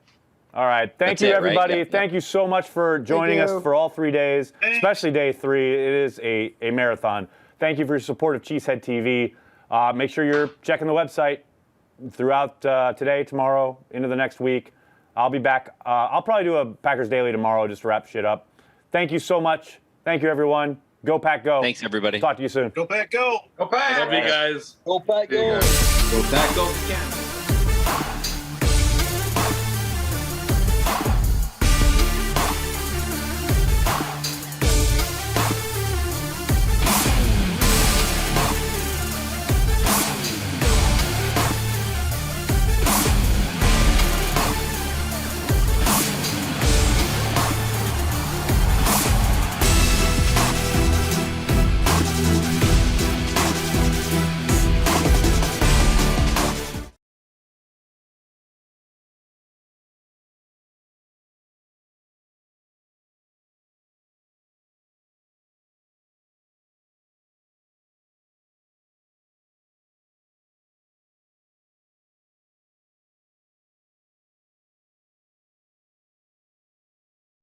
All right. Thank you, everybody. Right? Yep. Thank you so much for joining us for all 3 days, especially day 3. It is a marathon. Thank you for your support of Cheesehead TV. Make sure you're checking the website throughout today, tomorrow, into the next week. I'll be back. I'll probably do a Packers Daily tomorrow just to wrap shit up. Thank you so much. Thank you, everyone. Go Pack, go. Thanks, everybody. Talk to you soon. Go Pack, go. Go Pack. Love you guys. Go Pack, go. Go Pack, go again.